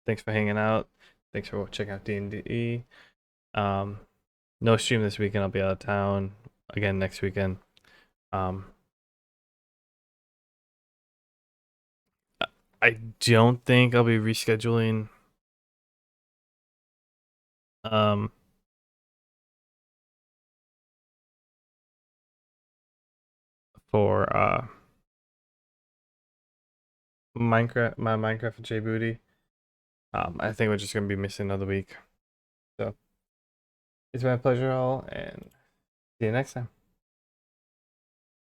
Thanks for hanging out. Thanks for checking out D&D. No stream this weekend. I'll be out of town again next weekend. I don't think I'll be rescheduling. For my Minecraft and J Booty. I think we're just gonna be missing another week. So it's been a pleasure all, and see you next time.